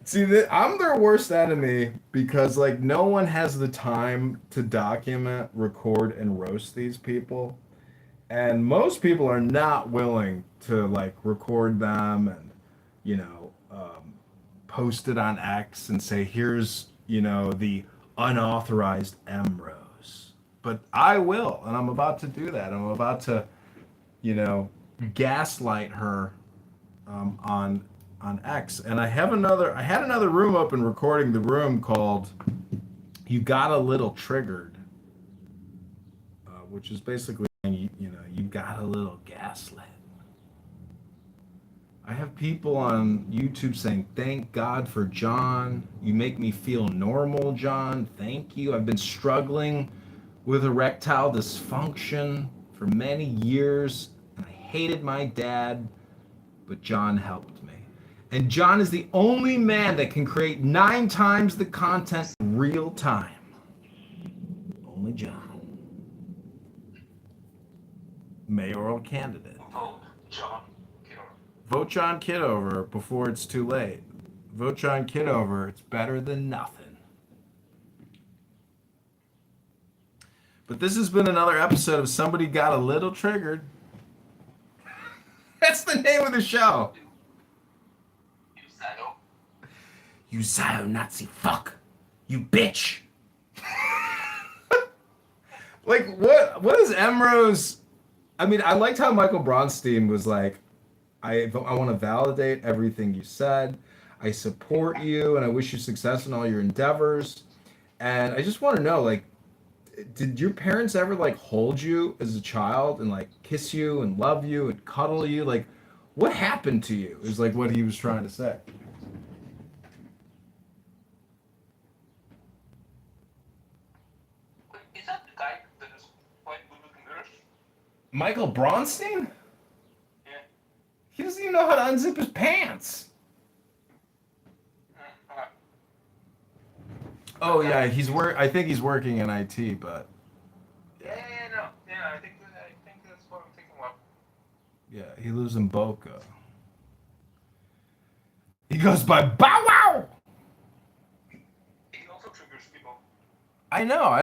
See, I'm their worst enemy because, like, no one has the time to document, record, and roast these people. And most people are not willing to, like, record them and, post it on X and say, here's, the unauthorized Emrose. But I will, and I'm about to do that. I'm about to, gaslight her on X. And I had another room open recording the room called "You Got a Little Triggered," which is basically you got a little gaslit. I have people on YouTube saying, "Thank God for John. You make me feel normal, John. Thank you. I've been struggling with erectile dysfunction for many years, and I hated my dad, but John helped me." And John is the only man that can create 9 times the content in real time. Only John. Mayoral candidate. Vote John Kitover. Vote John Kitover before it's too late. Vote John Kitover. It's better than nothing. But this has been another episode of Somebody Got a Little Triggered. That's the name of the show. You Zio Nazi fuck. You bitch. Like, what is Emrose? I mean, I liked how Michael Bronstein was like, I want to validate everything you said. I support you, and I wish you success in all your endeavors. And I just want to know, like, did your parents ever, like, hold you as a child and, like, kiss you and love you and cuddle you? Like, what happened to you is, like, what he was trying to say. Is that the guy that is quite good with computers? Michael Bronstein? Yeah. He doesn't even know how to unzip his pants. Okay. Oh yeah, I think he's working in IT, but Yeah, I think that's what I'm thinking about. yeah, he lives in Boca. He goes by Bow Wow. He also triggers people. I know.